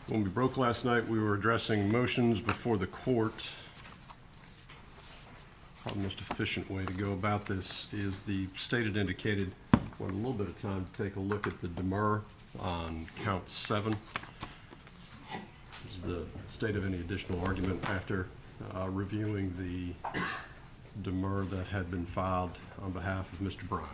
When we broke last night, we were addressing motions before the court. Probably the most efficient way to go about this is the state had indicated wanted a little bit of time to take a look at the demur on count 7. Does the state have any additional argument after reviewing the demur that had been filed on behalf of Mr. Bryan?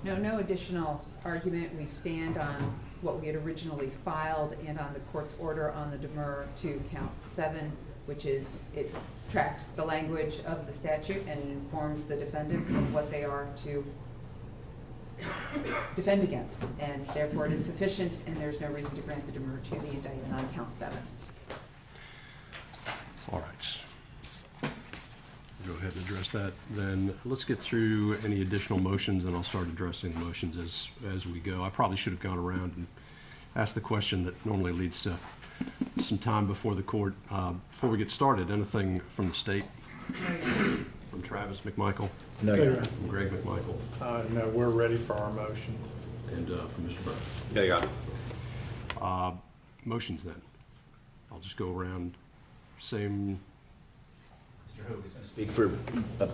No additional argument. We stand on what we had originally filed and on the court's order on the demur to count 7, which is, it tracks the language of the statute and it informs the defendants of what they are to defend against. And therefore it is sufficient and there's no reason to grant the demur to the indictment on count 7. All right. Go ahead and address that. Then let's get through any additional motions and I'll start addressing the motions as we go. I probably should have gone around and asked the question that normally leads to some time before the court. Before we get started, anything from the state? From Travis McMichael? No, From Greg McMichael? No, we're ready for our motion. And from Mr. Bryan? Yeah, you got it. Motions then. I'll just go around, same. Mr. Hogue is going to speak for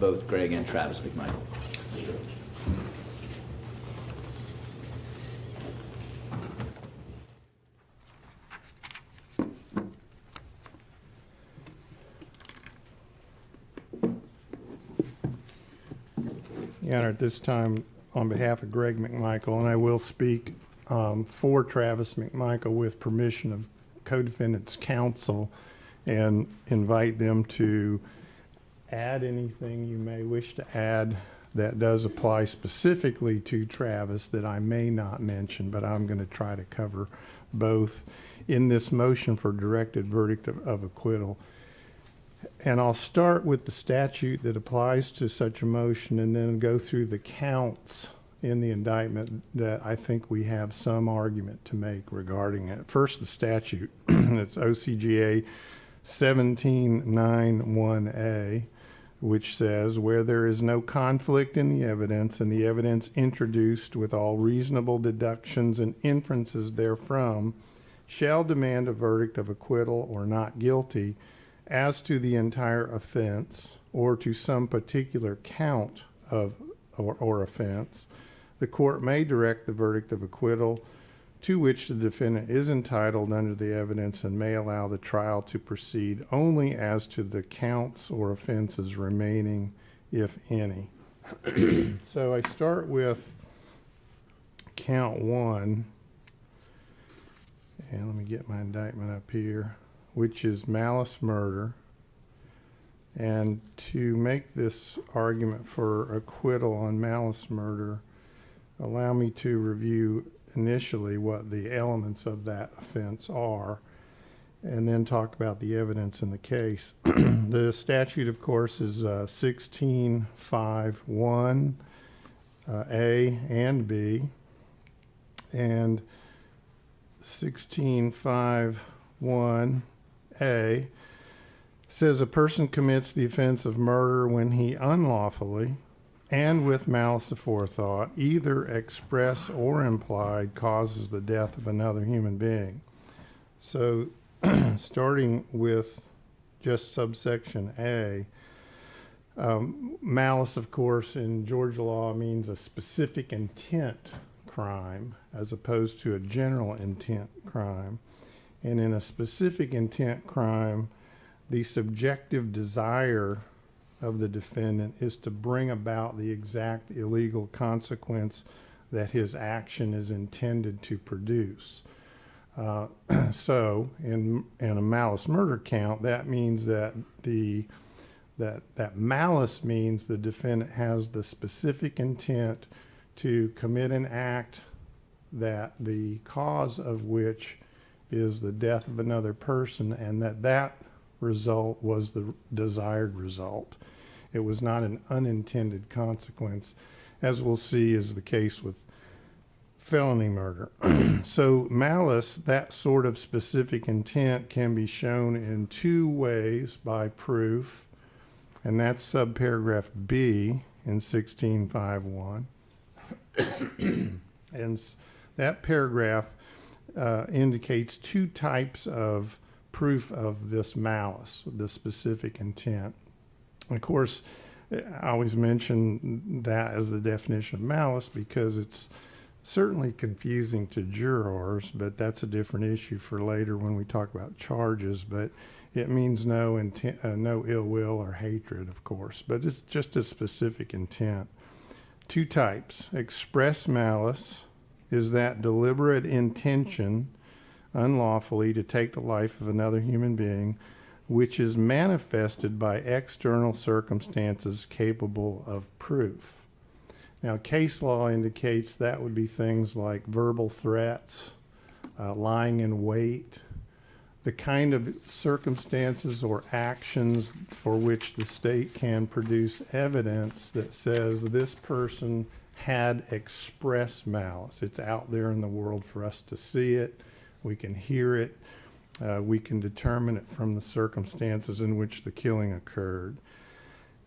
both Greg and Travis McMichael. Your Honor, at this time, on behalf of Greg McMichael, and I will speak for Travis McMichael with permission of co-defendants' counsel and invite them to add anything you may wish to add that does apply specifically to Travis that I may not mention, but I'm going to try to cover both in this motion for directed verdict of acquittal. And I'll start with the statute that applies to such a motion and then go through the counts in the indictment that I think we have some argument to make regarding it. First, the statute. It's OCGA 1791A, which says, where there is no conflict in the evidence and the evidence introduced with all reasonable deductions and inferences therefrom shall demand a verdict of acquittal or not guilty as to the entire offense or to some particular count of or offense, the court may direct the verdict of acquittal to which the defendant is entitled under the evidence and may allow the trial to proceed only as to the counts or offenses remaining, if any. So I start with count 1, and let me get my indictment up here, which is malice murder. And to make this argument for acquittal on malice murder, allow me to review initially what the elements of that offense are and then talk about the evidence in the case. The statute, of course, is 1651 A and B, and 1651 A says a person commits the offense of murder when he unlawfully and with malice aforethought, either express or implied, causes the death of another human being. So starting with just subsection A, malice, of course, in Georgia law means a specific intent crime as opposed to a general intent crime. And in a specific intent crime, the subjective desire of the defendant is to bring about the exact illegal consequence that his action is intended to produce. So in a malice murder count, that means that that malice means the defendant has the specific intent to commit an act that the cause of which is the death of another person, and that result was the desired result. It was not an unintended consequence, as we'll see is the case with felony murder. So malice, that sort of specific intent, can be shown in two ways by proof, and that's subparagraph B in 1651. And that paragraph indicates two types of proof of this malice, the specific intent. Of course, I always mention that as the definition of malice because it's certainly confusing to jurors, but that's a different issue for later when we talk about charges. But it means no intent, no ill will or hatred, of course, but it's just a specific intent. Two types. Express malice is that deliberate intention unlawfully to take the life of another human being, which is manifested by external circumstances capable of proof. Now, case law indicates that would be things like verbal threats, lying in wait, the kind of circumstances or actions for which the state can produce evidence that says this person had express malice. It's out there in the world for us to see it. We can hear it. We can determine it from the circumstances in which the killing occurred.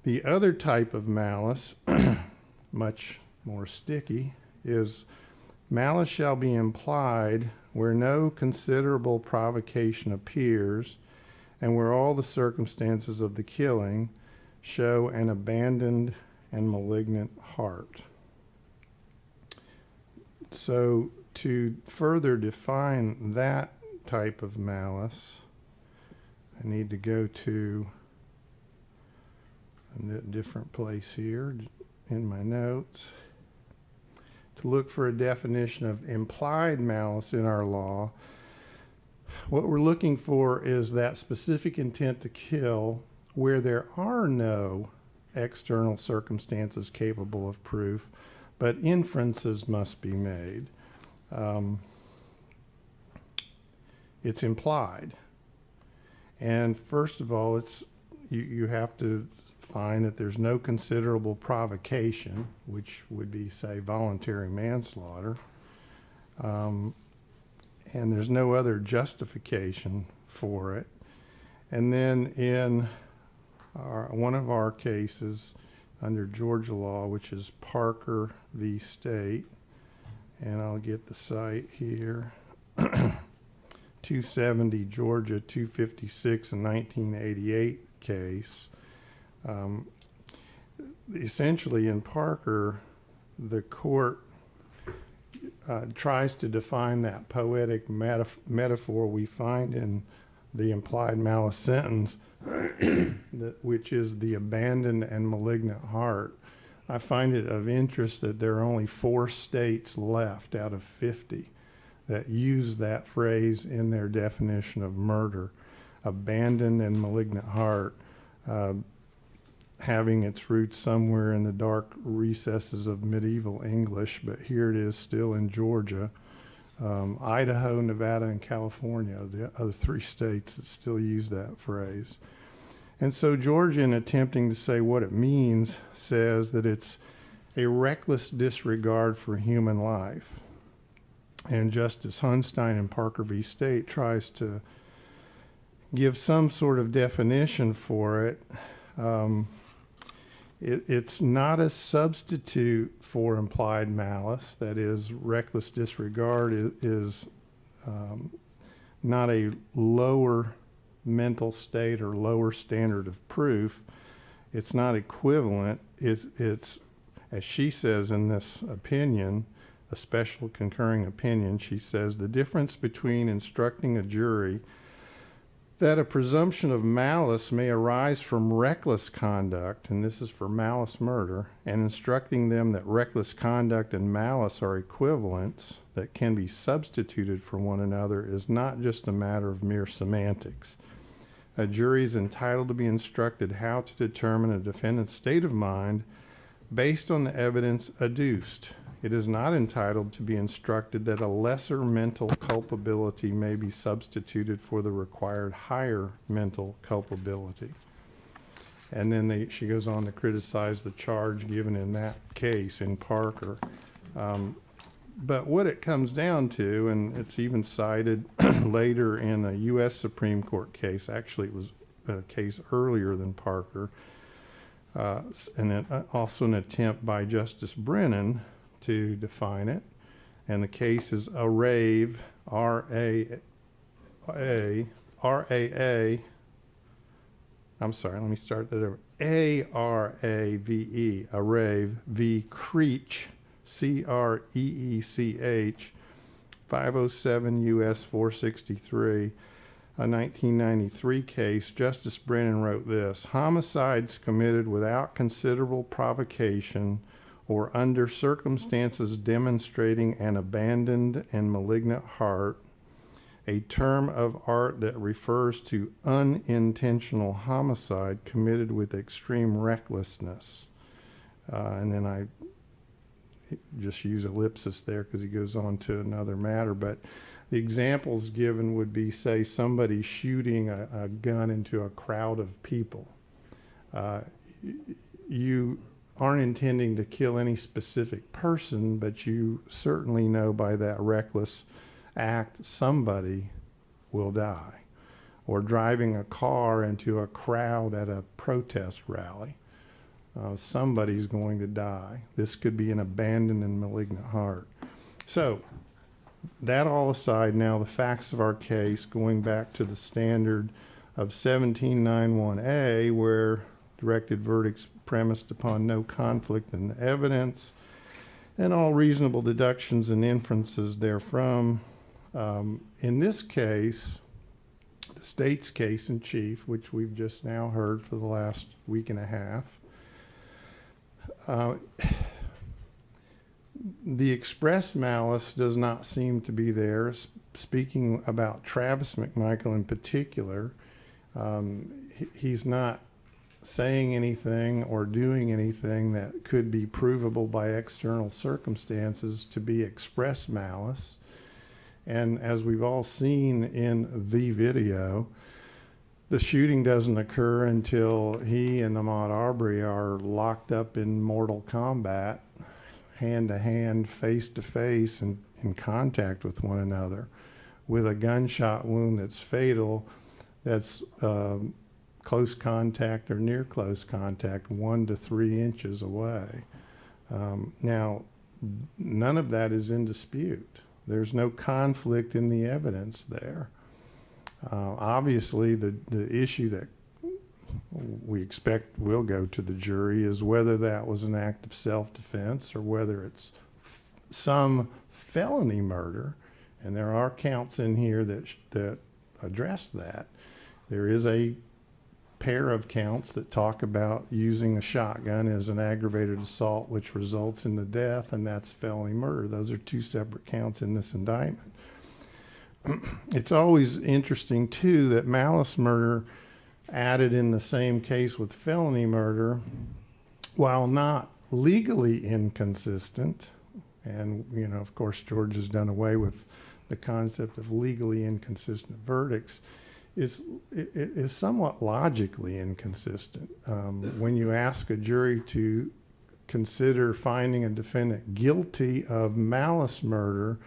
The other type of malice, much more sticky, is malice shall be implied where no considerable provocation appears and where all the circumstances of the killing show an abandoned and malignant heart. So to further define that type of malice, I need to go to a different place here in my notes to look for a definition of implied malice in our law. What we're looking for is that specific intent to kill where there are no external circumstances capable of proof, but inferences must be made. It's implied. And first of all, you have to find that there's no considerable provocation, which would be, say, voluntary manslaughter, and there's no other justification for it. And then in one of our cases under Georgia law, which is Parker v. State, and I'll get the site here, 270 Georgia 256, a 1988 case. Essentially in Parker, the court tries to define that poetic metaphor we find in the implied malice sentence, which is the abandoned and malignant heart. I find it of interest that there are only 4 states left out of 50 that use that phrase in their definition of murder. Abandoned and malignant heart, having its roots somewhere in the dark recesses of medieval English, but here it is still in Georgia. Idaho, Nevada, and California are the other 3 states that still use that phrase. And so Georgia, in attempting to say what it means, says that it's a reckless disregard for human life. And Justice Hunstein in Parker v. State tries to give some sort of definition for it. It's not a substitute for implied malice. That is, reckless disregard is not a lower mental state or lower standard of proof. It's not equivalent. It's, as she says in this opinion, a special concurring opinion, she says the difference between instructing a jury that a presumption of malice may arise from reckless conduct, and this is for malice murder, and instructing them that reckless conduct and malice are equivalents that can be substituted for one another is not just a matter of mere semantics. A jury is entitled to be instructed how to determine a defendant's state of mind based on the evidence adduced. It is not entitled to be instructed that a lesser mental culpability may be substituted for the required higher mental culpability. And then she goes on to criticize the charge given in that case in Parker. But what it comes down to, and it's even cited later in a U.S. Supreme Court case, actually it was a case earlier than Parker, and also an attempt by Justice Brennan to define it. And the case is Arave I'm sorry, let me start that over. ARAVE, Arave, v. Creech, CREECH, 507 U.S. 463, a 1993 case. Justice Brennan wrote this: homicides committed without considerable provocation or under circumstances demonstrating an abandoned and malignant heart, a term of art that refers to unintentional homicide committed with extreme recklessness. And then I just use ellipsis there because he goes on to another matter. But the examples given would be, say, somebody shooting a gun into a crowd of people. You aren't intending to kill any specific person, but you certainly know by that reckless act somebody will die. Or driving a car into a crowd at a protest rally. Somebody's going to die. This could be an abandoned and malignant heart. So, that all aside, now the facts of our case, going back to the standard of 1791A, where directed verdicts premised upon no conflict in the evidence, and all reasonable deductions and inferences therefrom. In this case, the state's case in chief, which we've just now heard for the last week and a half, the express malice does not seem to be there. Speaking about Travis McMichael in particular, he's not saying anything or doing anything that could be provable by external circumstances to be express malice. And as we've all seen in the video, the shooting doesn't occur until he and Ahmaud Arbery are locked up in mortal combat, hand to hand, face to face, and in contact with one another, with a gunshot wound that's fatal, that's close contact or near close contact, 1 to 3 inches away. Now, none of that is in dispute. There's no conflict in the evidence there. Obviously, the issue that we expect will go to the jury is whether that was an act of self-defense or whether it's some felony murder. And there are counts in here that address that. There is a pair of counts that talk about using a shotgun as an aggravated assault which results in the death, and that's felony murder. Those are 2 separate counts in this indictment. It's always interesting, too, that malice murder added in the same case with felony murder, while not legally inconsistent, and, you know, of course, George has done away with the concept of legally inconsistent verdicts, is somewhat logically inconsistent. When you ask a jury to consider finding a defendant guilty of malice murder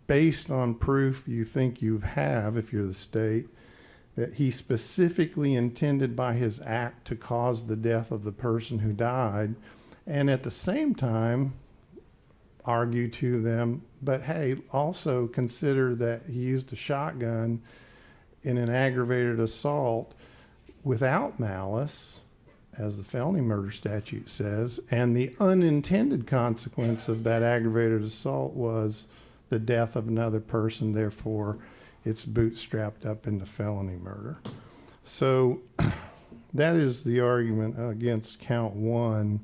based on proof you think you have, if you're the state, that he specifically intended by his act to cause the death of the person who died, and at the same time argue to them, but hey, also consider that he used a shotgun in an aggravated assault without malice, as the felony murder statute says, and the unintended consequence of that aggravated assault was the death of another person, therefore it's bootstrapped up into felony murder. So that is the argument against count 1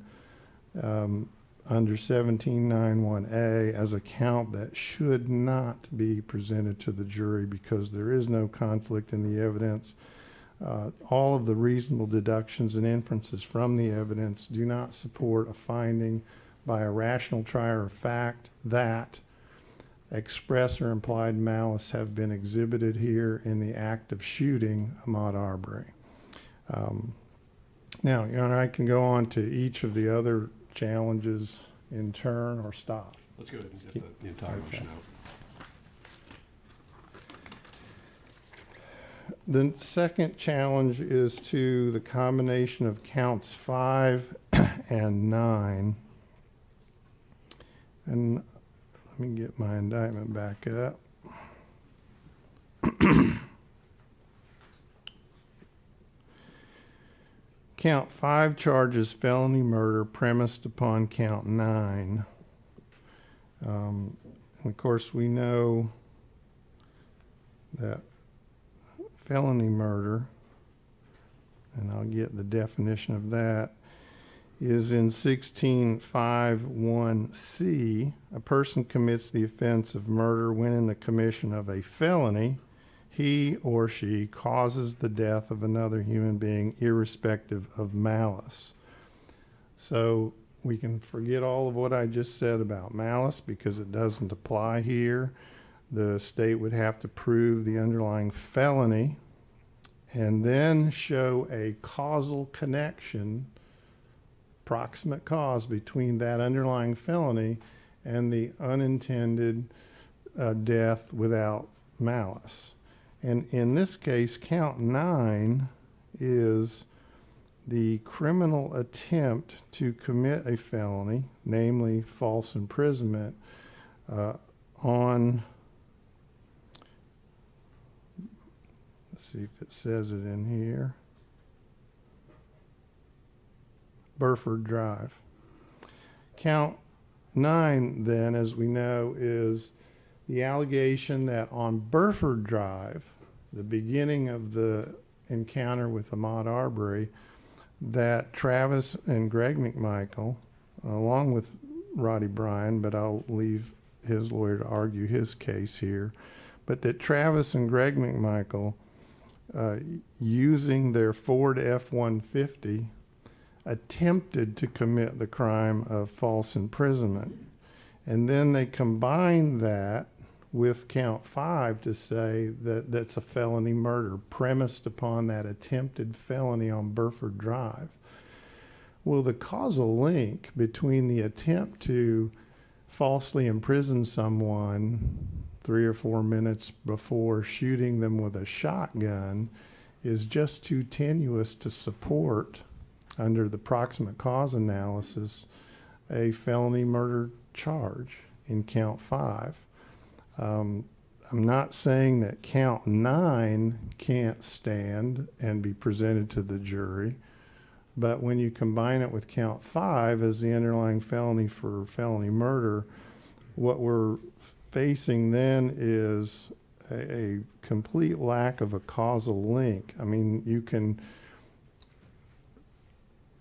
under 1791A as a count that should not be presented to the jury because there is no conflict in the evidence. All of the reasonable deductions and inferences from the evidence do not support a finding by a rational trier of fact that express or implied malice have been exhibited here in the act of shooting Ahmaud Arbery. Now, you know, I can go on to each of the other challenges in turn or stop. Let's go ahead and get the entire motion out. The second challenge is to the combination of counts 5 and 9. And let me get my indictment back up. Count 5 charges felony murder premised upon count 9. And of course, we know that felony murder, and I'll get the definition of that, is in 1651C. A person commits the offense of murder when in the commission of a felony, he or she causes the death of another human being irrespective of malice. So we can forget all of what I just said about malice because it doesn't apply here. The state would have to prove the underlying felony and then show a causal connection, proximate cause, between that underlying felony and the unintended death without malice. And in this case, count 9 is the criminal attempt to commit a felony, namely false imprisonment, on, let's see if it says it in here, Burford Drive. Count 9, then, as we know, is the allegation that on Burford Drive, the beginning of the encounter with Ahmaud Arbery, that Travis and Greg McMichael, along with Roddy Bryan, but I'll leave his lawyer to argue his case here, but that Travis and Greg McMichael, using their Ford F-150, attempted to commit the crime of false imprisonment. And then they combined that with count 5 to say that that's a felony murder premised upon that attempted felony on Burford Drive. Well, the causal link between the attempt to falsely imprison someone 3 or 4 minutes before shooting them with a shotgun is just too tenuous to support, under the proximate cause analysis, a felony murder charge in count 5. I'm not saying that count 9 can't stand and be presented to the jury, but when you combine it with count 5 as the underlying felony for felony murder, what we're facing then is a complete lack of a causal link. I mean, you can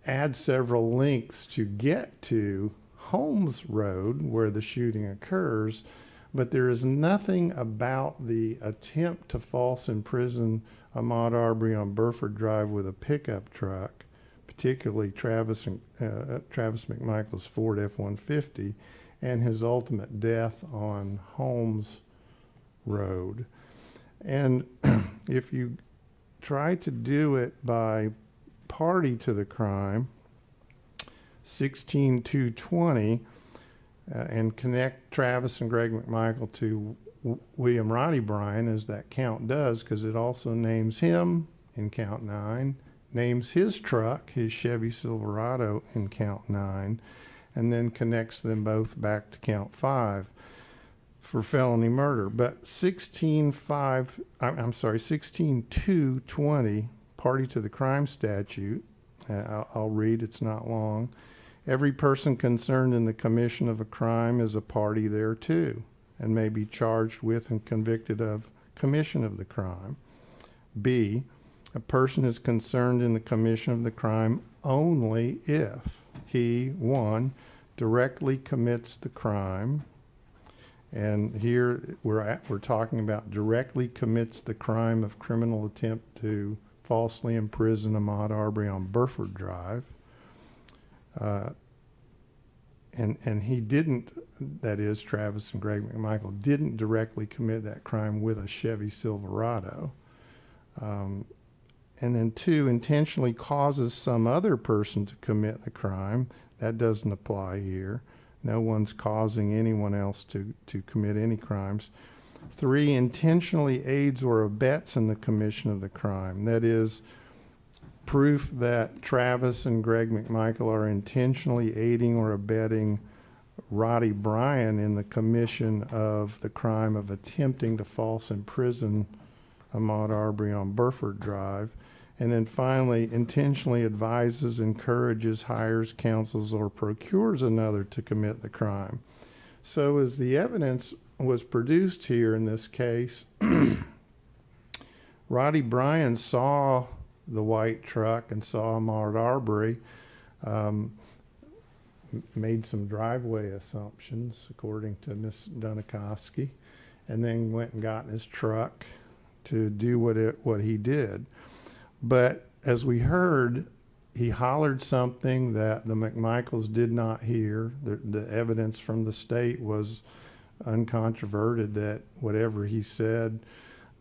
add several links to get to Holmes Road where the shooting occurs, but there is nothing about the attempt to false imprison Ahmaud Arbery on Burford Drive with a pickup truck, particularly Travis McMichael's Ford F-150, and his ultimate death on Holmes Road. And if you try to do it by party to the crime, 16-220, and connect Travis and Greg McMichael to William Roddy Bryan, as that count does, because it also names him in count 9, names his truck, his Chevy Silverado, in count 9, and then connects them both back to count 5 for felony murder. But 16-220, party to the crime statute, I'll read, it's not long. Every person concerned in the commission of a crime is a party thereto and may be charged with and convicted of commission of the crime. B, a person is concerned in the commission of the crime only if he, 1, directly commits the crime. And here we're talking about directly commits the crime of criminal attempt to falsely imprison Ahmaud Arbery on Burford Drive. And he didn't, that is, Travis and Greg McMichael, didn't directly commit that crime with a Chevy Silverado. And then 2, intentionally causes some other person to commit the crime. That doesn't apply here. No one's causing anyone else to commit any crimes. 3, intentionally aids or abets in the commission of the crime. That is, proof that Travis and Greg McMichael are intentionally aiding or abetting Roddy Bryan in the commission of the crime of attempting to false imprison Ahmaud Arbery on Burford Drive. And then finally, intentionally advises, encourages, hires, counsels, or procures another to commit the crime. So as the evidence was produced here in this case, Roddy Bryan saw the white truck and saw Ahmaud Arbery, made some driveway assumptions, according to Ms. Dunikoski, and then went and got in his truck to do what he did. But as we heard, he hollered something that the McMichaels did not hear. The evidence from the state was uncontroverted that whatever he said,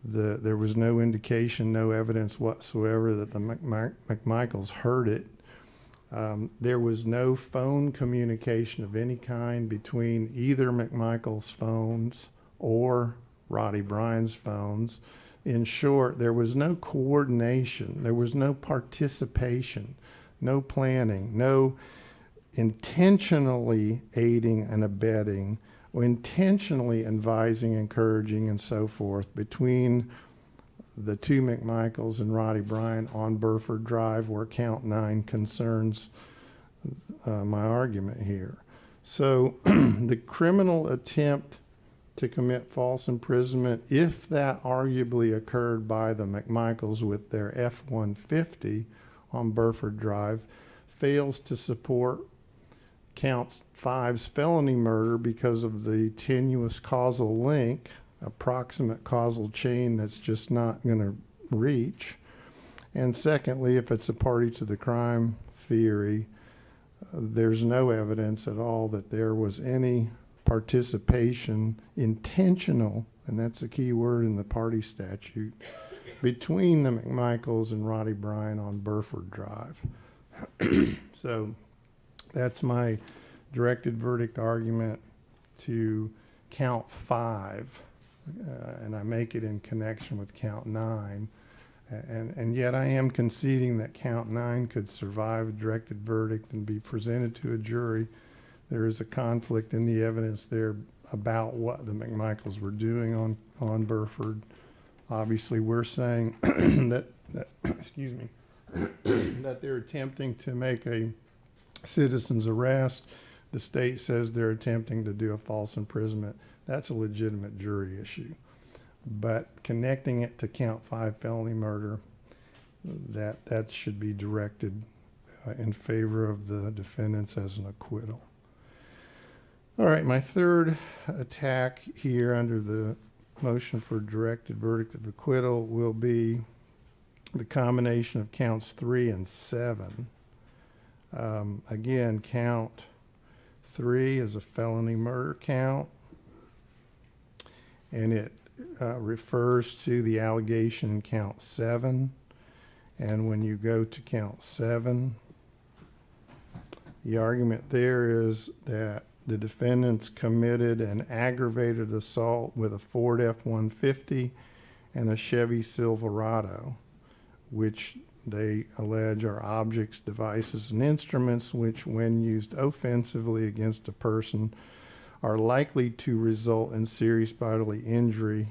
there was no indication, no evidence whatsoever that the McMichaels heard it. There was no phone communication of any kind between either McMichael's phones or Roddy Bryan's phones. In short, there was no coordination, there was no participation, no planning, no intentionally aiding and abetting, or intentionally advising, encouraging, and so forth between the two McMichaels and Roddy Bryan on Burford Drive, where count 9 concerns my argument here. So the criminal attempt to commit false imprisonment, if that arguably occurred by the McMichaels with their F-150 on Burford Drive, fails to support count 5's felony murder because of the tenuous causal link, a proximate causal chain that's just not going to reach. And secondly, if it's a party to the crime theory, there's no evidence at all that there was any participation, intentional, and that's a key word in the party statute, between the McMichaels and Roddy Bryan on Burford Drive. So that's my directed verdict argument to count 5, and I make it in connection with count 9. And yet I am conceding that count 9 could survive a directed verdict and be presented to a jury. There is a conflict in the evidence there about what the McMichaels were doing on Burford. Obviously, we're saying that excuse me, that they're attempting to make a citizen's arrest. The state says they're attempting to do a false imprisonment. That's a legitimate jury issue. But connecting it to count 5 felony murder, that should be directed in favor of the defendants as an acquittal. All right, my third attack here under the motion for directed verdict of acquittal will be the combination of counts 3 and 7. Again, count 3 is a felony murder count, and it refers to the allegation in count 7. And when you go to count 7, the argument there is that the defendants committed an aggravated assault with a Ford F-150 and a Chevy Silverado, which they allege are objects, devices, and instruments which, when used offensively against a person, are likely to result in serious bodily injury,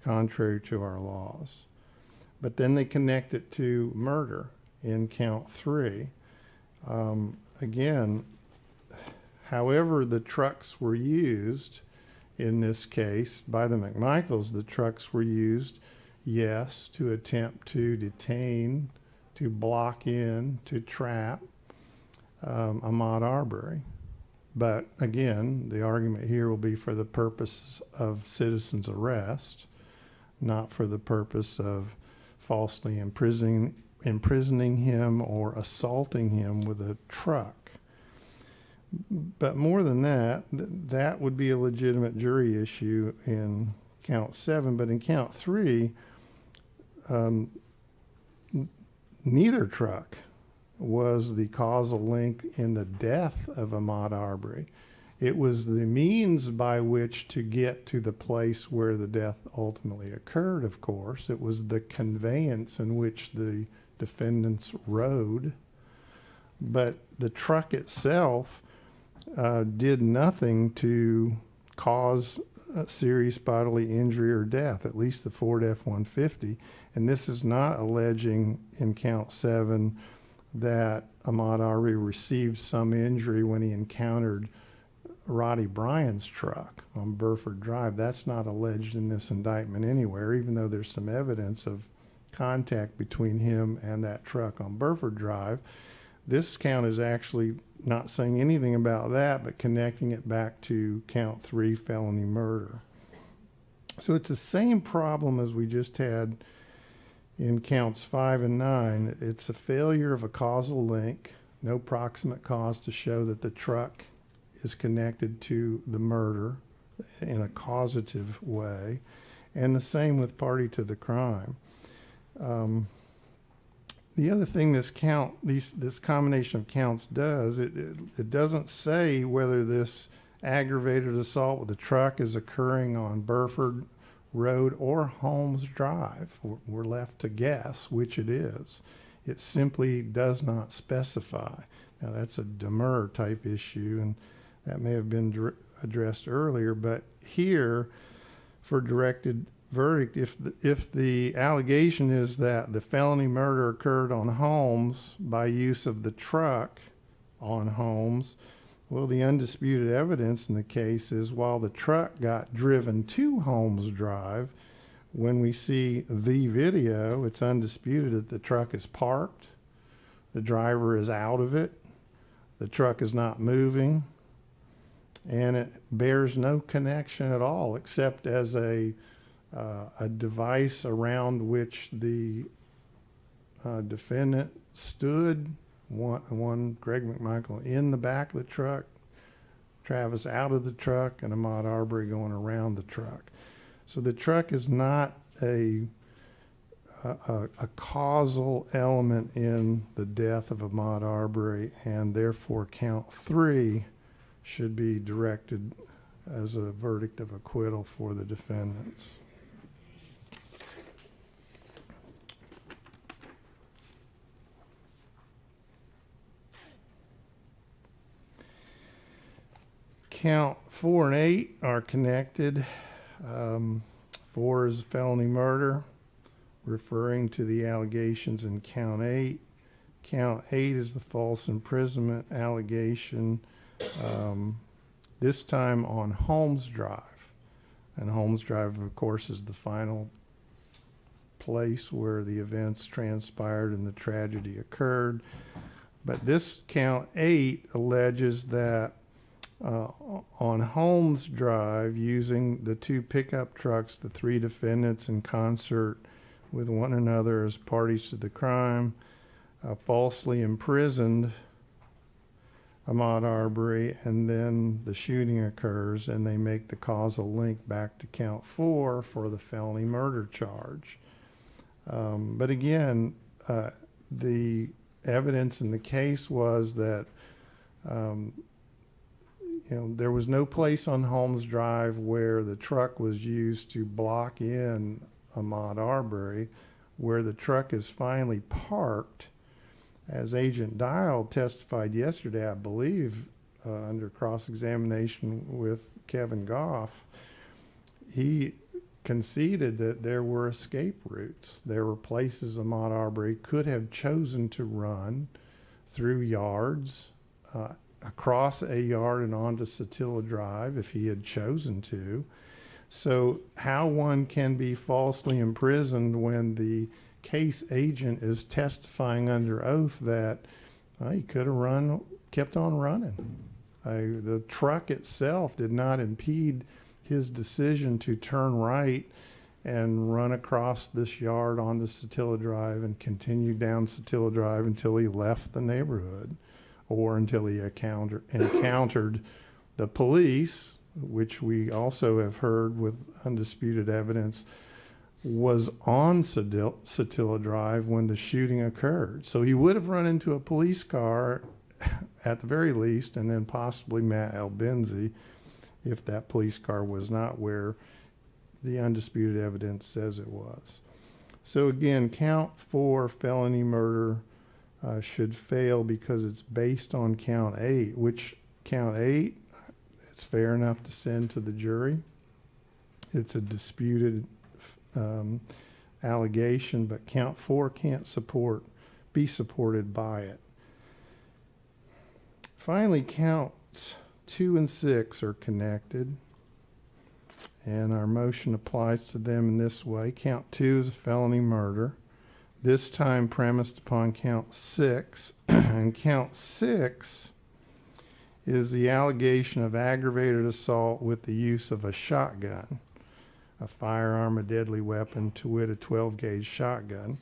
contrary to our laws. But then they connect it to murder in count 3. Again, however the trucks were used in this case by the McMichaels, the trucks were used, yes, to attempt to detain, to block in, to trap Ahmaud Arbery. But again, the argument here will be for the purposes of citizen's arrest, not for the purpose of falsely imprisoning him or assaulting him with a truck. But more than that, that would be a legitimate jury issue in count 7. But in count 3, neither truck was the causal link in the death of Ahmaud Arbery. It was the means by which to get to the place where the death ultimately occurred, of course. It was the conveyance in which the defendants rode. But the truck itself did nothing to cause serious bodily injury or death, at least the Ford F-150. And this is not alleging in count 7 that Ahmaud Arbery received some injury when he encountered Roddy Bryan's truck on Burford Drive. That's not alleged in this indictment anywhere, even though there's some evidence of contact between him and that truck on Burford Drive. This count is actually not saying anything about that, but connecting it back to count 3, felony murder. So it's the same problem as we just had in counts 5 and 9. It's a failure of a causal link, no proximate cause to show that the truck is connected to the murder in a causative way, and the same with party to the crime. The other thing this combination of counts does, it doesn't say whether this aggravated assault with a truck is occurring on Burford Road or Holmes Drive. We're left to guess which it is. It simply does not specify. Now that's a demur type issue, and that may have been addressed earlier, but here for directed verdict, if the allegation is that the felony murder occurred on Holmes by use of the truck on Holmes, well, the undisputed evidence in the case is while the truck got driven to Holmes Drive, when we see the video, it's undisputed that the truck is parked, the driver is out of it, the truck is not moving, and it bears no connection at all except as a device around which the defendant stood, one Greg McMichael in the back of the truck, Travis out of the truck, and Ahmaud Arbery going around the truck. So the truck is not a causal element in the death of Ahmaud Arbery, and therefore count 3 should be directed as a verdict of acquittal for the defendants. Count 4 and 8 are connected. 4 is felony murder, referring to the allegations in count 8. Count 8 is the false imprisonment allegation, this time on Holmes Drive. And Holmes Drive, of course, is the final place where the events transpired and the tragedy occurred. But this count 8 alleges that on Holmes Drive, using the 2 pickup trucks, the 3 defendants in concert with one another as parties to the crime, falsely imprisoned Ahmaud Arbery, and then the shooting occurs and they make the causal link back to count 4 for the felony murder charge. But again, the evidence in the case was that there was no place on Holmes Drive where the truck was used to block in Ahmaud Arbery. Where the truck is finally parked, as Agent Dial testified yesterday, I believe, under cross-examination with Kevin Goff, he conceded that there were escape routes. There were places Ahmaud Arbery could have chosen to run through yards, across a yard and onto Satilla Drive if he had chosen to. So how one can be falsely imprisoned when the case agent is testifying under oath that he could have kept on running. The truck itself did not impede his decision to turn right and run across this yard onto Satilla Drive and continue down Satilla Drive until he left the neighborhood, or until he encountered the police, which we also have heard with undisputed evidence was on Satilla Drive when the shooting occurred. So he would have run into a police car at the very least, and then possibly Matt Albenzi if that police car was not where the undisputed evidence says it was. So again, count 4 felony murder should fail because it's based on count 8, which count 8, it's fair enough to send to the jury. It's a disputed allegation, but count 4 can't be supported by it. Finally, counts 2 and 6 are connected, and our motion applies to them in this way. Count 2 is a felony murder, this time premised upon count 6, and count 6 is the allegation of aggravated assault with the use of a shotgun, a firearm, a deadly weapon, to wit, a 12-gauge shotgun.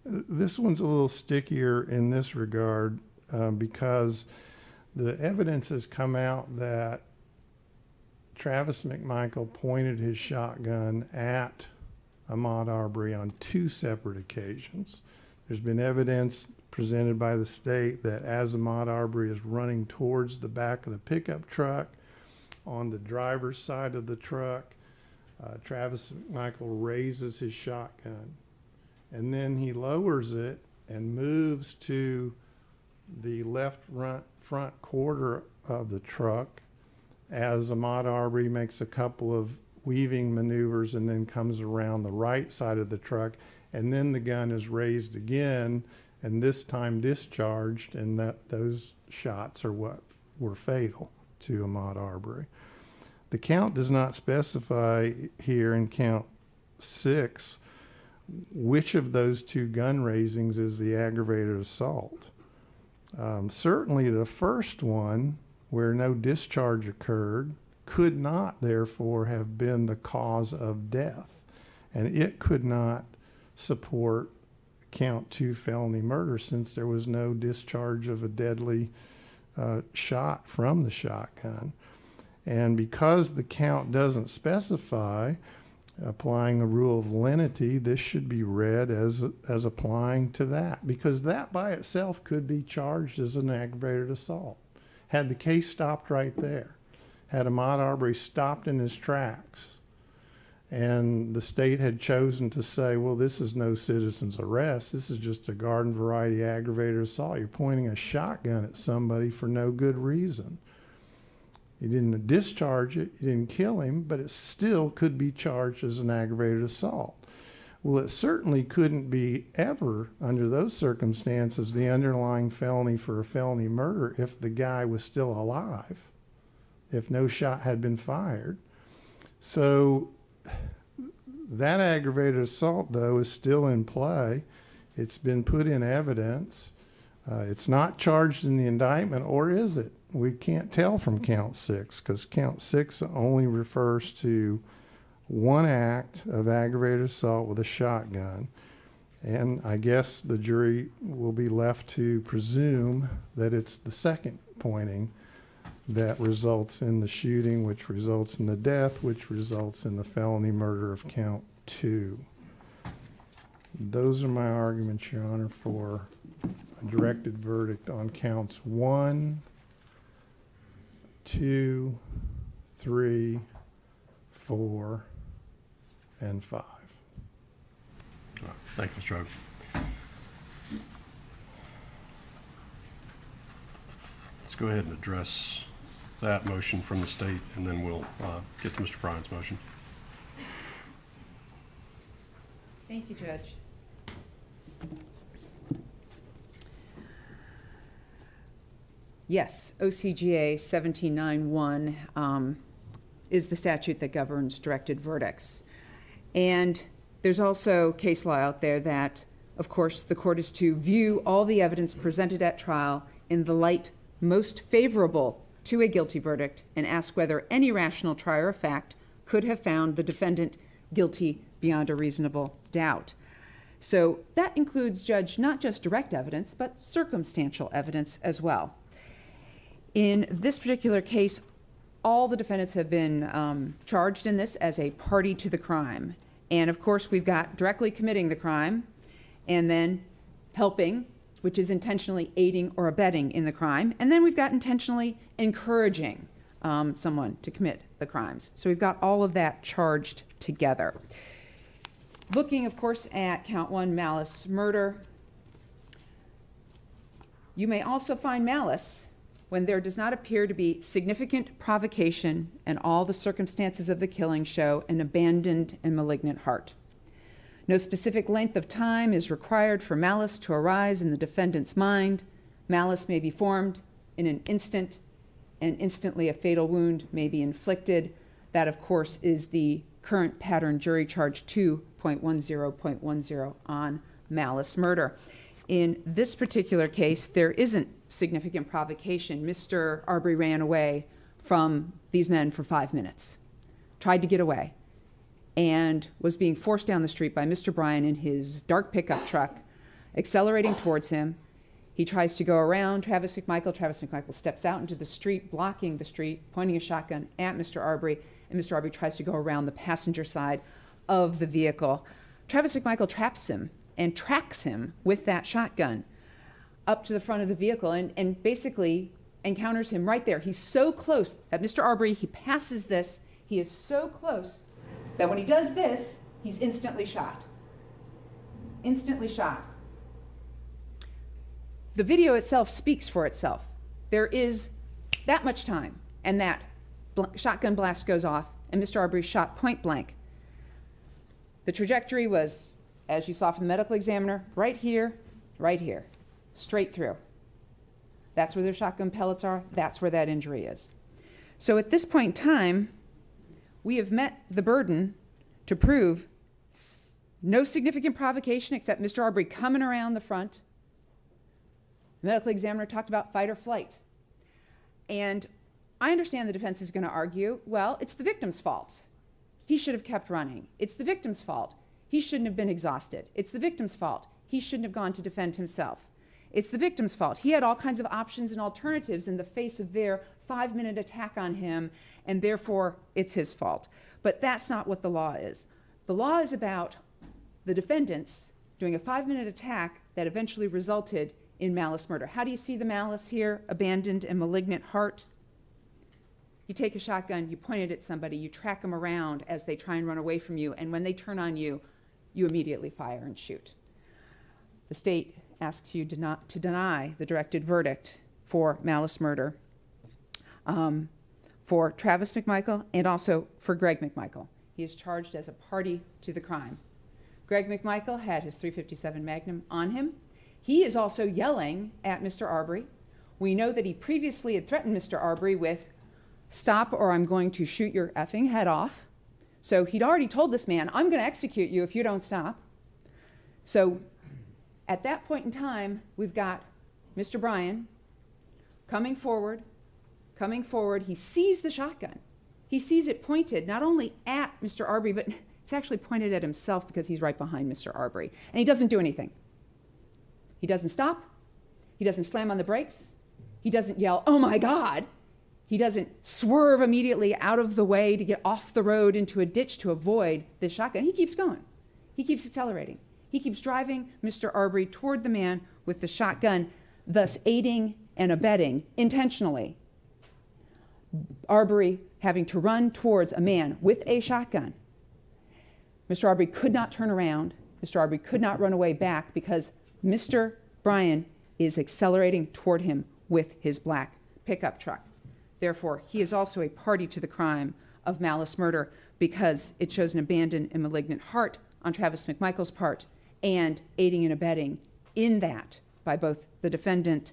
This one's a little stickier in this regard because the evidence has come out that Travis McMichael pointed his shotgun at Ahmaud Arbery on 2 separate occasions. There's been evidence presented by the state that as Ahmaud Arbery is running towards the back of the pickup truck, on the driver's side of the truck, Travis McMichael raises his shotgun, and then he lowers it and moves to the left front quarter of the truck as Ahmaud Arbery makes a couple of weaving maneuvers and then comes around the right side of the truck, and then the gun is raised again and this time discharged, and those shots are what were fatal to Ahmaud Arbery. The count does not specify here in count 6 which of those 2 gun raisings is the aggravated assault. Certainly the first one, where no discharge occurred, could not therefore have been the cause of death, and it could not support count 2 felony murder since there was no discharge of a deadly shot from the shotgun. And because the count doesn't specify, applying the rule of lenity, this should be read as applying to that, because that by itself could be charged as an aggravated assault. Had the case stopped right there, had Ahmaud Arbery stopped in his tracks, and the state had chosen to say, well, this is no citizen's arrest, this is just a garden variety aggravated assault. You're pointing a shotgun at somebody for no good reason. You didn't discharge it, you didn't kill him, but it still could be charged as an aggravated assault. Well, it certainly couldn't be ever, under those circumstances, the underlying felony for a felony murder if the guy was still alive, if no shot had been fired. So that aggravated assault, though, is still in play. It's been put in evidence. It's not charged in the indictment, or is it? We can't tell from count 6, because count 6 only refers to one act of aggravated assault with a shotgun. And I guess the jury will be left to presume that it's the second pointing that results in the shooting, which results in the death, which results in the felony murder of count 2. Those are my arguments, Your Honor, for a directed verdict on counts 1, 2, 3, 4, and 5. All right. Thank you, Mr. Hogue. Let's go ahead and address that motion from the state, and then we'll get to Mr. Bryan's motion. Thank you, Judge. Yes, OCGA 1791 is the statute that governs directed verdicts. And there's also case law out there that, of course, the court is to view all the evidence presented at trial in the light most favorable to a guilty verdict and ask whether any rational trier of fact could have found the defendant guilty beyond a reasonable doubt. So that includes, Judge, not just direct evidence, but circumstantial evidence as well. In this particular case, all the defendants have been charged in this as a party to the crime. And of course, we've got directly committing the crime and then helping, which is intentionally aiding or abetting in the crime. And then we've got intentionally encouraging someone to commit the crimes. So we've got all of that charged together. Looking, of course, at count 1, malice murder, you may also find malice when there does not appear to be significant provocation and all the circumstances of the killing show an abandoned and malignant heart. No specific length of time is required for malice to arise in the defendant's mind. Malice may be formed in an instant, and instantly a fatal wound may be inflicted. That, of course, is the current pattern jury charge 2.10.10 on malice murder. In this particular case, there isn't significant provocation. Mr. Arbery ran away from these men for 5 minutes, tried to get away, and was being forced down the street by Mr. Bryan in his dark pickup truck, accelerating towards him. He tries to go around Travis McMichael. Travis McMichael steps out into the street, blocking the street, pointing a shotgun at Mr. Arbery, and Mr. Arbery tries to go around the passenger side of the vehicle. Travis McMichael traps him and tracks him with that shotgun up to the front of the vehicle and basically encounters him right there. He's so close that Mr. Arbery, he passes this. He is so close that when he does this, he's instantly shot. Instantly shot. The video itself speaks for itself. There is that much time, and that shotgun blast goes off, and Mr. Arbery shot point blank. The trajectory was, as you saw from the medical examiner, right here, straight through. That's where the shotgun pellets are. That's where that injury is. So at this point in time, we have met the burden to prove no significant provocation except Mr. Arbery coming around the front. The medical examiner talked about fight or flight. And I understand the defense is going to argue, well, it's the victim's fault. He should have kept running. It's the victim's fault. He shouldn't have been exhausted. It's the victim's fault. He shouldn't have gone to defend himself. It's the victim's fault. He had all kinds of options and alternatives in the face of their 5-minute attack on him, and therefore it's his fault. But that's not what the law is. The law is about the defendants doing a 5-minute attack that eventually resulted in malice murder. How do you see the malice here? Abandoned and malignant heart. You take a shotgun, you point it at somebody, you track them around as they try and run away from you, and when they turn on you, you immediately fire and shoot. The state asks you to deny the directed verdict for malice murder for Travis McMichael and also for Greg McMichael. He is charged as a party to the crime. Greg McMichael had his .357 Magnum on him. He is also yelling at Mr. Arbery. We know that he previously had threatened Mr. Arbery with, "Stop or I'm going to shoot your effing head off." So he'd already told this man, "I'm going to execute you if you don't stop." So at that point in time, we've got Mr. Bryan coming forward. He sees the shotgun. He sees it pointed not only at Mr. Arbery, but it's actually pointed at himself because he's right behind Mr. Arbery. And he doesn't do anything. He doesn't stop. He doesn't slam on the brakes. He doesn't yell, "Oh my God." He doesn't swerve immediately out of the way to get off the road into a ditch to avoid the shotgun. He keeps going. He keeps accelerating. He keeps driving Mr. Arbery toward the man with the shotgun, thus aiding and abetting intentionally Arbery having to run towards a man with a shotgun. Mr. Arbery could not turn around. Mr. Arbery could not run away back because Mr. Bryan is accelerating toward him with his black pickup truck. Therefore, he is also a party to the crime of malice murder because it shows an abandoned and malignant heart on Travis McMichael's part and aiding and abetting in that by both the defendant,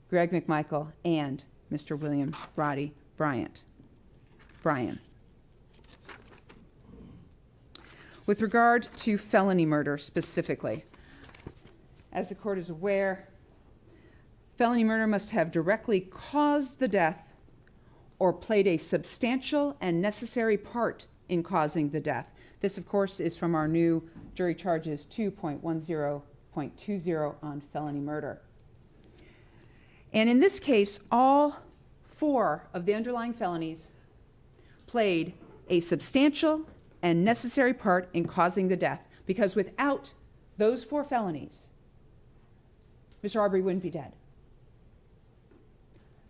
Greg McMichael, and Mr. William Roddy Bryan. With regard to felony murder specifically, as the court is aware, felony murder must have directly caused the death or played a substantial and necessary part in causing the death. This, of course, is from our new jury charges 2.10.20 on felony murder. And in this case, all 4 of the underlying felonies played a substantial and necessary part in causing the death, because without those 4 felonies, Mr. Arbery wouldn't be dead.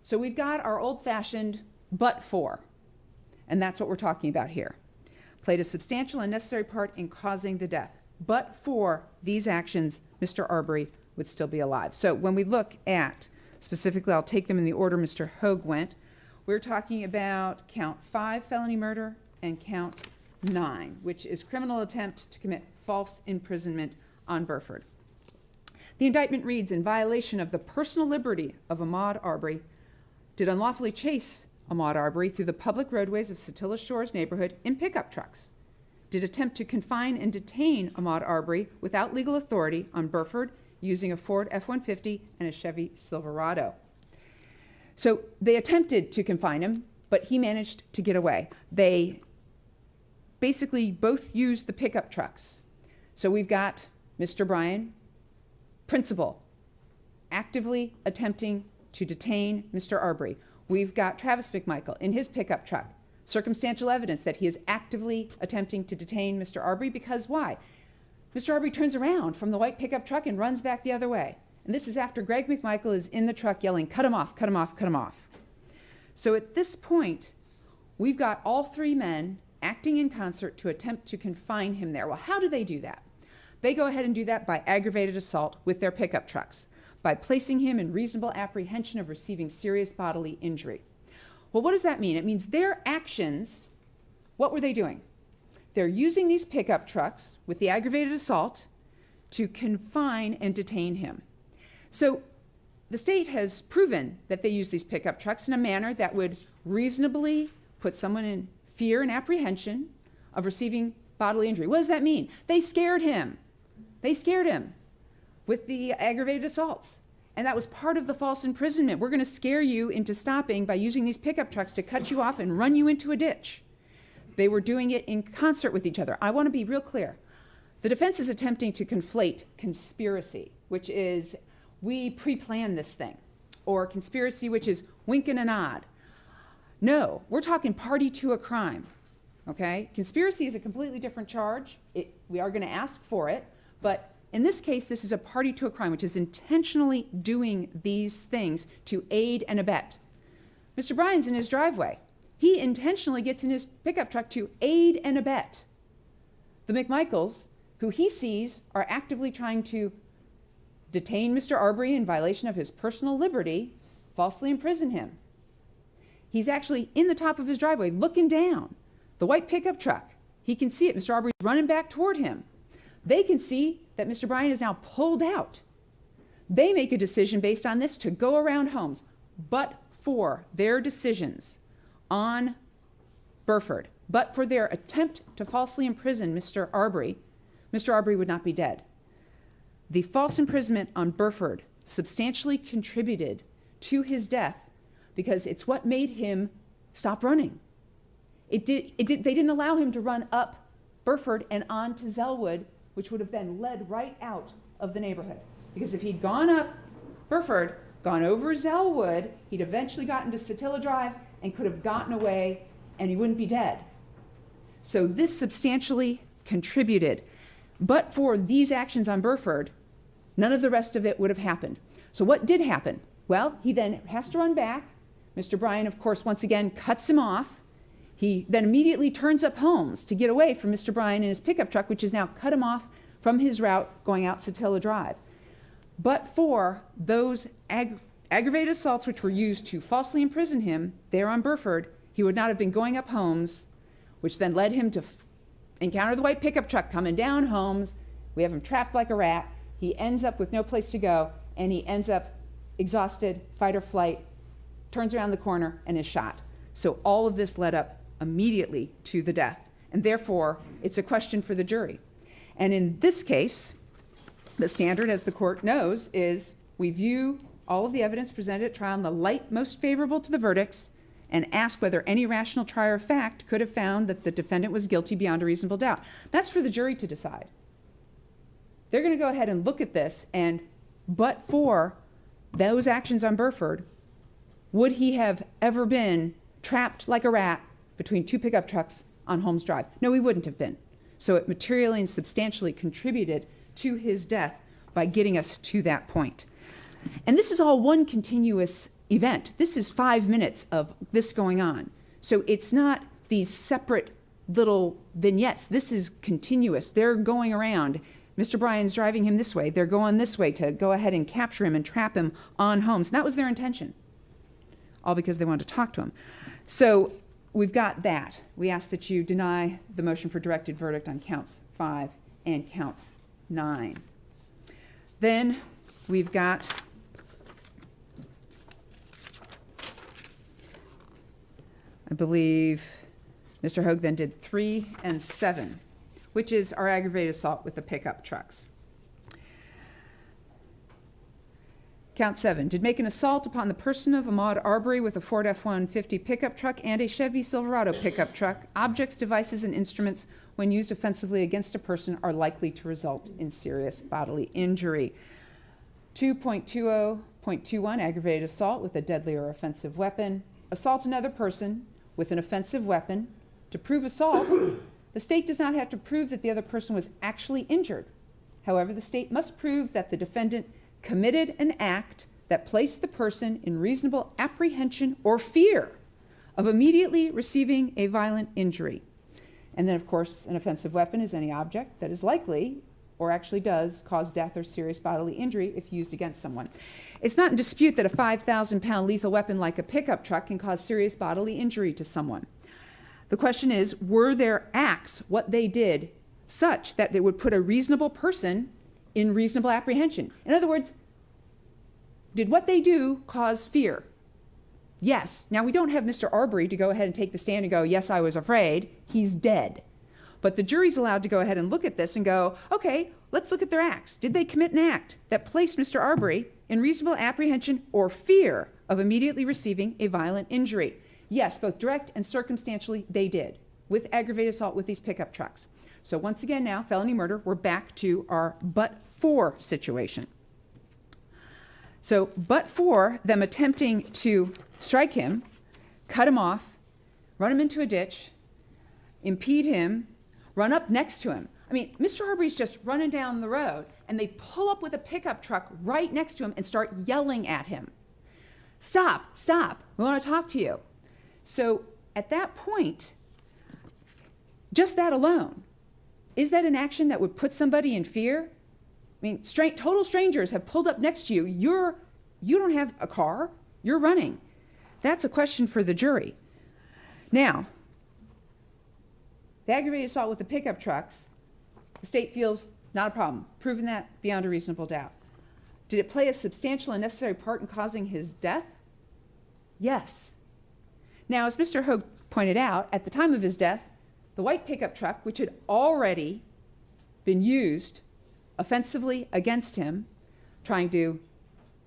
So we've got our old-fashioned but for, and that's what we're talking about here. Played a substantial and necessary part in causing the death. But for these actions, Mr. Arbery would still be alive. So when we look at Specifically, I'll take them in the order Mr. Hogue went. We're talking about count 5, felony murder, and count 9, which is criminal attempt to commit false imprisonment on Burford. The indictment reads, in violation of the personal liberty of Ahmaud Arbery, did unlawfully chase Ahmaud Arbery through the public roadways of Satilla Shores neighborhood in pickup trucks, did attempt to confine and detain Ahmaud Arbery without legal authority on Burford using a Ford F-150 and a Chevy Silverado. So they attempted to confine him, but he managed to get away. They basically both used the pickup trucks. So we've got Mr. Bryan, principal, actively attempting to detain Mr. Arbery. We've got Travis McMichael in his pickup truck. Circumstantial evidence that he is actively attempting to detain Mr. Arbery because why? Mr. Arbery turns around from the white pickup truck and runs back the other way. And this is after Greg McMichael is in the truck yelling, cut him off, cut him off, cut him off. So at this point, we've got all three men acting in concert to attempt to confine him there. Well, how do they do that? They go ahead and do that by aggravated assault with their pickup trucks, by placing him in reasonable apprehension of receiving serious bodily injury. Well, what does that mean? It means their actions, what were they doing? They're using these pickup trucks with the aggravated assault to confine and detain him. So the state has proven that they use these pickup trucks in a manner that would reasonably put someone in fear and apprehension of receiving bodily injury. What does that mean? They scared him. They scared him with the aggravated assaults. And that was part of the false imprisonment. We're going to scare you into stopping by using these pickup trucks to cut you off and run you into a ditch. They were doing it in concert with each other. I want to be real clear. The defense is attempting to conflate conspiracy, which is we pre-planned this thing, or conspiracy, which is wink and a nod. No, we're talking party to a crime, okay? Conspiracy is a completely different charge. We are going to ask for it, but in this case, this is a party to a crime, which is intentionally doing these things to aid and abet. Mr. Bryan's in his driveway. He intentionally gets in his pickup truck to aid and abet the McMichaels, who he sees are actively trying to detain Mr. Arbery in violation of his personal liberty, falsely imprison him. He's actually in the top of his driveway looking down. The white pickup truck, he can see it. Mr. Arbery's running back toward him. They can see that Mr. Bryan is now pulled out. They make a decision based on this to go around homes, but for their decisions on Burford, but for their attempt to falsely imprison Mr. Arbery would not be dead. The false imprisonment on Burford substantially contributed to his death because it's what made him stop running. They didn't allow him to run up Burford and on to Zellwood, which would have then led right out of the neighborhood. Because if he'd gone up Burford, gone over Zellwood, he'd eventually gotten to Satilla Drive and could have gotten away and he wouldn't be dead. So this substantially contributed. But for these actions on Burford, none of the rest of it would have happened. So what did happen? Well, he then has to run back. Mr. Bryan, of course, once again cuts him off. He then immediately turns up homes to get away from Mr. Bryan in his pickup truck, which has now cut him off from his route going out Satilla Drive. But for those aggravated assaults which were used to falsely imprison him there on Burford, he would not have been going up homes, which then led him to encounter the white pickup truck coming down homes. We have him trapped like a rat. He ends up with no place to go, and he ends up exhausted, fight or flight, turns around the corner, and is shot. So all of this led up immediately to the death. And therefore, it's a question for the jury. And in this case, the standard, as the court knows, is we view all of the evidence presented at trial in the light most favorable to the verdicts and ask whether any rational trier of fact could have found that the defendant was guilty beyond a reasonable doubt. That's for the jury to decide. They're going to go ahead and look at this, and but for those actions on Burford, would he have ever been trapped like a rat between two pickup trucks on Holmes Drive? No, he wouldn't have been. So it materially and substantially contributed to his death by getting us to that point. And this is all one continuous event. This is 5 minutes of this going on. So it's not these separate little vignettes. This is continuous. They're going around Mr. Bryan's driving him this way. They're going this way to go ahead and capture him and trap him on Holmes. And that was their intention, all because they wanted to talk to him. So we've got that. We ask that you deny the motion for directed verdict on counts 5 and counts 9. Then we've got I believe Mr. Hogue then did 3 and 7, which is our aggravated assault with the pickup trucks. Count 7, did make an assault upon the person of Ahmaud Arbery with a Ford F-150 pickup truck and a Chevy Silverado pickup truck. Objects, devices, and instruments, when used offensively against a person, are likely to result in serious bodily injury. 2.20.21, aggravated assault with a deadly or offensive weapon. Assault another person with an offensive weapon. To prove assault, the state does not have to prove that the other person was actually injured. However, the state must prove that the defendant committed an act that placed the person in reasonable apprehension or fear of immediately receiving a violent injury. And then, of course, an offensive weapon is any object that is likely or actually does cause death or serious bodily injury if used against someone. It's not in dispute that a 5,000-pound lethal weapon like a pickup truck can cause serious bodily injury to someone. The question is, were their acts, what they did, such that they would put a reasonable person in reasonable apprehension? In other words, did what they do cause fear? Yes. Now, we don't have Mr. Arbery to go ahead and take the stand and go, yes, I was afraid. He's dead. But the jury's allowed to go ahead and look at this and go, okay, let's look at their acts. Did they commit an act that placed Mr. Arbery in reasonable apprehension or fear of immediately receiving a violent injury? Yes, both direct and circumstantially, they did, with aggravated assault with these pickup trucks. So once again now, felony murder, we're back to our but-for situation. So but for them attempting to strike him, cut him off, run him into a ditch, impede him, run up next to him. I mean, Mr. Arbery's just running down the road, and they pull up with a pickup truck right next to him and start yelling at him. Stop, stop, we want to talk to you. So at that point, just that alone, is that an action that would put somebody in fear? I mean, total strangers have pulled up next to you. You don't have a car, you're running. That's a question for the jury. Now, the aggravated assault with the pickup trucks, the state feels not a problem, proven that beyond a reasonable doubt. Did it play a substantial and necessary part in causing his death? Yes. Now, as Mr. Hogue pointed out, at the time of his death, the white pickup truck, which had already been used offensively against him, trying to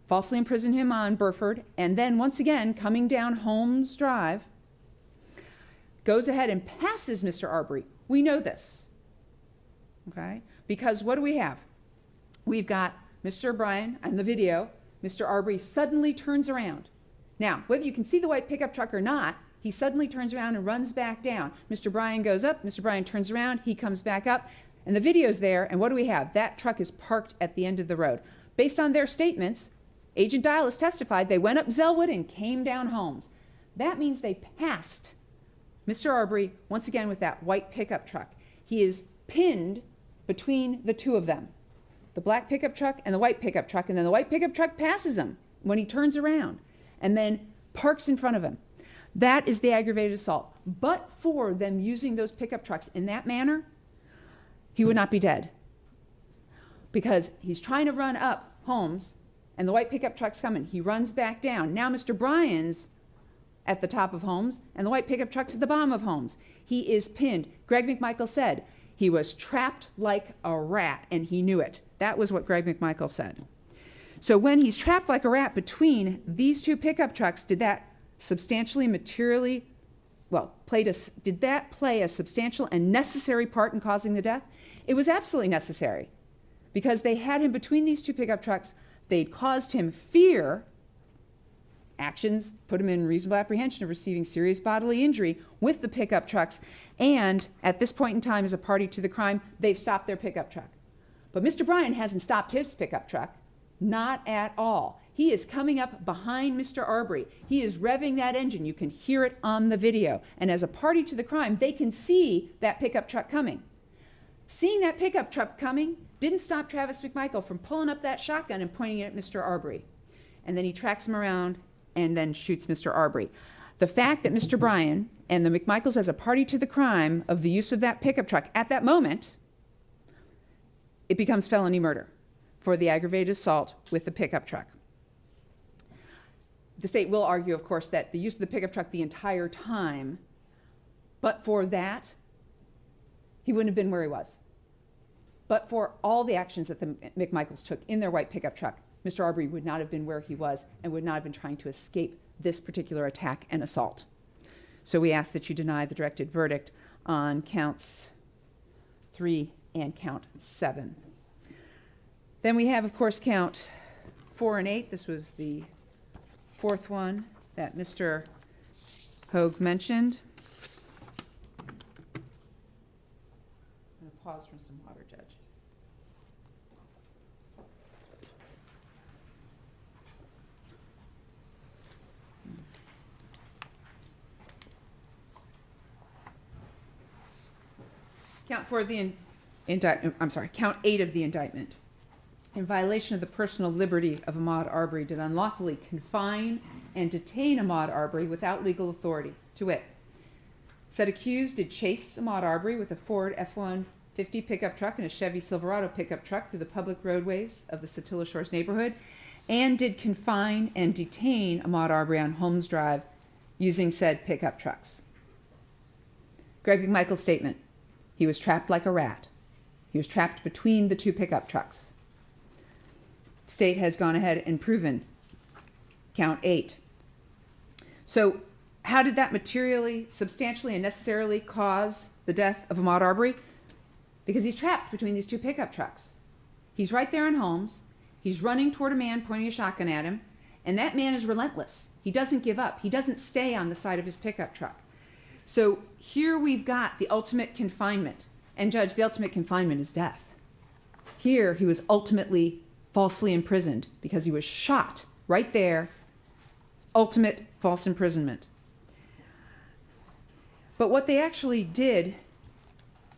falsely imprison him on Burford, and then once again coming down Holmes Drive, goes ahead and passes Mr. Arbery. We know this, okay? Because what do we have? We've got Mr. Bryan on the video. Mr. Arbery suddenly turns around. Now, whether you can see the white pickup truck or not, he suddenly turns around and runs back down. Mr. Bryan goes up, Mr. Bryan turns around, he comes back up, and the video's there, and what do we have? That truck is parked at the end of the road. Based on their statements, Agent Dial has testified they went up Zellwood and came down Holmes. That means they passed Mr. Arbery once again with that white pickup truck. He is pinned between the two of them, the black pickup truck and the white pickup truck, and then the white pickup truck passes him when he turns around and then parks in front of him. That is the aggravated assault. But for them using those pickup trucks in that manner, he would not be dead. Because he's trying to run up Holmes, and the white pickup truck's coming. He runs back down. Now Mr. Bryan's at the top of Holmes, and the white pickup truck's at the bottom of Holmes. He is pinned. Greg McMichael said he was trapped like a rat, and he knew it. That was what Greg McMichael said. So when he's trapped like a rat between these two pickup trucks, did that substantially, materially, did that play a substantial and necessary part in causing the death? It was absolutely necessary, because they had him between these two pickup trucks. They'd caused him fear. Actions put him in reasonable apprehension of receiving serious bodily injury with the pickup trucks. And at this point in time, as a party to the crime, they've stopped their pickup truck. But Mr. Bryan hasn't stopped his pickup truck. Not at all. He is coming up behind Mr. Arbery. He is revving that engine. You can hear it on the video. And as a party to the crime, they can see that pickup truck coming. seeing that pickup truck coming, didn't stop Travis McMichael from pulling up that shotgun and pointing it at Mr. Arbery. And then he tracks him around and then shoots Mr. Arbery. The fact that Mr. Bryan and the McMichaels as a party to the crime of the use of that pickup truck at that moment, it becomes felony murder for the aggravated assault with the pickup truck. The state will argue, of course, that the use of the pickup truck the entire time, but for that, he wouldn't have been where he was. But for all the actions that the McMichaels took in their white pickup truck, Mr. Arbery would not have been where he was and would not have been trying to escape this particular attack and assault. So we ask that you deny the directed verdict on counts 3 and count 7. Then we have, of course, count 4 and 8. This was the fourth one that Mr. Hogue mentioned. I'm going to pause for some water, Judge. Count 4 of the count 8 of the indictment. In violation of the personal liberty of Ahmaud Arbery, did unlawfully confine and detain Ahmaud Arbery without legal authority, to wit, said accused did chase Ahmaud Arbery with a Ford F-150 pickup truck and a Chevy Silverado pickup truck through the public roadways of the Satilla Shores neighborhood, and did confine and detain Ahmaud Arbery on Holmes Drive using said pickup trucks. Greg McMichael's statement: he was trapped like a rat. He was trapped between the two pickup trucks. The state has gone ahead and proven count 8. So how did that materially, substantially, and necessarily cause the death of Ahmaud Arbery? Because he's trapped between these two pickup trucks. He's right there on Holmes. He's running toward a man pointing a shotgun at him, and that man is relentless. He doesn't give up. He doesn't stay on the side of his pickup truck. So here we've got the ultimate confinement. And Judge, the ultimate confinement is death. Here he was ultimately falsely imprisoned because he was shot right there. Ultimate false imprisonment. But what they actually did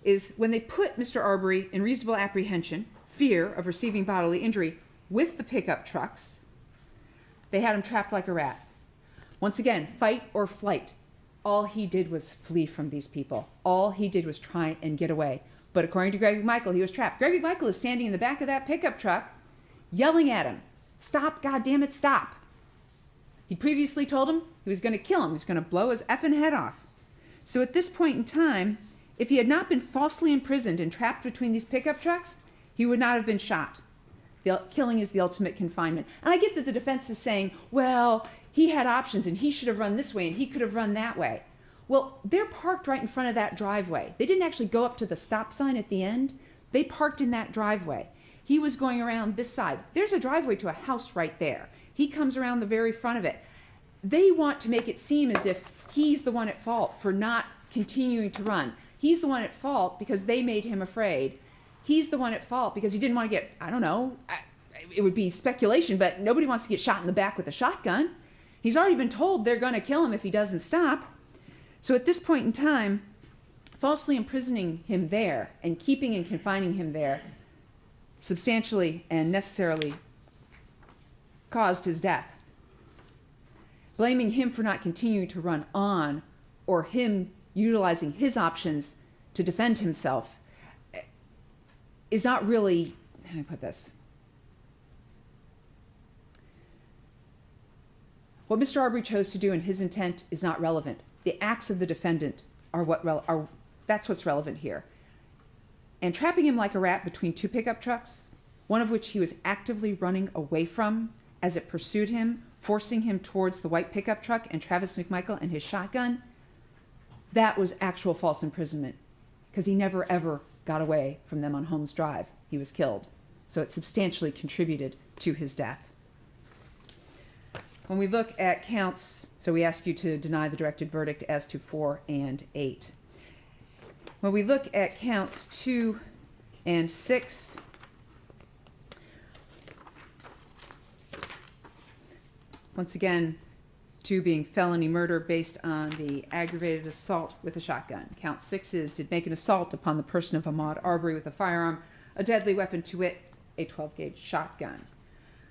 is when they put Mr. Arbery in reasonable apprehension, fear of receiving bodily injury with the pickup trucks, they had him trapped like a rat. Once again, fight or flight. All he did was flee from these people. All he did was try and get away. But according to Greg McMichael, he was trapped. Greg McMichael is standing in the back of that pickup truck, yelling at him, "Stop, goddammit, stop." He previously told him he was going to kill him. He was going to blow his effing head off. So at this point in time, if he had not been falsely imprisoned and trapped between these pickup trucks, he would not have been shot. The killing is the ultimate confinement. And I get that the defense is saying, well, he had options and he should have run this way and he could have run that way. Well, they're parked right in front of that driveway. They didn't actually go up to the stop sign at the end. They parked in that driveway. He was going around this side. There's a driveway to a house right there. He comes around the very front of it. They want to make it seem as if he's the one at fault for not continuing to run. He's the one at fault because they made him afraid. He's the one at fault because he didn't want to get, I don't know, it would be speculation, but nobody wants to get shot in the back with a shotgun. He's already been told they're going to kill him if he doesn't stop. So at this point in time, falsely imprisoning him there and keeping and confining him there substantially and necessarily caused his death. Blaming him for not continuing to run on or him utilizing his options to defend himself is not really, how do I put this? What Mr. Arbery chose to do and his intent is not relevant. The acts of the defendant are that's what's relevant here. And trapping him like a rat between two pickup trucks, one of which he was actively running away from as it pursued him, forcing him towards the white pickup truck and Travis McMichael and his shotgun, that was actual false imprisonment because he never ever got away from them on Holmes Drive. He was killed. So it substantially contributed to his death. When we look at counts, so we ask you to deny the directed verdict as to 4 and 8. When we look at counts 2 and 6, once again, 2 being felony murder based on the aggravated assault with a shotgun. Count 6 is did make an assault upon the person of Ahmaud Arbery with a firearm, a deadly weapon, to wit, a 12-gauge shotgun.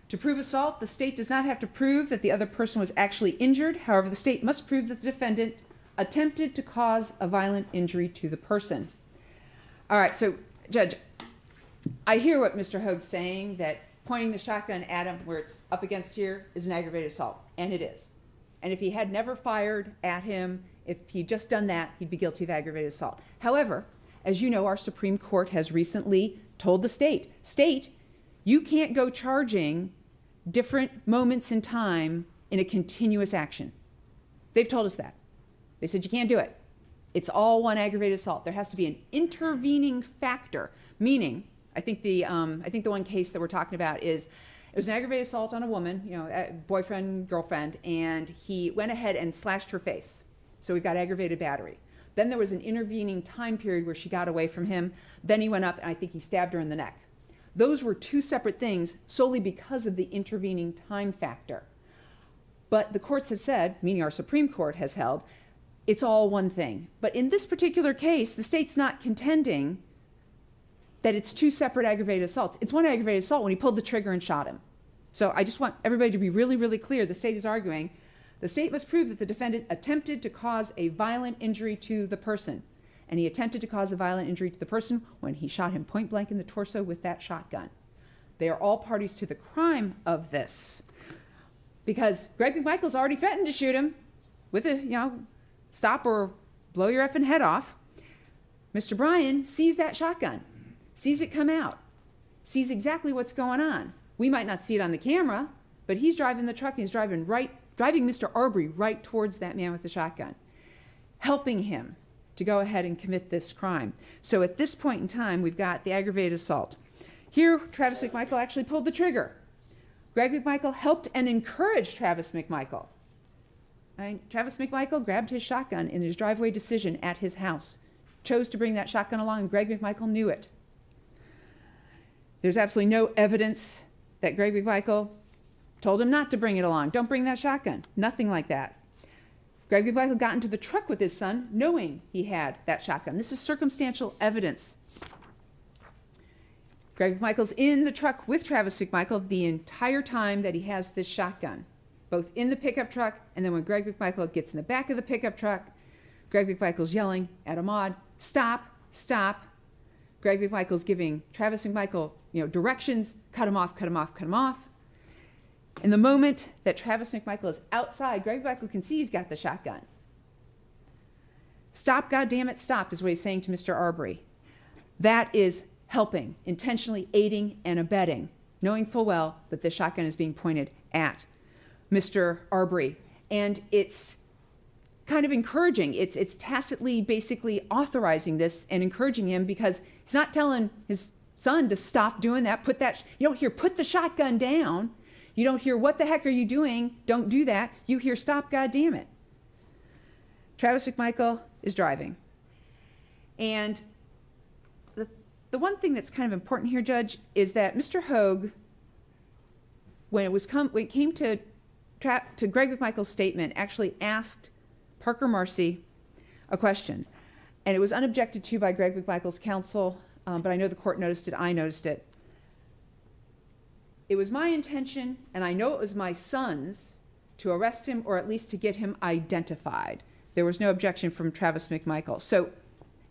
To prove assault, the state does not have to prove that the other person was actually injured. However, the state must prove that the defendant attempted to cause a violent injury to the person. All right, so, Judge, I hear what Mr. Hoag's saying, that pointing the shotgun at him where it's up against here is an aggravated assault, and it is. And if he had never fired at him, if he'd just done that, he'd be guilty of aggravated assault. However, as you know, our Supreme Court has recently told the state, you can't go charging different moments in time in a continuous action. They've told us that. They said you can't do it. It's all one aggravated assault. There has to be an intervening factor, meaning, I think the one case that we're talking about is, it was an aggravated assault on a woman, boyfriend, girlfriend, and he went ahead and slashed her face. So we've got aggravated battery. Then there was an intervening time period where she got away from him. Then he went up and I think he stabbed her in the neck. Those were 2 separate things solely because of the intervening time factor. But the courts have said, meaning our Supreme Court has held, it's all one thing. But in this particular case, the state's not contending that it's 2 separate aggravated assaults. It's one aggravated assault when he pulled the trigger and shot him. So I just want everybody to be really, really clear. The state is arguing the state must prove that the defendant attempted to cause a violent injury to the person. And he attempted to cause a violent injury to the person when he shot him point blank in the torso with that shotgun. They are all parties to the crime of this. Because Greg McMichael's already threatened to shoot him with a, stop or blow your effing head off. Mr. Bryan sees that shotgun, sees it come out, sees exactly what's going on. We might not see it on the camera, but he's driving the truck and he's driving Mr. Arbery right towards that man with the shotgun, helping him to go ahead and commit this crime. So at this point in time, we've got the aggravated assault. Here, Travis McMichael actually pulled the trigger. Greg McMichael helped and encouraged Travis McMichael. Travis McMichael grabbed his shotgun in his driveway decision at his house, chose to bring that shotgun along, and Greg McMichael knew it. There's absolutely no evidence that Greg McMichael told him not to bring it along. Don't bring that shotgun. Nothing like that. Greg McMichael got into the truck with his son knowing he had that shotgun. This is circumstantial evidence. Greg McMichael's in the truck with Travis McMichael the entire time that he has this shotgun, both in the pickup truck and then when Greg McMichael gets in the back of the pickup truck, Greg McMichael's yelling at Ahmaud, stop, stop. Greg McMichael's giving Travis McMichael, directions, cut him off, cut him off, cut him off. In the moment that Travis McMichael is outside, Greg McMichael can see he's got the shotgun. Stop, goddammit, stop, is what he's saying to Mr. Arbery. That is helping, intentionally aiding and abetting, knowing full well that the shotgun is being pointed at Mr. Arbery. And it's kind of encouraging. It's tacitly basically authorizing this and encouraging him because he's not telling his son to stop doing that. You don't hear, put the shotgun down. You don't hear, what the heck are you doing? Don't do that. You hear, stop, goddammit. Travis McMichael is driving. And the one thing that's kind of important here, Judge, is that Mr. Hoag, when it came to Greg McMichael's statement, actually asked Parker Marcy a question. And it was unobjected to by Greg McMichael's counsel, but I know the court noticed it, I noticed it. It was my intention, and I know it was my son's, to arrest him or at least to get him identified. There was no objection from Travis McMichael. So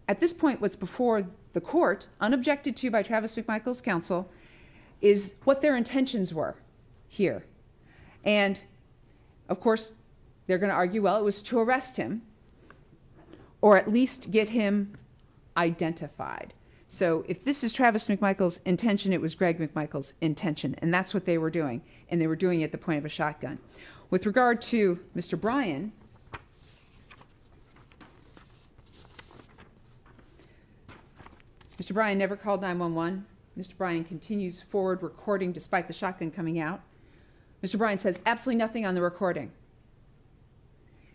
at this point, what's before the court, unobjected to by Travis McMichael's counsel, is what their intentions were here. And of course, they're going to argue, well, it was to arrest him or at least get him identified. So if this is Travis McMichael's intention, it was Greg McMichael's intention, and that's what they were doing, and they were doing it at the point of a shotgun. With regard to Mr. Bryan, Mr. Bryan never called 911. Mr. Bryan continues forward recording despite the shotgun coming out. Mr. Bryan says absolutely nothing on the recording.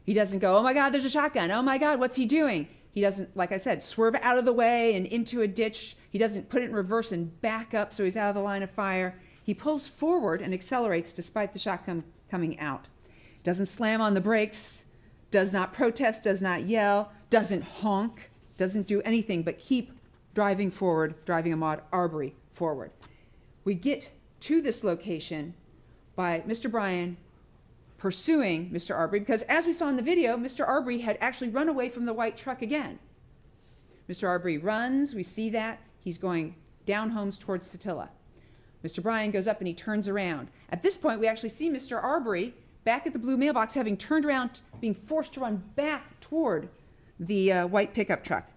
He doesn't go, oh my God, there's a shotgun. Oh my God, what's he doing? He doesn't, like I said, swerve out of the way and into a ditch. He doesn't put it in reverse and back up so he's out of the line of fire. He pulls forward and accelerates despite the shotgun coming out. doesn't slam on the brakes, does not protest, does not yell, doesn't honk, doesn't do anything but keep driving forward, driving Ahmaud Arbery forward. We get to this location by Mr. Bryan pursuing Mr. Arbery, because as we saw in the video, Mr. Arbery had actually run away from the white truck again. Mr. Arbery runs, we see that. He's going down homes towards Satilla. Mr. Bryan goes up and he turns around. At this point, we actually see Mr. Arbery back at the blue mailbox, having turned around, being forced to run back toward the white pickup truck.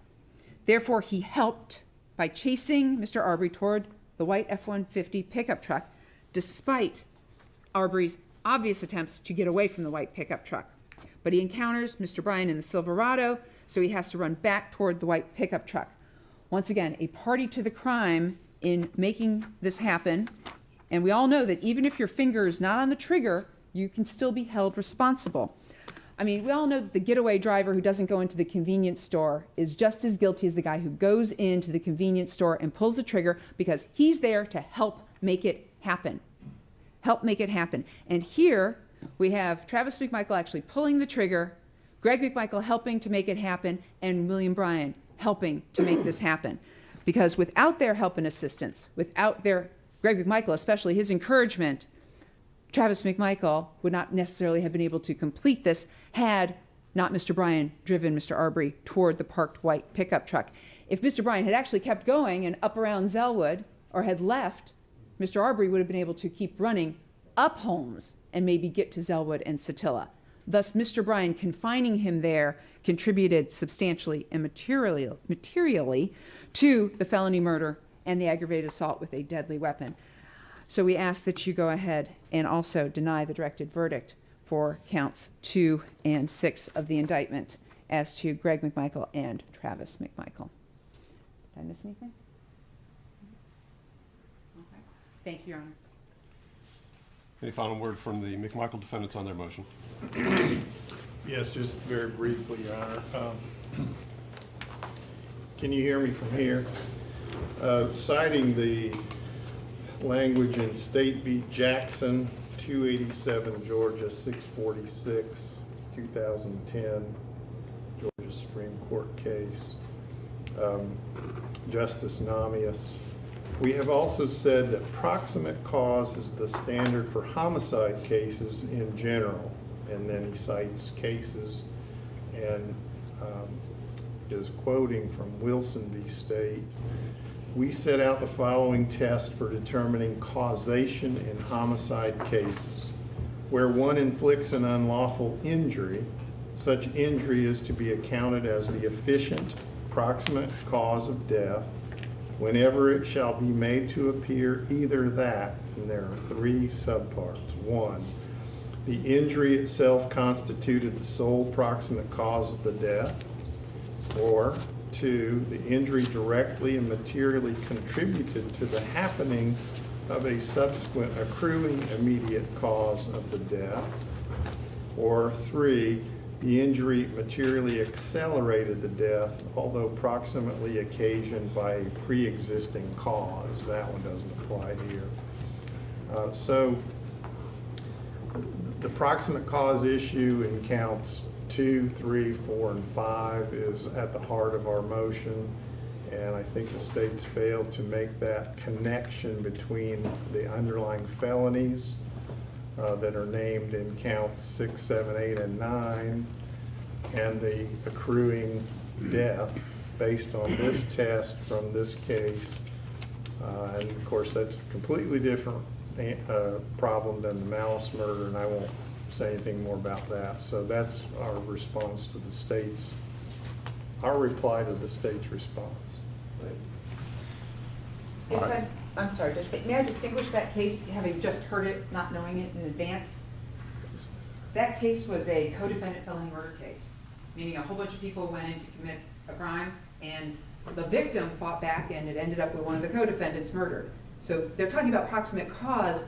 Therefore, he helped by chasing Mr. Arbery toward the white F-150 pickup truck, despite Arbery's obvious attempts to get away from the white pickup truck. But he encounters Mr. Bryan in the Silverado, so he has to run back toward the white pickup truck. Once again, a party to the crime in making this happen. And we all know that even if your finger is not on the trigger, you can still be held responsible. I mean, we all know that the getaway driver who doesn't go into the convenience store is just as guilty as the guy who goes into the convenience store and pulls the trigger, because he's there to help make it happen. Help make it happen. And here we have Travis McMichael actually pulling the trigger, Greg McMichael helping to make it happen, and William Bryan helping to make this happen. Because without their help and assistance, without Greg McMichael, especially his encouragement, Travis McMichael would not necessarily have been able to complete this had not Mr. Bryan driven Mr. Arbery toward the parked white pickup truck. If Mr. Bryan had actually kept going and up around Zellwood, or had left, Mr. Arbery would have been able to keep running up Holmes and maybe get to Zellwood and Satilla. Thus, Mr. Bryan confining him there contributed substantially and materially to the felony murder and the aggravated assault with a deadly weapon. So we ask that you go ahead and also deny the directed verdict for counts 2 and 6 of the indictment as to Greg McMichael and Travis McMichael. Did I miss anything? Okay. Thank you, Your Honor. Any final word from the McMichael defendants on their motion? Yes, just very briefly, Your Honor. Can you hear me from here? Citing the language in State v. Jackson, 287 Georgia 646, 2010, Georgia Supreme Court case. Justice Namias. We have also said that proximate cause is the standard for homicide cases in general. And then he cites cases and is quoting from Wilson v. State. We set out the following test for determining causation in homicide cases. Where one inflicts an unlawful injury, such injury is to be accounted as the efficient proximate cause of death whenever it shall be made to appear either that, and there are 3 subparts. 1, the injury itself constituted the sole proximate cause of the death, or 2, the injury directly and materially contributed to the happening of a subsequent accruing immediate cause of the death, or 3, the injury materially accelerated the death, although proximately occasioned by a pre-existing cause. That one doesn't apply here. So the proximate cause issue in counts 2, 3, 4, and 5 is at the heart of our motion, and I think the state's failed to make that connection between the underlying felonies that are named in counts 6, 7, 8, and 9 and the accruing death based on this test from this case. And of course, that's a completely different problem than the malice murder, and I won't say anything more about that. So that's our response to the state's, our reply to the state's response. I'm sorry, may I distinguish that case, having just heard it, not knowing it in advance? That case was a co-defendant felony murder case, meaning a whole bunch of people went in to commit a crime, and the victim fought back, and it ended up with one of the co-defendants murdered. So they're talking about proximate cause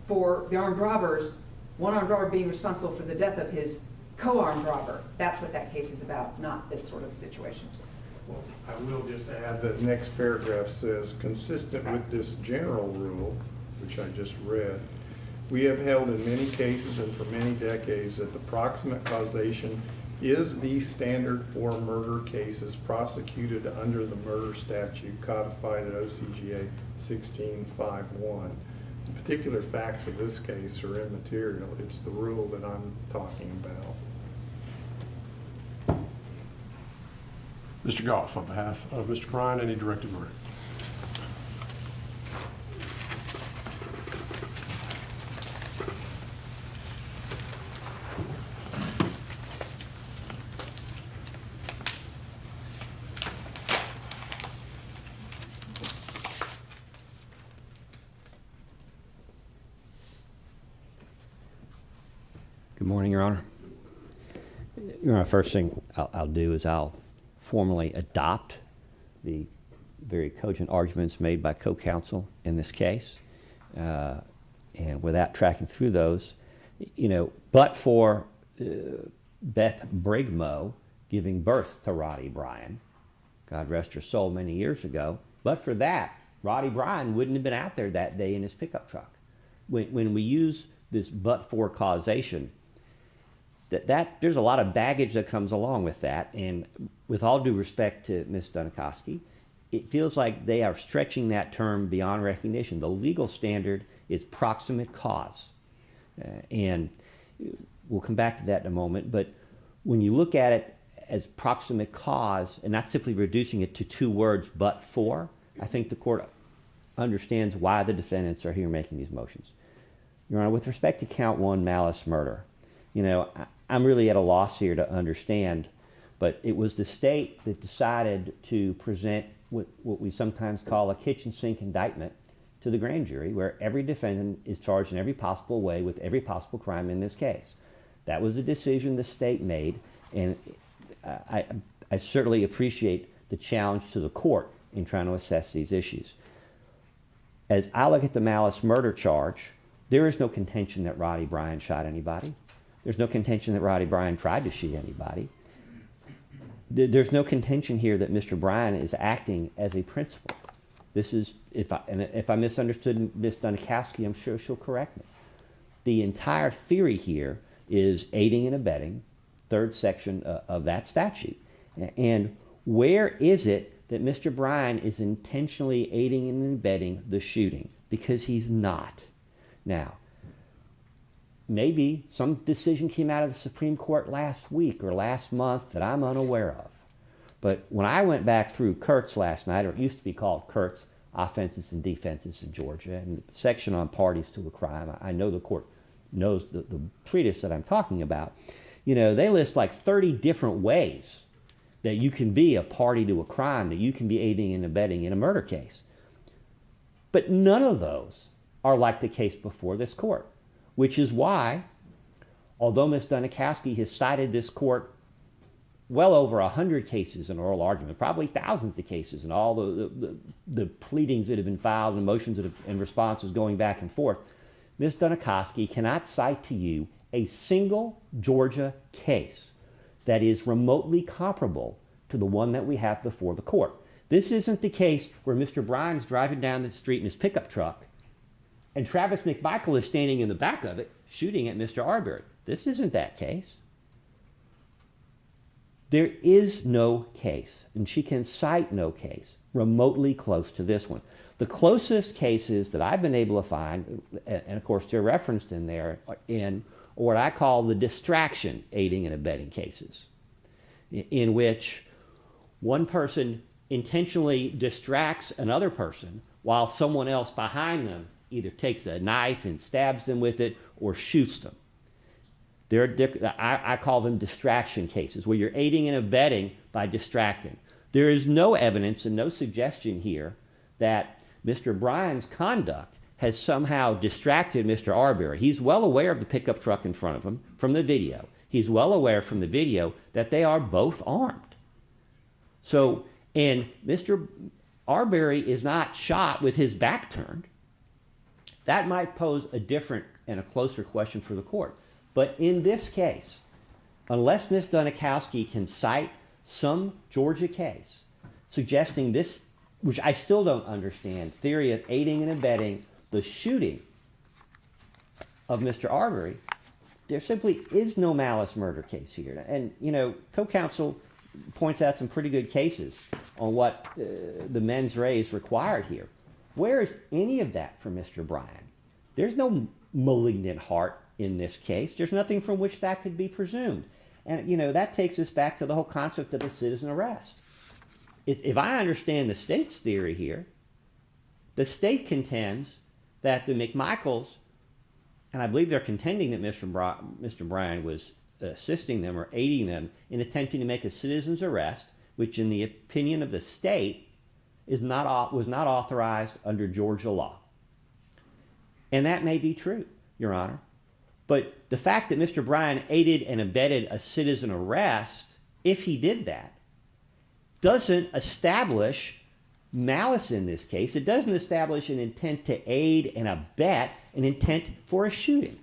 for the armed robbers, one armed robber being responsible for the death of his co-armed robber. That's what that case is about, not this sort of situation. Well, I will just add that the next paragraph says, consistent with this general rule, which I just read, We have held in many cases and for many decades that the proximate causation is the standard for murder cases prosecuted under the murder statute codified at OCGA 1651. The particular facts of this case are immaterial. It's the rule that I'm talking about. Mr. Goff, on behalf of Mr. Bryan, any directed verdict? Good morning, Your Honor. Your Honor, first thing I'll do is I'll formally adopt the very cogent arguments made by co-counsel in this case. And without tracking through those, but for Beth Brigmo giving birth to Roddy Bryan, God rest her soul, many years ago, but for that, Roddy Bryan wouldn't have been out there that day in his pickup truck. When we use this but-for causation, that there's a lot of baggage that comes along with that, and with all due respect to Ms. Dunikowski, it feels like they are stretching that term beyond recognition. The legal standard is proximate cause, and we'll come back to that in a moment, but when you look at it as proximate cause, and not simply reducing it to two words, but for, I think the court understands why the defendants are here making these motions. Your Honor, with respect to count one, malice murder, I'm really at a loss here to understand, but it was the state that decided to present what we sometimes call a kitchen sink indictment to the grand jury, where every defendant is charged in every possible way with every possible crime in this case. That was a decision the state made, and I certainly appreciate the challenge to the court in trying to assess these issues. As I look at the malice murder charge, there is no contention that Roddy Bryan shot anybody. There's no contention that Roddy Bryan tried to shoot anybody. There's no contention here that Mr. Bryan is acting as a principal. This is, if I misunderstood Ms. Dunikowski, I'm sure she'll correct me. The entire theory here is aiding and abetting, third section of that statute. And where is it that Mr. Bryan is intentionally aiding and abetting the shooting? Because he's not. Now, maybe some decision came out of the Supreme Court last week or last month that I'm unaware of. But when I went back through Kurtz last night, or it used to be called Kurtz, Offenses and Defenses in Georgia, and the section on parties to a crime, I know the court knows the treatise that I'm talking about. They list like 30 different ways that you can be a party to a crime, that you can be aiding and abetting in a murder case. But none of those are like the case before this court. Which is why, although Ms. Dunikowski has cited this court well over 100 cases in oral argument, probably thousands of cases, and all the pleadings that have been filed and motions and responses going back and forth, Ms. Dunikowski cannot cite to you a single Georgia case that is remotely comparable to the one that we have before the court. This isn't the case where Mr. Bryan's driving down the street in his pickup truck and Travis McMichael is standing in the back of it shooting at Mr. Arbery. This isn't that case. There is no case, and she can cite no case remotely close to this one. The closest cases that I've been able to find, and of course they're referenced in there, in what I call the distraction aiding and abetting cases, in which one person intentionally distracts another person while someone else behind them either takes a knife and stabs them with it or shoots them. I call them distraction cases, where you're aiding and abetting by distracting. There is no evidence and no suggestion here that Mr. Bryan's conduct has somehow distracted Mr. Arbery. He's well aware of the pickup truck in front of him from the video. He's well aware from the video that they are both armed. So, and Mr. Arbery is not shot with his back turned. That might pose a different and a closer question for the court. But in this case, unless Ms. Dunikowski can cite some Georgia case suggesting this, which I still don't understand, theory of aiding and abetting the shooting of Mr. Arbery, there simply is no malice murder case here. And, you know, co-counsel points out some pretty good cases on what the mens rea is required here. Where is any of that for Mr. Bryan? There's no malignant heart in this case. There's nothing from which that could be presumed. And, you know, that takes us back to the whole concept of a citizen arrest. If I understand the state's theory here, the state contends that the McMichaels, and I believe they're contending that Mr. Bryan was assisting them or aiding them in attempting to make a citizen's arrest, which in the opinion of the state was not authorized under Georgia law. And that may be true, Your Honor. But the fact that Mr. Bryan aided and abetted a citizen arrest, if he did that, doesn't establish malice in this case. It doesn't establish an intent to aid and abet an intent for a shooting.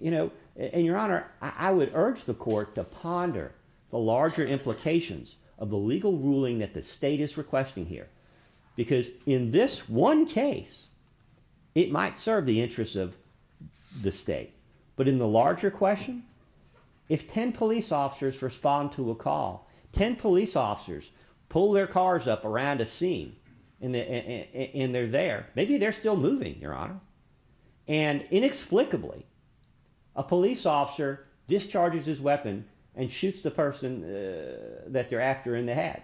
You know, and Your Honor, I would urge the court to ponder the larger implications of the legal ruling that the state is requesting here. Because in this one case, it might serve the interests of the state. But in the larger question, if 10 police officers respond to a call, 10 police officers pull their cars up around a scene, and they're there, maybe they're still moving, Your Honor, and inexplicably, a police officer discharges his weapon and shoots the person that they're after in the head.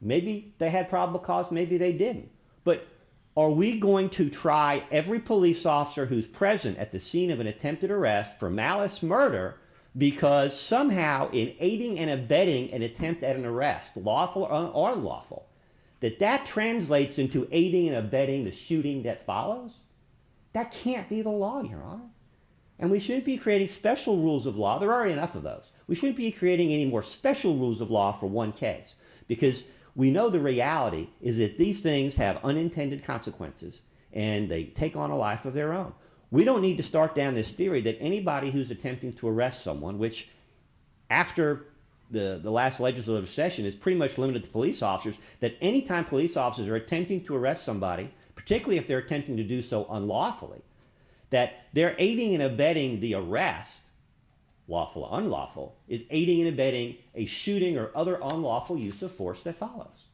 Maybe they had probable cause, maybe they didn't. But are we going to try every police officer who's present at the scene of an attempted arrest for malice murder because somehow in aiding and abetting an attempt at an arrest, lawful or unlawful, that translates into aiding and abetting the shooting that follows? That can't be the law, Your Honor. And we shouldn't be creating special rules of law. There are already enough of those. We shouldn't be creating any more special rules of law for one case, because we know the reality is that these things have unintended consequences and they take on a life of their own. We don't need to start down this theory that anybody who's attempting to arrest someone, which after the last legislative session is pretty much limited to police officers, that anytime police officers are attempting to arrest somebody, particularly if they're attempting to do so unlawfully, that they're aiding and abetting the arrest, lawful or unlawful, is aiding and abetting a shooting or other unlawful use of force that follows.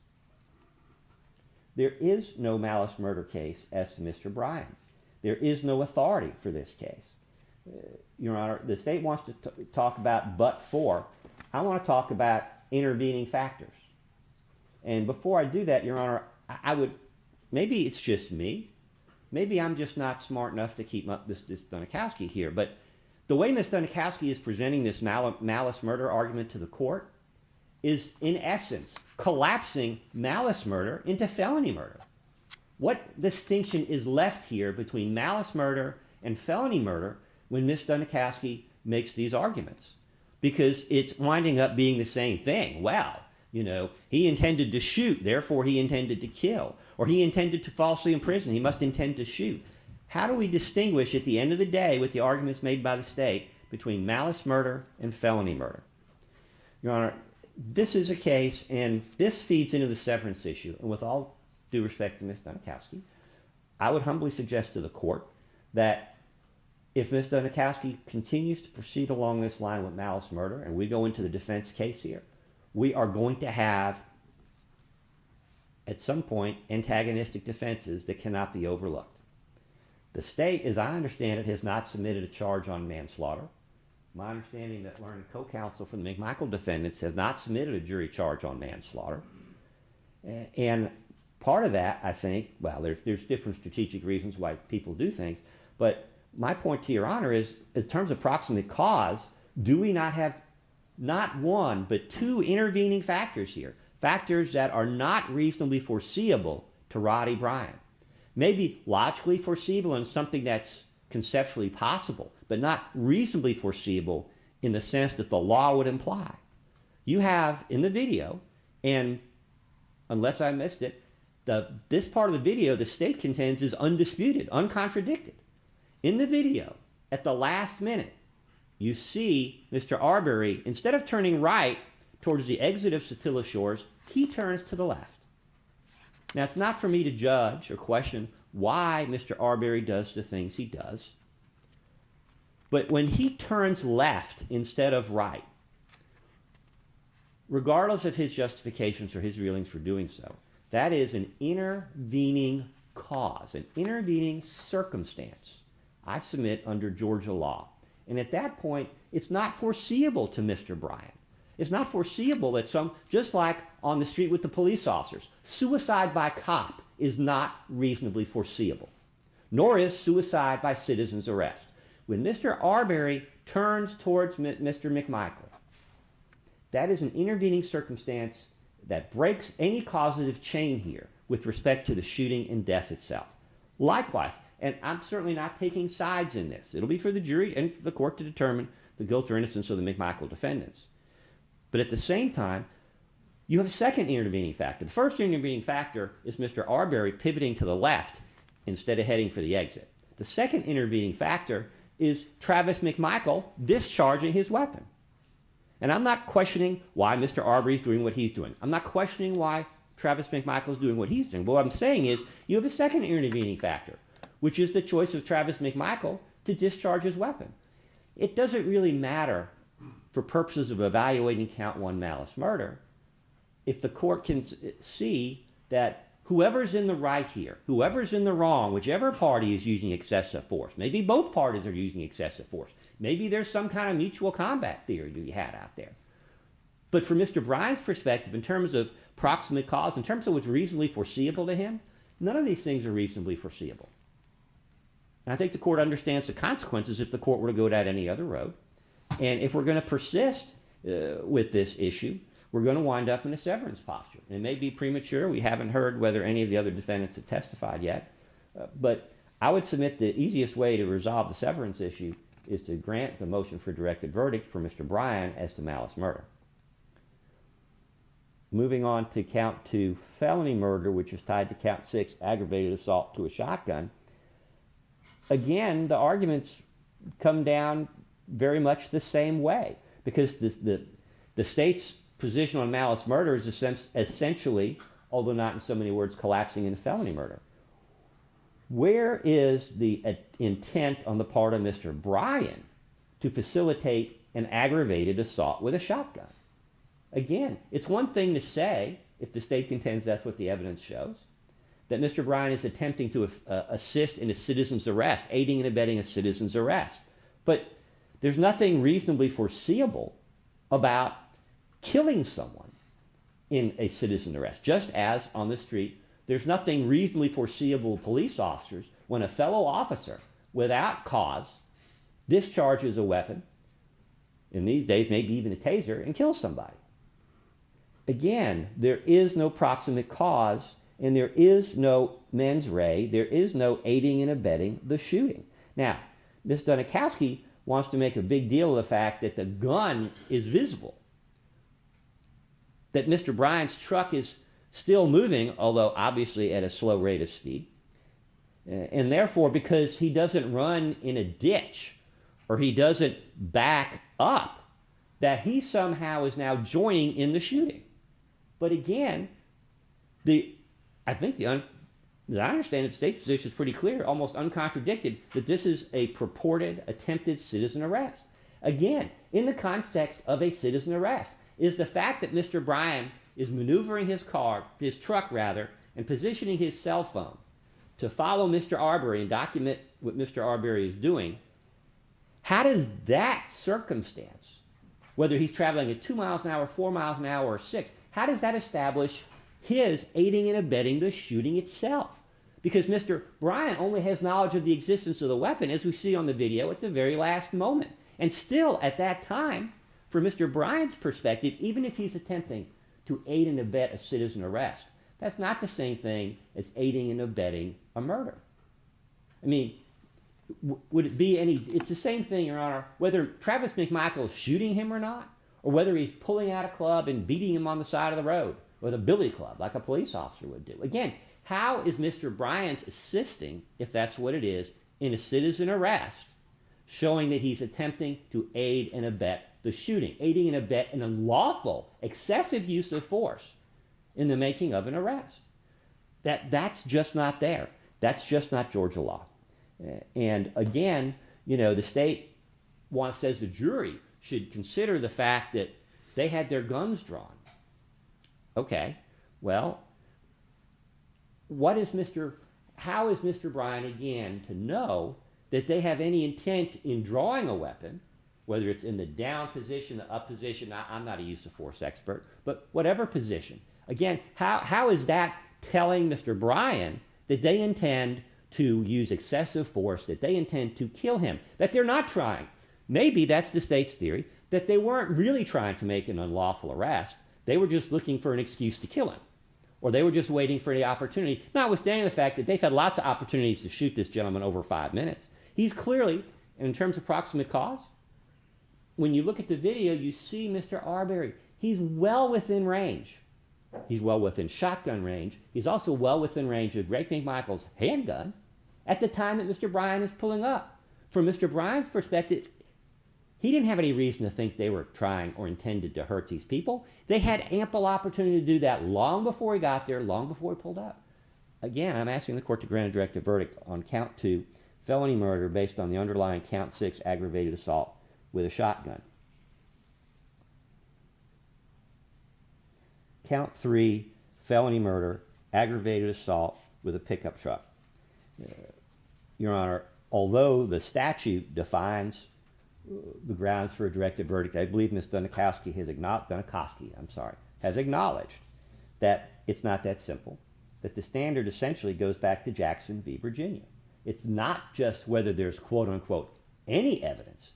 There is no malice murder case as to Mr. Bryan. There is no authority for this case. Your Honor, the state wants to talk about but for. I want to talk about intervening factors. And before I do that, Your Honor, I would, maybe it's just me. Maybe I'm just not smart enough to keep up this Dunikowski here, but the way Ms. Dunikowski is presenting this malice murder argument to the court is, in essence, collapsing malice murder into felony murder. What distinction is left here between malice murder and felony murder when Ms. Dunikowski makes these arguments? Because it's winding up being the same thing. Well, you know, he intended to shoot, therefore he intended to kill. Or he intended to falsely imprison, he must intend to shoot. How do we distinguish at the end of the day with the arguments made by the state between malice murder and felony murder? Your Honor, this is a case, and this feeds into the severance issue. And with all due respect to Ms. Dunikowski, I would humbly suggest to the court that if Ms. Dunikowski continues to proceed along this line with malice murder, and we go into the defense case here, we are going to have, at some point, antagonistic defenses that cannot be overlooked. The state, as I understand it, has not submitted a charge on manslaughter. My understanding that learned co-counsel from the McMichael defendants have not submitted a jury charge on manslaughter. And part of that, I think, well, there's different strategic reasons why people do things, but my point to Your Honor is, in terms of proximate cause, do we not have not one, but two intervening factors here? Factors that are not reasonably foreseeable to Roddy Bryan. Maybe logically foreseeable and something that's conceptually possible, but not reasonably foreseeable in the sense that the law would imply. You have in the video, and unless I missed it, this part of the video the state contends is undisputed, uncontradicted. In the video, at the last minute, you see Mr. Arbery, instead of turning right towards the exit of Satilla Shores, he turns to the left. Now, it's not for me to judge or question why Mr. Arbery does the things he does. But when he turns left instead of right, regardless of his justifications or his reasons for doing so, that is an intervening cause, an intervening circumstance, I submit, under Georgia law. And at that point, it's not foreseeable to Mr. Bryan. It's not foreseeable that just like on the street with the police officers, suicide by cop is not reasonably foreseeable, nor is suicide by citizen's arrest. When Mr. Arbery turns towards Mr. McMichael, that is an intervening circumstance that breaks any causative chain here with respect to the shooting and death itself. Likewise, and I'm certainly not taking sides in this. It'll be for the jury and for the court to determine the guilt or innocence of the McMichael defendants. But at the same time, you have a second intervening factor. The first intervening factor is Mr. Arbery pivoting to the left instead of heading for the exit. The second intervening factor is Travis McMichael discharging his weapon. And I'm not questioning why Mr. Arbery is doing what he's doing. I'm not questioning why Travis McMichael is doing what he's doing. But what I'm saying is you have a second intervening factor, which is the choice of Travis McMichael to discharge his weapon. It doesn't really matter for purposes of evaluating count one malice murder if the court can see that whoever's in the right here, whoever's in the wrong, whichever party is using excessive force, maybe both parties are using excessive force, maybe there's some kind of mutual combat theory to be had out there. But from Mr. Bryan's perspective, in terms of proximate cause, in terms of what's reasonably foreseeable to him, none of these things are reasonably foreseeable. And I think the court understands the consequences if the court were to go down any other road. And if we're going to persist with this issue, we're going to wind up in a severance posture. And it may be premature. We haven't heard whether any of the other defendants have testified yet. But I would submit the easiest way to resolve the severance issue is to grant the motion for directed verdict for Mr. Bryan as to malice murder. Moving on to count 2, felony murder, which is tied to count 6, aggravated assault to a shotgun. Again, the arguments come down very much the same way, because the state's position on malice murder is essentially, although not in so many words, collapsing into felony murder. Where is the intent on the part of Mr. Bryan to facilitate an aggravated assault with a shotgun? Again, it's one thing to say, if the state contends that's what the evidence shows, that Mr. Bryan is attempting to assist in a citizen's arrest, aiding and abetting a citizen's arrest. But there's nothing reasonably foreseeable about killing someone in a citizen arrest. Just as on the street, there's nothing reasonably foreseeable to police officers when a fellow officer, without cause, discharges a weapon, in these days maybe even a taser, and kills somebody. Again, there is no proximate cause, and there is no mens rea, there is no aiding and abetting the shooting. Now, Ms. Dunikowski wants to make a big deal of the fact that the gun is visible, that Mr. Bryan's truck is still moving, although obviously at a slow rate of speed, and therefore because he doesn't run in a ditch or he doesn't back up, that he somehow is now joining in the shooting. But again, I understand that the state's position is pretty clear, almost uncontradicted, that this is a purported attempted citizen arrest. Again, in the context of a citizen arrest, is the fact that Mr. Bryan is maneuvering his truck, and positioning his cell phone to follow Mr. Arbery and document what Mr. Arbery is doing. How does that circumstance, whether he's traveling at 2 miles an hour, 4 miles an hour, or 6, how does that establish his aiding and abetting the shooting itself? Because Mr. Bryan only has knowledge of the existence of the weapon, as we see on the video, at the very last moment. And still, at that time, from Mr. Bryan's perspective, even if he's attempting to aid and abet a citizen arrest, that's not the same thing as aiding and abetting a murder. I mean, would it be any... It's the same thing, Your Honor, whether Travis McMichael is shooting him or not, or whether he's pulling out a club and beating him on the side of the road with a billy club, like a police officer would do. Again, how is Mr. Bryan's assisting, if that's what it is, in a citizen arrest, showing that he's attempting to aid and abet the shooting, aiding and abet an unlawful, excessive use of force in the making of an arrest? That's just not there. That's just not Georgia law. And again, the state says the jury should consider the fact that they had their guns drawn. Okay, well, how is Mr. Bryan again to know that they have any intent in drawing a weapon, whether it's in the down position, the up position? I'm not a use of force expert, but whatever position. Again, how is that telling Mr. Bryan that they intend to use excessive force, that they intend to kill him, that they're not trying? Maybe that's the state's theory, that they weren't really trying to make an unlawful arrest. They were just looking for an excuse to kill him. Or they were just waiting for the opportunity, notwithstanding the fact that they've had lots of opportunities to shoot this gentleman over 5 minutes. He's clearly, in terms of proximate cause, when you look at the video, you see Mr. Arbery. He's well within range. He's well within shotgun range. He's also well within range of Greg McMichael's handgun at the time that Mr. Bryan is pulling up. From Mr. Bryan's perspective, he didn't have any reason to think they were trying or intended to hurt these people. They had ample opportunity to do that long before he got there, long before he pulled up. Again, I'm asking the court to grant a directed verdict on count 2, felony murder based on the underlying count 6, aggravated assault with a shotgun. Count 3, felony murder, aggravated assault with a pickup truck. Your Honor, although the statute defines the grounds for a directed verdict, I believe Ms. Dunikowski has acknowledged that it's not that simple, that the standard essentially goes back to Jackson v. Virginia. It's not just whether there's quote-unquote any evidence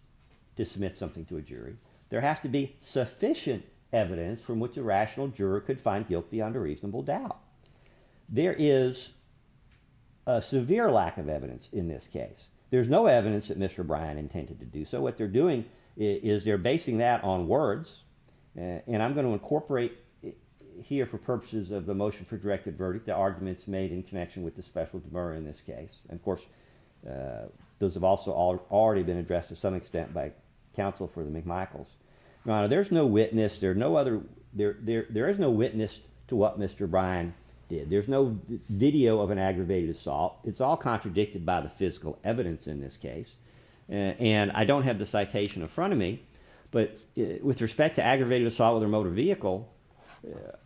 to submit something to a jury. There has to be sufficient evidence from which a rational juror could find guilt beyond a reasonable doubt. There is a severe lack of evidence in this case. There's no evidence that Mr. Bryan intended to do so. What they're doing is they're basing that on words, and I'm going to incorporate here for purposes of the motion for directed verdict the arguments made in connection with the special demurrer in this case. And of course, those have also already been addressed to some extent by counsel for the McMichaels. Your Honor, there's no witness. There is no witness to what Mr. Bryan did. There's no video of an aggravated assault. It's all contradicted by the physical evidence in this case. And I don't have the citation in front of me, but with respect to aggravated assault with a motor vehicle,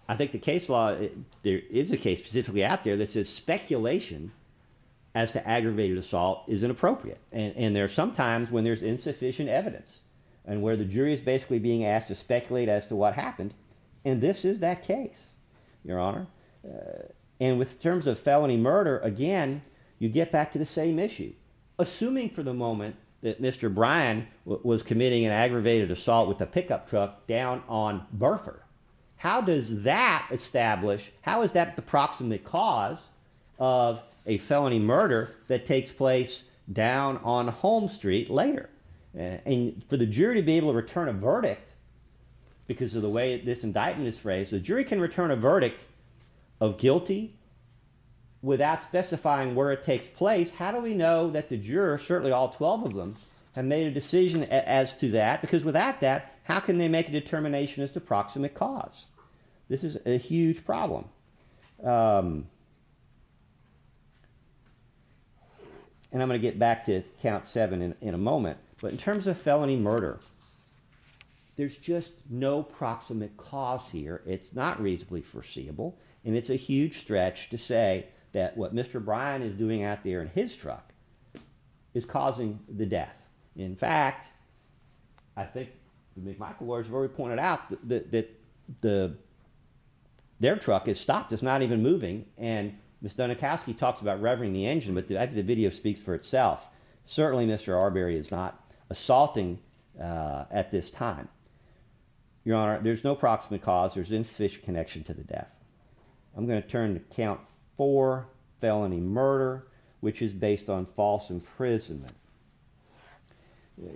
I think the case law, there is a case specifically out there that says speculation as to aggravated assault is inappropriate. And there are some times when there's insufficient evidence and where the jury is basically being asked to speculate as to what happened. And this is that case, Your Honor. And with terms of felony murder, again, you get back to the same issue. Assuming for the moment that Mr. Bryan was committing an aggravated assault with a pickup truck down on Burford, how does that establish, how is that the proximate cause of a felony murder that takes place down on Holmes Street later? And for the jury to be able to return a verdict, because of the way this indictment is phrased, the jury can return a verdict of guilty without specifying where it takes place. How do we know that the jurors, certainly all 12 of them, have made a decision as to that? Because without that, how can they make a determination as to proximate cause? This is a huge problem. And I'm going to get back to count 7 in a moment. But in terms of felony murder, there's just no proximate cause here. It's not reasonably foreseeable. And it's a huge stretch to say that what Mr. Bryan is doing out there in his truck is causing the death. In fact, I think the McMichael lawyers have already pointed out that their truck is stopped. It's not even moving. And Ms. Dunikowski talks about revving the engine, but I think the video speaks for itself. Certainly Mr. Arbery is not assaulting at this time. Your Honor, there's no proximate cause. There's insufficient connection to the death. I'm going to turn to count 4, felony murder, which is based on false imprisonment.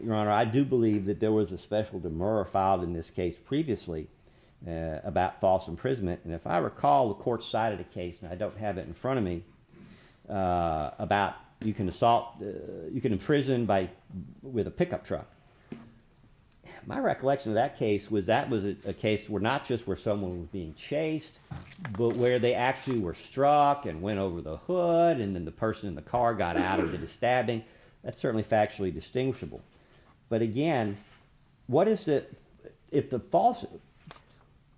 Your Honor, I do believe that there was a special demurrer filed in this case previously about false imprisonment. And if I recall, the court cited a case, and I don't have it in front of me, about you can imprison with a pickup truck. My recollection of that case was a case where not just where someone was being chased, but where they actually were struck and went over the hood, and then the person in the car got out and did a stabbing. That's certainly factually distinguishable. But again, what is if the false,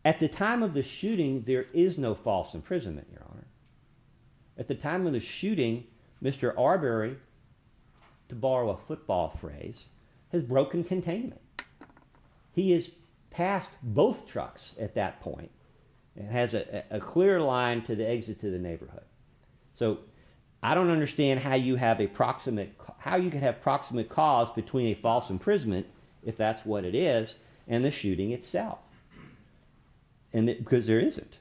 at the time of the shooting, there is no false imprisonment, Your Honor. At the time of the shooting, Mr. Arbery, to borrow a football phrase, has broken containment. He is past both trucks at that point and has a clear line to the exit to the neighborhood. So I don't understand how you have how you could have proximate cause between a false imprisonment, if that's what it is, and the shooting itself. Because there isn't.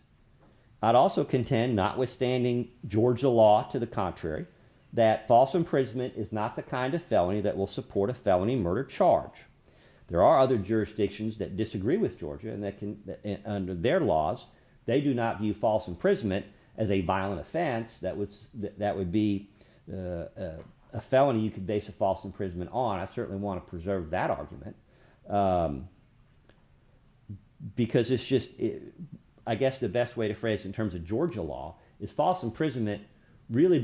I'd also contend, notwithstanding Georgia law to the contrary, that false imprisonment is not the kind of felony that will support a felony murder charge. There are other jurisdictions that disagree with Georgia, and that under their laws, they do not view false imprisonment as a violent offense. That would be a felony you could base a false imprisonment on. I certainly want to preserve that argument. Because it's just, I guess the best way to phrase it in terms of Georgia law is false imprisonment really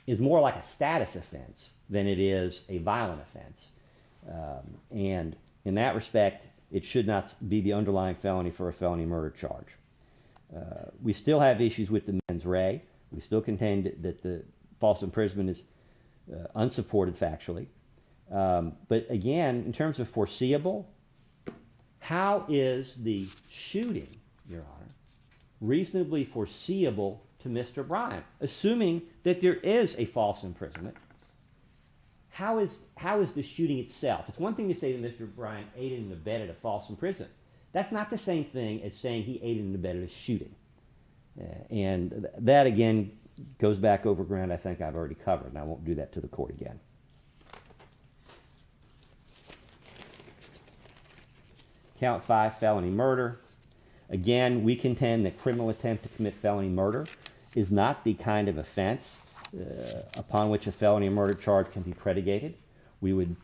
is more like a status offense than it is a violent offense. And in that respect, it should not be the underlying felony for a felony murder charge. We still have issues with the mens rea. We still contend that the false imprisonment is unsupported factually. But again, in terms of foreseeable, how is the shooting, Your Honor, reasonably foreseeable to Mr. Bryant, assuming that there is a false imprisonment? How is the shooting itself? It's one thing to say that Mr. Bryant aided and abetted a false imprisonment. That's not the same thing as saying he aided and abetted a shooting. And that, again, goes back over ground I think I've already covered, and I won't do that to the court again. Count 5, felony murder. Again, we contend that criminal attempt to commit felony murder is not the kind of offense upon which a felony murder charge can be predicated. We would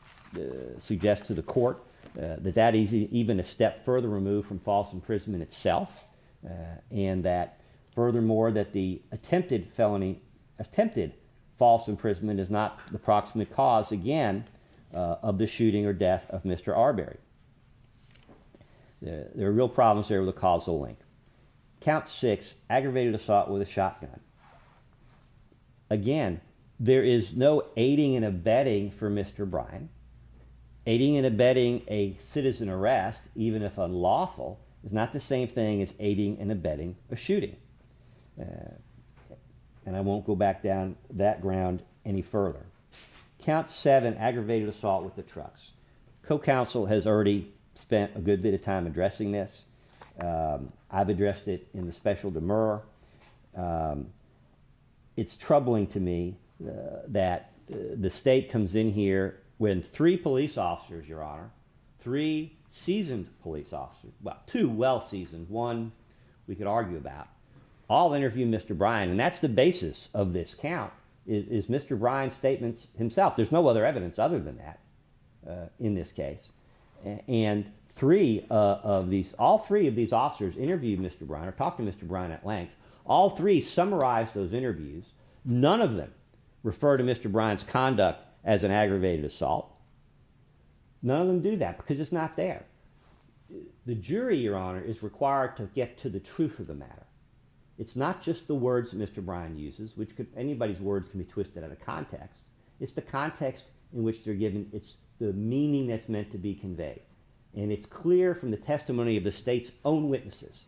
suggest to the court that is even a step further removed from false imprisonment itself, and that furthermore that the attempted false imprisonment is not the proximate cause, again, of the shooting or death of Mr. Arbery. There are real problems there with the causal link. Count 6, aggravated assault with a shotgun. Again, there is no aiding and abetting for Mr. Bryant. Aiding and abetting a citizen arrest, even if unlawful, is not the same thing as aiding and abetting a shooting. And I won't go back down that ground any further. Count 7, aggravated assault with the trucks. Co-counsel has already spent a good bit of time addressing this. I've addressed it in the special demurrer. It's troubling to me that the state comes in here when 3 police officers, Your Honor, 3 seasoned police officers, well, 2 well-seasoned, 1 we could argue about, all interview Mr. Bryant, and that's the basis of this count, is Mr. Bryant's statements himself. There's no other evidence other than that in this case. And all three of these officers interviewed Mr. Bryant, or talked to Mr. Bryant at length. All 3 summarized those interviews. None of them refer to Mr. Bryant's conduct as an aggravated assault. None of them do that because it's not there. The jury, Your Honor, is required to get to the truth of the matter. It's not just the words that Mr. Bryant uses, anybody's words can be twisted out of context. It's the context in which they're given. It's the meaning that's meant to be conveyed. And it's clear from the testimony of the state's own witnesses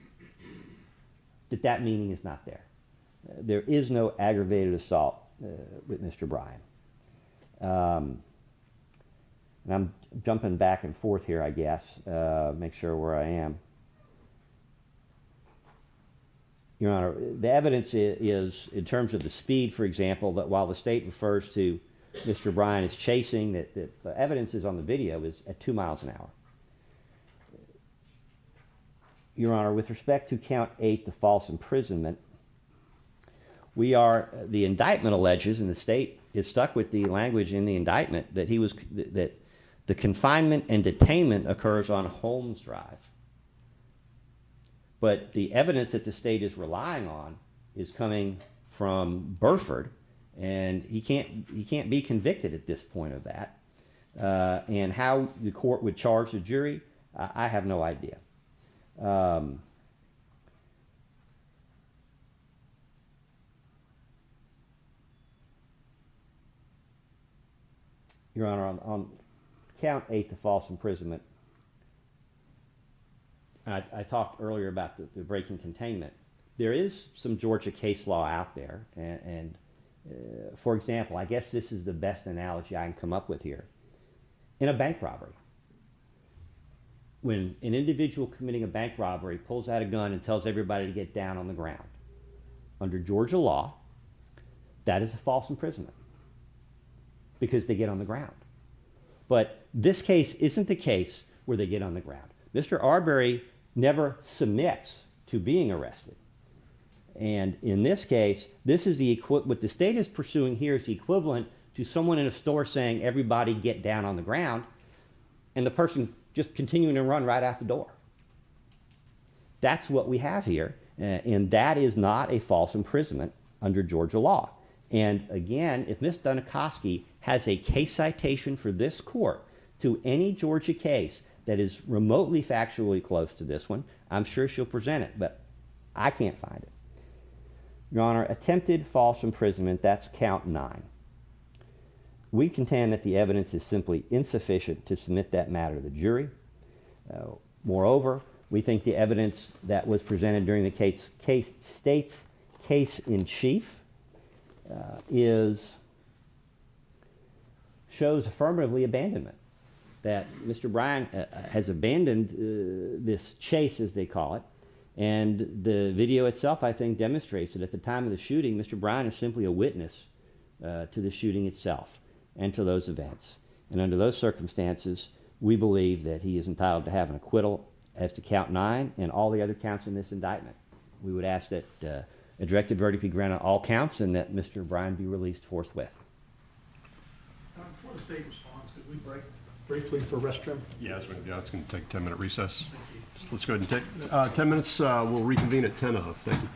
that meaning is not there. There is no aggravated assault with Mr. Bryant. And I'm jumping back and forth here, I guess, make sure where I am. Your Honor, the evidence is, in terms of the speed, for example, that while the state refers to Mr. Bryant as chasing, that the evidence is on the video is at 2 miles an hour. Your Honor, with respect to count 8, the false imprisonment, the indictment alleges, and the state is stuck with the language in the indictment, that the confinement and detainment occurs on Holmes Drive. But the evidence that the state is relying on is coming from Burford, and he can't be convicted at this point of that. And how the court would charge the jury, I have no idea. Your Honor, on count 8, the false imprisonment, I talked earlier about the breaking containment. There is some Georgia case law out there, and for example, I guess this is the best analogy I can come up with here. In a bank robbery, when an individual committing a bank robbery pulls out a gun and tells everybody to get down on the ground, under Georgia law, that is a false imprisonment because they get on the ground. But this case isn't the case where they get on the ground. Mr. Arbery never submits to being arrested. And in this case, this is what the state is pursuing here is the equivalent to someone in a store saying, everybody get down on the ground, and the person just continuing to run right out the door. That's what we have here, and that is not a false imprisonment under Georgia law. And again, if Ms. Dunikoski has a case citation for this court to any Georgia case that is remotely factually close to this one, I'm sure she'll present it, but I can't find it. Your Honor, attempted false imprisonment, that's count 9. We contend that the evidence is simply insufficient to submit that matter to the jury. Moreover, we think the evidence that was presented during the state's case in chief shows affirmatively abandonment. That Mr. Bryan has abandoned this chase, as they call it, and the video itself, I think, demonstrates that at the time of the shooting, Mr. Bryan is simply a witness to the shooting itself and to those events. And under those circumstances, we believe that he is entitled to have an acquittal as to count 9 and all the other counts in this indictment. We would ask that a directed verdict be granted on all counts and that Mr. Bryan be released forthwith. Before the state responds, could we break briefly for restroom? Yeah, it's going to take a 10-minute recess. Let's go ahead and take 10 minutes. We'll reconvene at 10 of. Thank you.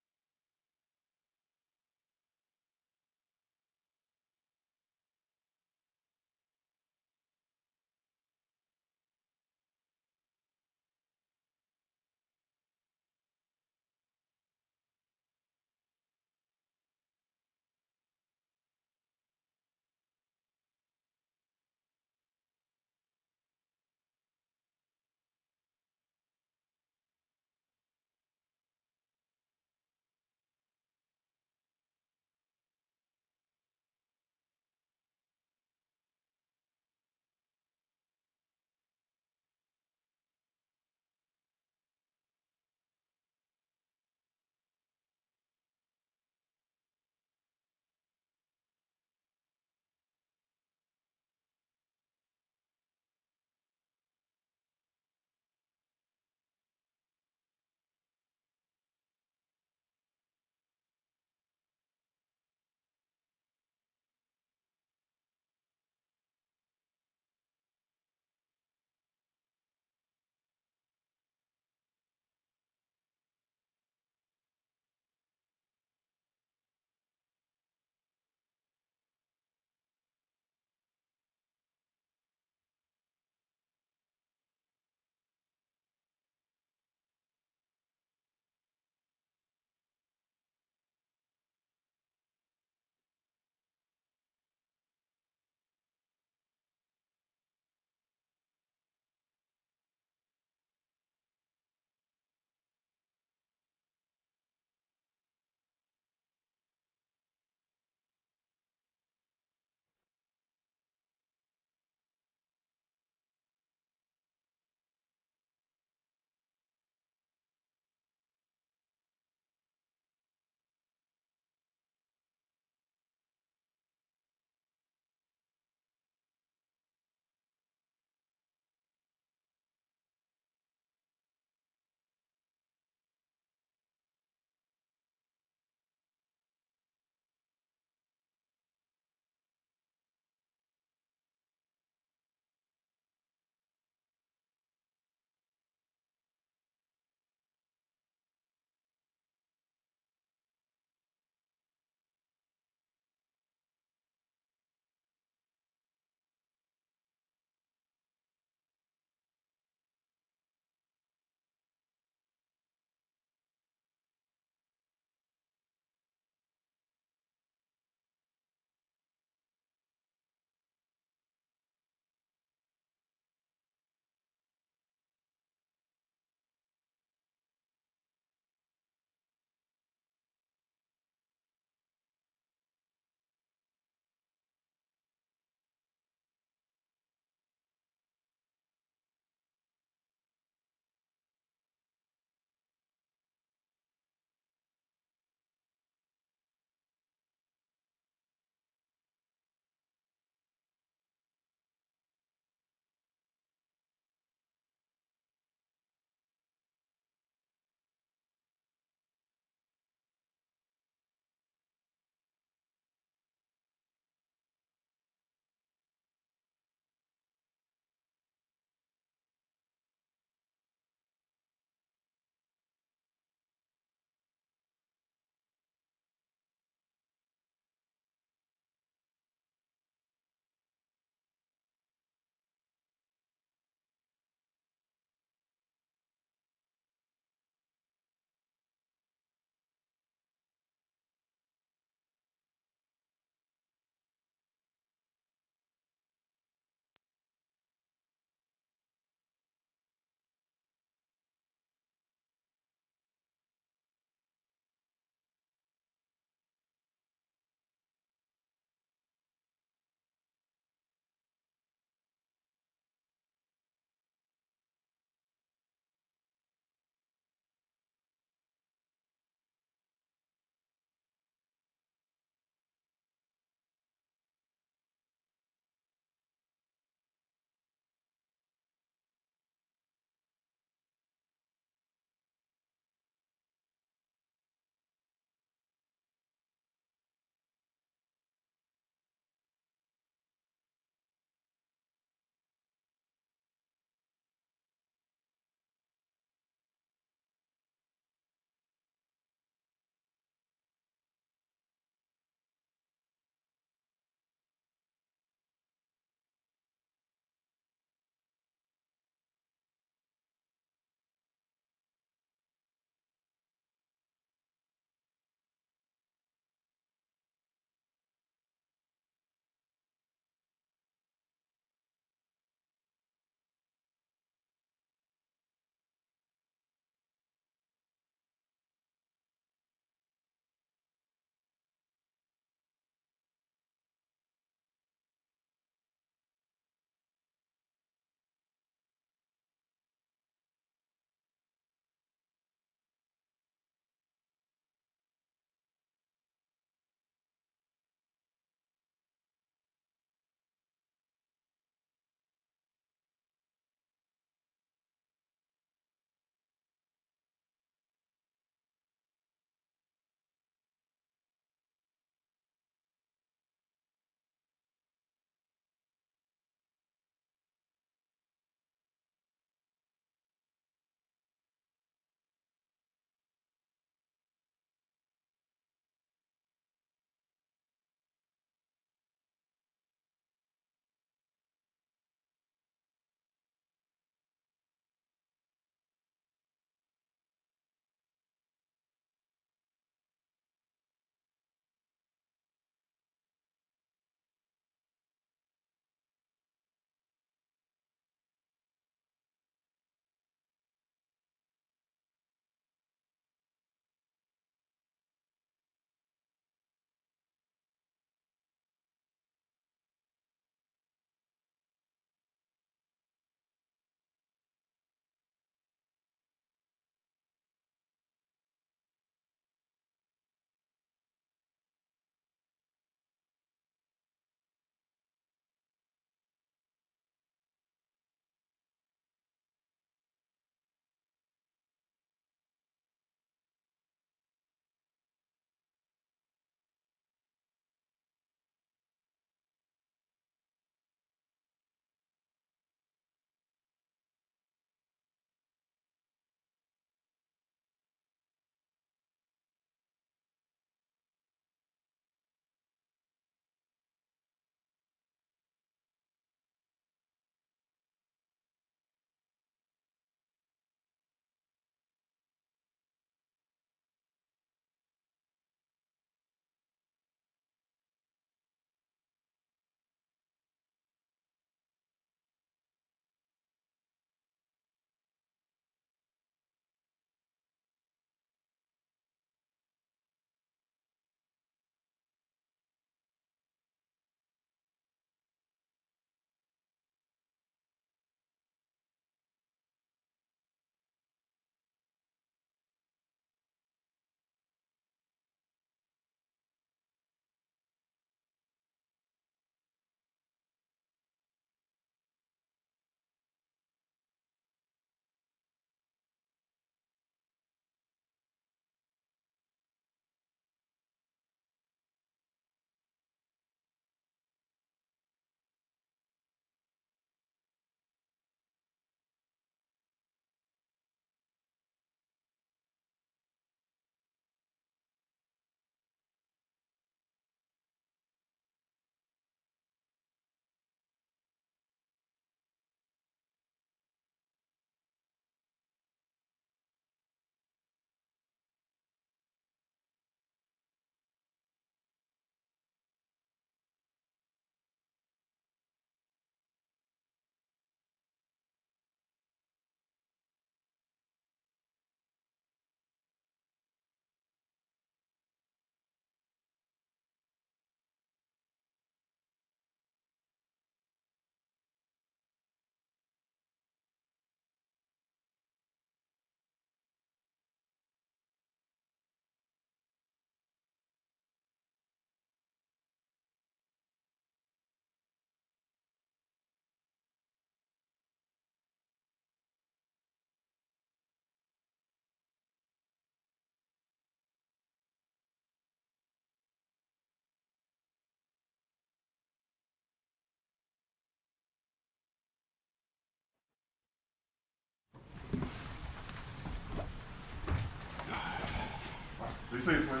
seated, please.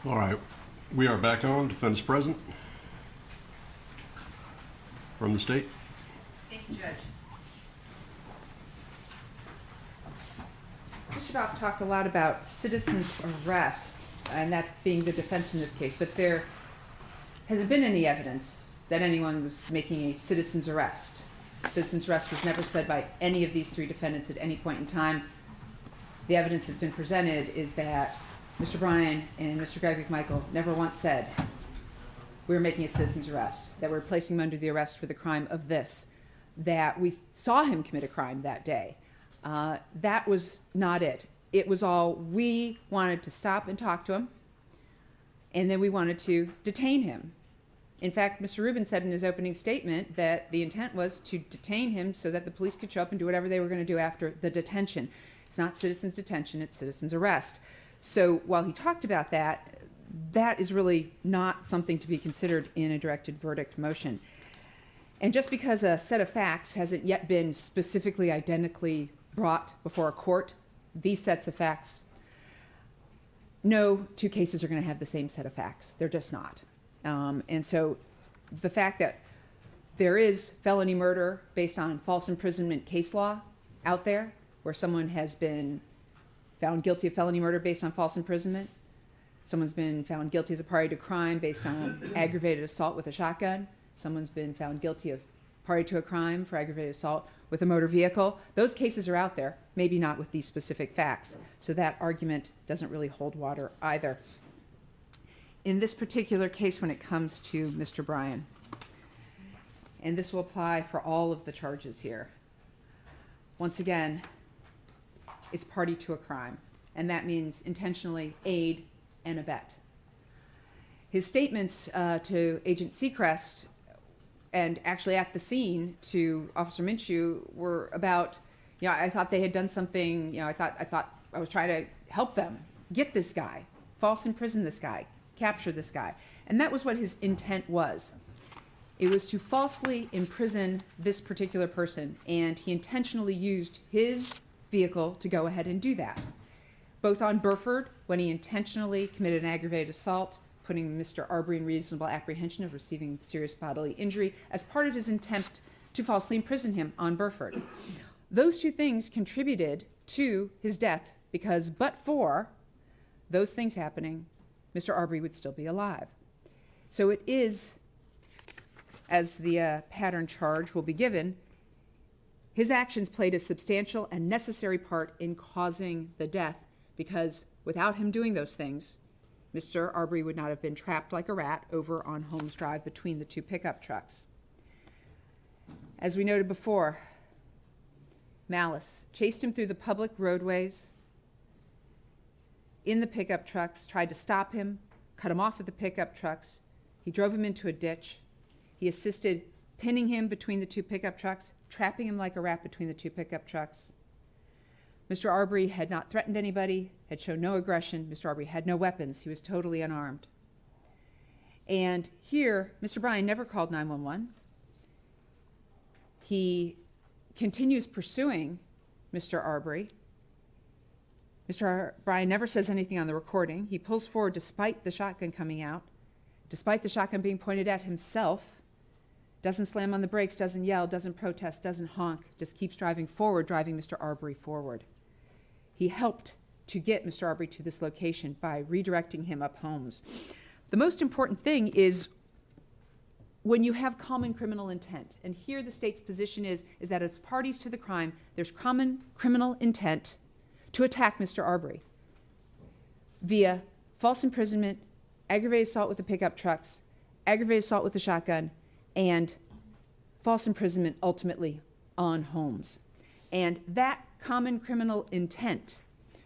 All right, we are back on. Defendant's present. From the state. Thank you, Judge. Mr. Goff talked a lot about citizen's arrest, and that being the defense in this case, but there hasn't been any evidence that anyone was making a citizen's arrest. Citizen's arrest was never said by any of these three defendants at any point in time. The evidence that's been presented is that Mr. Bryan and Mr. Greg McMichael never once said, we were making a citizen's arrest, that we're placing him under the arrest for the crime of this, that we saw him commit a crime that day. That was not it. It was all, we wanted to stop and talk to him, and then we wanted to detain him. In fact, Mr. Rubin said in his opening statement that the intent was to detain him so that the police could show up and do whatever they were going to do after the detention. It's not citizen's detention, it's citizen's arrest. So while he talked about that, that is really not something to be considered in a directed verdict motion. And just because a set of facts hasn't yet been specifically identically brought before a court, these sets of facts, no two cases are going to have the same set of facts. They're just not. And so the fact that there is felony murder based on false imprisonment case law out there, where someone has been found guilty of felony murder based on false imprisonment, someone's been found guilty as a party to crime based on aggravated assault with a shotgun, someone's been found guilty of party to a crime for aggravated assault with a motor vehicle. Those cases are out there, maybe not with these specific facts. So that argument doesn't really hold water either. In this particular case, when it comes to Mr. Bryan, and this will apply for all of the charges here, once again, it's party to a crime, and that means intentionally aid and abet. His statements to Agent Seacrest, and actually at the scene to Officer Minshew, were about, I thought they had done something, I thought I was trying to help them get this guy, false imprison this guy, capture this guy. And that was what his intent was. It was to falsely imprison this particular person, and he intentionally used his vehicle to go ahead and do that. Both on Burford, when he intentionally committed an aggravated assault, putting Mr. Arbery in reasonable apprehension of receiving serious bodily injury as part of his attempt to falsely imprison him on Burford. Those two things contributed to his death, because but for those things happening, Mr. Arbery would still be alive. So it is, as the pattern charge will be given, his actions played a substantial and necessary part in causing the death, because without him doing those things, Mr. Arbery would not have been trapped like a rat over on Holmes Drive between the two pickup trucks. As we noted before, malice chased him through the public roadways in the pickup trucks, tried to stop him, cut him off at the pickup trucks. He drove him into a ditch. He assisted pinning him between the two pickup trucks, trapping him like a rat between the two pickup trucks. Mr. Arbery had not threatened anybody, had shown no aggression. Mr. Arbery had no weapons. He was totally unarmed. And here, Mr. Bryan never called 911. He continues pursuing Mr. Arbery. Mr. Bryan never says anything on the recording. He pulls forward despite the shotgun coming out, despite the shotgun being pointed at himself, doesn't slam on the brakes, doesn't yell, doesn't protest, doesn't honk, just keeps driving forward, driving Mr. Arbery forward. He helped to get Mr. Arbery to this location by redirecting him up Holmes. The most important thing is when you have common criminal intent, and here the state's position is that as parties to the crime, there's common criminal intent to attack Mr. Arbery via false imprisonment, aggravated assault with the pickup trucks, aggravated assault with the shotgun, and false imprisonment ultimately on Holmes. And that common criminal intent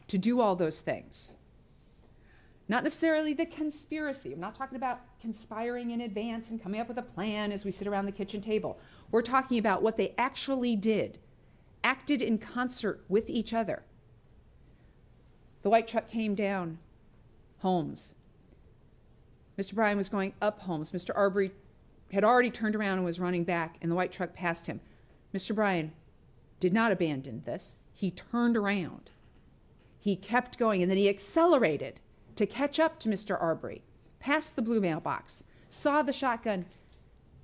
to do all those things, not necessarily the conspiracy. I'm not talking about conspiring in advance and coming up with a plan as we sit around the kitchen table. We're talking about what they actually did, acted in concert with each other. The white truck came down Holmes. Mr. Bryan was going up Holmes. Mr. Arbery had already turned around and was running back, and the white truck passed him. Mr. Bryan did not abandon this. He turned around. He kept going, and then he accelerated to catch up to Mr. Arbery, passed the blue mailbox, saw the shotgun,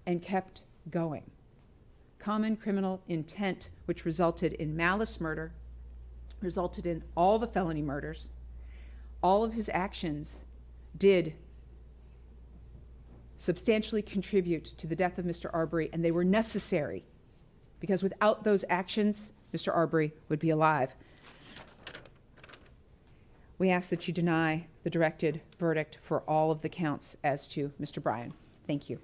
and kept going. Common criminal intent, which resulted in malice murder, resulted in all the felony murders. All of his actions did substantially contribute to the death of Mr. Arbery, and they were necessary, because without those actions, Mr. Arbery would be alive. We ask that you deny the directed verdict for all of the counts as to Mr. Bryan. Thank you.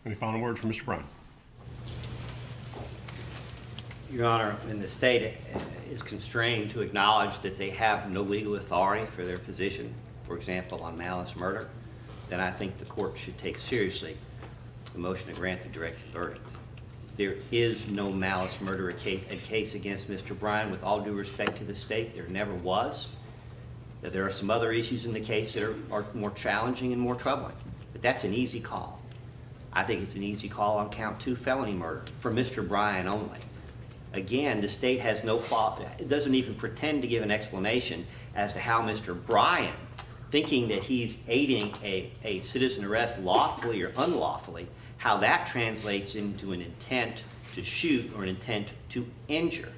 Any final words from Mr. Bryan? Your Honor, when the state is constrained to acknowledge that they have no legal authority for their position, for example, on malice murder, then I think the court should take seriously the motion to grant the directed verdict. There is no malice murder case against Mr. Bryan. With all due respect to the state, there never was. That there are some other issues in the case that are more challenging and more troubling, but that's an easy call. I think it's an easy call on count 2 felony murder for Mr. Bryan only. Again, the state has no fault. It doesn't even pretend to give an explanation as to how Mr. Bryan, thinking that he's aiding a citizen arrest lawfully or unlawfully, how that translates into an intent to shoot or an intent to injure.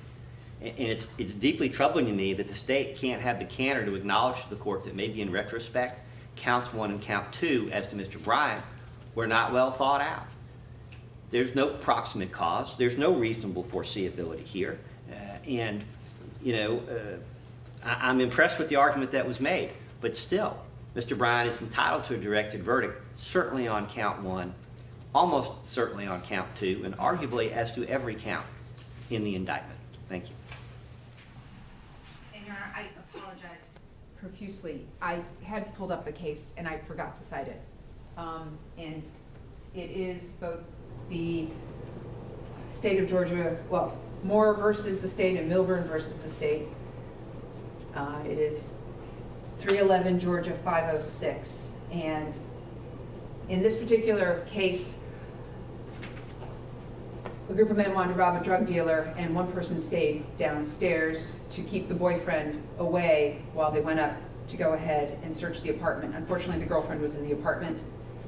And it's deeply troubling to me that the state can't have the candor to acknowledge to the court that maybe in retrospect, counts 1 and count 2 as to Mr. Bryan were not well thought out. There's no proximate cause. There's no reasonable foreseeability here. I'm impressed with the argument that was made, but still, Mr. Bryan is entitled to a directed verdict, certainly on count 1, almost certainly on count 2, and arguably as to every count in the indictment. Thank you. And Your Honor, I apologize profusely. I had pulled up a case and I forgot to cite it. And it is both the state of Georgia, well, Moore versus the state and Milburn versus the state. It is 311 Georgia 506. And in this particular case, a group of men wanted to rob a drug dealer, and one person stayed downstairs to keep the boyfriend away while they went up to go ahead and search the apartment. Unfortunately, the girlfriend was in the apartment,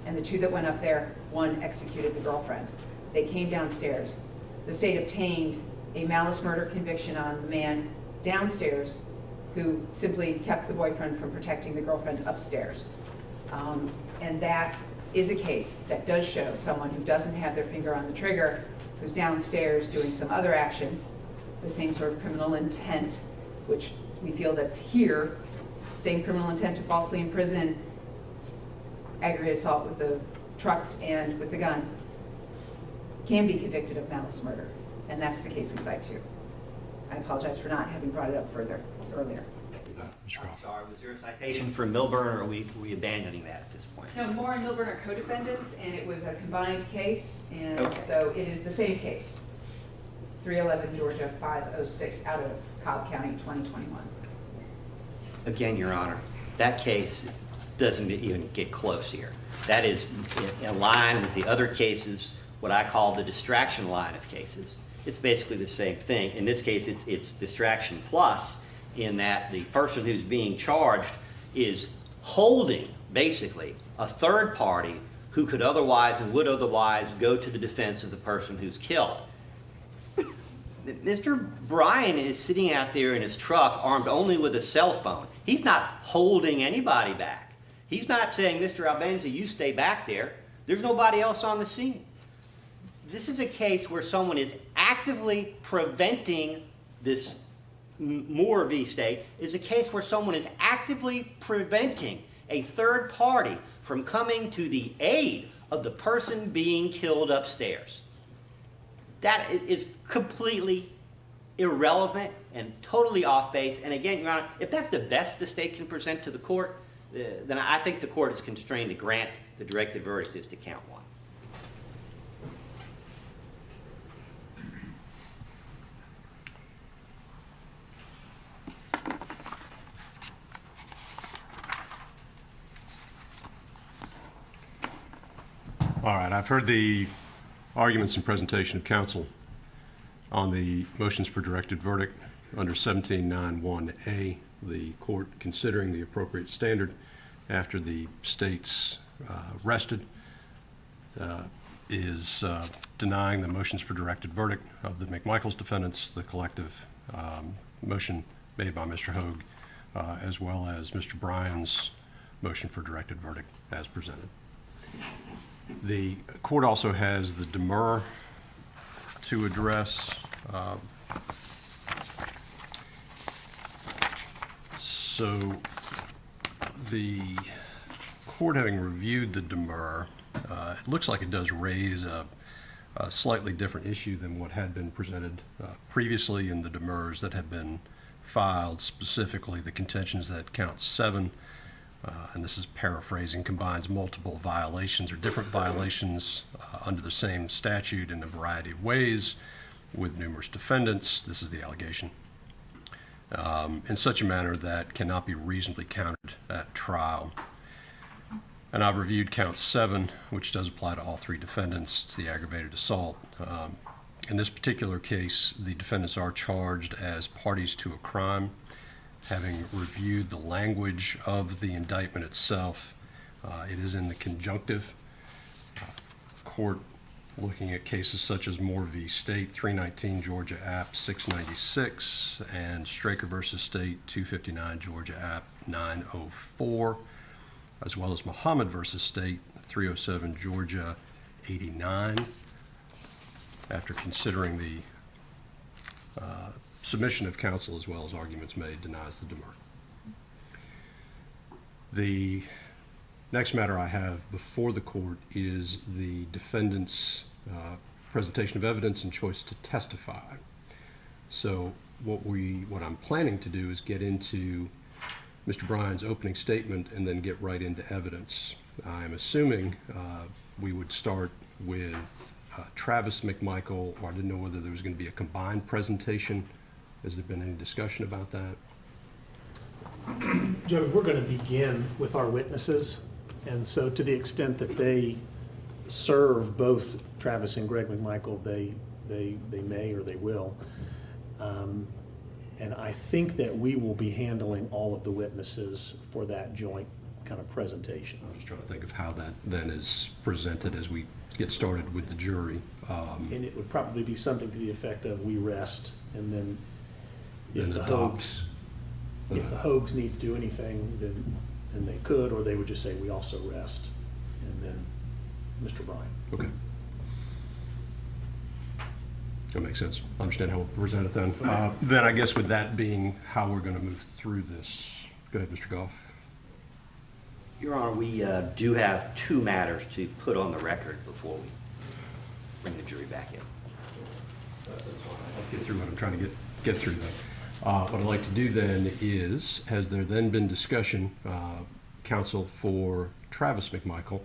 and the two that went up there, one executed the girlfriend. They came downstairs. The state obtained a malice murder conviction on the man downstairs who simply kept the boyfriend from protecting the girlfriend upstairs. And that is a case that does show someone who doesn't have their finger on the trigger, who's downstairs doing some other action, the same sort of criminal intent, which we feel that's here, same criminal intent to falsely imprison, aggravated assault with the trucks and with the gun, can be convicted of malice murder. And that's the case we cite too. I apologize for not having brought it up further earlier. Mr. I'm Goff. sorry, was there a citation for Milburn, or are we abandoning that at this point? No, Moore and Milburn are co-defendants, and it was a combined case, and Okay. so it is the same case. 311 Georgia 506 out of Cobb County, 2021. Again, Your Honor, that case doesn't even get close here. That is in line with the other cases, what I call the distraction line of cases. It's basically the same thing. In this case, it's distraction plus, in that the person who's being charged is holding, basically, a third party who could otherwise and would otherwise go to the defense of the person who's killed. Mr. Bryan is sitting out there in his truck armed only with a cell phone. He's not holding anybody back. He's not saying, Mr. Albenza, you stay back there. There's nobody else on the scene. This is a case where someone is actively preventing this. Moore v. State is a case where someone is actively preventing a third party from coming to the aid of the person being killed upstairs. That is completely irrelevant and totally off base. And again, Your Honor, if that's the best the state can present to the court, then I think the court is constrained to grant the directed verdict as to count 1. All right, I've heard the arguments and presentation of counsel on the motions for directed verdict under 1791A. The court, considering the appropriate standard after the state's rested, is denying the motions for directed verdict of the McMichaels defendants, the collective motion made by Mr. Hogue, as well as Mr. Bryan's motion for directed verdict as presented. The court also has the demur to address. So the court, having reviewed the demur, it looks like it does raise a slightly different issue than what had been presented previously in the demurs that had been filed, specifically the contentions that count 7, and this is paraphrasing, combines multiple violations or different violations under the same statute in a variety of ways with numerous defendants. This is the allegation. In such a manner that cannot be reasonably counted at trial. And I've reviewed count 7, which does apply to all 3 defendants. It's the aggravated assault. In this particular case, the defendants are charged as parties to a crime. Having reviewed the language of the indictment itself, it is in the conjunctive. Court, looking at cases such as Moore v. State, 319 Georgia App 696, and Straker v. State, 259 Georgia App 904, as well as Muhammad v. State, 307 Georgia 89. After considering the submission of counsel as well as arguments made, denies the demur. The next matter I have before the court is the defendant's presentation of evidence and choice to testify. So what I'm planning to do is get into Mr. Bryan's opening statement and then get right into evidence. I'm assuming we would start with Travis McMichael, or I didn't know whether there was going to be a combined presentation. Has there been any discussion about that? Joe, we're going to begin with our witnesses, and so to the extent that they serve both Travis and Greg McMichael, they may or they will. And I think that we will be handling all of the witnesses for that joint kind of presentation. I'm just trying to think of how that then is presented as we get started with the jury. And it would probably be something to the effect of, we rest, and then if Then the adopts. Hogues need to do anything, then they could, or they would just say, we also rest, and then Mr. Bryan. Okay. That makes sense. I understand how we'll present it then. Then I guess with that being how we're going to move through this, go ahead, Mr. Goff. Your Honor, we do have 2 matters to put on the record before we bring the jury back in. I'll get through what I'm trying to get through then. What I'd like to do then is, has there then been discussion, counsel for Travis McMichael,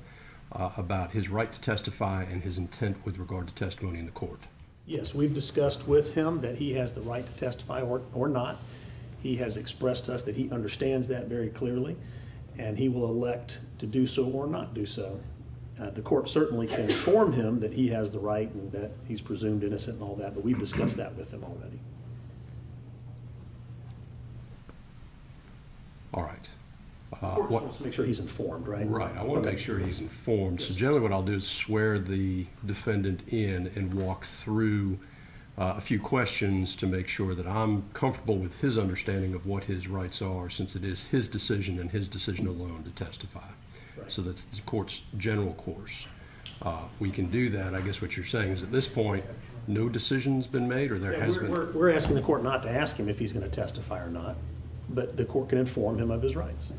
about his right to testify and his intent with regard to testimony in the court? Yes, we've discussed with him that he has the right to testify or not. He has expressed to us that he understands that very clearly, and he will elect to do so or not do so. The court certainly can inform him that he has the right and that he's presumed innocent and all that, but we've discussed that with him already. All right. The court just wants to make sure he's informed, right? Right, I want to make sure he's informed. So generally what I'll do is swear the defendant in and walk through a few questions to make sure that I'm comfortable with his understanding of what his rights are, since it is his decision and his decision alone to testify. Right. So that's the court's general course. We can do that. I guess what you're saying is at this point, no decision's been made, or there Yeah, has been? we're asking the court not to ask him if he's going to testify or not, but the court can inform him of his rights.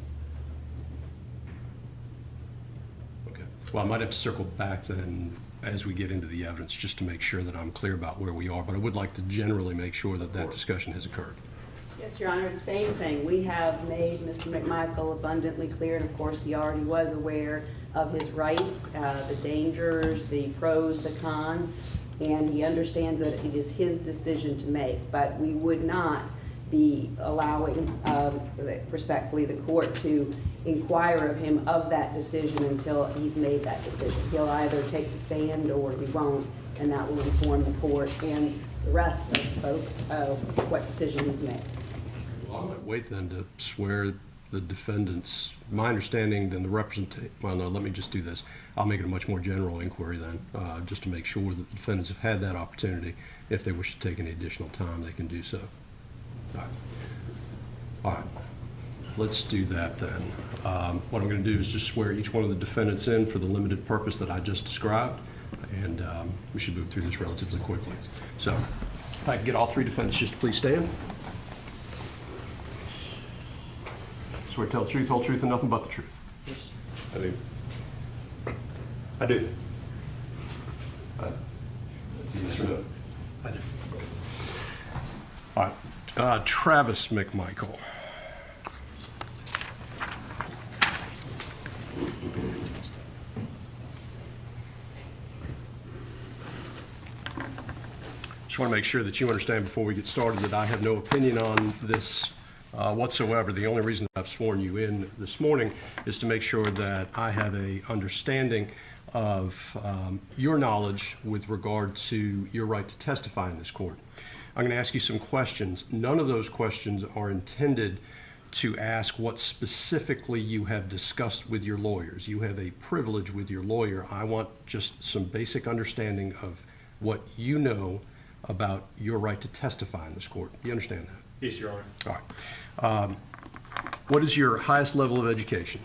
Okay. Well, I might have to circle back then as we get into the evidence, just to make sure that I'm clear about where we are, but I would like to generally make sure that that discussion has occurred. Yes, Your Honor, the same thing. We have made Mr. McMichael abundantly clear, and of course, he already was aware of his rights, the dangers, the pros, the cons, and he understands that it is his decision to make. But we would not be allowing, respectfully, the court to inquire of him of that decision until he's made that decision. He'll either take the stand or he won't, and that will inform the court and the rest of the folks of what decision he's made. Well, I might wait then to swear the defendants. My understanding then the representation, well, no, let me just do this. I'll make it a much more general inquiry then, just to make sure that the defendants have had that opportunity. If they wish to take any additional time, they can do so. All right. All right. Let's do that then. What I'm going to do is just swear each one of the defendants in for the limited purpose that I just described, and we should move through this relatively quickly. So, if I can get all three defendants just to please stand. Swear to tell the truth, whole truth, and nothing but the truth. Yes. I do. I do. That's a yes or no? I do. All right. Travis McMichael. Just want to make sure that you understand before we get started that I have no opinion on this whatsoever. The only reason that I've sworn you in this morning is to make sure that I have a understanding of your knowledge with regard to your right to testify in this court. I'm going to ask you some questions. None of those questions are intended to ask what specifically you have discussed with your lawyers. You have a privilege with your lawyer. I want just some basic understanding of what you know about your right to testify in this court. Do you understand that? Yes, Your Honor. All right. What is your highest level of education?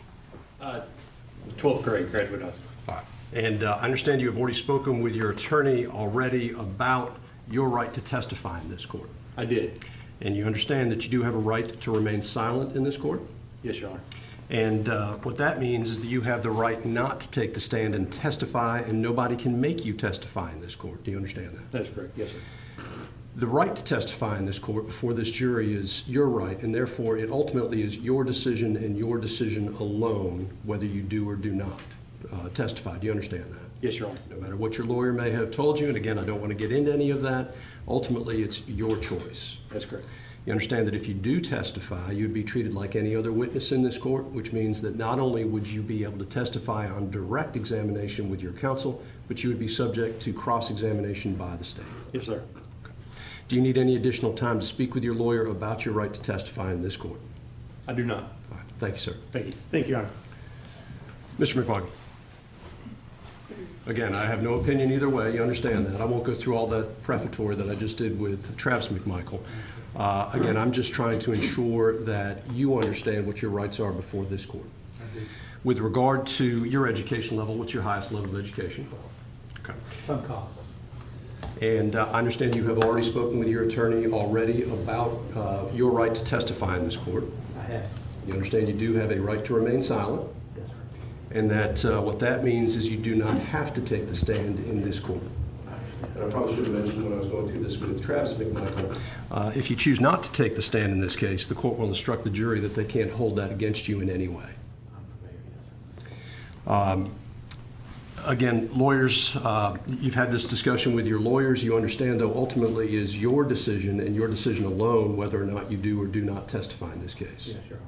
12th grade, graduate high school. All right. And I understand you have already spoken with your attorney already about your right to testify in this court. I did. And you understand that you do have a right to remain silent in this court? Yes, Your Honor. And what that means is that you have the right not to take the stand and testify, and nobody can make you testify in this court. Do you understand that? That is correct. Yes, sir. The right to testify in this court before this jury is your right, and therefore it ultimately is your decision and your decision alone whether you do or do not testify. Do you understand that? Yes, Your Honor. No matter what your lawyer may have told you, and again, I don't want to get into any of that, ultimately it's your choice. That's correct. You understand that if you do testify, you'd be treated like any other witness in this court, which means that not only would you be able to testify on direct examination with your counsel, but you would be subject to cross-examination by the state. Yes, sir. Do you need any additional time to speak with your lawyer about your right to testify in this court? I do not. All right. Thank you, sir. Thank you. Thank you, Your Honor. Mr. McFarland. Again, I have no opinion either way. You understand that. I won't go through all that prefatory that I just did with Travis McMichael. Again, I'm just trying to ensure that you understand what your rights are before this court. With regard to your education level, what's your highest level of education? Okay. Some college. And I understand you have already spoken with your attorney already about your right to testify in this court. I have. You understand you do have a right to remain silent, Yes, sir. and that what that means is you do not have to take the stand in this court. And I probably should have mentioned when I was going through this with Travis McMichael, if you choose not to take the stand in this case, the court will instruct the jury that they can't hold that against you in any way. Again, lawyers, you've had this discussion with your lawyers. You understand, though, ultimately is your decision and your decision alone whether or not you do or do not testify in this case. Yes, Your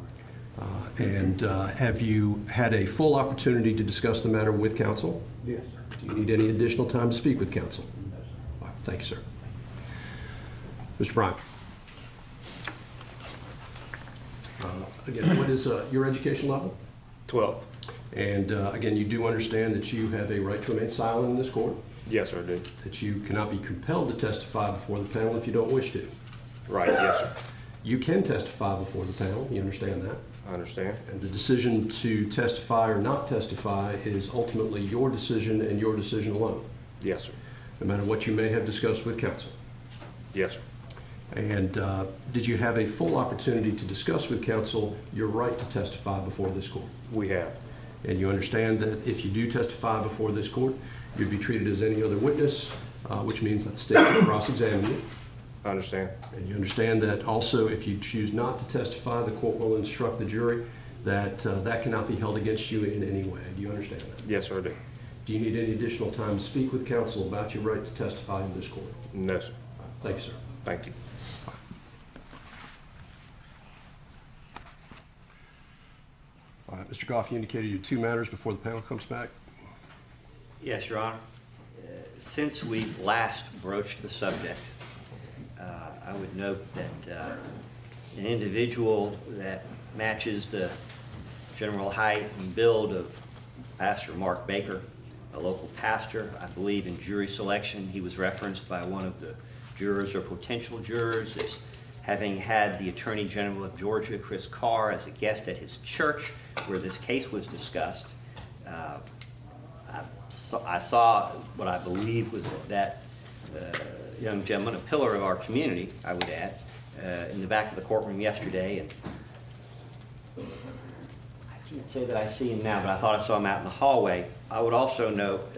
Honor. And have you had a full opportunity to discuss the matter with counsel? Yes, sir. Do you need any additional time to speak with counsel? No, sir. All right, thank you, sir. Mr. Bryant. Again, what is your education level? 12th. And again, you do understand that you have a right to remain silent in this court, Yes, sir, I do. that you cannot be compelled to testify before the panel if you don't wish to. Right, yes, sir. You can testify before the panel, you understand that? I understand. And the decision to testify or not testify is ultimately your decision and your decision alone, Yes, sir. no matter what you may have discussed with counsel. Yes, sir. And did you have a full opportunity to discuss with counsel your right to testify before this court? We have. And you understand that if you do testify before this court, you'd be treated as any other witness, which means that the state will cross-examine you. I understand. And you understand that also if you choose not to testify, the court will instruct the jury that that cannot be held against you in any way. Do you understand that? Yes, sir, I do. Do you need any additional time to speak with counsel about your right to testify in this court? No, sir. Thank you, sir. Thank you. right, Mr. Goff, you indicated you had 2 matters before the panel comes back. Yes, Your Honor. Since we last broached the subject, I would note that an individual that matches the general height and build of Pastor Mark Baker, a local pastor, I believe in jury selection, he was referenced by one of the jurors or potential jurors as having had the Attorney General of Georgia, Chris Carr, as a guest at his church where this case was discussed. I saw what I believe was that young gentleman, a pillar of our community, I would add, in the back of the courtroom yesterday. And I can't say that I see him now, but I thought I saw him out in the hallway. I would also note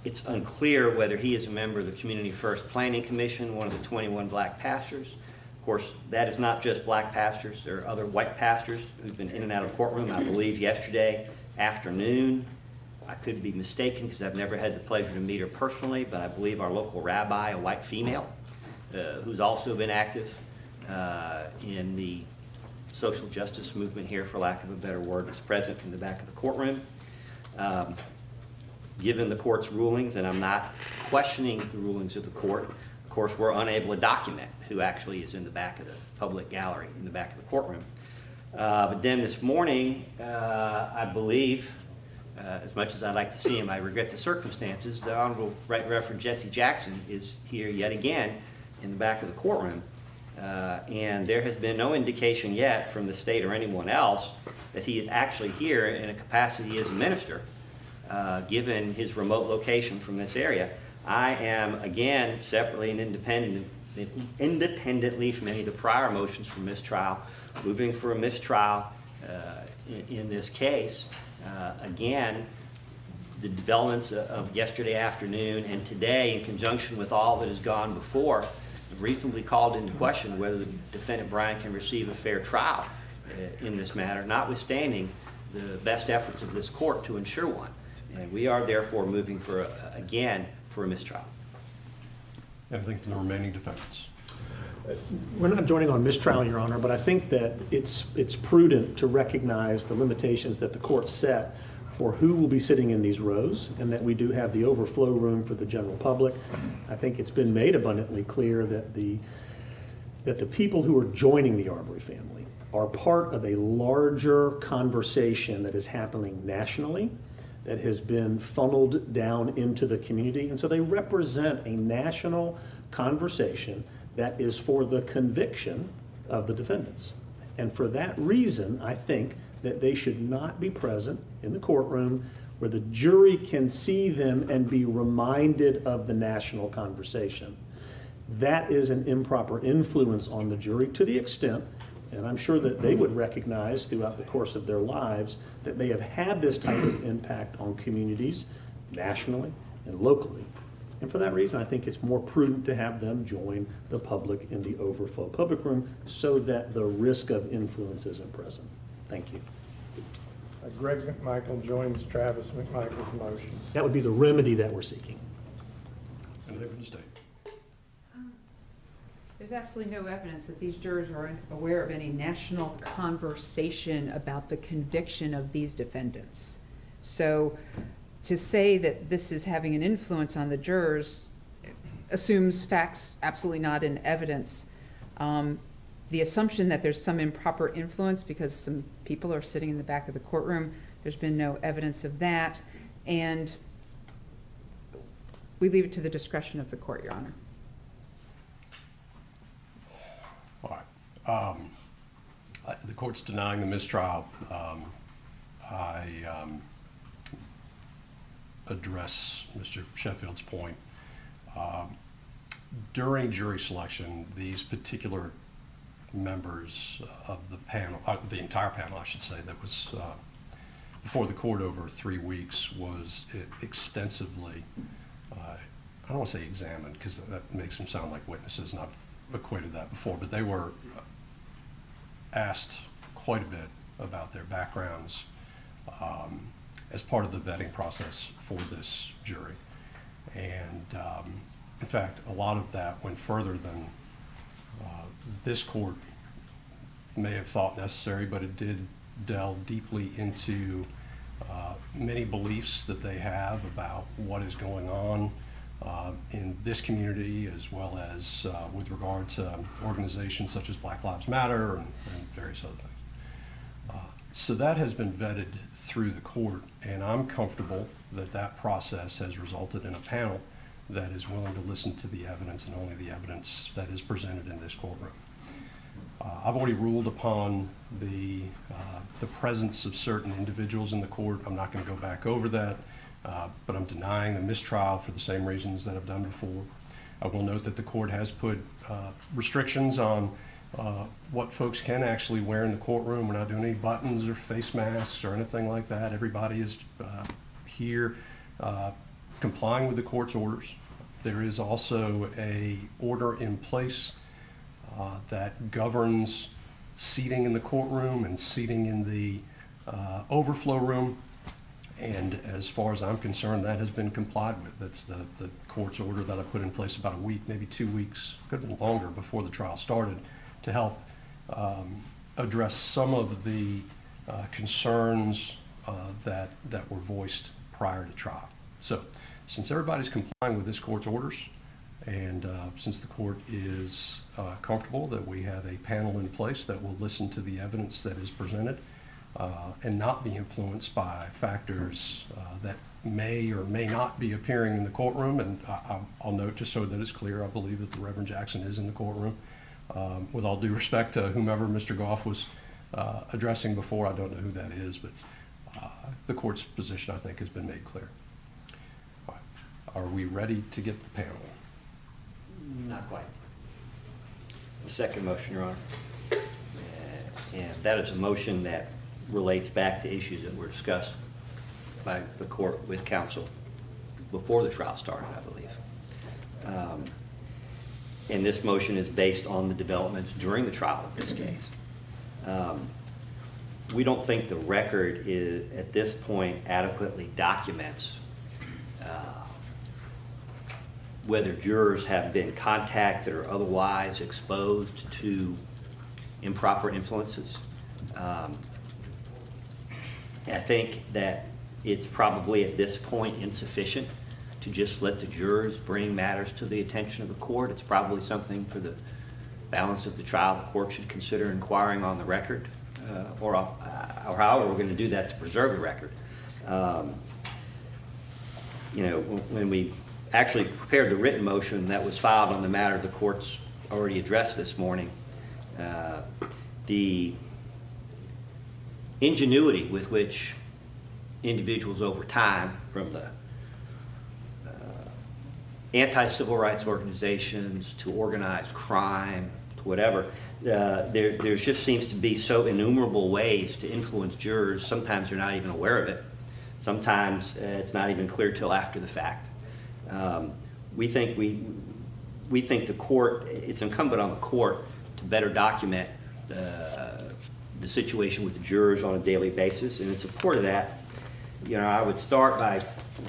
it's unclear whether he is a member of the Community First Planning Commission, one of the 21 black pastors. Of course, that is not just black pastors. There are other white pastors who've been in and out of the courtroom. I believe yesterday afternoon, I could be mistaken because I've never had the pleasure to meet her personally, but I believe our local rabbi, a white female, who's also been active in the social justice movement here, for lack of a better word, was present in the back of the courtroom. Given the court's rulings, and I'm not questioning the rulings of the court, of course, we're unable to document who actually is in the back of the public gallery, in the back of the courtroom. But then this morning, I believe, as much as I'd like to see him, I regret the circumstances, the Honorable Right Reverend Jesse Jackson is here yet again in the back of the courtroom. And there has been no indication yet from the state or anyone else that he is actually here in a capacity as a minister, given his remote location from this area. I am, again, separately and independently from any of the prior motions for mistrial, moving for a mistrial in this case. Again, the developments of yesterday afternoon and today, in conjunction with all that has gone before, reasonably called into question whether the defendant Brian can receive a fair trial in this matter, notwithstanding the best efforts of this court to ensure one. And we are therefore moving for, again, for a mistrial. Anything from the remaining defendants? We're not joining on mistrial, Your Honor, but I think that it's prudent to recognize the limitations that the court set for who will be sitting in these rows, and that we do have the overflow room for the general public. I think it's been made abundantly clear that the people who are joining the Arbery family are part of a larger conversation that is happening nationally, that has been funneled down into the community, and so they represent a national conversation that is for the conviction of the defendants. And for that reason, I think that they should not be present in the courtroom where the jury can see them and be reminded of the national conversation. That is an improper influence on the jury to the extent, and I'm sure that they would recognize throughout the course of their lives, that they have had this type of impact on communities nationally and locally. And for that reason, I think it's more prudent to have them join the public in the overflow public room so that the risk of influence isn't present. Thank you. Greg McMichael joins Travis McMichael's motion. That would be the remedy that we're seeking. Anything from the state? There's absolutely no evidence that these jurors are aware of any national conversation about the conviction of these defendants. So to say that this is having an influence on the jurors assumes facts absolutely not in evidence. The assumption that there's some improper influence because some people are sitting in the back of the courtroom, there's been no evidence of that. And we leave it to the discretion of the court, Your Honor. All right. The court's denying the mistrial. I address Mr. Sheffield's point. During jury selection, these particular members of the panel, the entire panel, I should say, that was before the court over 3 weeks was extensively, I don't want to say examined because that makes them sound like witnesses, and I've equated that before, but they were asked quite a bit about their backgrounds as part of the vetting process for this jury. And in fact, a lot of that went further than this court may have thought necessary, but it did delve deeply into many beliefs that they have about what is going on in this community, as well as with regard to organizations such as Black Lives Matter and various other things. So that has been vetted through the court, and I'm comfortable that that process has resulted in a panel that is willing to listen to the evidence and only the evidence that is presented in this courtroom. I've already ruled upon the presence of certain individuals in the court. I'm not going to go back over that, but I'm denying the mistrial for the same reasons that I've done before. I will note that the court has put restrictions on what folks can actually wear in the courtroom. We're not doing any buttons or face masks or anything like that. Everybody is here complying with the court's orders. There is also a order in place that governs seating in the courtroom and seating in the overflow room. And as far as I'm concerned, that has been complied with. That's the court's order that I put in place about a week, maybe 2 weeks, could have been longer before the trial started, to help address some of the concerns that were voiced prior to trial. So since everybody's complying with this court's orders, and since the court is comfortable that we have a panel in place that will listen to the evidence that is presented and not be influenced by factors that may or may not be appearing in the courtroom, and I'll note, just so that it's clear, I believe that the Reverend Jackson is in the courtroom. With all due respect to whomever Mr. Goff was addressing before, I don't know who that is, but the court's position, I think, has been made clear. All right. Are we ready to get the panel? Not quite. The second motion, Your Honor. And that is a motion that relates back to issues that were discussed by the court with counsel before the trial started, I believe. And this motion is based on the developments during the trial of this case. We don't think the record is, at this point, adequately documents whether jurors have been contacted or otherwise exposed to improper influences. I think that it's probably at this point insufficient to just let the jurors bring matters to the attention of the court. It's probably something for the balance of the trial the court should consider inquiring on the record, or however we're going to do that to preserve the record. You know, when we actually prepared the written motion that was filed on the matter the court's already addressed this morning, the ingenuity with which individuals over time, from the anti-civil rights organizations to organized crime to whatever, there just seems to be so innumerable ways to influence jurors. Sometimes they're not even aware of it. Sometimes it's not even clear till after the fact. We think the court, it's incumbent on the court to better document the situation with the jurors on a daily basis. And in support of that, you know, I would start by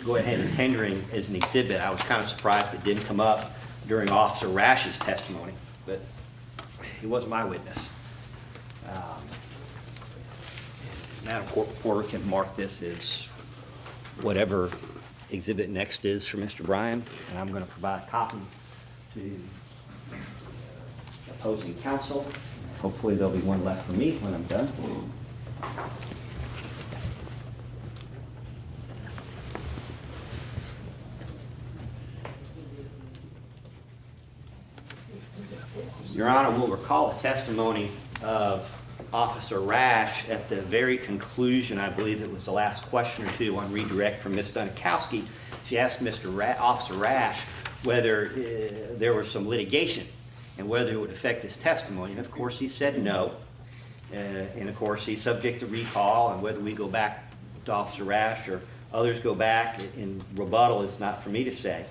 going ahead and tendering as an exhibit. I was kind of surprised it didn't come up during Officer Rash's testimony, but he wasn't my witness. Madam Court Reporter can mark this as whatever exhibit next is for Mr. Bryan, and I'm going to provide a copy to opposing counsel. Hopefully there'll be one left for me when I'm done. Your Honor will recall a testimony of Officer Rash at the very conclusion, I believe it was the last question or two on redirect from Ms. Dunikowski. She asked Officer Rash whether there was some litigation and whether it would affect his testimony. And of course he said no. And of course he's subject to recall, and whether we go back to Officer Rash or others go back in rebuttal is not for me to say.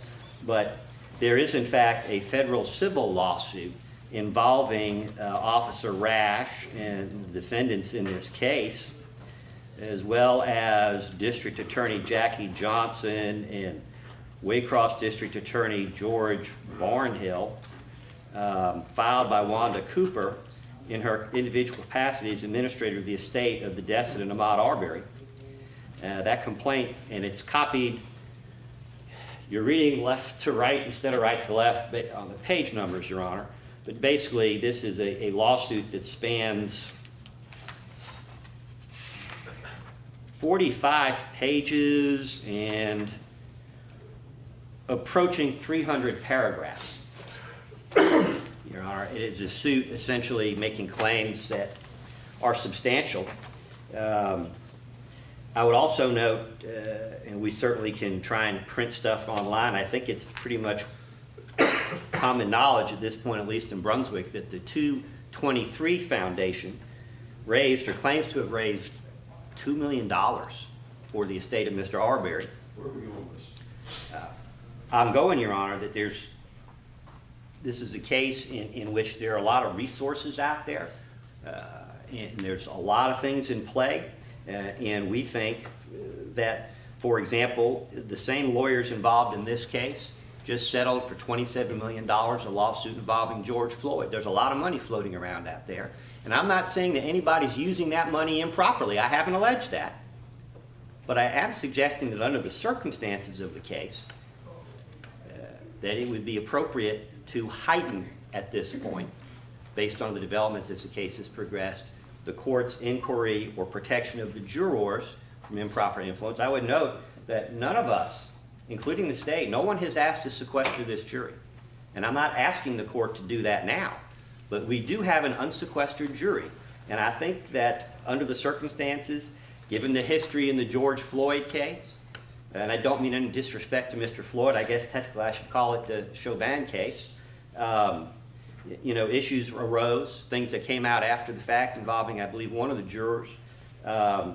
But there is in fact a federal civil lawsuit involving Officer Rash and the defendants in this case, as well as District Attorney Jackie Johnson and Waycross District Attorney George Barnhill, filed by Wanda Cooper in her individual capacity as administrator of the estate of the decedent Ahmaud Arbery. That complaint, and it's copied, you're reading left to right instead of right to left on the page numbers, Your Honor. But basically, this is a lawsuit that spans 45 pages and approaching 300 paragraphs. Your Honor, it is a suit essentially making claims that are substantial. I would also note, and we certainly can try and print stuff online, I think it's pretty much common knowledge at this point, at least in Brunswick, that the 223 Foundation raised or claims to have raised $2 million for the estate of Mr. Arbery. Where are we going with this? I'm going, Your Honor, that this is a case in which there are a lot of resources out there, and there's a lot of things in play, and we think that, for example, the same lawyers involved in this case just settled for $27 million a lawsuit involving George Floyd. There's a lot of money floating around out there, and I'm not saying that anybody's using that money improperly. I haven't alleged that, but I am suggesting that under the circumstances of the case, that it would be appropriate to heighten at this point, based on the developments as the case has progressed, the court's inquiry or protection of the jurors from improper influence. I would note that none of us, including the state, no one has asked to sequester this jury. And I'm not asking the court to do that now, but we do have an unsequestered jury. And I think that under the circumstances, given the history in the George Floyd case, and I don't mean any disrespect to Mr. Floyd, I guess technically I should call it the Chauvin case. You know, issues arose, things that came out after the fact involving, I believe, one of the jurors,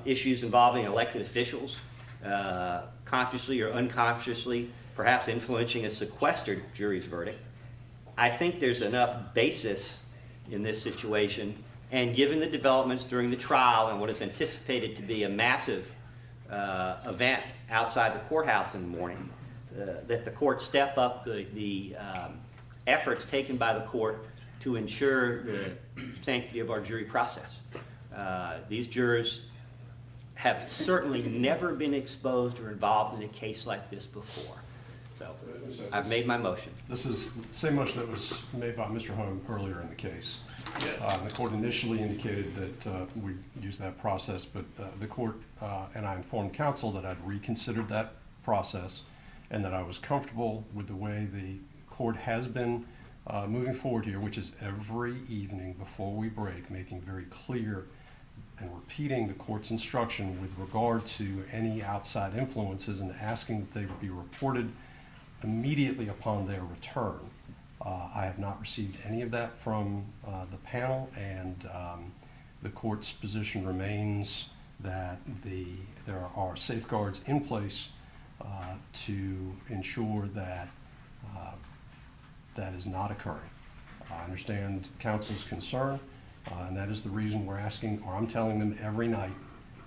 issues involving elected officials, consciously or unconsciously, perhaps influencing a sequestered jury's verdict. I think there's enough basis in this situation, and given the developments during the trial and what is anticipated to be a massive event outside the courthouse in the morning, that the court step up the efforts taken by the court to ensure the sanctity of our jury process. These jurors have certainly never been exposed or involved in a case like this before. So I've made my motion. This is the same motion that was made by Mr. Holm earlier in the case. The court initially indicated that we use that process, but the court and I informed counsel that I'd reconsidered that process and that I was comfortable with the way the court has been moving forward here, which is every evening before we break, making very clear and repeating the court's instruction with regard to any outside influences and asking that they would be reported immediately upon their return. I have not received any of that from the panel, and the court's position remains that there are safeguards in place to ensure that that is not occurring. I understand counsel's concern, and that is the reason we're asking, or I'm telling them every night,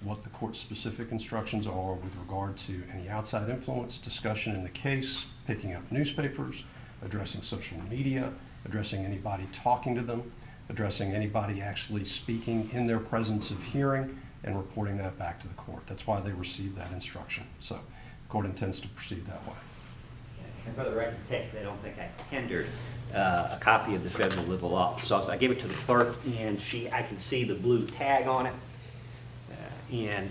what the court's specific instructions are with regard to any outside influence, discussion in the case, picking up newspapers, addressing social media, addressing anybody talking to them, addressing anybody actually speaking in their presence of hearing, and reporting that back to the court. That's why they received that instruction. So the court intends to proceed that way. And for the record, they don't think I tendered a copy of the federal civil law. So I gave it to the clerk, and I can see the blue tag on it. And,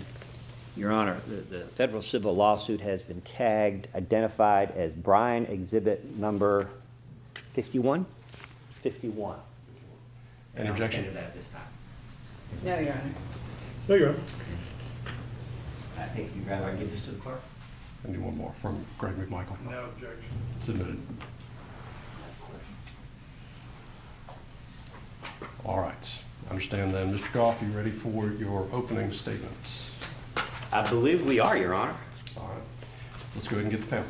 Your Honor, the federal civil lawsuit has been tagged, identified as Bryan Exhibit number 51? 51. Any objection? I don't tender that at this time. No, Your Honor. No, Your Honor. I think you'd rather I give this to the clerk? And do one more from Greg McMichael. No objection. Submitted. All right. Understand then, Mr. Goff, you ready for your opening statements? I believe we are, Your Honor. All right. Let's go ahead and get the panel.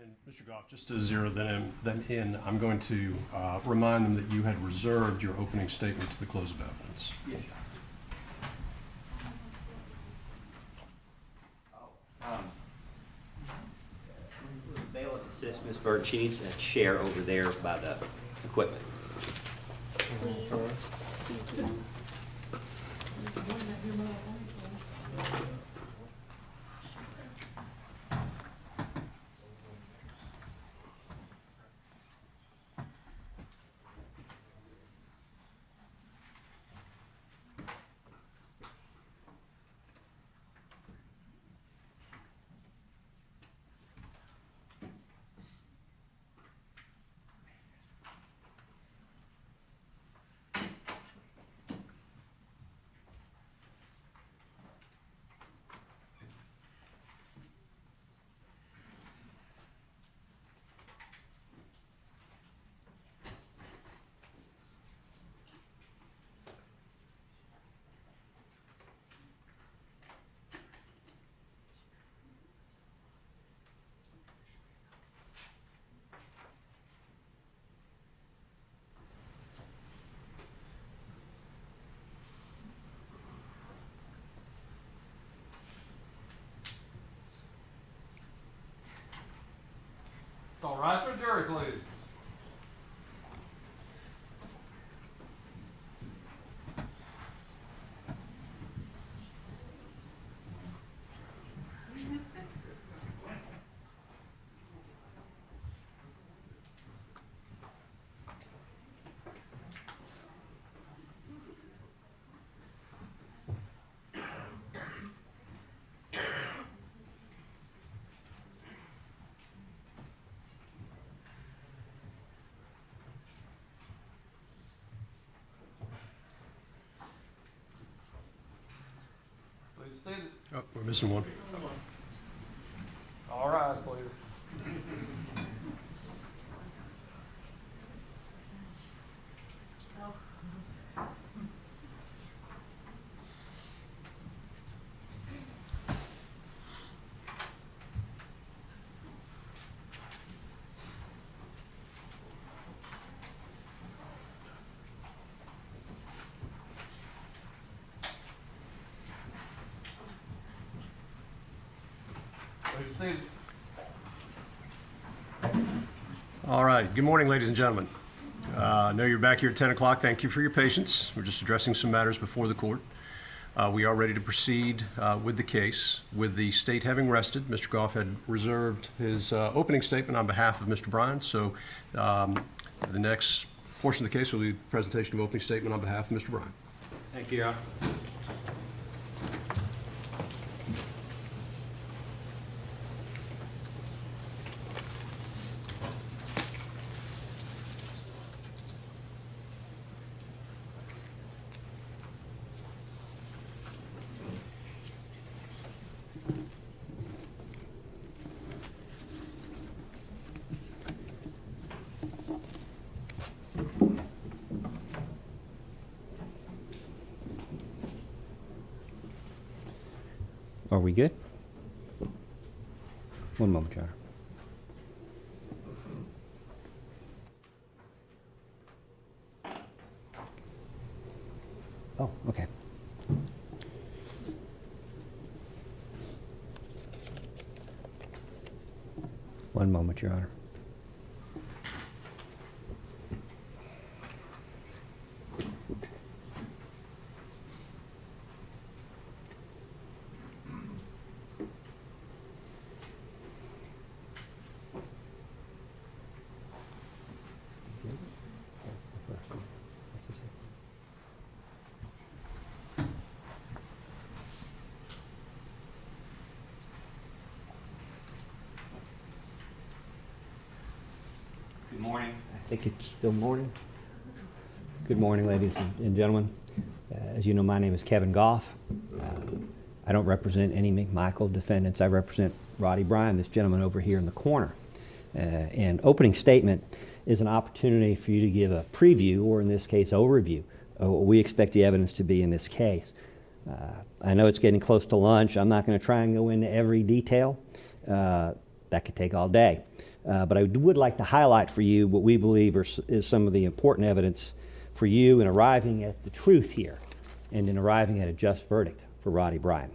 And Mr. Goff, just to zero them in, I'm going to remind them that you had reserved your opening statement to the close of evidence. Oh, assist Ms. Burton. She needs a chair over there by the equipment. All rise for jury, please. Please stand. Oh, we're missing one. All rise, please. Please stand. All right. Good morning, ladies and gentlemen. I know you're back here at 10 o'clock. Thank you for your patience. We're just addressing some matters before the court. We are ready to proceed with the case. With the state having rested, Mr. Goff had reserved his opening statement on behalf of Mr. Bryan. So the next portion of the case will be the presentation of opening statement on behalf of Mr. Bryan. Thank you, Your Honor. Are we good? One moment, Your Honor. Oh, okay. One moment, Your Honor. Good morning. I think it's still morning. Good morning, ladies and gentlemen. As you know, my name is Kevin Goff. I don't represent any McMichael defendants. I represent Roddy Bryan, this gentleman over here in the corner. And opening statement is an opportunity for you to give a preview, or in this case, overview, of what we expect the evidence to be in this case. I know it's getting close to lunch. I'm not going to try and go into every detail. That could take all day. But I would like to highlight for you what we believe is some of the important evidence for you in arriving at the truth here and in arriving at a just verdict for Roddy Bryan.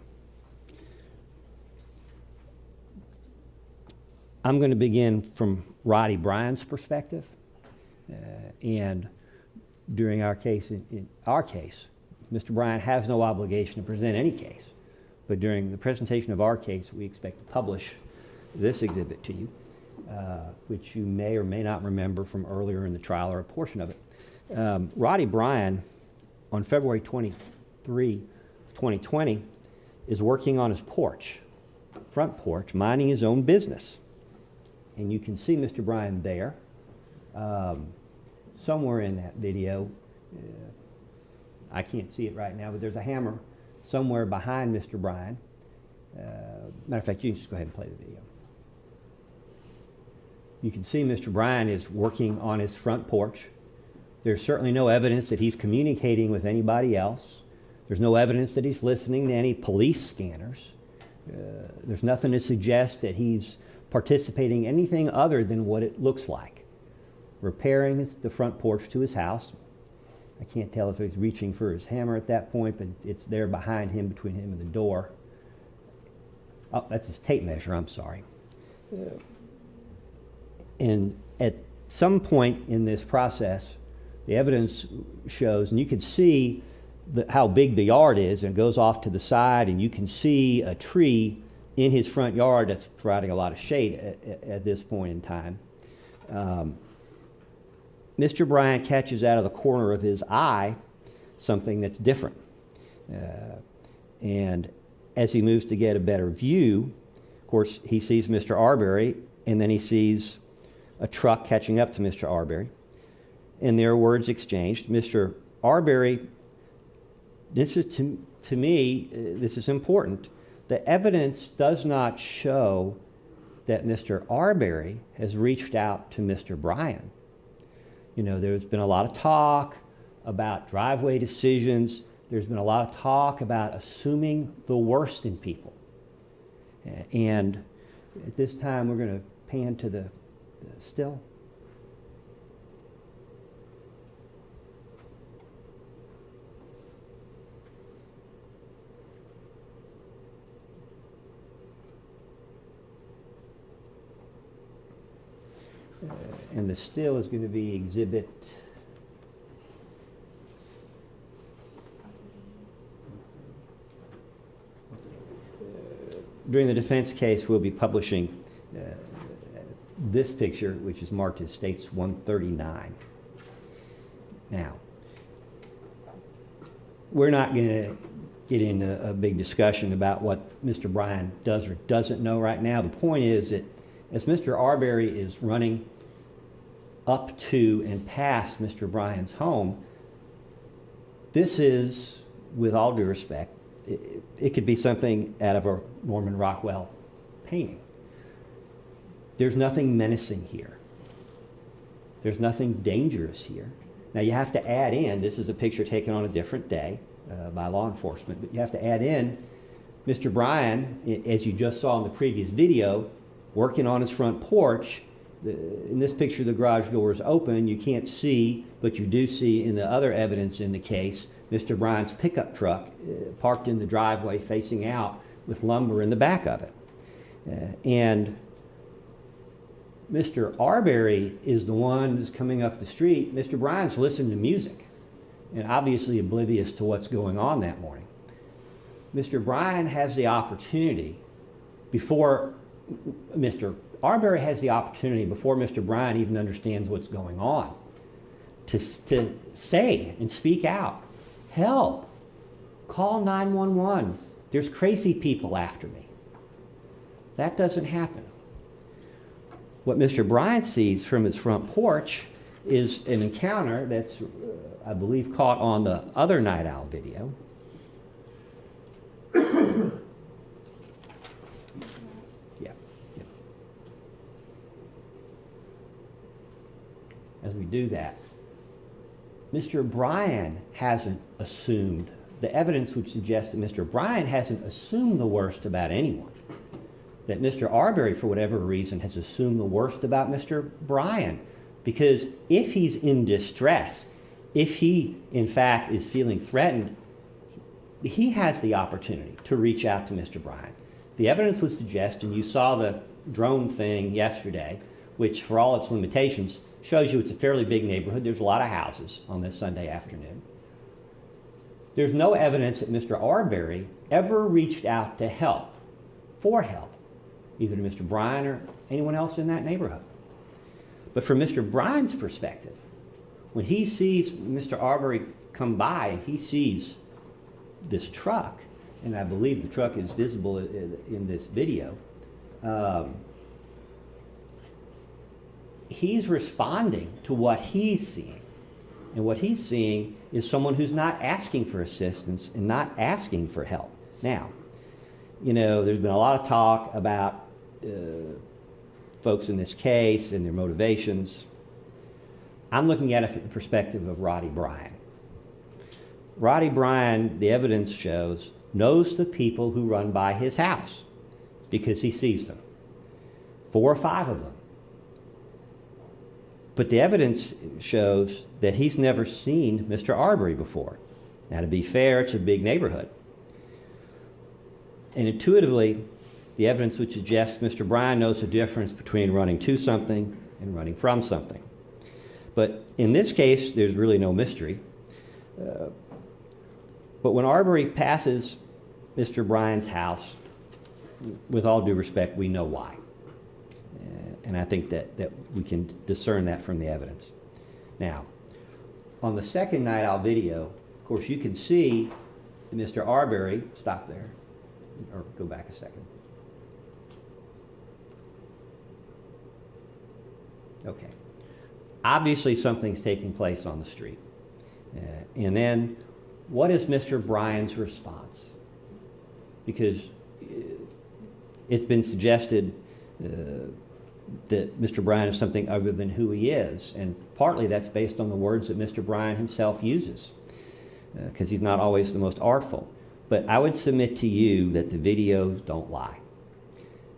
I'm going to begin from Roddy Bryan's perspective. And during our case, in our case, Mr. Bryan has no obligation to present any case. But during the presentation of our case, we expect to publish this exhibit to you, which you may or may not remember from earlier in the trial or a portion of it. Roddy Bryan, on February 23, 2020, is working on his porch, front porch, minding his own business. And you can see Mr. Bryan there. Somewhere in that video, I can't see it right now, but there's a hammer somewhere behind Mr. Bryan. Matter of fact, you can just go ahead and play the video. You can see Mr. Bryan is working on his front porch. There's certainly no evidence that he's communicating with anybody else. There's no evidence that he's listening to any police scanners. There's nothing to suggest that he's participating in anything other than what it looks like. Repairing the front porch to his house. I can't tell if he's reaching for his hammer at that point, but it's there behind him, between him and the door. Oh, that's his tape measure, I'm sorry. And at some point in this process, the evidence shows, and you can see how big the yard is, and it goes off to the side, and you can see a tree in his front yard that's providing a lot of shade at this point in time. Mr. Bryan catches out of the corner of his eye something that's different. And as he moves to get a better view, of course, he sees Mr. Arbery, and then he sees a truck catching up to Mr. Arbery. And there are words exchanged. Mr. Arbery, this is to me, this is important. The evidence does not show that Mr. Arbery has reached out to Mr. Bryan. You know, there's been a lot of talk about driveway decisions. There's been a lot of talk about assuming the worst in people. And at this time, we're going to pan to the still. And the still is going to be exhibit during the defense case, we'll be publishing this picture, which is marked as States 139. Now, we're not going to get into a big discussion about what Mr. Bryan does or doesn't know right now. The point is that as Mr. Arbery is running up to and past Mr. Bryan's home, this is, with all due respect, it could be something out of a Norman Rockwell painting. There's nothing menacing here. There's nothing dangerous here. Now you have to add in, this is a picture taken on a different day by law enforcement, but you have to add in Mr. Bryan, as you just saw in the previous video, working on his front porch. In this picture, the garage door is open. You can't see, but you do see in the other evidence in the case, Mr. Bryan's pickup truck parked in the driveway facing out with lumber in the back of it. And Mr. Arbery is the one who's coming up the street. Mr. Bryan's listening to music and obviously oblivious to what's going on that morning. Mr. Bryan has the opportunity before Mr. Arbery has the opportunity before Mr. Bryan even understands what's going on to say and speak out, help, call 911, there's crazy people after me. That doesn't happen. What Mr. Bryan sees from his front porch is an encounter that's, I believe, caught on the other Night Owl video. As we do that, Mr. Bryan hasn't assumed, the evidence would suggest that Mr. Bryan hasn't assumed the worst about anyone. That Mr. Arbery, for whatever reason, has assumed the worst about Mr. Bryan. Because if he's in distress, if he, in fact, is feeling threatened, he has the opportunity to reach out to Mr. Bryan. The evidence would suggest, and you saw the drone thing yesterday, which for all its limitations shows you it's a fairly big neighborhood. There's a lot of houses on this Sunday afternoon. There's no evidence that Mr. Arbery ever reached out to help, for help, either to Mr. Bryan or anyone else in that neighborhood. But from Mr. Bryan's perspective, when he sees Mr. Arbery come by and he sees this truck, and I believe the truck is visible in this video, he's responding to what he's seeing. And what he's seeing is someone who's not asking for assistance and not asking for help. Now, you know, there's been a lot of talk about folks in this case and their motivations. I'm looking at it from the perspective of Roddy Bryan. Roddy Bryan, the evidence shows, knows the people who run by his house because he sees them. 4 or 5 of them. But the evidence shows that he's never seen Mr. Arbery before. Now, to be fair, it's a big neighborhood. And intuitively, the evidence would suggest Mr. Bryan knows the difference between running to something and running from something. But in this case, there's really no mystery. But when Arbery passes Mr. Bryan's house, with all due respect, we know why. And I think that we can discern that from the evidence. Now, on the second night owl video, of course, you can see Mr. Arbery, stop there, or go back a second. Okay. Obviously, something's taking place on the street. And then, what is Mr. Bryan's response? Because it's been suggested that Mr. Bryan is something other than who he is, and partly that's based on the words that Mr. Bryan himself uses, because he's not always the most artful. But I would submit to you that the videos don't lie.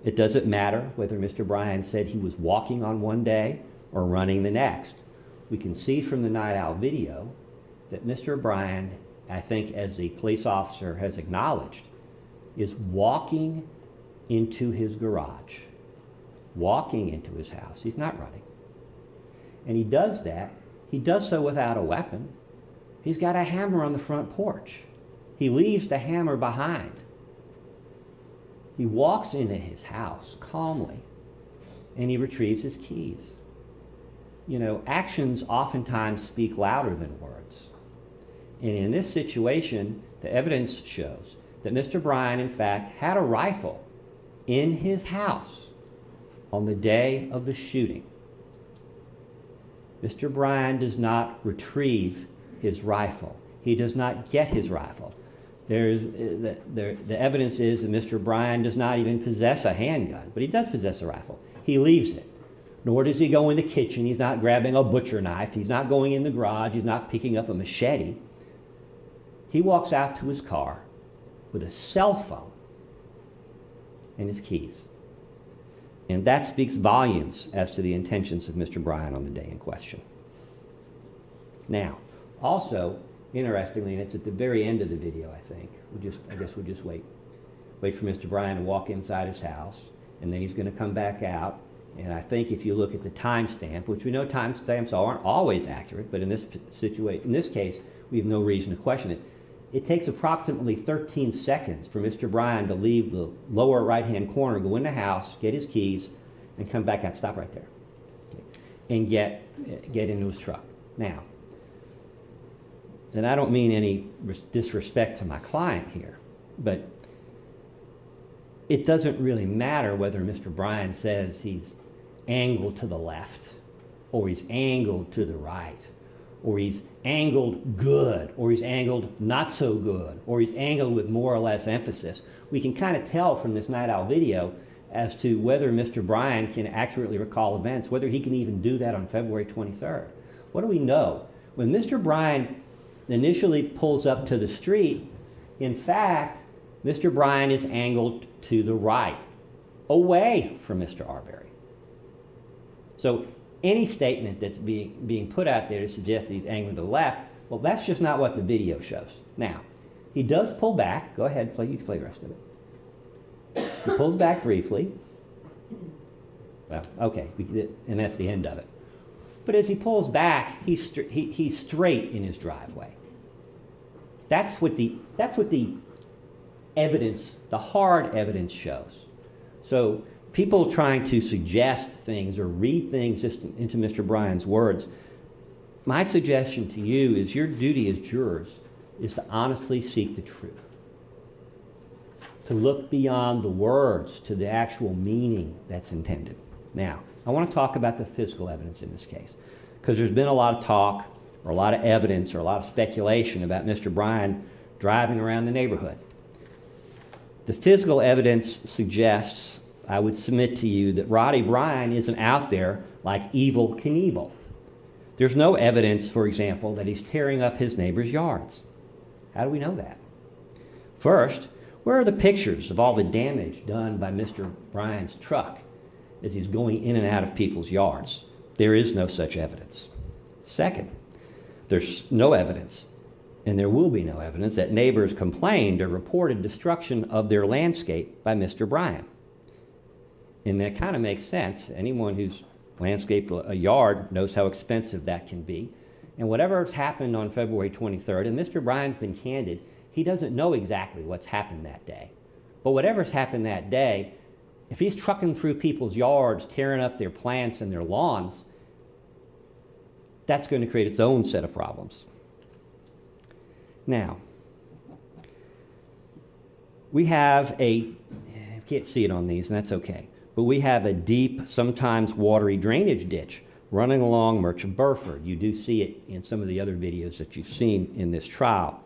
It doesn't matter whether Mr. Bryan said he was walking on one day or running the next. We can see from the night owl video that Mr. Bryan, I think as the police officer has acknowledged, is walking into his garage, walking into his house. He's not running. And he does that. He does so without a weapon. He's got a hammer on the front porch. He leaves the hammer behind. He walks into his house calmly, and he retrieves his keys. You know, actions oftentimes speak louder than words. And in this situation, the evidence shows that Mr. Bryan, in fact, had a rifle in his house on the day of the shooting. Mr. Bryan does not retrieve his rifle. He does not get his rifle. The evidence is that Mr. Bryan does not even possess a handgun, but he does possess a rifle. He leaves it. Nor does he go in the kitchen. He's not grabbing a butcher knife. He's not going in the garage. He's not picking up a machete. He walks out to his car with a cell phone and his keys. And that speaks volumes as to the intentions of Mr. Bryan on the day in question. Now, also, interestingly, and it's at the very end of the video, I think, I guess we'll just wait for Mr. Bryan to walk inside his house, and then he's going to come back out. And I think if you look at the timestamp, which we know timestamps aren't always accurate, but in this situation, in this case, we have no reason to question it. It takes approximately 13 seconds for Mr. Bryan to leave the lower right-hand corner, go in the house, get his keys, and come back out. Stop right there. Okay. And get into his truck. Now, and I don't mean any disrespect to my client here, but it doesn't really matter whether Mr. Bryan says he's angled to the left, or he's angled to the right, or he's angled good, or he's angled not so good, or he's angled with more or less emphasis. We can kind of tell from this night owl video as to whether Mr. Bryan can accurately recall events, whether he can even do that on February 23rd. What do we know? When Mr. Bryan initially pulls up to the street, in fact, Mr. Bryan is angled to the right, away from Mr. Arbery. So any statement that's being put out there to suggest that he's angling to the left, well, that's just not what the video shows. Now, he does pull back. Go ahead, you can play the rest of it. He pulls back briefly. Well, okay, and that's the end of it. But as he pulls back, he's straight in his driveway. That's what the evidence, the hard evidence shows. So people trying to suggest things or read things just into Mr. Bryan's words, my suggestion to you is your duty as jurors is to honestly seek the truth, to look beyond the words to the actual meaning that's intended. Now, I want to talk about the physical evidence in this case, because there's been a lot of talk or a lot of evidence or a lot of speculation about Mr. Bryan driving around the neighborhood. The physical evidence suggests, I would submit to you, that Roddy Bryan isn't out there like Evel Knievel. There's no evidence, for example, that he's tearing up his neighbor's yards. How do we know that? First, where are the pictures of all the damage done by Mr. Bryan's truck as he's going in and out of people's yards? There is no such evidence. Second, there's no evidence, and there will be no evidence, that neighbors complained or reported destruction of their landscape by Mr. Bryan. And that kind of makes sense. Anyone who's landscaped a yard knows how expensive that can be. And whatever has happened on February 23rd, and Mr. Bryan's been candid, he doesn't know exactly what's happened that day. But whatever's happened that day, if he's trucking through people's yards, tearing up their plants and their lawns, that's going to create its own set of problems. Now, we have I can't see it on these, and that's okay, but we have a deep, sometimes watery drainage ditch running along Merchant Burford. You do see it in some of the other videos that you've seen in this trial.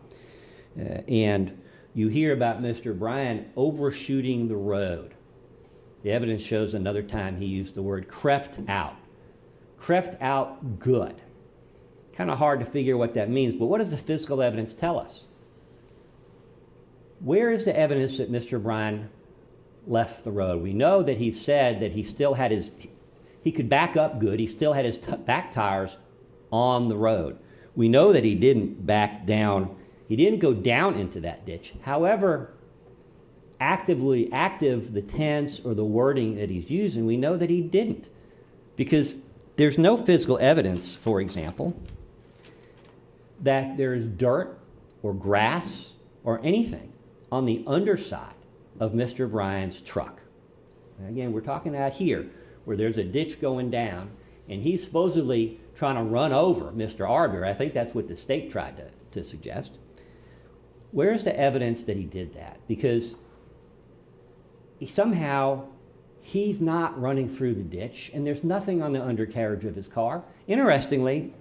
And you hear about Mr. Bryan overshooting the road. The evidence shows another time he used the word crept out. Crept out good. Kind of hard to figure what that means, but what does the physical evidence tell us? Where is the evidence that Mr. Bryan left the road? We know that he said that he still had he could back up good, he still had his back tires on the road. We know that he didn't back down, he didn't go down into that ditch. However active the tense or the wording that he's using, we know that he didn't. Because there's no physical evidence, for example, that there's dirt or grass or anything on the underside of Mr. Bryan's truck. And again, we're talking out here where there's a ditch going down, and he's supposedly trying to run over Mr. Arbery. I think that's what the state tried to suggest. Where's the evidence that he did that? Because somehow he's not running through the ditch, and there's nothing on the undercarriage of his car. Interestingly,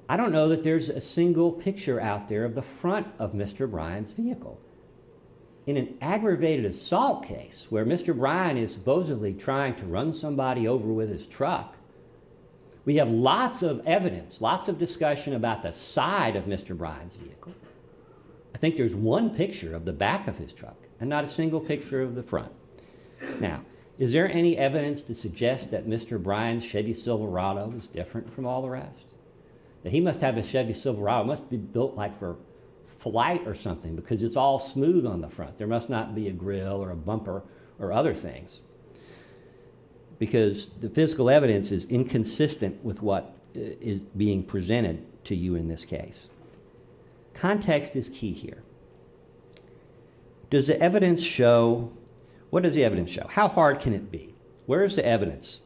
I don't know that there's a single picture out there of the front of Mr. Bryan's vehicle. In an aggravated assault case where Mr. Bryan is supposedly trying to run somebody over with his truck, we have lots of evidence, lots of discussion about the side of Mr. Bryan's vehicle. I think there's one picture of the back of his truck and not a single picture of the front. Now, is there any evidence to suggest that Mr. Bryan's Chevy Silverado is different from all the rest? That he must have a Chevy Silverado, it must be built like for flight or something, because it's all smooth on the front. There must not be a grill or a bumper or other things, because the physical evidence is inconsistent with what is being presented to you in this case. Context is key here. Does the evidence show, what does the evidence show? How hard can it be? Where is the evidence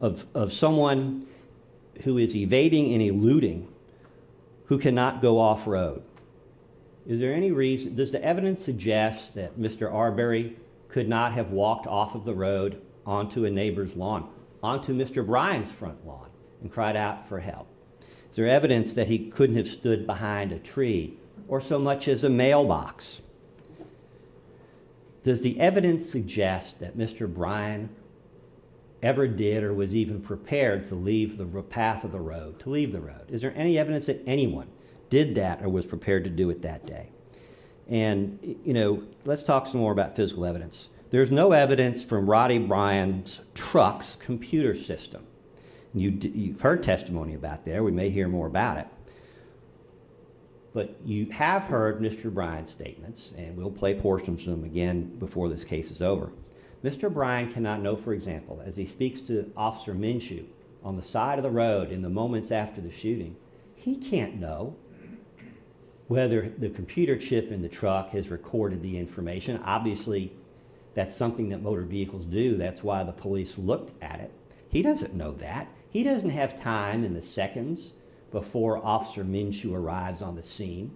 of someone who is evading and eluding who cannot go off-road? Is there any reason, does the evidence suggest that Mr. Arbery could not have walked off of the road onto a neighbor's lawn, onto Mr. Bryan's front lawn, and cried out for help? Is there evidence that he couldn't have stood behind a tree or so much as a mailbox? Does the evidence suggest that Mr. Bryan ever did or was even prepared to leave the path of the road, to leave the road? Is there any evidence that anyone did that or was prepared to do it that day? And, you know, let's talk some more about physical evidence. There's no evidence from Roddy Bryan's truck's computer system. You've heard testimony about there. We may hear more about it. But you have heard Mr. Bryan's statements, and we'll play portions of them again before this case is over. Mr. Bryan cannot know, for example, as he speaks to Officer Minshew on the side of the road in the moments after the shooting, he can't know whether the computer chip in the truck has recorded the information. Obviously, that's something that motor vehicles do. That's why the police looked at it. He doesn't know that. He doesn't have time in the seconds before Officer Minshew arrives on the scene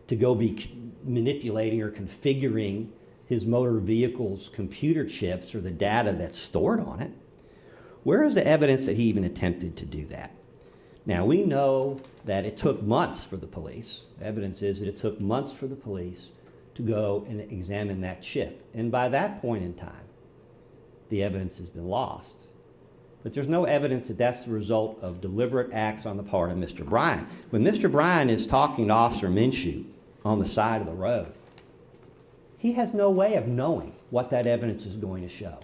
to go be manipulating or configuring his motor vehicle's computer chips or the data that's stored on it. Where is the evidence that he even attempted to do that? Now, we know that it took months for the police. The evidence is that it took months for the police to go and examine that chip. And by that point in time, the evidence has been lost. But there's no evidence that that's the result of deliberate acts on the part of Mr. Bryan. When Mr. Bryan is talking to Officer Minshew on the side of the road, he has no way of knowing what that evidence is going to show.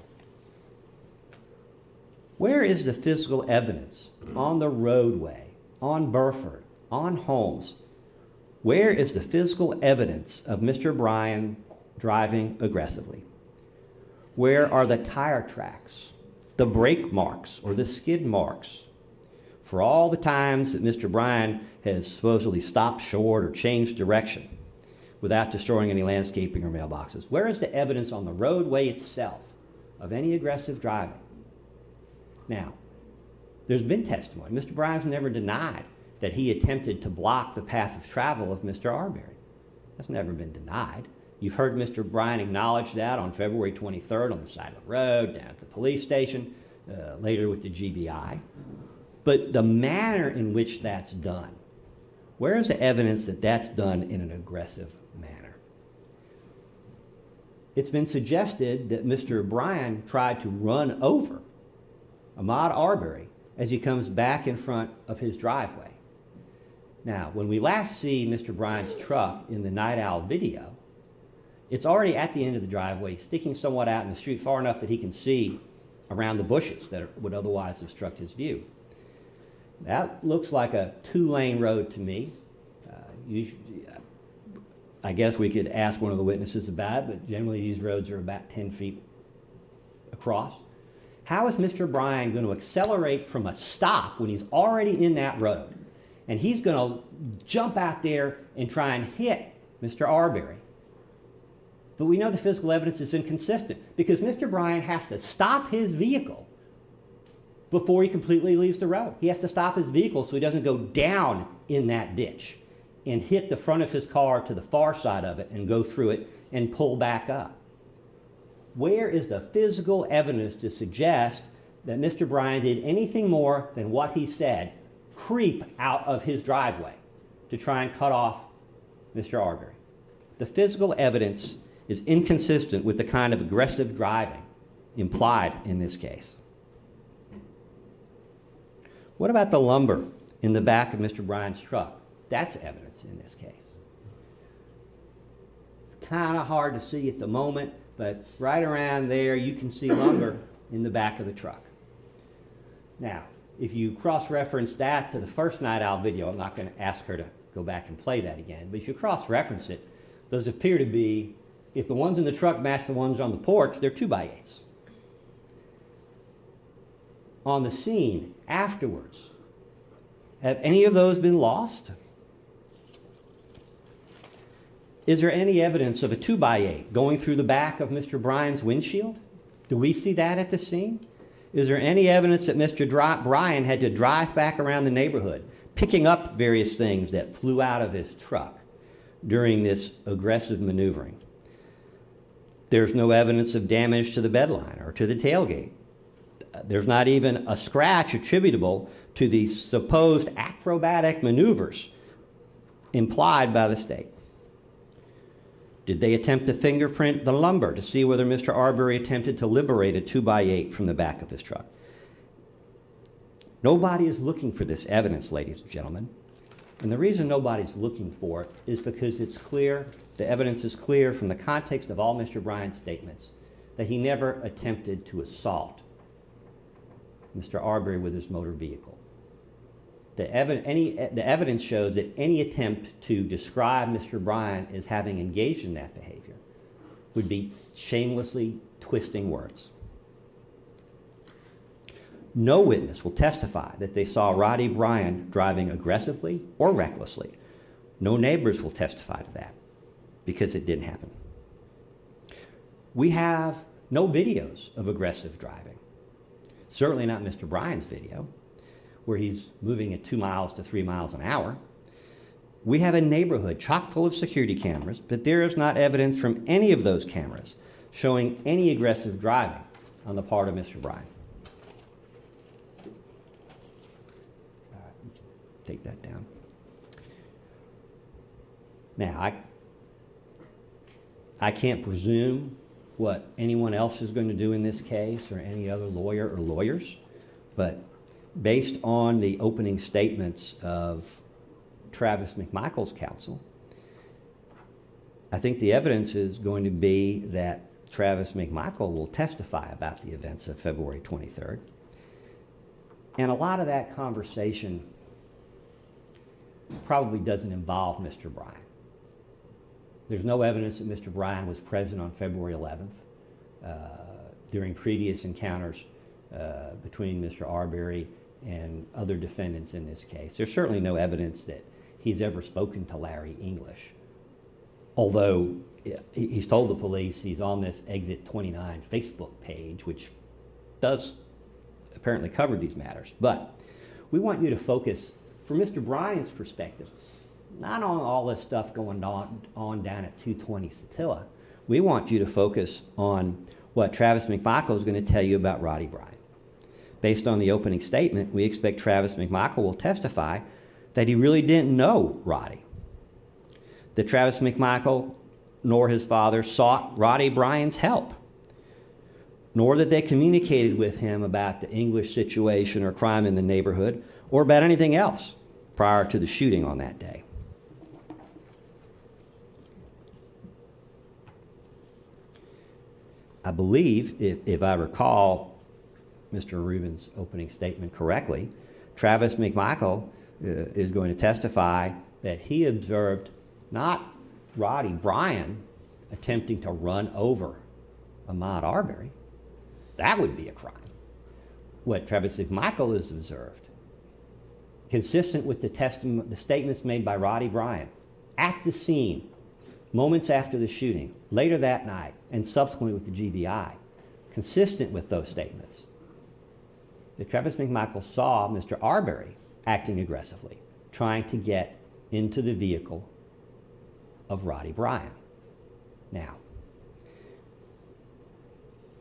Where is the physical evidence on the roadway, on Burford, on Holmes? Where is the physical evidence of Mr. Bryan driving aggressively? Where are the tire tracks, the brake marks, or the skid marks for all the times that Mr. Bryan has supposedly stopped short or changed direction without destroying any landscaping or mailboxes? Where is the evidence on the roadway itself of any aggressive driving? Now, there's been testimony. Mr. Bryan's never denied that he attempted to block the path of travel of Mr. Arbery. That's never been denied. You've heard Mr. Bryan acknowledge that on February 23rd on the side of the road, down at the police station, later with the GBI. But the manner in which that's done, where is the evidence that that's done in an aggressive manner? It's been suggested that Mr. Bryan tried to run over Ahmaud Arbery as he comes back in front of his driveway. Now, when we last see Mr. Bryan's truck in the Night Owl video, it's already at the end of the driveway, sticking somewhat out in the street far enough that he can see around the bushes that would otherwise obstruct his view. That looks like a two-lane road to me. I guess we could ask one of the witnesses about it, but generally these roads are about 10 feet across. How is Mr. Bryan going to accelerate from a stop when he's already in that road? And he's going to jump out there and try and hit Mr. Arbery. But we know the physical evidence is inconsistent because Mr. Bryan has to stop his vehicle before he completely leaves the road. He has to stop his vehicle so he doesn't go down in that ditch and hit the front of his car to the far side of it and go through it and pull back up. Where is the physical evidence to suggest that Mr. Bryan did anything more than what he said, creep out of his driveway to try and cut off Mr. Arbery? The physical evidence is inconsistent with the kind of aggressive driving implied in this case. What about the lumber in the back of Mr. Bryan's truck? That's evidence in this case. It's kind of hard to see at the moment, but right around there you can see lumber in the back of the truck. Now, if you cross-reference that to the first Night Owl video, I'm not going to ask her to go back and play that again, but if you cross-reference it, those appear to be, if the ones in the truck match the ones on the porch, they're 2x8s. On the scene afterwards, have any of those been lost? Is there any evidence of a 2x8 going through the back of Mr. Bryan's windshield? Do we see that at the scene? Is there any evidence that Mr. Bryan had to drive back around the neighborhood, picking up various things that flew out of his truck during this aggressive maneuvering? There's no evidence of damage to the bedline or to the tailgate. There's not even a scratch attributable to the supposed acrobatic maneuvers implied by the state. Did they attempt to fingerprint the lumber to see whether Mr. Arbery attempted to liberate a 2x8 from the back of his truck? Nobody is looking for this evidence, ladies and gentlemen. And the reason nobody's looking for it is because it's clear, the evidence is clear from the context of all Mr. Bryan's statements, that he never attempted to assault Mr. Arbery with his motor vehicle. The evidence shows that any attempt to describe Mr. Bryan as having engaged in that behavior would be shamelessly twisting words. No witness will testify that they saw Roddy Bryan driving aggressively or recklessly. No neighbors will testify to that because it didn't happen. We have no videos of aggressive driving. Certainly not Mr. Bryan's video, where he's moving at 2 miles to 3 miles an hour. We have a neighborhood chock full of security cameras, but there is not evidence from any of those cameras showing any aggressive driving on the part of Mr. Bryan. All right, you can take that down. Now, I can't presume what anyone else is going to do in this case or any other lawyer or lawyers, but based on the opening statements of Travis McMichael's counsel, I think the evidence is going to be that Travis McMichael will testify about the events of February 23rd. And a lot of that conversation probably doesn't involve Mr. Bryan. There's no evidence that Mr. Bryan was present on February 11th during previous encounters between Mr. Arbery and other defendants in this case. There's certainly no evidence that he's ever spoken to Larry English, although he's told the police he's on this Exit 29 Facebook page, which does apparently cover these matters. But we want you to focus, from Mr. Bryan's perspective, not on all this stuff going on down at 220 Satilla. We want you to focus on what Travis McMichael is going to tell you about Roddy Bryan. Based on the opening statement, we expect Travis McMichael will testify that he really didn't know Roddy, that Travis McMichael nor his father sought Roddy Bryan's help, nor that they communicated with him about the English situation or crime in the neighborhood or about anything else prior to the shooting on that day. I believe, if I recall Mr. Rubin's opening statement correctly, Travis McMichael is going to testify that he observed not Roddy Bryan attempting to run over Ahmaud Arbery. That would be a crime. What Travis McMichael has observed, consistent with the statements made by Roddy Bryan at the scene, moments after the shooting, later that night, and subsequently with the GBI, consistent with those statements, that Travis McMichael saw Mr. Arbery acting aggressively, trying to get into the vehicle of Roddy Bryan. Now,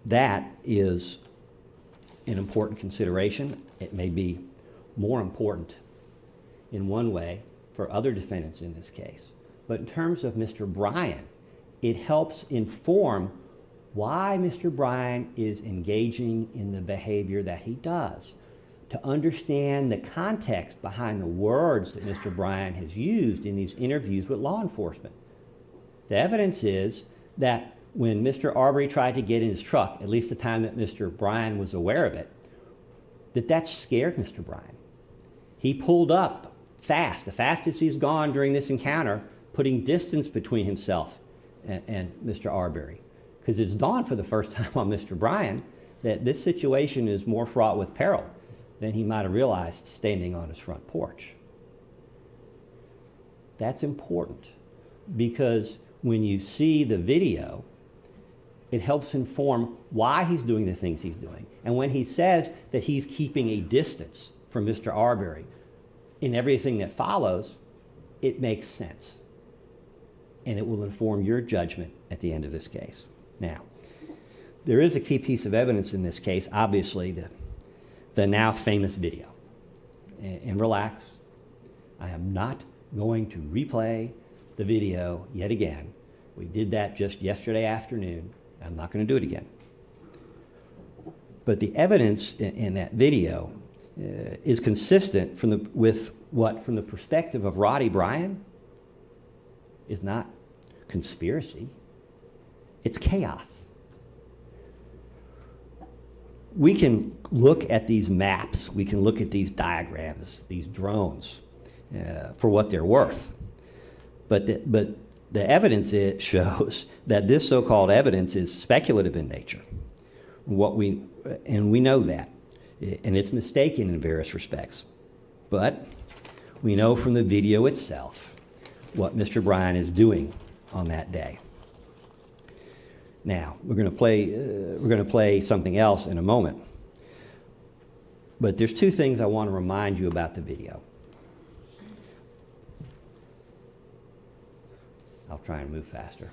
that is an important consideration. It may be more important in one way for other defendants in this case. But in terms of Mr. Bryan, it helps inform why Mr. Bryan is engaging in the behavior that he does, to understand the context behind the words that Mr. Bryan has used in these interviews with law enforcement. The evidence is that when Mr. Arbery tried to get in his truck, at least the time that Mr. Bryan was aware of it, that scared Mr. Bryan. He pulled up fast, the fastest he's gone during this encounter, putting distance between himself and Mr. Arbery. Because it's dawned for the first time on Mr. Bryan that this situation is more fraught with peril than he might have realized standing on his front porch. That's important because when you see the video, it helps inform why he's doing the things he's doing. And when he says that he's keeping a distance from Mr. Arbery in everything that follows, it makes sense. And it will inform your judgment at the end of this case. Now, there is a key piece of evidence in this case, obviously the now famous video. And relax, I am not going to replay the video yet again. We did that just yesterday afternoon. I'm not going to do it again. But the evidence in that video is consistent from the perspective of Roddy Bryan, is not conspiracy, it's chaos. we can look at these maps, we can look at these diagrams, these drones, for what they're worth. But the evidence shows that this so-called evidence is speculative in nature. And we know that. And it's mistaken in various respects. But we know from the video itself what Mr. Bryan is doing on that day. Now, we're going to play something else in a moment. But there's two things I want to remind you about the video. I'll try and move faster.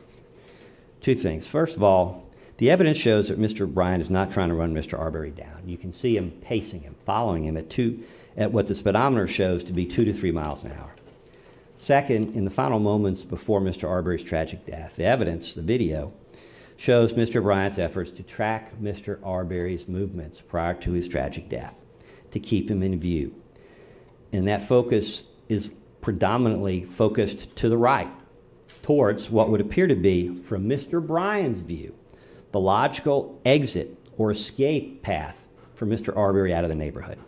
Two things. First of all, the evidence shows that Mr. Bryan is not trying to run Mr. Arbery down. You can see him pacing him, following him at what the speedometer shows to be 2 to 3 miles an hour. Second, in the final moments before Mr. Arbery's tragic death, the evidence, the video, shows Mr. Bryan's efforts to track Mr. Arbery's movements prior to his tragic death, to keep him in view. And that focus is predominantly focused to the right, towards what would appear to be, from Mr. Bryan's view, the logical exit or escape path for Mr. Arbery out of the neighborhood,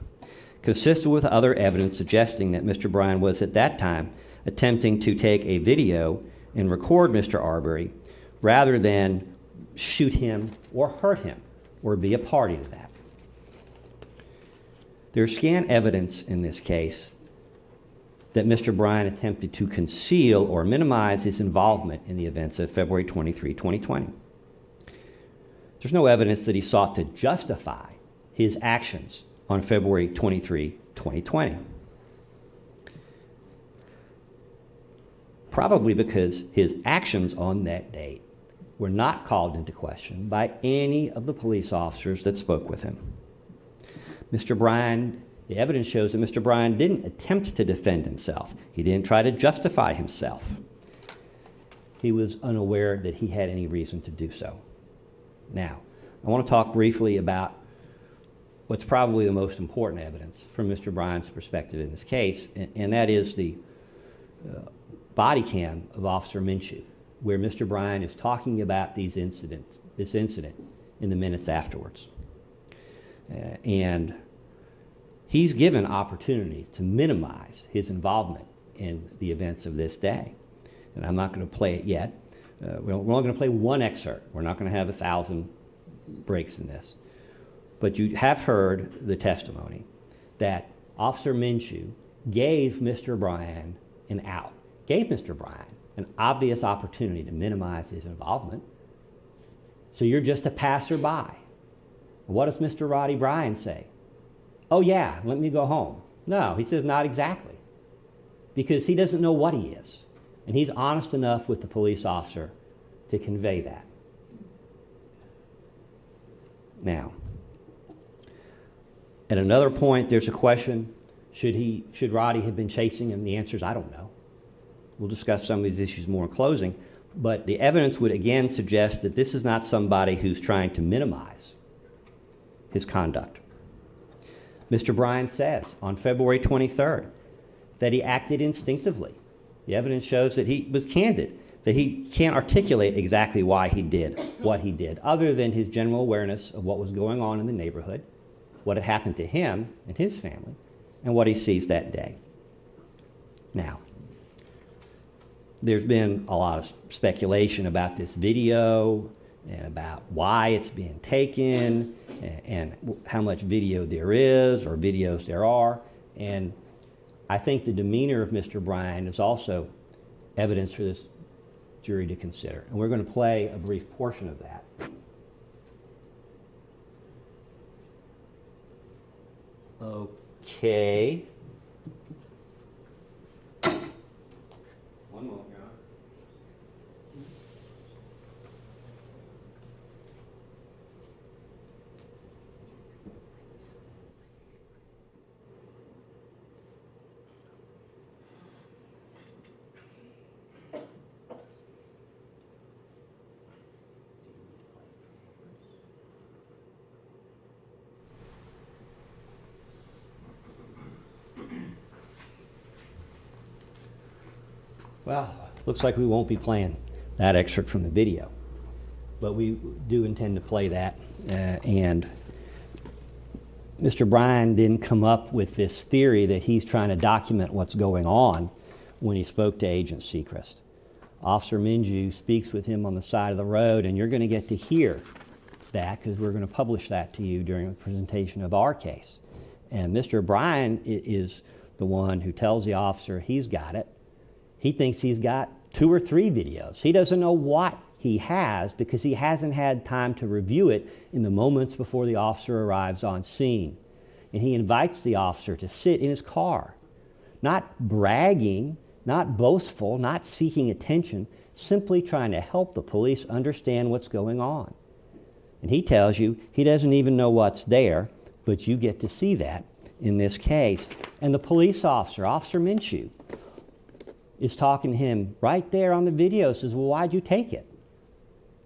consistent with other evidence suggesting that Mr. Bryan was at that time attempting to take a video and record Mr. Arbery rather than shoot him or hurt him or be a party to that. There's scant evidence in this case that Mr. Bryan attempted to conceal or minimize his involvement in the events of February 23, 2020. There's no evidence that he sought to justify his actions on February 23, 2020. Probably because his actions on that date were not called into question by any of the police officers that spoke with him. Mr. Bryan, the evidence shows that Mr. Bryan didn't attempt to defend himself. He didn't try to justify himself. He was unaware that he had any reason to do so. Now, I want to talk briefly about what's probably the most important evidence from Mr. Bryan's perspective in this case, and that is the body cam of Officer Minshew, where Mr. Bryan is talking about this incident in the minutes afterwards. And he's given opportunities to minimize his involvement in the events of this day. And I'm not going to play it yet. We're only going to play one excerpt. We're not going to have 1,000 breaks in this. But you have heard the testimony that Officer Minshew gave Mr. Bryan an out, gave Mr. Bryan an obvious opportunity to minimize his involvement. So you're just a passerby. What does Mr. Roddy Bryan say? Oh yeah, let me go home. No, he says not exactly. Because he doesn't know what he is. And he's honest enough with the police officer to convey that. Now, at another point, there's a question, should Roddy have been chasing him? The answer is, I don't know. We'll discuss some of these issues more in closing. But the evidence would again suggest that this is not somebody who's trying to minimize his conduct. Mr. Bryan says on February 23rd that he acted instinctively. The evidence shows that he was candid, that he can't articulate exactly why he did what he did, other than his general awareness of what was going on in the neighborhood, what had happened to him and his family, and what he sees that day. Now, there's been a lot of speculation about this video and about why it's being taken and how much video there is or videos there are. And I think the demeanor of Mr. Bryan is also evidence for this jury to consider. And we're going to play a brief portion of that. Okay. One moment, Your Honor. Well, looks like we won't be playing that excerpt from the video, but we do intend to play that, and Mr. Bryan didn't come up with this theory that he's trying to document what's going on when he spoke to Agent Sechrist. Officer Minju speaks with him on the side of the road, and you're going to get to hear that because we're going to publish that to you during the presentation of our case. And Mr. Bryan is the one who tells the officer he's got it. He thinks he's got 2 or 3 videos. He doesn't know what he has because he hasn't had time to review it in the moments before the officer arrives on scene. And he invites the officer to sit in his car, not bragging, not boastful, not seeking attention, simply trying to help the police understand what's going on. And he tells you he doesn't even know what's there, but you get to see that in this case. And the police officer, Officer Minshew, is talking to him right there on the video, says, well, why'd you take it?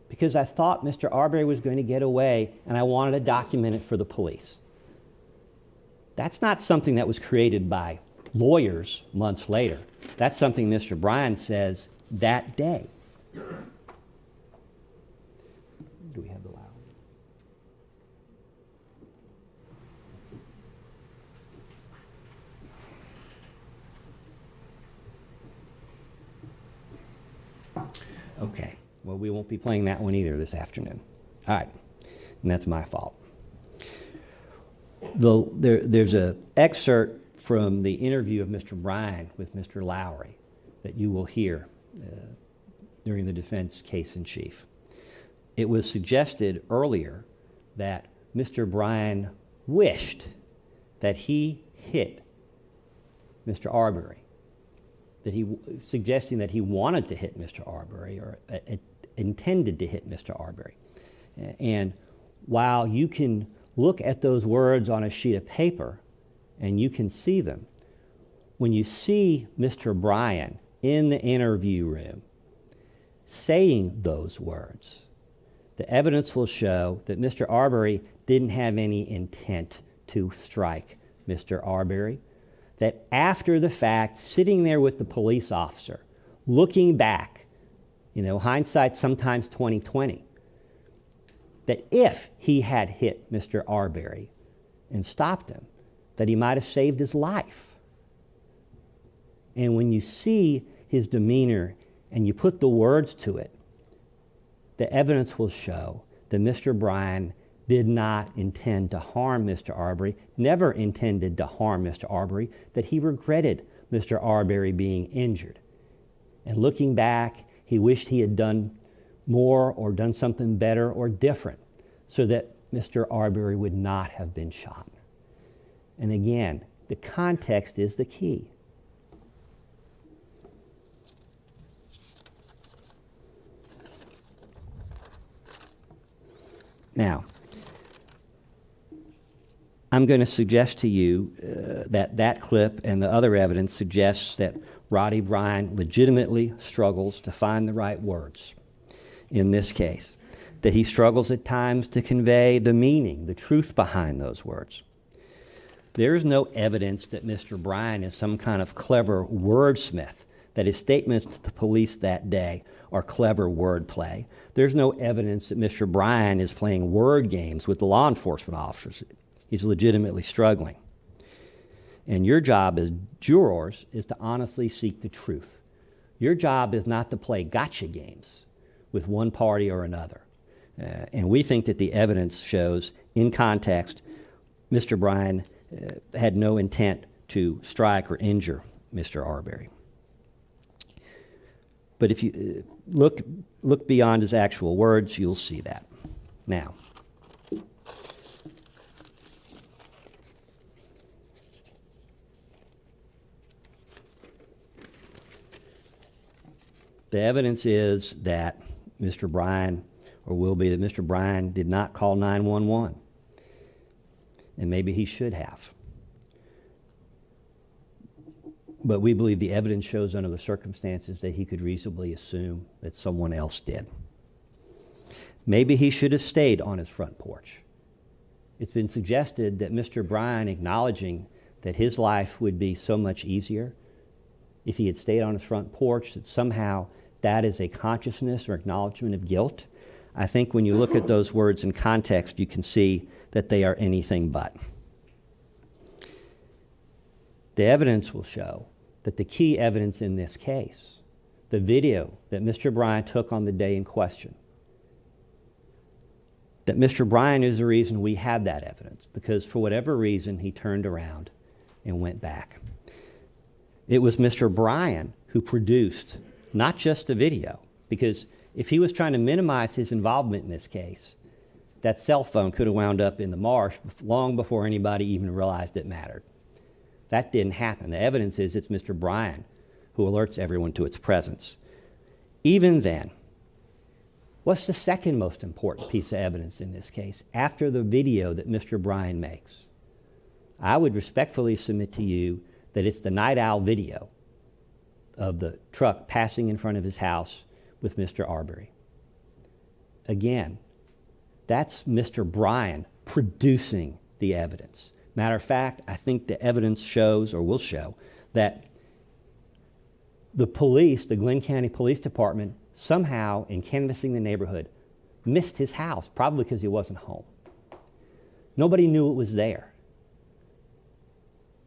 Because I thought Mr. Arbery was going to get away and I wanted to document it for the police. That's not something that was created by lawyers months later. That's something Mr. Bryan says that day. Do we have the loud? Okay, well, we won't be playing that one either this afternoon. All right, and that's my fault. There's an excerpt from the interview of Mr. Bryan with Mr. Lowry that you will hear during the defense case in chief. It was suggested earlier that Mr. Bryan wished that he hit Mr. Arbery, suggesting that he wanted to hit Mr. Arbery or intended to hit Mr. Arbery. And while you can look at those words on a sheet of paper and you can see them, when you see Mr. Bryan in the interview room saying those words, the evidence will show that Mr. Arbery didn't have any intent to strike Mr. Arbery, that after the fact, sitting there with the police officer, looking back, hindsight sometimes 20/20, that if he had hit Mr. Arbery and stopped him, that he might have saved his life. And when you see his demeanor and you put the words to it, the evidence will show that Mr. Bryan did not intend to harm Mr. Arbery, never intended to harm Mr. Arbery, that he regretted Mr. Arbery being injured. And looking back, he wished he had done more or done something better or different so that Mr. Arbery would not have been shot. And again, the context is the key. Now, I'm going to suggest to you that clip and the other evidence suggests that Roddy Bryan legitimately struggles to find the right words in this case, that he struggles at times to convey the meaning, the truth behind those words. There is no evidence that Mr. Bryan is some kind of clever wordsmith, that his statements to the police that day are clever wordplay. There's no evidence that Mr. Bryan is playing word games with the law enforcement officers. He's legitimately struggling. And your job as jurors is to honestly seek the truth. Your job is not to play gotcha games with one party or another. And we think that the evidence shows, in context, Mr. Bryan had no intent to strike or injure Mr. Arbery. But if you look beyond his actual words, you'll see that. Now, the evidence is that Mr. Bryan, or will be that Mr. Bryan did not call 911. And maybe he should have. But we believe the evidence shows under the circumstances that he could reasonably assume that someone else did. Maybe he should have stayed on his front porch. It's been suggested that Mr. Bryan, acknowledging that his life would be so much easier if he had stayed on his front porch, that somehow that is a consciousness or acknowledgement of guilt. I think when you look at those words in context, you can see that they are anything but. the evidence will show that the key evidence in this case, the video that Mr. Bryan took on the day in question, that Mr. Bryan is the reason we have that evidence, because for whatever reason, he turned around and went back. It was Mr. Bryan who produced not just the video, because if he was trying to minimize his involvement in this case, that cell phone could have wound up in the marsh long before anybody even realized it mattered. That didn't happen. The evidence is it's Mr. Bryan who alerts everyone to its presence. Even then, what's the second most important piece of evidence in this case after the video that Mr. Bryan makes? I would respectfully submit to you that it's the night owl video of the truck passing in front of his house with Mr. Arbery. Again, that's Mr. Bryan producing the evidence. Matter of fact, I think the evidence shows, or will show, that the police, the Glenn County Police Department, somehow in canvassing the neighborhood, missed his house, probably because he wasn't home. Nobody knew it was there.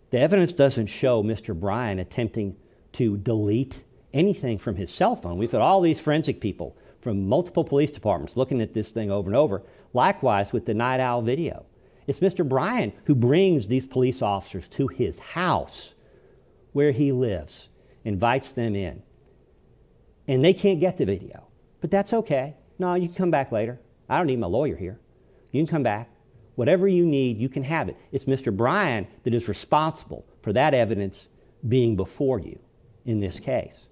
The evidence doesn't show Mr. Bryan attempting to delete anything from his cell phone. We've got all these forensic people from multiple police departments looking at this thing over and over. Likewise with the night owl video. It's Mr. Bryan who brings these police officers to his house where he lives, invites them in. And they can't get the video, but that's okay. No, you can come back later. I don't need my lawyer here. You can come back. Whatever you need, you can have it. It's Mr. Bryan that is responsible for that evidence being before you in this case.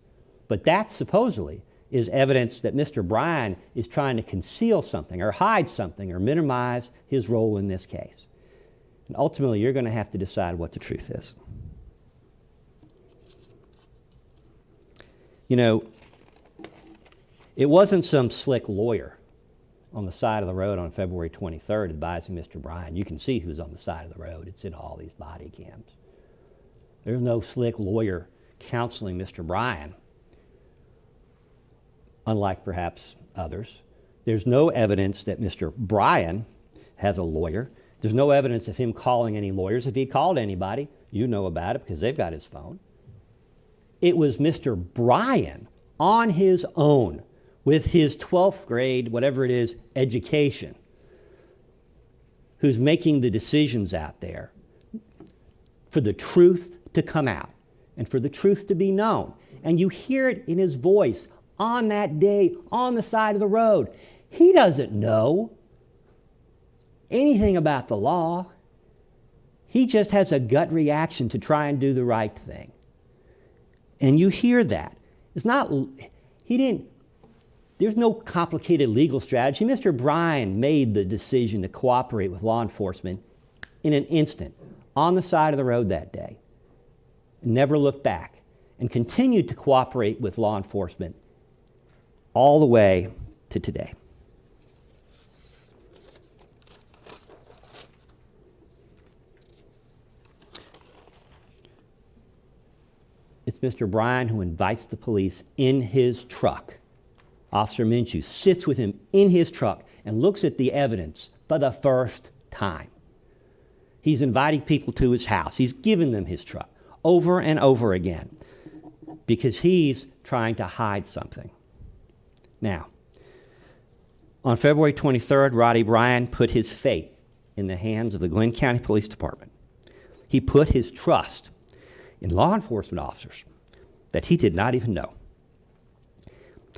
But that supposedly is evidence that Mr. Bryan is trying to conceal something or hide something or minimize his role in this case. And ultimately, you're going to have to decide what the truth is. You know, it wasn't some slick lawyer on the side of the road on February 23rd advising Mr. Bryan. You can see who's on the side of the road. It's in all these body cams. There's no slick lawyer counseling Mr. Bryan, unlike perhaps others. There's no evidence that Mr. Bryan has a lawyer. There's no evidence of him calling any lawyers. If he called anybody, you know about it because they've got his phone. It was Mr. Bryan on his own with his 12th grade, whatever it is, education, who's making the decisions out there for the truth to come out and for the truth to be known. And you hear it in his voice on that day on the side of the road. He doesn't know anything about the law. He just has a gut reaction to try and do the right thing. And you hear that. It's not, there's no complicated legal strategy. Mr. Bryan made the decision to cooperate with law enforcement in an instant on the side of the road that day. Never looked back and continued to cooperate with law enforcement all the way to today. It's Mr. Bryan who invites the police in his truck. Officer Minshew sits with him in his truck and looks at the evidence for the first time. He's inviting people to his house. He's given them his truck over and over again because he's trying to hide something. Now, on February 23rd, Roddy Bryan put his fate in the hands of the Glenn County Police Department. He put his trust in law enforcement officers that he did not even know.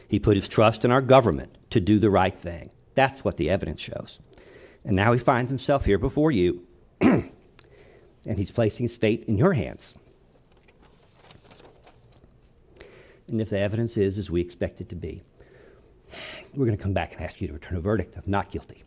He put his trust in our government to do the right thing. That's what the evidence shows. And now he finds himself here before you, and he's placing his fate in your hands. And if the evidence is as we expect it to be, we're going to come back and ask you to return a verdict of not guilty.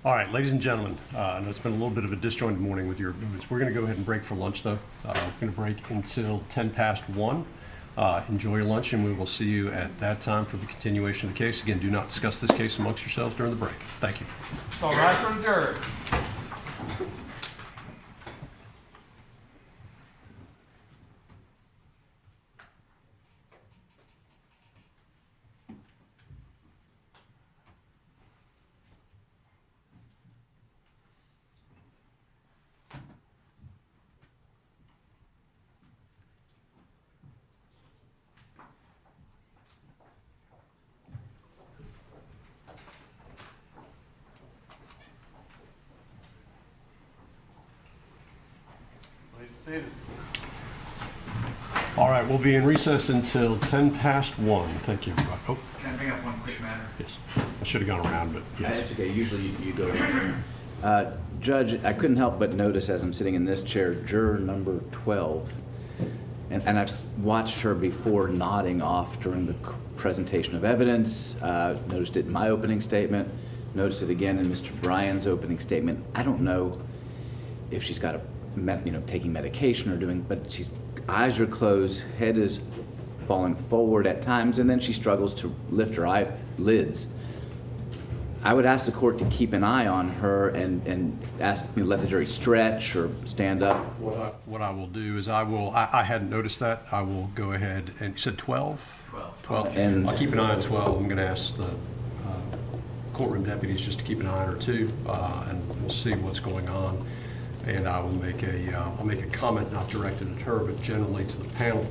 All right, ladies and gentlemen, I know it's been a little bit of a disjointed morning with your movements. We're going to go ahead and break for lunch, though. We're going to break until 1:10. Enjoy your lunch, and we will see you at that time for the continuation of the case. Again, do not discuss this case amongst yourselves during the break. Thank you. All rise for the jury. Please be seated. All right, we'll be in recess until 1:10 Thank you. Oh, Can I bring up one quick matter? yes. I should have gone around, but yes. That's okay, usually you go. Judge, I couldn't help but notice as I'm sitting in this chair, juror number 12. And I've watched her before nodding off during the presentation of evidence, noticed it in my opening statement, noticed it again in Mr. Bryan's opening statement. I don't know if she's got taking medication or doing, but she's, eyes are closed, head is falling forward at times, and then she struggles to lift her eyelids. I would ask the court to keep an eye on her and let the jury stretch or stand up. What I will do is I hadn't noticed that. I will go ahead and, you said 12? 12. And- I'll keep an eye on 12. I'm going to ask the courtroom deputies just to keep an eye on her too, and we'll see what's going on. And I will make a comment not directed at her, but generally to the panel,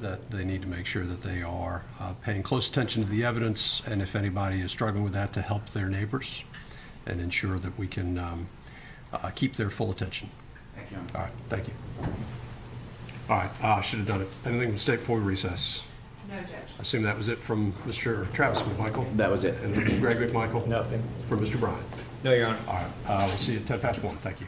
that they need to make sure that they are paying close attention to the evidence, and if anybody is struggling with that, to help their neighbors and ensure that we can keep their full attention. Thank you. All right, thank you. All right, I should have done it. Anything to state before we recess? No, Judge. I assume that was it from Mr. Travis McMichael? That was it. And Greg McMichael? Nothing. From Mr. Bryan? No, Your Honor. All right, we'll see you at 1:10. Thank you.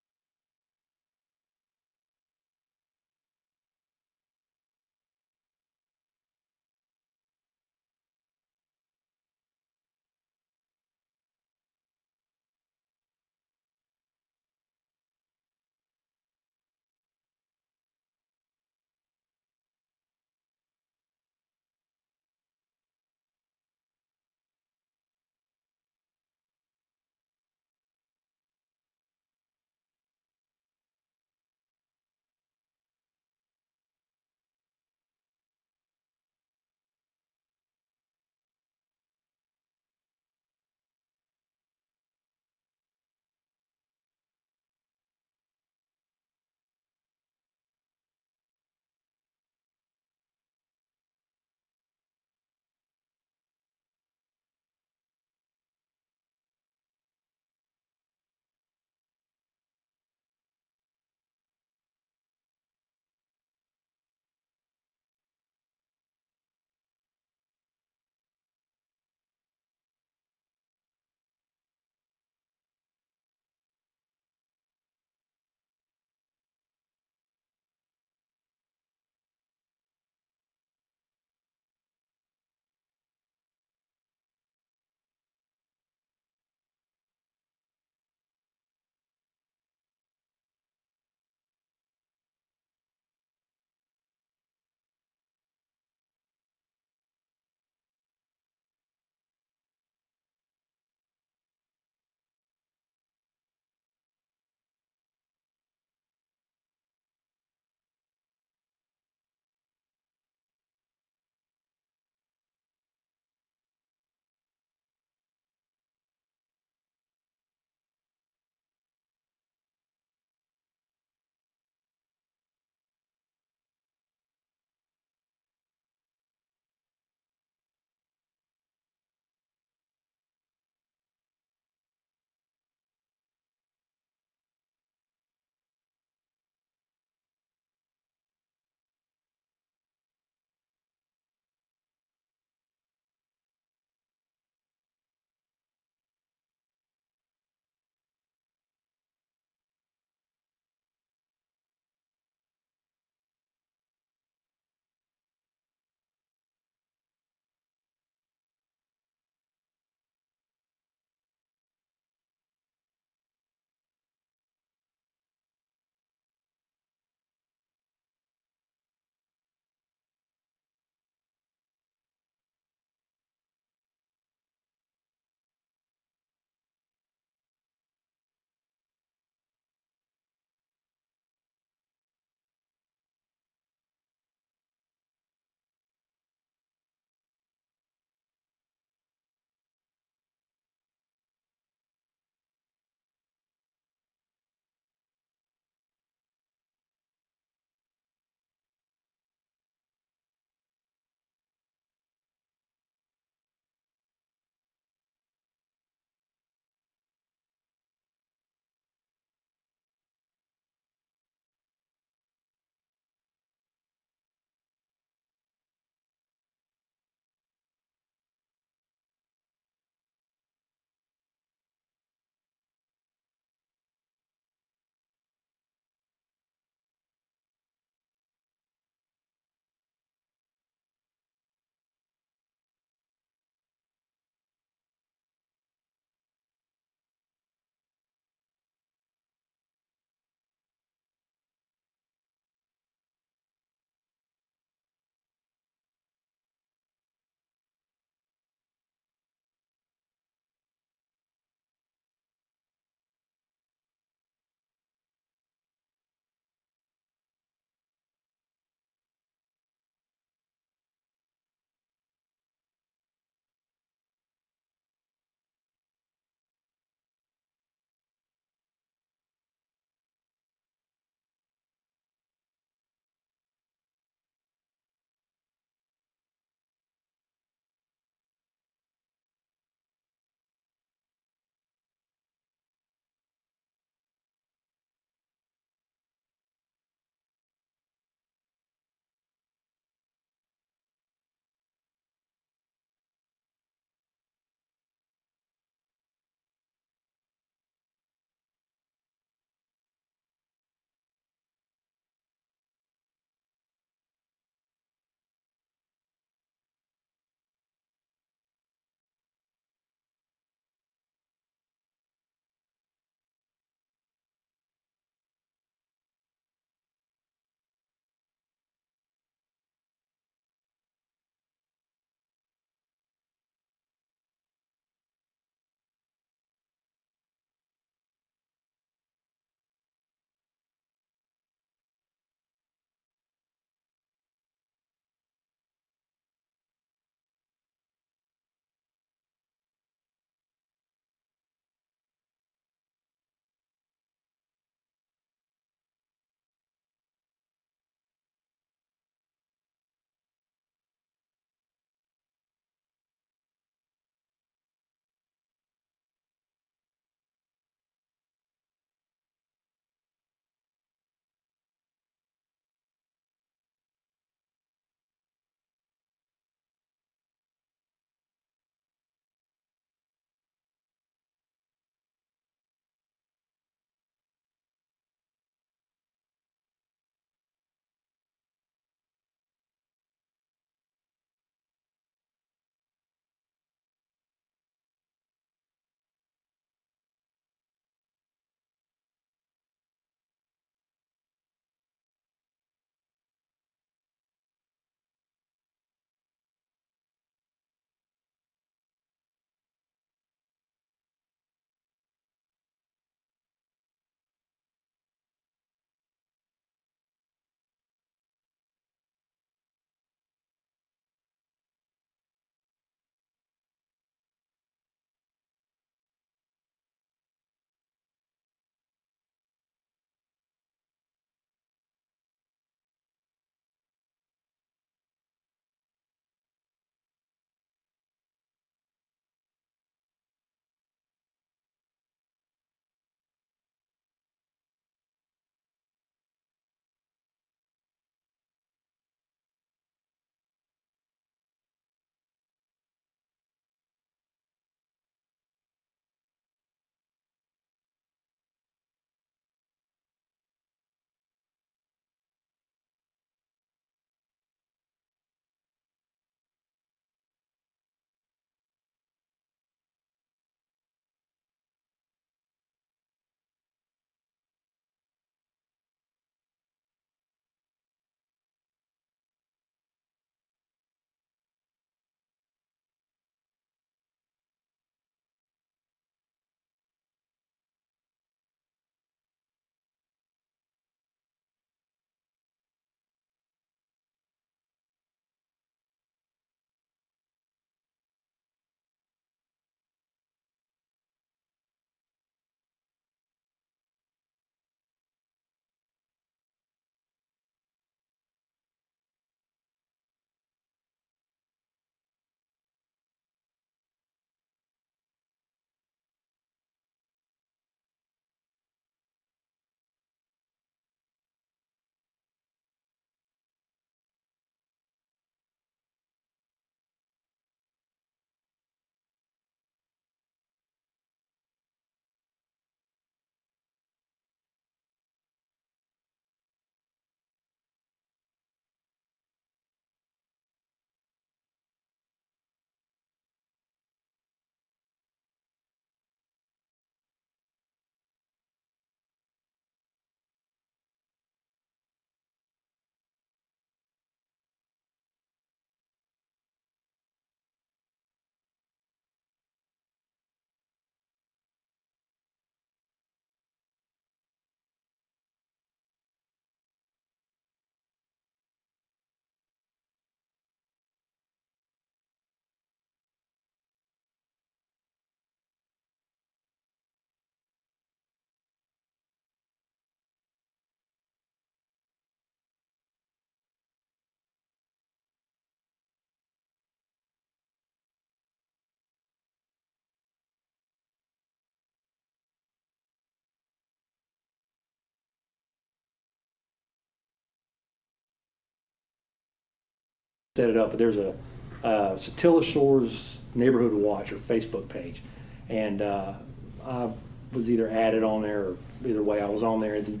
set it up, but there's a Satilla Shores Neighborhood Watch or Facebook page. And I was either added on there or either way I was on there. And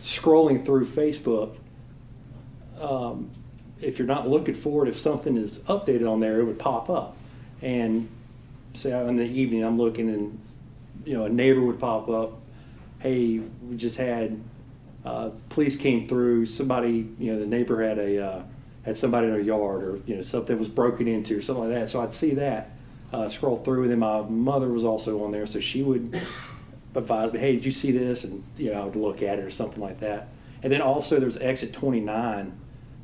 scrolling through Facebook, if you're not looking for it, if something is updated on there, it would pop up. And say in the evening I'm looking and, you know, a neighbor would pop up. Hey, we just had, police came through, somebody, you know, the neighbor had somebody in their yard, or, you know, something was broken into or something like that. So I'd see that, scroll through, and then my mother was also on there, so she would advise me, hey, did you see this? And, you know, I would look at it or something like that. And then also there's Exit 29.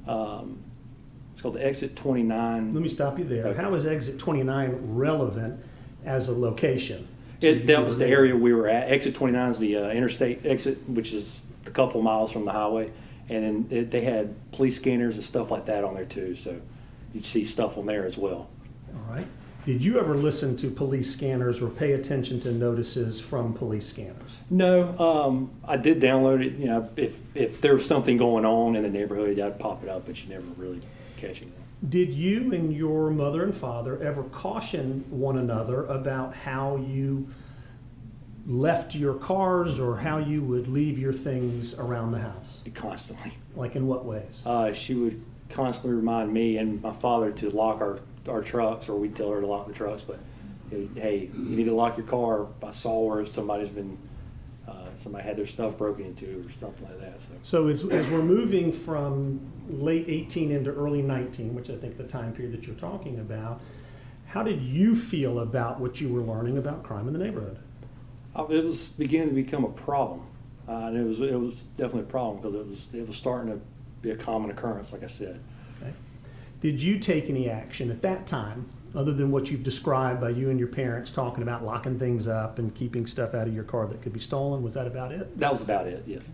It's called the Exit 29. Let me stop you there. Okay. How is Exit 29 relevant as a location? That was the area we were at. Exit 29 is the interstate exit, which is a couple of miles from the highway. And then they had police scanners and stuff like that on there too. So you'd see stuff on there as well. All right. Did you ever listen to police scanners or pay attention to notices from police scanners? No, I did download it. You know, if there was something going on in the neighborhood, I'd pop it up, but you never really catch it. Did you and your mother and father ever caution one another about how you left your cars or how you would leave your things around the house? Constantly. Like in what ways? She would constantly remind me and my father to lock our trucks, or we'd tell her to lock the trucks, but hey, you need to lock your car. I saw where somebody had their stuff broken into or something like that. So as we're moving from late 18 into early 19, which I think the time period that you're talking about, how did you feel about what you were learning about crime in the neighborhood? It was beginning to become a problem, and it was definitely a problem because it was starting to be a common occurrence, like I said. Okay. Did you take any action at that time, other than what you've described by you and your parents talking about locking things up and keeping stuff out of your car that could be stolen? Was that about it? That was about it, yes.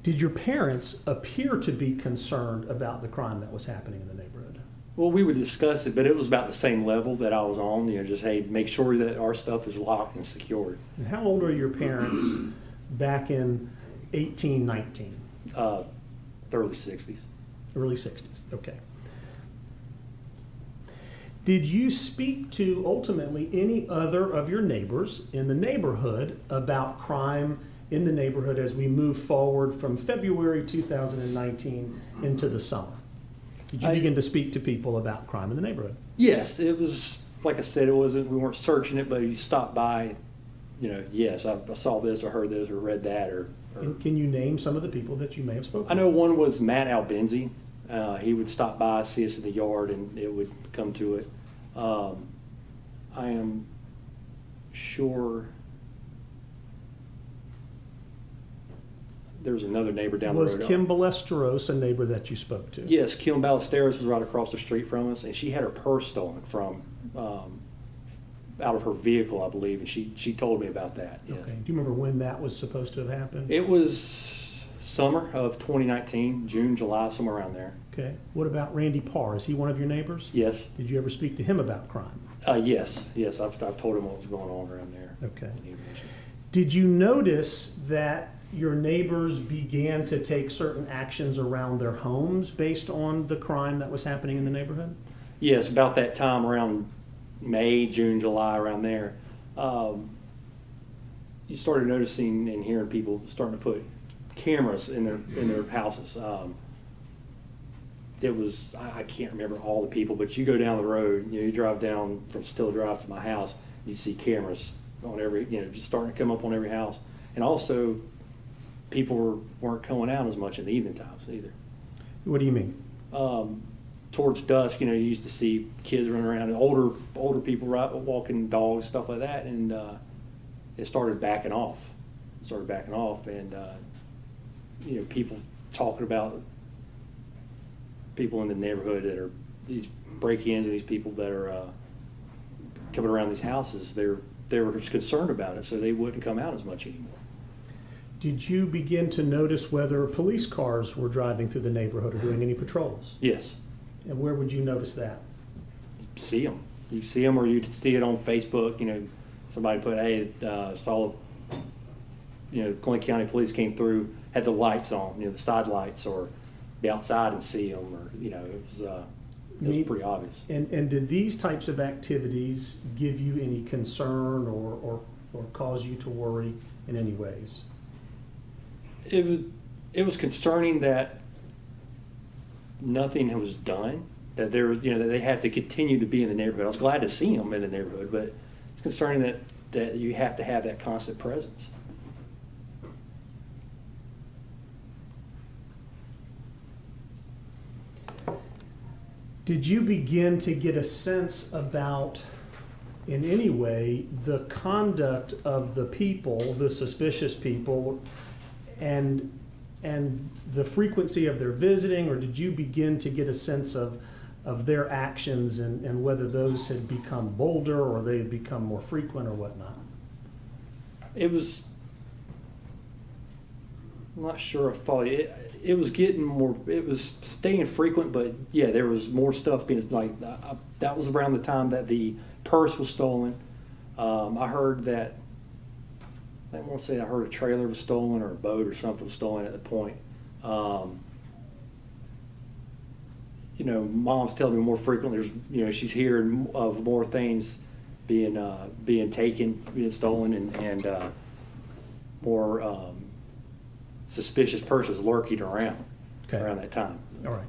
Did your parents appear to be concerned about the crime that was happening in the neighborhood? Well, we would discuss it, but it was about the same level that I was on. You know, just, hey, make sure that our stuff is locked and secured. And how old are your parents back in 1819? Early 60s. Early 60s, okay. Did you speak to ultimately any other of your neighbors in the neighborhood about crime in the neighborhood as we move forward from February 2019 into the summer? Did you begin to speak to people about crime in the neighborhood? Yes, it was, like I said, we weren't searching it, but you stopped by, you know, yes, I saw this or heard this or read that or And can you name some of the people that you may have spoken I know one was Matt Albenzi. He would stop by, see us in the yard, and it would come to it. I am sure there was another neighbor down the road. Was Kim Ballesteros a neighbor that you spoke to? Yes, Kim Ballesteros was right across the street from us, and she had her purse stolen from out of her vehicle, I believe, and she told me about that. Yes. Okay. Do you remember when that was supposed to have happened? It was summer of 2019, June, July, somewhere around there. Okay. What about Randy Parr? Is he one of your neighbors? Yes. Did you ever speak to him about crime? Yes. I've told him what was going on around there. Okay. Did you notice that your neighbors began to take certain actions around their homes based on the crime that was happening in the neighborhood? Yes, about that time, around May, June, July, around there, you started noticing and hearing people starting to put cameras in their houses. It was, I can't remember all the people, but you go down the road, you know, you drive down from Still Drive to my house, you see cameras on every, you know, just starting to come up on every house. And also, people weren't going out as much in the evening times either. What do you mean? Towards dusk, you know, you used to see kids running around, and older people walking dogs, stuff like that, and it started backing off. And you know, people talking about people in the neighborhood that are these break-ins and these people that are coming around these houses. They were concerned about it, so they wouldn't come out as much anymore. Did you begin to notice whether police cars were driving through the neighborhood or doing any patrols? Yes. And where would you notice that? See them. You see them, or you could see it on Facebook. You know, somebody put, hey, saw, you know, Glenn County Police came through, had the lights on, you know, the side lights, or be outside and see them, or, it was pretty obvious. And did these types of activities give you any concern or cause you to worry in any ways? It was concerning that nothing was done, that there was, that they have to continue to be in the neighborhood. I was glad to see them in the neighborhood, but it's concerning that you have to have that constant presence. Did you begin to get a sense about, in any way, the conduct of the people, the suspicious people, and the frequency of their visiting, or did you begin to get a sense of their actions and whether those had become bolder or they had become more frequent or whatnot? I'm not sure if it was getting more, it was staying frequent, but yeah, there was more stuff being, that was around the time that the purse was stolen. I heard that, I want to say I heard a trailer was stolen or a boat or something was stolen at the point. Mom's telling me more frequently, she's hearing of more things being taken, being stolen, and more suspicious persons lurking around around that time. All right.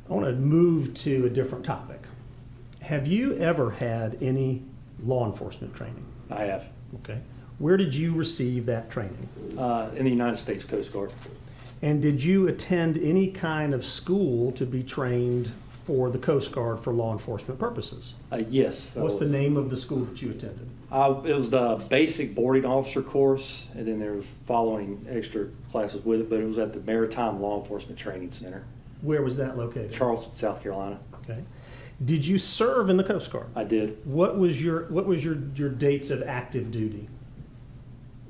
I want to move to a different topic. Have you ever had any law enforcement training? I have. Okay. Where did you receive that training? In the United States Coast Guard. And did you attend any kind of school to be trained for the Coast Guard for law enforcement purposes? Yes. What's the name of the school that you attended? It was the basic boarding officer course, and then there was following extra classes with it, but it was at the Maritime Law Enforcement Training Center, Where was that located? Charleston, South Carolina. Okay. Did you serve in the Coast Guard? I did. What was your dates of active duty?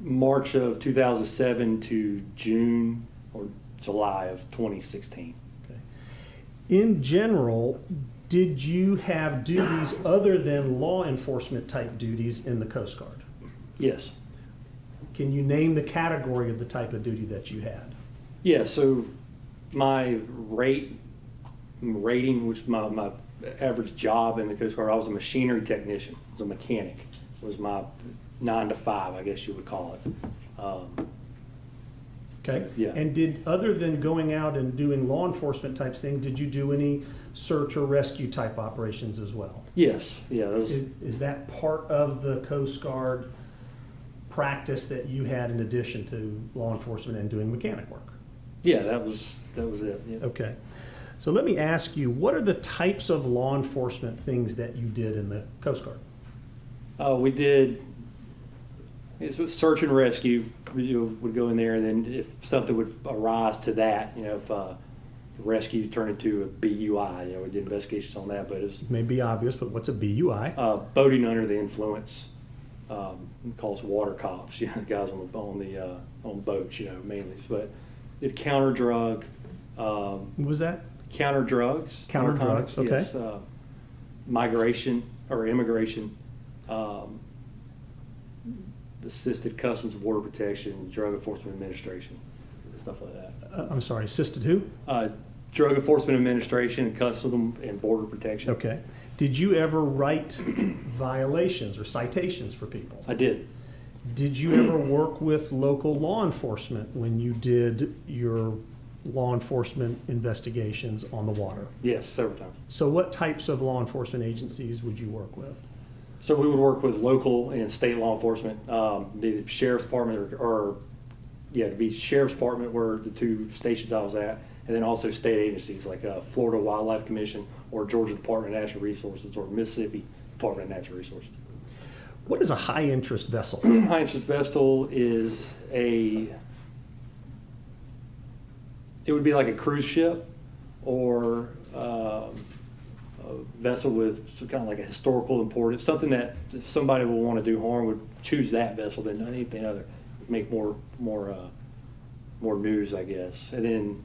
March of 2007 to June or July of 2016. Okay. In general, did you have duties other than law enforcement type duties in the Coast Guard? Yes. Can you name the category of the type of duty that you had? Yeah, so my rating, which is my average job in the Coast Guard, I was a machinery technician, I was a mechanic, was my 9 to 5, I guess you would call it. Okay. So, yeah. And other than going out and doing law enforcement types things, did you do any search or rescue type operations as well? Yes, yeah. Is that part of the Coast Guard practice that you had in addition to law enforcement and doing mechanic work? Yeah, that was it. Yeah. Okay. So let me ask you, what are the types of law enforcement things that you did in the Coast Guard? We did search and rescue. We would go in there, and then if something would arise to that, if rescue turned into a BUI, we did investigations on that. But it's It may be obvious, but what's a BUI? boating under the influence. We call us water cops, the guys on boats, mainly. But it counter drug. What was that? Counter drugs. Counter drugs, okay. Yes, migration or immigration. Assisted Customs and Border Protection, Drug Enforcement Administration, stuff like that. I'm sorry, assisted who? Drug Enforcement Administration and Customs and Border Protection. Okay. Did you ever write violations or citations for people? I did. Did you ever work with local law enforcement when you did your law enforcement investigations on the water? Yes, several times. So what types of law enforcement agencies would you work with? So we would work with local and state law enforcement, the sheriff's department it'd be sheriff's department where the two stations I was at, and then also state agencies like Florida Wildlife Commission or Georgia Department of Natural Resources or Mississippi Department of Natural Resources. What is a high interest vessel? High interest vessel is it would be like a cruise ship or a vessel with kind of like a historical importance, something that if somebody would want to do harm would choose that vessel than anything other, make more news, I guess. And then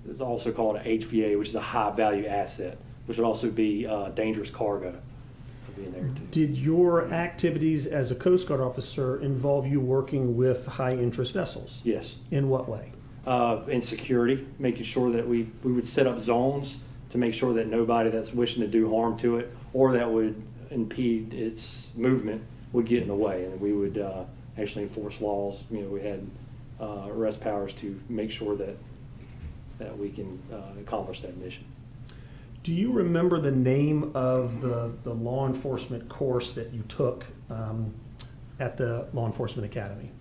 it's also called an HVA, which is a high value asset, which would also be dangerous cargo. In there too. Did your activities as a Coast Guard officer involve you working with high interest vessels? Yes. In what way? And security, making sure that we would set up zones to make sure that nobody that's wishing to do harm to it or that would impede its movement would get in the way. And we would actually enforce laws. You know, we had arrest powers to make sure that we can accomplish that mission. Do you remember the name of the law enforcement course that you took at the Law Enforcement Academy?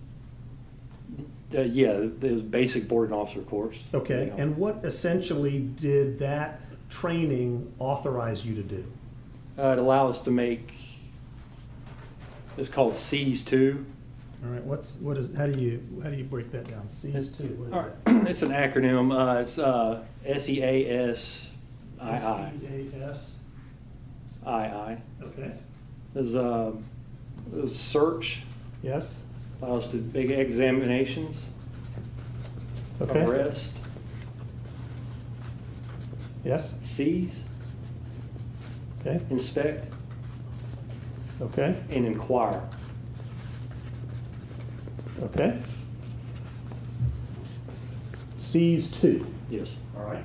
Yeah, it was basic boarding officer course. Okay, and what essentially did that training authorize you to do? It allowed us to make, it's called C's 2. All right, how do you break that down? C's 2, what is All that? right. It's an acronym. It's SEASII. SEAS, okay, There's search, yes, allows to big examinations, okay, arrest, yes, seize, okay, inspect, okay, and inquire. okay. C's 2. Yes. All right.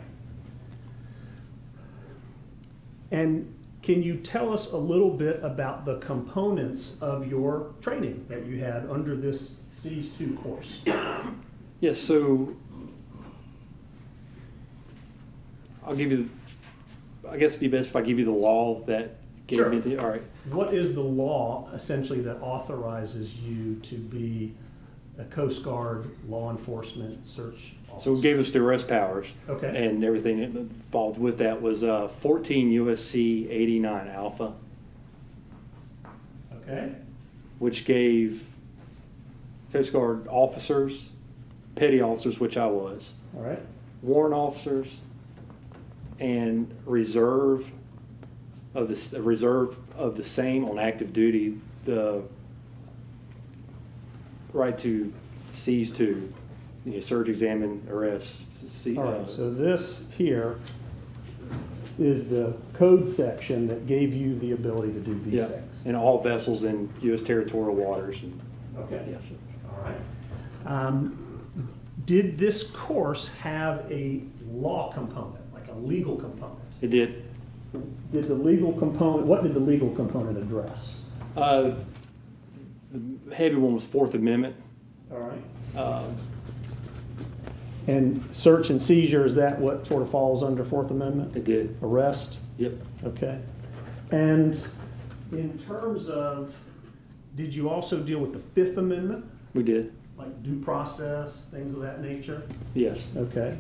And can you tell us a little bit about the components of your training that you had under this C's 2 course? Yes, so I'll give you, I guess it'd be best if I give you the law that gave Sure. me the, all right. What is the law essentially that authorizes you to be a Coast Guard law enforcement search officer? So it gave us the arrest powers. Okay. And everything involved with that was 14 USC 89 Alpha, Okay, which gave Coast Guard officers, petty officers, which I was, all right, warrant officers, and reserve of the same on active duty, the right to seize to, search, examine, arrest. all right. So this here is the code section that gave you the ability to do these Yeah, things. and all vessels in U.S. territorial waters. And Okay. yes, All right. Did this course have a law component, like a legal component? it did. Did the legal component, what did the legal component address? The heavy one was Fourth Amendment. All right. Uh, And search and seizure, is that what sort of falls under Fourth Amendment? it did. Arrest? Yep. Okay. And in terms of, did you also deal with the Fifth Amendment, We did. like due process, things of that nature? Yes. Okay.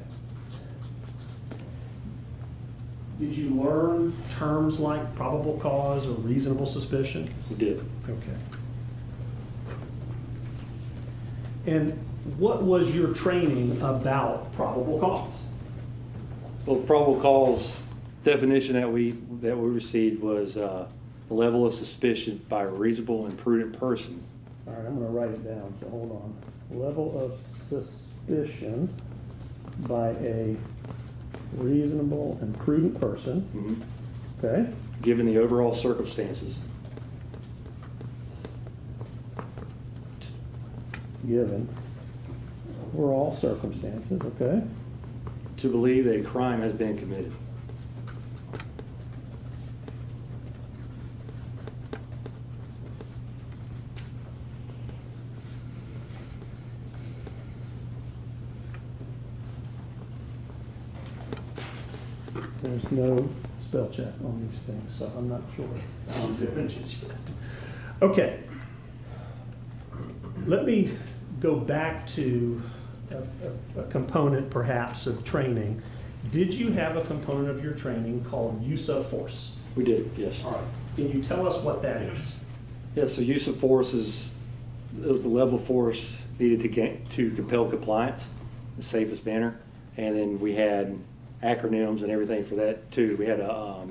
Did you learn terms like probable cause or reasonable suspicion? We did. Okay. And what was your training about probable cause? Well, the probable cause definition that we received was the level of suspicion by a reasonable and prudent person. All right, I'm going to write it down, so hold on. Level of suspicion by a reasonable and prudent person. Okay, Given the overall circumstances. given overall circumstances, okay? To believe that a crime has been committed. There's no spell check on these things, so I'm not sure how I'm doing just yet. Okay. Let me go back to a component perhaps of training. Did you have a component of your training called use of force? We did, yes. All right. Can you tell us what that is? Yeah, so use of force is the level of force needed to compel compliance in the safest manner. And then we had acronyms and everything for that too. We had a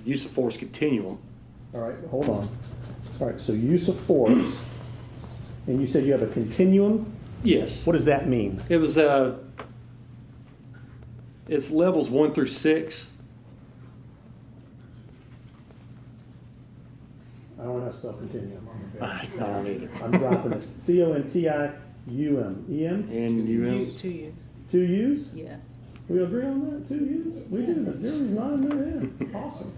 use of force continuum. All right, hold on. All right, so use of force, and you said you have a continuum? Yes. What does that mean? It was, it's levels 1 through 6. I don't know how to spell continuum. I don't either. I'm dropping it. CONTINUUM. EM? And UM. 2 years, 2 U's? yes. We agree on that, 2 U's? We do, the jury's nodding their head. Awesome.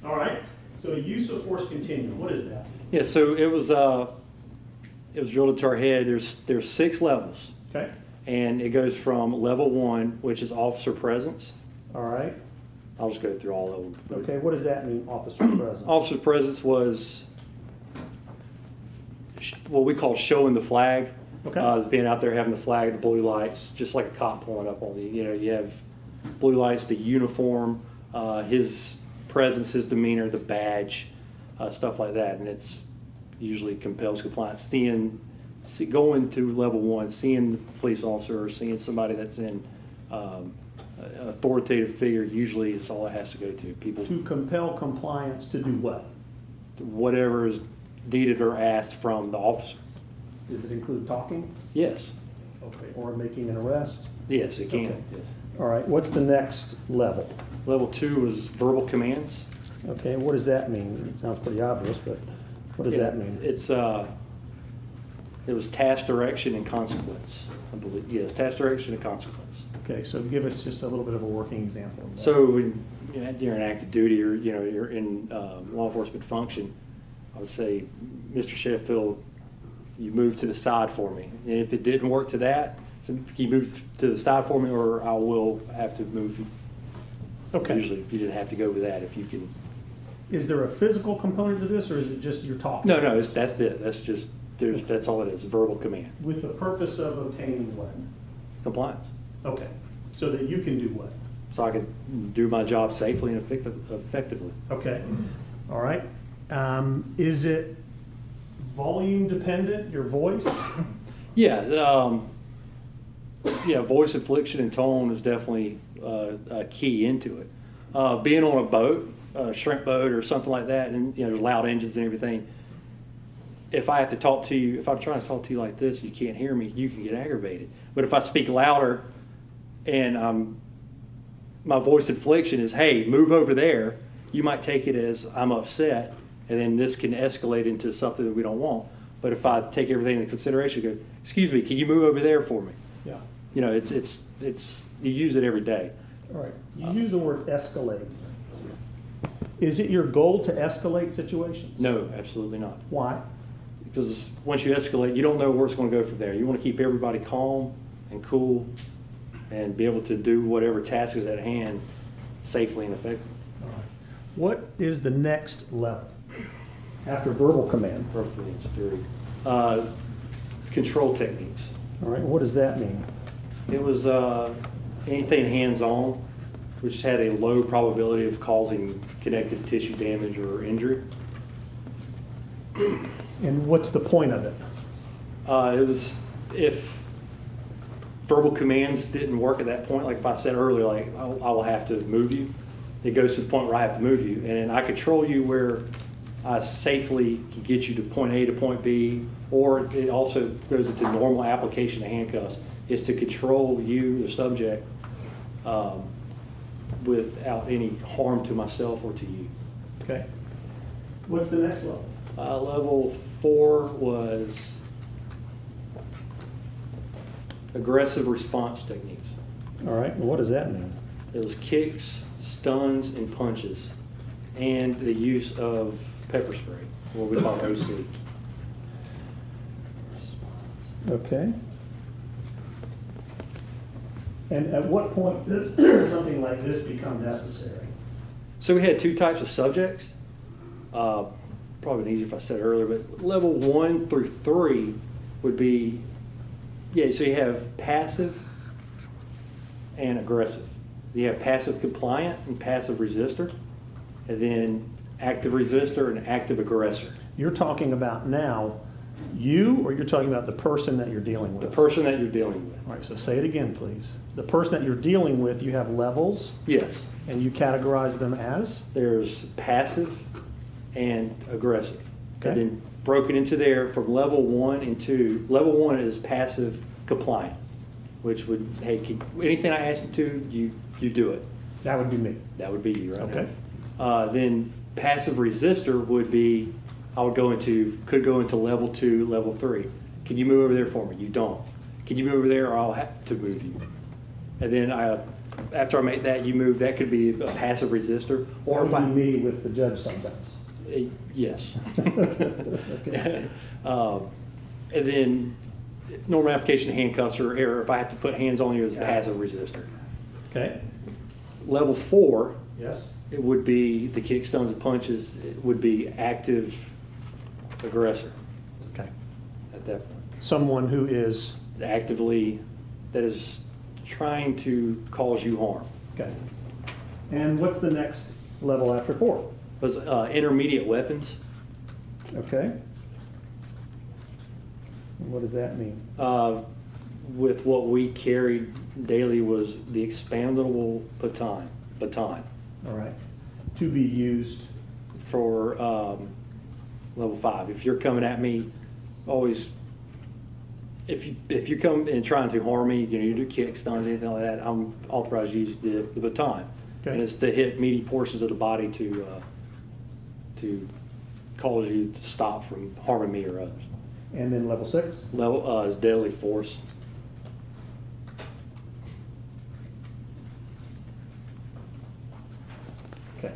All right, so use of force continuum, what is that? Yeah, so it was drilled into our head. There's 6 levels, Okay, and it goes from level 1, which is officer presence. all right. I'll just go through all of them. Okay, what does that mean, officer presence? Officer presence was what we call showing the flag. Okay. Being out there having the flag, the blue lights, just like a cop pulling up on you. You know, you have blue lights, the uniform, his presence, his demeanor, the badge, stuff like that, and it's usually compels compliance. Going to level 1, seeing the police officer or seeing somebody that's in authoritative figure usually is all it has to go to. People, To compel compliance to do what? whatever is needed or asked from the officer. Does it include talking? Yes, Okay. Or making an arrest? yes, it can. Okay. Yes. All right, what's the next level? Level 2 is verbal commands. Okay, what does that mean? It sounds pretty obvious, but what does that mean? It was task direction and consequence, I believe. Yes, task direction and consequence. Okay, so give us just a little bit of a working example of that. So when you're in active duty or you're in law enforcement function, I would say, Mr. Sheffield, you move to the side for me. And if it didn't work to that, so can you move to the side for me, or I will have to move you. Okay. Usually you didn't have to go with that if you can. Is there a physical component to this, or is it just you're talking? No, that's it. That's just, that's all it is, verbal command. With the purpose of obtaining what? Compliance. Okay, so that you can do what? So I can do my job safely and effectively. Okay, all right. Is it volume dependent, your voice? Yeah, voice inflection and tone is definitely a key into it. Being on a boat, a shrimp boat or something like that, and there's loud engines and everything. If I have to talk to you, if I'm trying to talk to you like this, you can't hear me, you can get aggravated. But if I speak louder and my voice inflection is, hey, move over there, you might take it as I'm upset, and then this can escalate into something that we don't want. But if I take everything into consideration, go, excuse me, can you move over there for me? Yeah, It's you use it every day. all right. You use the word escalate. Is it your goal to escalate situations? No, absolutely not. Why? Because once you escalate, you don't know where it's going to go from there. You want to keep everybody calm and cool and be able to do whatever task is at hand safely and effectively. All right. What is the next level after verbal command? Perfectly security. Control techniques. All right, what does that mean? It was anything hands-on, which had a low probability of causing connective tissue damage or injury. And what's the point of it? It was if verbal commands didn't work at that point, like if I said earlier, like I will have to move you, it goes to the point where I have to move you. And then I control you where I safely can get you to point A to point B, or it also goes into normal application of handcuffs, is to control you, the subject, without any harm to myself or to you. Okay. What's the next level? Level 4 was aggressive response techniques. All right, and what does that mean? It was kicks, stuns, and punches, and the use of pepper spray, what we call OC. Okay. And at what point does something like this become necessary? So we had 2 types of subjects. Probably easier if I said it earlier, but level 1 through 3 would be, so you have passive and aggressive. You have passive compliant and passive resistor, and then active resistor and active aggressor. You're talking about now you, or you're talking about the person that you're dealing with? The person that you're dealing with. All right, so say it again, please. The person that you're dealing with, you have levels, Yes, and you categorize them as? there's passive and aggressive. Okay. And then broken into there from level 1 and 2. Level 1 is passive compliant, which would, hey, anything I ask you to, you do it. That would be me. That would be you, right? Okay. Then passive resistor would be, could go into level 2, level 3. can you move over there for me? You don't. Can you move over there or I'll have to move you? And then after I make that, you move, that could be a passive resistor, or if I. me with the judge sometimes. Yes. And then normal application of handcuffs or if I have to put hands on you as a passive resistor. Okay, Level 4, yes, it would be the kick, stones, and punches, it would be active aggressor okay. at that point. Someone who is, Actively, that is trying to cause you harm. okay. And what's the next level after 4? Was intermediate weapons. Okay. What does that mean? With what we carried daily was the expandable baton All right. To be used, for level 5. If you're coming at me, always, if you come and trying to harm me, you do kicks, stones, anything like that, I'm authorized to use the baton. Okay. And it's to hit meaty portions of the body to cause you to stop from harming me or others. and then level 6? Level is deadly force. Okay.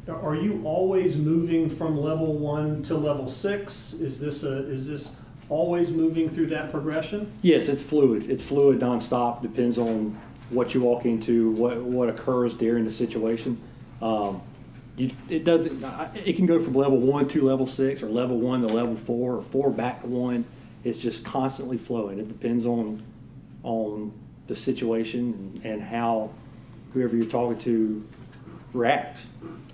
Are you always moving from level 1 to level 6? Is this always moving through that progression? Yes, it's fluid. It's fluid nonstop. Depends on what you walk into, what occurs during the situation. It doesn't. It can go from level 1 to level 6, or level 1 to level 4, or 4 back to 1. It's just constantly flowing. It depends on the situation and how whoever you're talking to reacts,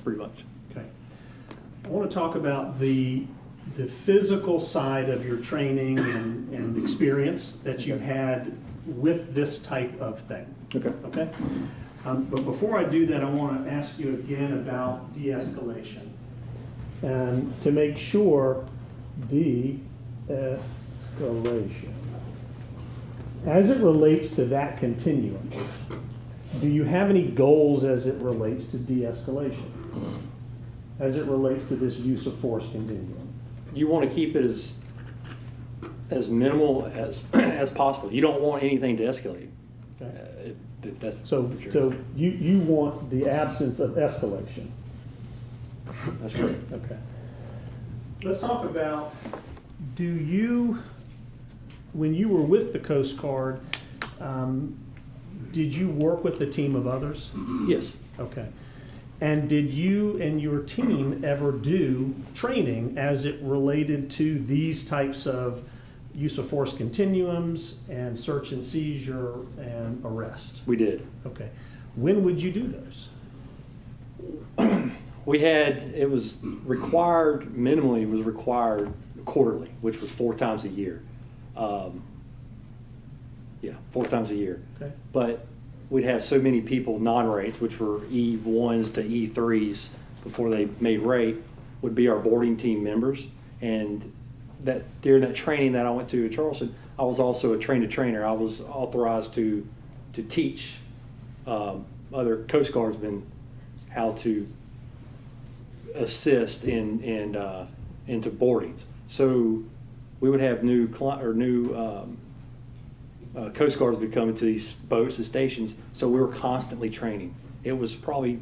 pretty much. Okay. I want to talk about the physical side of your training and experience that you've had with this type of thing. Okay. Okay? But before I do that, I want to ask you again about de-escalation. And to make sure, de-escalation. As it relates to that continuum, do you have any goals as it relates to de-escalation? As it relates to this use of force continuum? You want to keep it as minimal as possible. You don't want anything to escalate. Okay. If that's So you want the absence of escalation? that's correct. Okay. Let's talk about, when you were with the Coast Guard, did you work with a team of others? Yes. Okay. And did you and your team ever do training as it related to these types of use of force continuums and search and seizure and arrest? We did. Okay. When would you do those? It was required, minimally, it was required quarterly, which was 4 times a year. 4 times a year. Okay. But we'd have so many people, non-rates, which were E1s to E3s before they made rate, would be our boarding team members. And that during that training that I went to at Charleston, I was also a trainer. I was authorized to teach other Coast Guardsmen how to assist into boardings. So we would have new Coast Guards would come into these boats and stations, so we were constantly training. It was probably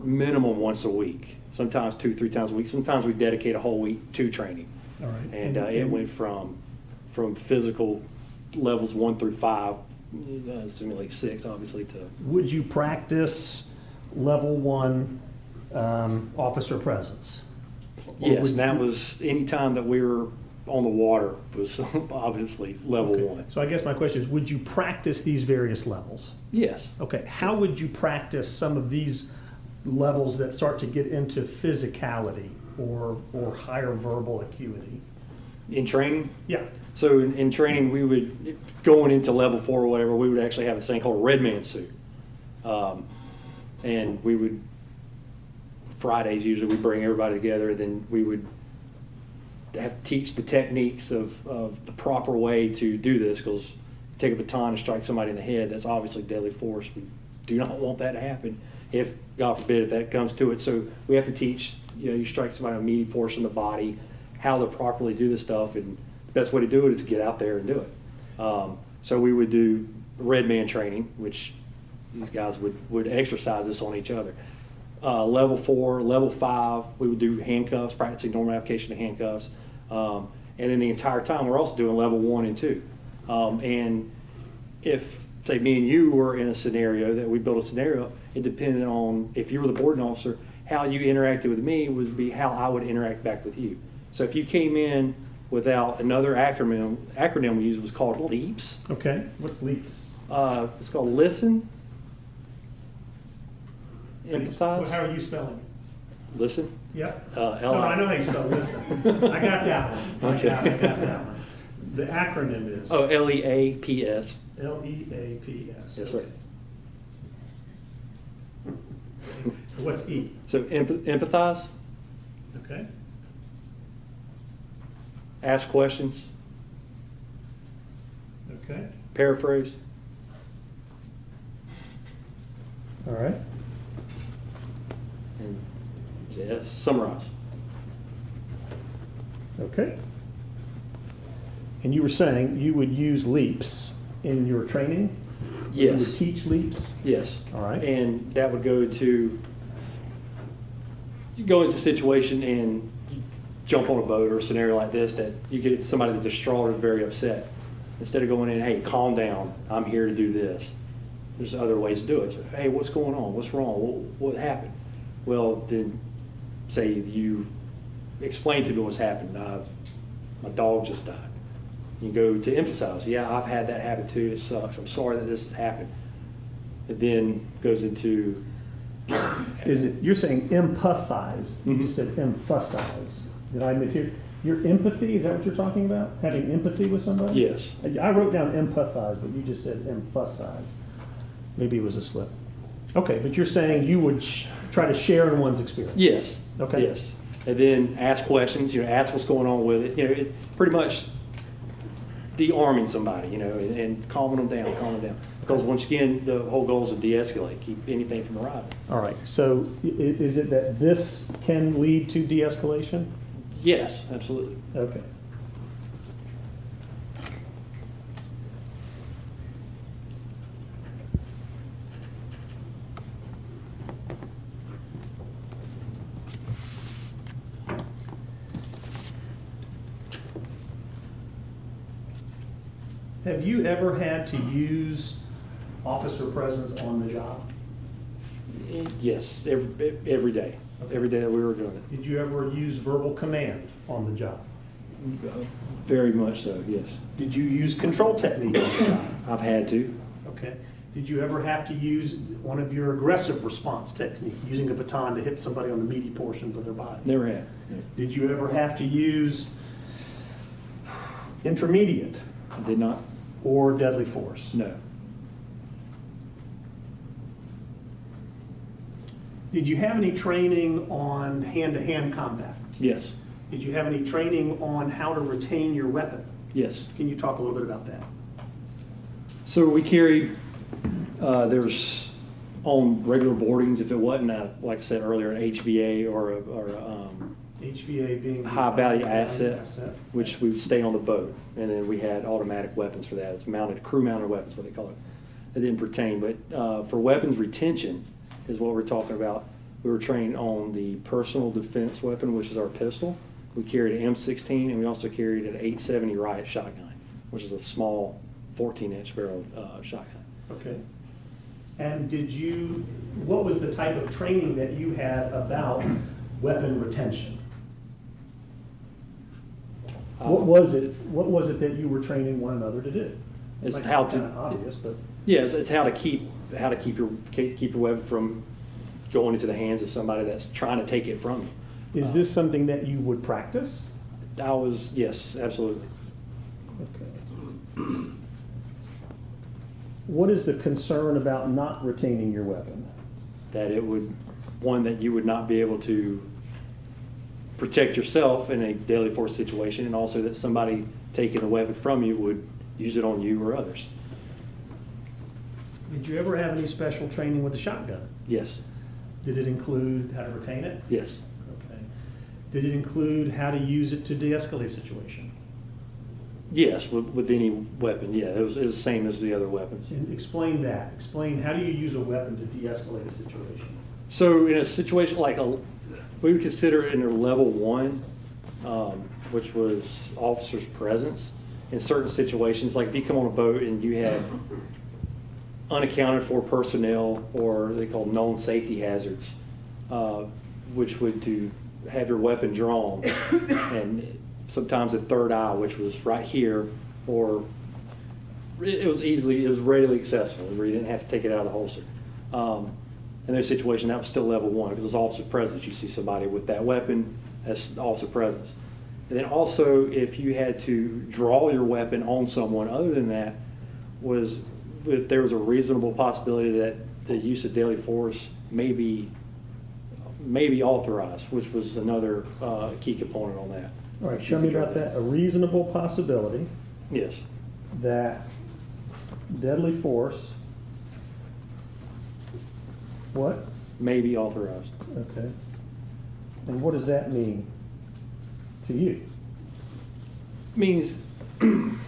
minimum once a week, sometimes 2-3 times a week. Sometimes we dedicate a whole week to training. All right. And it went from physical levels 1 through 5, assuming like 6, obviously, to. Would you practice level 1 officer presence? Or Yes, would and that you- was any time that we were on the water was obviously level Okay. 1. So I guess my question is, would you practice these various levels? Yes. Okay, how would you practice some of these levels that start to get into physicality or higher verbal acuity? In training? Yeah, So in training, we would, going into level 4 or whatever, we would actually have this thing called a red man suit. And we would, Fridays usually, we bring everybody together, and then we would have to teach the techniques of the proper way to do this, because take a baton and strike somebody in the head, that's obviously deadly force. We do not want that to happen, if, God forbid, if that comes to it. So we have to teach, you strike somebody on a meaty portion of the body, how to properly do this stuff, and the best way to do it is to get out there and do it. So we would do red man training, which these guys would exercise this on each other. Level 4, level 5, we would do handcuffs, practicing normal application of handcuffs. And then the entire time, we're also doing level 1 and 2. And if, say, me and you were in a scenario, that we built a scenario, it depended on, if you were the boarding officer, how you interacted with me would be how I would interact back with you. So if you came in without another acronym we used was called LEAPS. Okay, what's LEAPS? It's called listen, empathize, How are you spelling? listen. Yep. L-I- No, I know how you spell listen. I got that one. Okay. I got that one. The acronym is? Oh, LEAPS. LEAPS. Yes, sir. Okay. What's E? So empathize, Okay. ask questions, Okay. paraphrase. All right. And summarize. Okay. And you were saying you would use LEAPS in your training? You would Yes. teach LEAPS? Yes. All right. And that would go to, you go into a situation and you jump on a boat or a scenario like this, that you get somebody that's distraught or very upset. Instead of going in, hey, calm down, I'm here to do this. There's other ways to do it. So, hey, what's going on? What's wrong? What happened? Well, then say you explain to me what's happened. My dog just died. You go to emphasize, yeah, I've had that happen too. It sucks. I'm sorry that this has happened. It then goes into, Is it, you're saying empathize, you Mhm. just said emphasize. Did I mishear? Your empathy, is that what you're talking about? Having empathy with somebody? yes. I wrote down empathize, but you just said emphasize. Maybe it was a slip. Okay, but you're saying you would try to share in one's experience? Yes. Okay. Yes. And then ask questions, ask what's going on with it. It pretty much de-arming somebody, and calming them down. Because once again, the whole goal is to de-escalate, keep anything from arriving. All right, so is it that this can lead to de-escalation? Yes, absolutely. Okay. Have you ever had to use officer presence on the job? Yes, every day. Every day that we were doing it. Did you ever use verbal command on the job? Very much so, yes. Did you use control technique on the job? I've had to. Okay. Did you ever have to use one of your aggressive response technique, using a baton to hit somebody on the meaty portions of their body? Never had. Did you ever have to use intermediate I did not. or deadly force? No. Did you have any training on hand-to-hand combat? Yes. Did you have any training on how to retain your weapon? Yes. Can you talk a little bit about that? So we carry, there's on regular boardings, if it wasn't, like I said earlier, an HVA or HVA being the high value asset, asset. which we would stay on the boat. And then we had automatic weapons for that. It's crew mounted weapons, what they call it. It didn't pertain, but for weapons retention is what we're talking about. We were trained on the personal defense weapon, which is our pistol. We carried an M16, and we also carried an 870 riot shotgun, which is a small 14-inch barrel shotgun. Okay. And what was the type of training that you had about weapon retention? What was it that you were training one another to do? It's Might how sound to- kinda obvious, but Yes, it's how to keep your weapon from going into the hands of somebody that's trying to take it from you. is this something that you would practice? Yes, absolutely. Okay. What is the concern about not retaining your weapon? That it would, one, that you would not be able to protect yourself in a deadly force situation, and also that somebody taking the weapon from you would use it on you or others. Did you ever have any special training with a shotgun? Yes, Did it include how to retain it? yes, Okay. Did it include how to use it to de-escalate a situation? yes, with any weapon, yeah, it was the same as the other weapons. And explain that. Explain, how do you use a weapon to de-escalate a situation? So in a situation like we would consider it in a level 1, which was officer's presence, in certain situations, like if you come on a boat and you have unaccounted for personnel, or they call known safety hazards, which would to have your weapon drawn, and sometimes a third eye, which was right here, or it was readily accessible, where you didn't have to take it out of the holster. In their situation, that was still level 1, because it's officer presence. You see somebody with that weapon, that's officer presence. And then also, if you had to draw your weapon on someone other than that, was if there was a reasonable possibility that the use of deadly force may be authorized, which was another key component on that. All right, tell me about that. A reasonable possibility Yes. that deadly force, what? May be authorized. Okay. And what does that mean to you? Means, from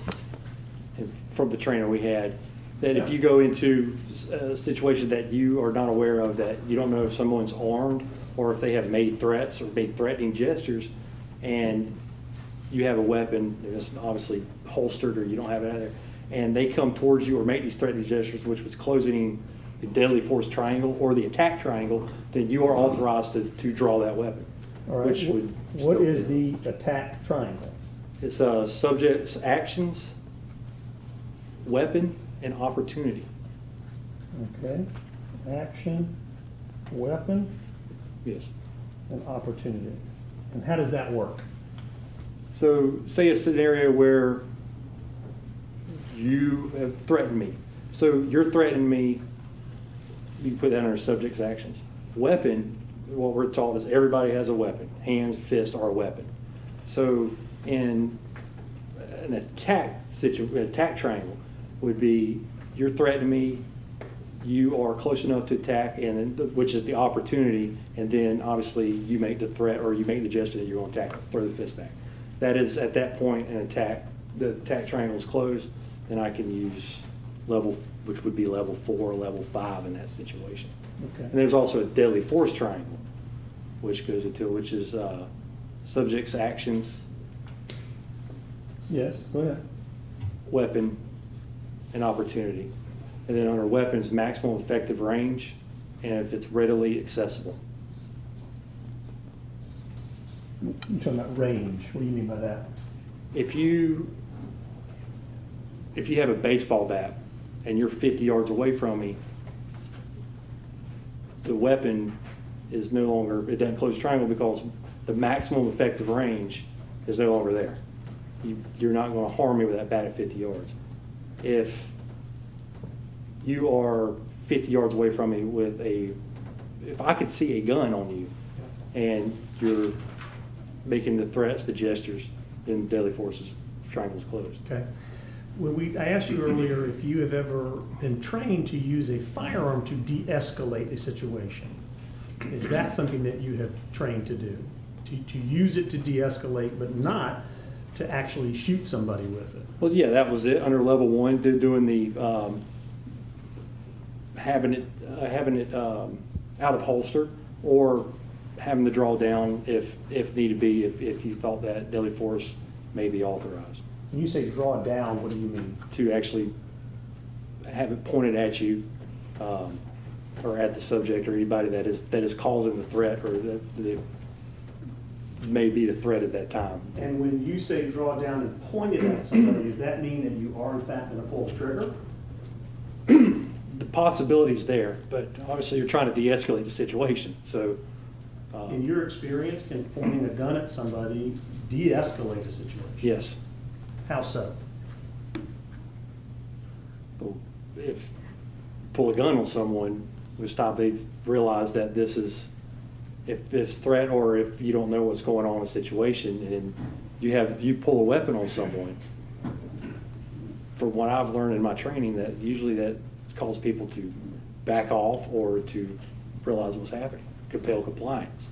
the trainer we had, that if you go into a situation that you are not aware of, that you don't know if someone's armed or if they have made threats or made threatening gestures, and you have a weapon, it's obviously holstered or you don't have it out there, and they come towards you or make these threatening gestures, which was closing the deadly force triangle or the attack triangle, then you are authorized to draw that weapon. All right, Which would what still is be- the attack triangle? It's subject's actions, weapon, and opportunity. Okay, action, weapon, Yes. and opportunity. And how does that work? So say a scenario where you have threatened me. So you're threatening me, you put that under subject's actions. Weapon, what we're taught is everybody has a weapon. Hands, fists are a weapon. So in an attack triangle would be, you're threatening me, you are close enough to attack, and then, which is the opportunity, and then obviously you make the threat or you make the gesture that you're going to attack, throw the fist back. That is at that point an attack. The attack triangle is closed, then I can use level, which would be level 4, level 5 in that situation. Okay. And there's also a deadly force triangle, which goes into, which is subject's actions, Yes, go ahead. weapon, and opportunity. And then under weapons, maximum effective range, and if it's readily accessible. You're talking about range. What do you mean by that? If you have a baseball bat and you're 50 yards away from me, the weapon is no longer, it doesn't close triangle because the maximum effective range is no longer there. You're not going to harm me with that bat at 50 yards. If you are 50 yards away from me with if I could see a gun on you and you're making the threats, the gestures, then deadly forces triangle is closed. Okay. I asked you earlier if you have ever been trained to use a firearm to de-escalate a situation. Is that something that you have trained to do? To use it to de-escalate, but not to actually shoot somebody with it? Well, yeah, that was it. Under level 1, doing the having it out of holster, or having the draw down if needed be, if you thought that deadly force may be authorized. When you say draw down, what do you mean? To actually have it pointed at you, or at the subject or anybody that is causing the threat, or that may be the threat at that time. And when you say draw down and point it at somebody, does that mean that you are in fact going to pull the trigger? The possibility's there, but obviously you're trying to de-escalate the situation, so. In your experience, can pointing a gun at somebody de-escalate a situation? Yes. How so? If pull a gun on someone, they've realized that this is if it's threat or if you don't know what's going on in a situation and you pull a weapon on someone, from what I've learned in my training, that usually that calls people to back off or to realize what's happening, compel compliance.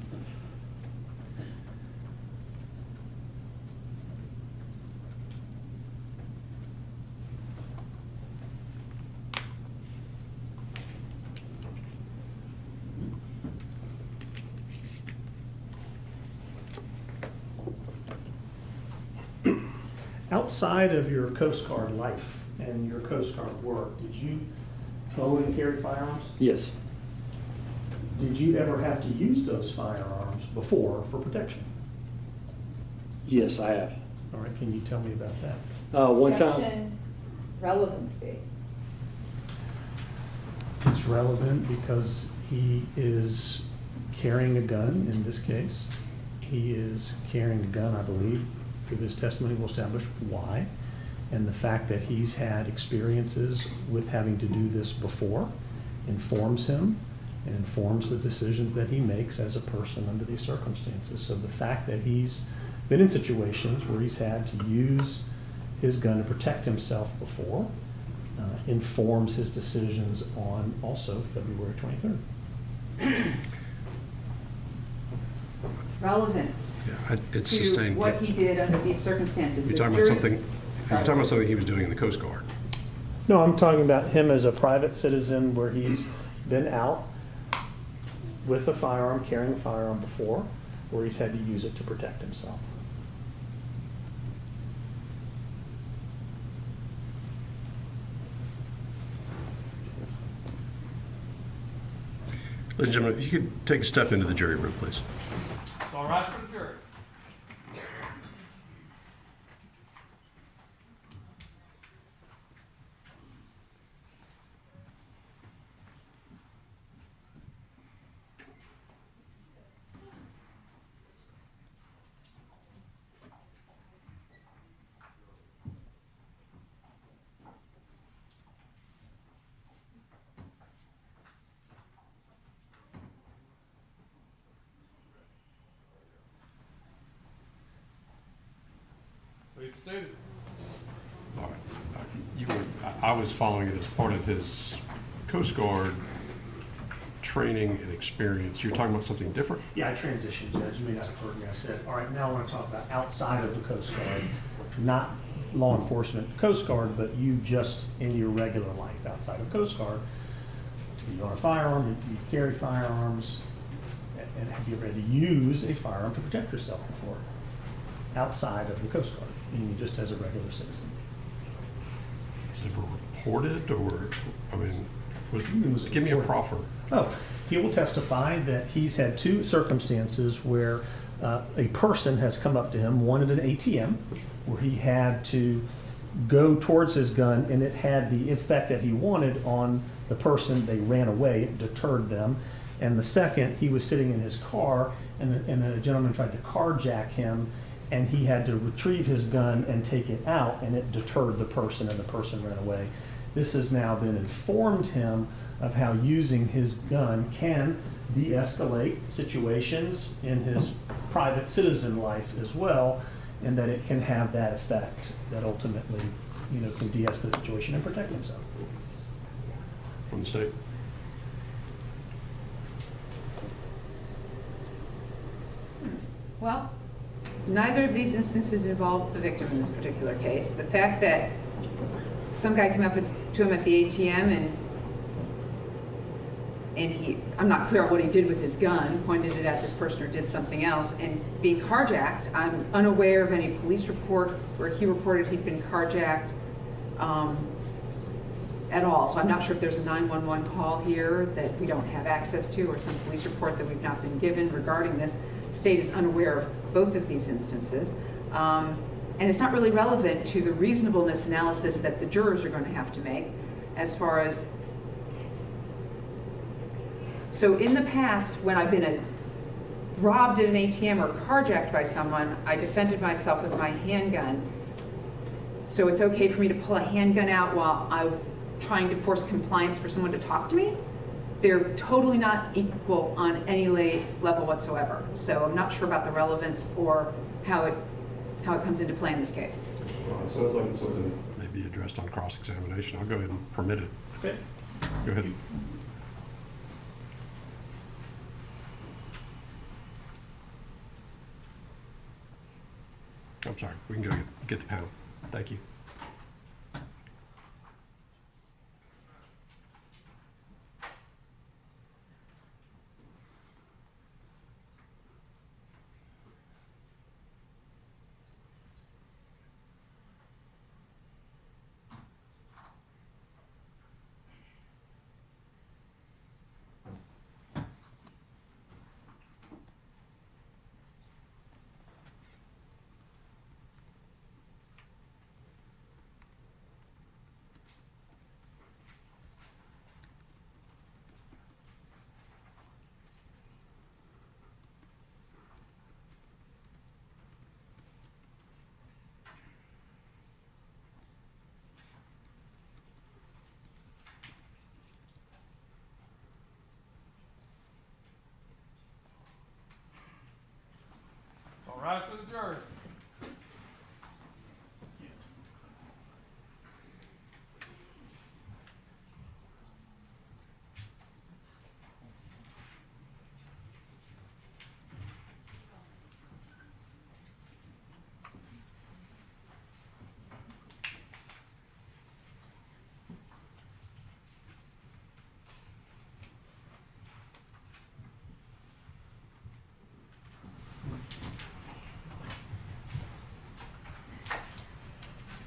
Outside of your Coast Guard life and your Coast Guard work, did you own and carry firearms? Yes. Did you ever have to use those firearms before for protection? Yes, I have. All right, can you tell me about that? One time, Protection, relevancy. It's relevant because he is carrying a gun in this case. He is carrying a gun, I believe, through this testimony will establish why. And the fact that he's had experiences with having to do this before informs him and informs the decisions that he makes as a person under these circumstances. So the fact that he's been in situations where he's had to use his gun to protect himself before informs his decisions on also February 23rd. Relevance Yeah, it's to sustained. what he did under these circumstances. You're The talking about jury's- something, you're talking about something he was doing in the Coast Guard. No, I'm talking about him as a private citizen where he's been out with a firearm, carrying a firearm before, where he's had to use it to protect himself. Ladies and gentlemen, if you could take a step into the jury room, please. It's all right for the jury. Please be seated. All right. I was following it as part of his Coast Guard training and experience. You're talking about something different? Yeah, I transitioned, Judge. You may not have heard me. I said, all right, now I want to talk about outside of the Coast Guard, not law enforcement, Coast Guard, but you just in your regular life outside of Coast Guard. You own a firearm, you carry firearms, and have you ever had to use a firearm to protect yourself before? Outside of the Coast Guard, and just as a regular citizen. Is it ever reported or, I mean, was give me a reported. proffer. Oh, he will testify that he's had two circumstances where a person has come up to him, one at an ATM, where he had to go towards his gun and it had the effect that he wanted on the person. They ran away, it deterred them. And the second, he was sitting in his car and a gentleman tried to carjack him and he had to retrieve his gun and take it out and it deterred the person and the person ran away. This has now then informed him of how using his gun can de-escalate situations in his private citizen life as well, and that it can have that effect that ultimately, can de-escalate the situation and protect himself. From the state? Well, neither of these instances involved the victim in this particular case. The fact that some guy came up to him at the ATM and I'm not clear on what he did with his gun, pointed it at this person or did something else, and being carjacked, I'm unaware of any police report where he reported he'd been carjacked at all. So I'm not sure if there's a 911 call here that we don't have access to or some police report that we've not been given regarding this. The state is unaware of both of these instances. And it's not really relevant to the reasonableness analysis that the jurors are going to have to make as far as. So in the past, when I've been robbed at an ATM or carjacked by someone, I defended myself with my handgun. So it's okay for me to pull a handgun out while I'm trying to force compliance for someone to talk to me? they're totally not equal on any level whatsoever. So I'm not sure about the relevance or how it comes into play in this case. Well, it sounds like it's something that may be addressed on cross-examination. I'll go ahead and permit it. Okay. Go ahead. I'm sorry, we can go get the panel. Thank you. All rise for the jury.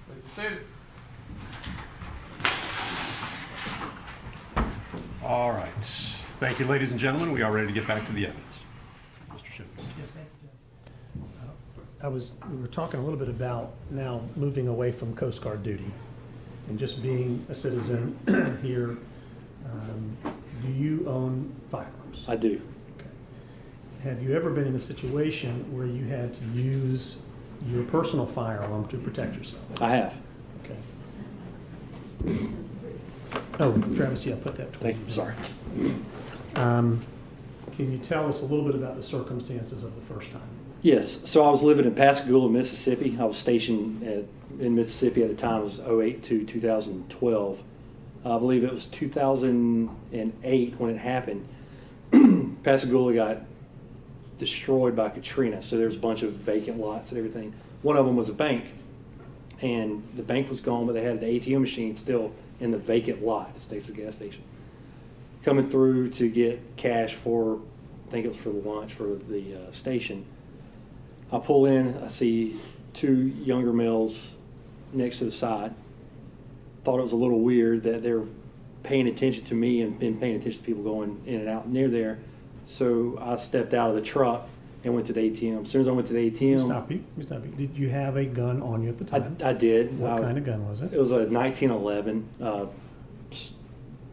Please be seated. All right. Thank you, ladies and gentlemen. We are ready to get back to the evidence. Mr. Sheffield. Yes, thank you. We were talking a little bit about now moving away from Coast Guard duty and just being a citizen here. Do you own firearms? I do. Okay. Have you ever been in a situation where you had to use your personal firearm to protect yourself? I have. Okay. Oh, Travis, yeah, put that. Thank you. Sorry. Can you tell us a little bit about the circumstances of the first time? Yes. So I was living in Pascagoula, Mississippi. I was stationed in Mississippi at the time. It was 2008 to 2012. I believe it was 2008 when it happened. Pascagoula got destroyed by Katrina, so there's a bunch of vacant lots and everything. One of them was a bank, and the bank was gone, but they had the ATM machine still in the vacant lot. It's next to the gas station. Coming through to get cash for, I think it was for the lunch for the station. I pull in, I see two younger males next to the side. Thought it was a little weird that they're paying attention to me and been paying attention to people going in and out near there. So I stepped out of the truck and went to the ATM. As soon as I went to the ATM, Stop you. Did you have a gun on you at the time? I did. What kind of gun was it? It was a 1911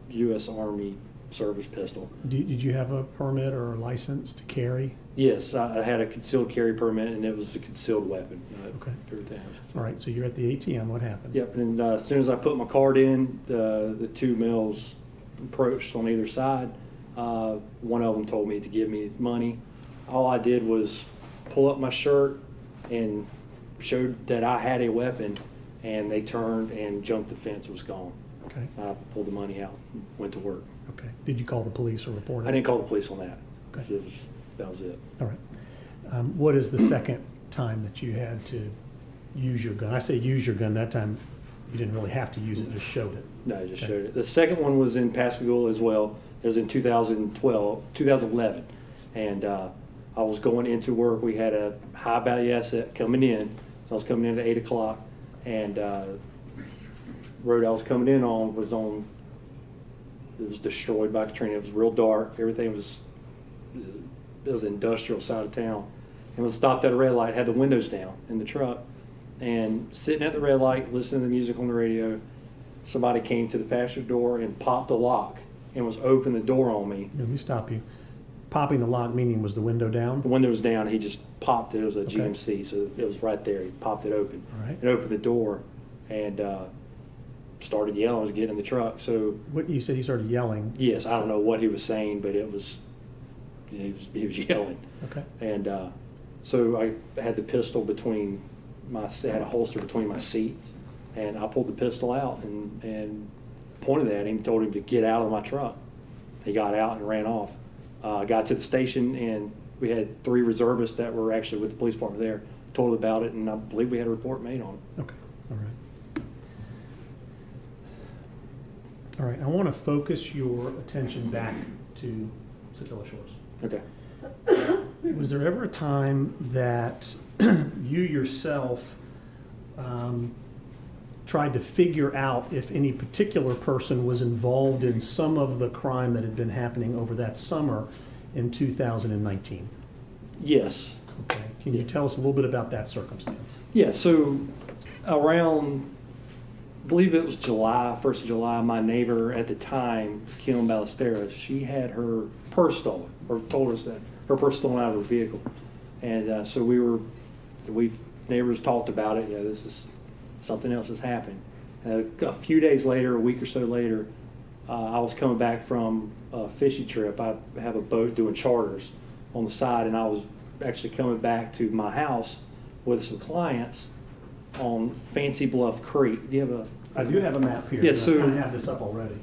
U.S. Army service pistol. Did you have a permit or a license to carry? Yes, I had a concealed carry permit, and it was a concealed weapon. Okay. Everything. All right, so you're at the ATM. What happened? Yep, and as soon as I put my card in, the two males approached on either side. One of them told me to give me his money. All I did was pull up my shirt and showed that I had a weapon, and they turned and jumped the fence and was gone. Okay. I pulled the money out and went to work. Okay. Did you call the police or report it? I didn't call the police on that, because Okay. that was it. All right. What is the second time that you had to use your gun? I say use your gun. That time you didn't really have to use it, just showed it. No, I just Okay. showed it. The second one was in Pascagoula as well. It was in 2011. And I was going into work. We had a high value asset coming in. So I was coming in at 8 o'clock. And road I was coming in on, it was destroyed by Katrina. It was real dark. Everything was, it was the industrial side of town. And was stopped at a red light, had the windows down in the truck. And sitting at the red light, listening to the music on the radio, somebody came to the passenger door and popped the lock and was opening the door on me. Let me stop you. Popping the lock meaning was the window down? The window was down, he just popped it. It was a Okay. GMC, so it was right there. He popped it open. All right. And opened the door and started yelling, I was getting in the truck, so, What, you said he started yelling? yes, I don't know what he was saying, but it was, he was yelling. Okay. And so I had the pistol between I had a holster between my seats, and I pulled the pistol out and pointed at him, told him to get out of my truck. He got out and ran off. I got to the station, and we had 3 reservists that were actually with the police department there, told about it, and I believe we had a report made on it. Okay, all right. All right, I want to focus your attention back to Satilla Shores. Okay. Was there ever a time that you yourself tried to figure out if any particular person was involved in some of the crime that had been happening over that summer in 2019? Yes. Okay, can you tell us a little bit about that circumstance? Yeah, so around, I believe it was July, 1st of July, my neighbor at the time, Kim Ballesteros, she had her purse stolen, or told us that her purse stolen out of her vehicle. And so we neighbors talked about it, this is, something else has happened. A few days later, a week or so later, I was coming back from a fishing trip. I have a boat doing charters on the side, and I was actually coming back to my house with some clients on Fancy Bluff Creek. Do you have a? I do have a map here. Yes, I so- kind of have this up already.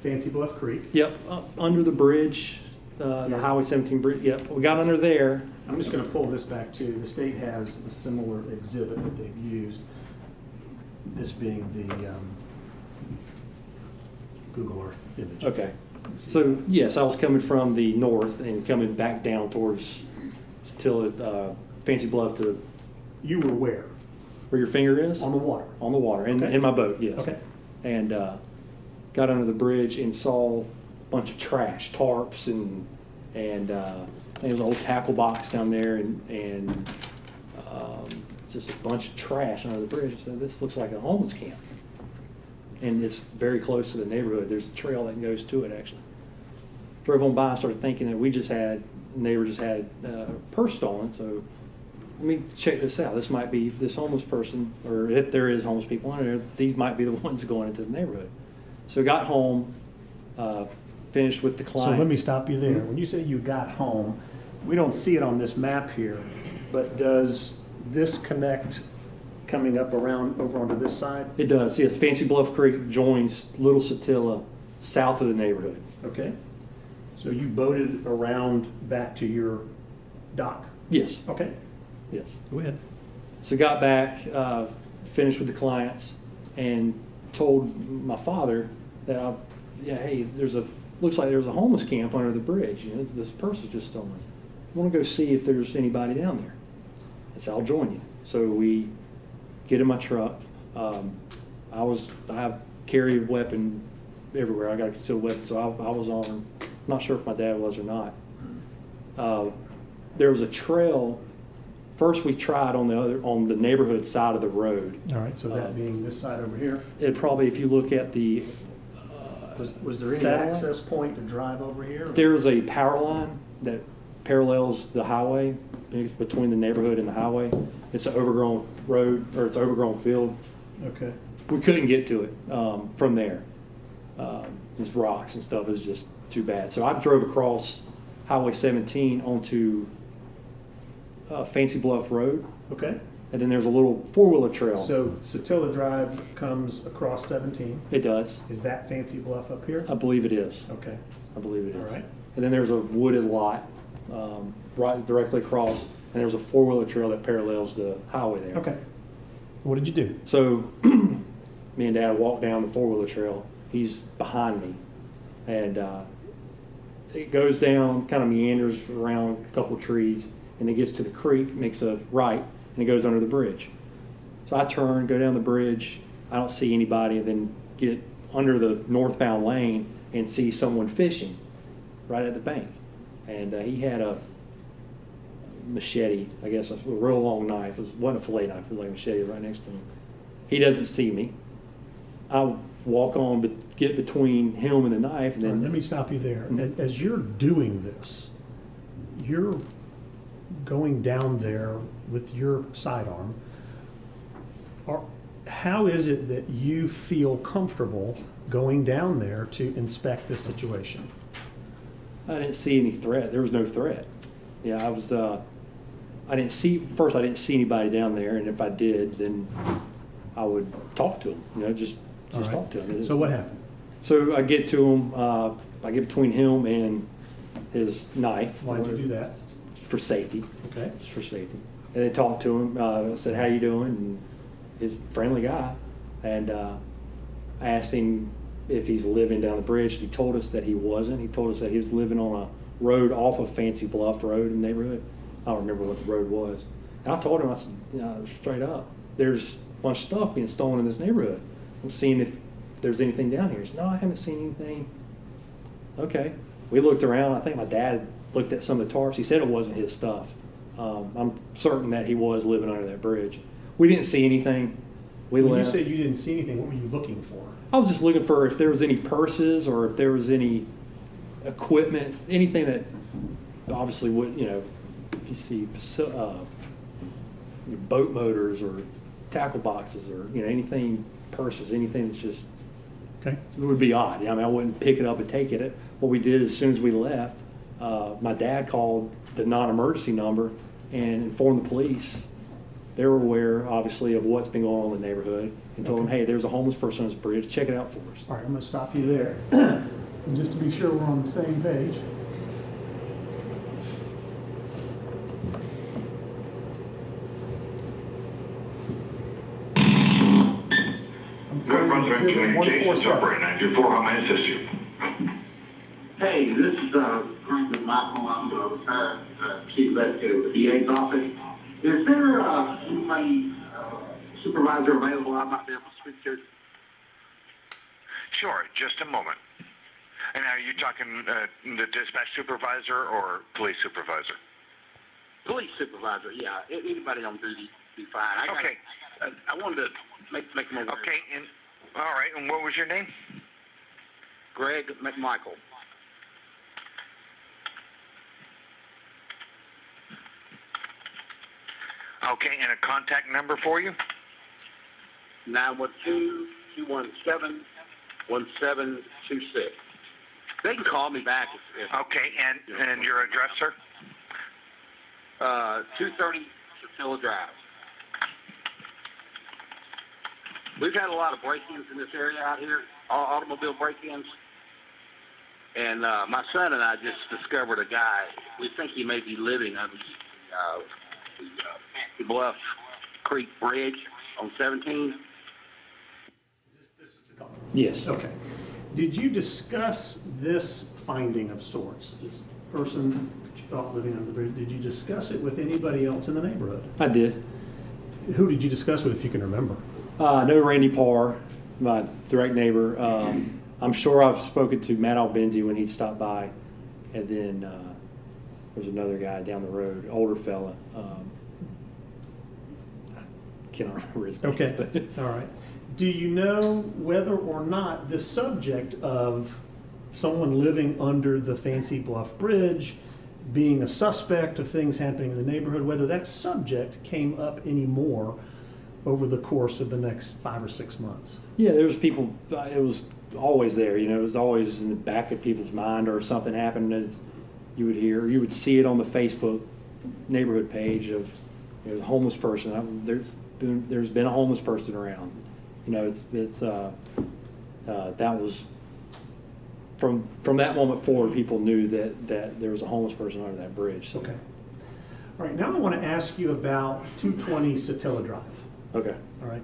Fancy Bluff Creek. Yep, under the bridge, the Highway 17 bridge. Yep, we got under there. I'm just going to pull this back too. The state has a similar exhibit that they've used, this being the Google Earth image. Okay. So, yes, I was coming from the north and coming back down towards, till Fancy Bluff to You were where? where your finger is? On the water? On the water, Okay. in my boat, yes. Okay. And got under the bridge and saw a bunch of trash, tarps, and there was an old tackle box down there, and just a bunch of trash under the bridge. I said, this looks like a homeless camp. And it's very close to the neighborhood. There's a trail that goes to it, actually. Drove on by, started thinking that neighbor just had a purse stolen, so let me check this out. This might be this homeless person, or if there is homeless people in there, these might be the ones going into the neighborhood. So got home, finished with the So client. let me stop you there. When you say you got home, we don't see it on this map here, but does this connect coming up around over onto this side? It does, yes. Fancy Bluff Creek joins Little Satilla south of the neighborhood. Okay. So you boated around back to your dock? Yes, Okay, yes. go ahead. So got back, finished with the clients, and told my father that, hey, looks like there's a homeless camp under the bridge. This purse was just stolen. I want to go see if there's anybody down there. I said, I'll join you. So we get in my truck. I carry a weapon everywhere. I got a concealed weapon, so I was armed. Not sure if my dad was or not. There was a trail. First, we tried on the neighborhood side of the road. All right, so that being this side over here, It probably, if you look at the, was there any satellite? access point to drive over here? there is a power line that parallels the highway between the neighborhood and the highway. It's an overgrown road, or it's an overgrown field. Okay. We couldn't get to it from there. These rocks and stuff is just too bad. So I drove across Highway 17 onto Fancy Bluff Road, Okay, and then there's a little four-wheeler trail. so Satilla Drive comes across 17. It does. Is that Fancy Bluff up here? I believe it is. Okay, I believe it all is. right. And then there's a wooded lot right directly across, and there's a four-wheeler trail that parallels the highway there. Okay. What did you do? So me and Dad walked down the four-wheeler trail. He's behind me, and it goes down, kind of meanders around a couple of trees, and it gets to the creek, makes a right, and it goes under the bridge. So I turn, go down the bridge. I don't see anybody, and then get under the northbound lane and see someone fishing right at the bank. And he had a machete, I guess, a real long knife. It wasn't a fillet knife, it was like a machete right next to him. He doesn't see me. I walk on, but get between him and the knife, and All right, let then me stop you there. As you're doing this, you're going down there with your sidearm. how is it that you feel comfortable going down there to inspect this situation? I didn't see any threat. There was no threat. Yeah, I didn't see anybody down there, and if I did, then I would talk to him, just All right. talk to him. So what happened? So I get to him, I get between him and his knife. Why'd you do that? For safety, Okay. just for safety. And they talked to him, I said, "How you doing?" And he's a friendly guy. And I asked him if he's living down the bridge. He told us that he wasn't. He told us that he was living on a road off of Fancy Bluff Road in the neighborhood. I don't remember what the road was. And I told him, I said, straight up, there's a bunch of stuff being stolen in this neighborhood. I'm seeing if there's anything down here. He said, "No, I haven't seen anything." Okay. We looked around. I think my dad looked at some of the tarps. He said it wasn't his stuff. I'm certain that he was living under that bridge. We didn't see anything. We When you left. said you didn't see anything, what were you looking for? I was just looking for if there was any purses or if there was any equipment, anything that obviously would, if you see boat motors or tackle boxes or, anything, purses, anything that's just, Okay. it would be odd. I wouldn't pick it up and take it. What we did as soon as we left, my dad called the non-emergency number and informed the police. They were aware, obviously, of what's been going on in the neighborhood and told them, "Hey, there's a homeless person on this bridge. Check it out for us." All right, I'm going to stop you there. And just to be sure we're on the same page. Good Brunswick Communications, operator 924, how may I assist you? Hey, this is Congressman Michael. I'm the chief investigator with the DA's office. Is there anybody, supervisor available I might be able to speak to? Sure, just a moment. And are you talking the dispatch supervisor or police supervisor? Police supervisor, yeah. Anybody on duty be fine. Okay. I wanted to make them aware. Okay, and all right, and what was your name? Greg McMichael. Okay, and a contact number for you? 912-217-1726. They can call me back if Okay, and your address, sir? 230 Satilla Drive. We've had a lot of break-ins in this area out here, automobile break-ins. And my son and I just discovered a guy. We think he may be living under the Bluff Creek Bridge on 17. This is the call. Yes. Okay. Did you discuss this finding of sorts, this person that you thought living under the bridge, did you discuss it with anybody else in the neighborhood? I did. Who did you discuss with, if you can remember? I know Randy Parr, my direct neighbor. I'm sure I've spoken to Matt Albenzi when he stopped by. And then there's another guy down the road, older fella. I cannot remember his name. Okay, all right. Do you know whether or not the subject of someone living under the Fancy Bluff Bridge, being a suspect of things happening in the neighborhood, whether that subject came up anymore over the course of the next 5 or 6 months? Yeah, there was people, it was always there, it was always in the back of people's mind, or if something happened, you would see it on the Facebook neighborhood page of the homeless person. There's been a homeless person around. That was from that moment forward, people knew that there was a homeless person under that bridge. So. Okay. All right, now I want to ask you about 220 Satilla Drive. Okay. All right.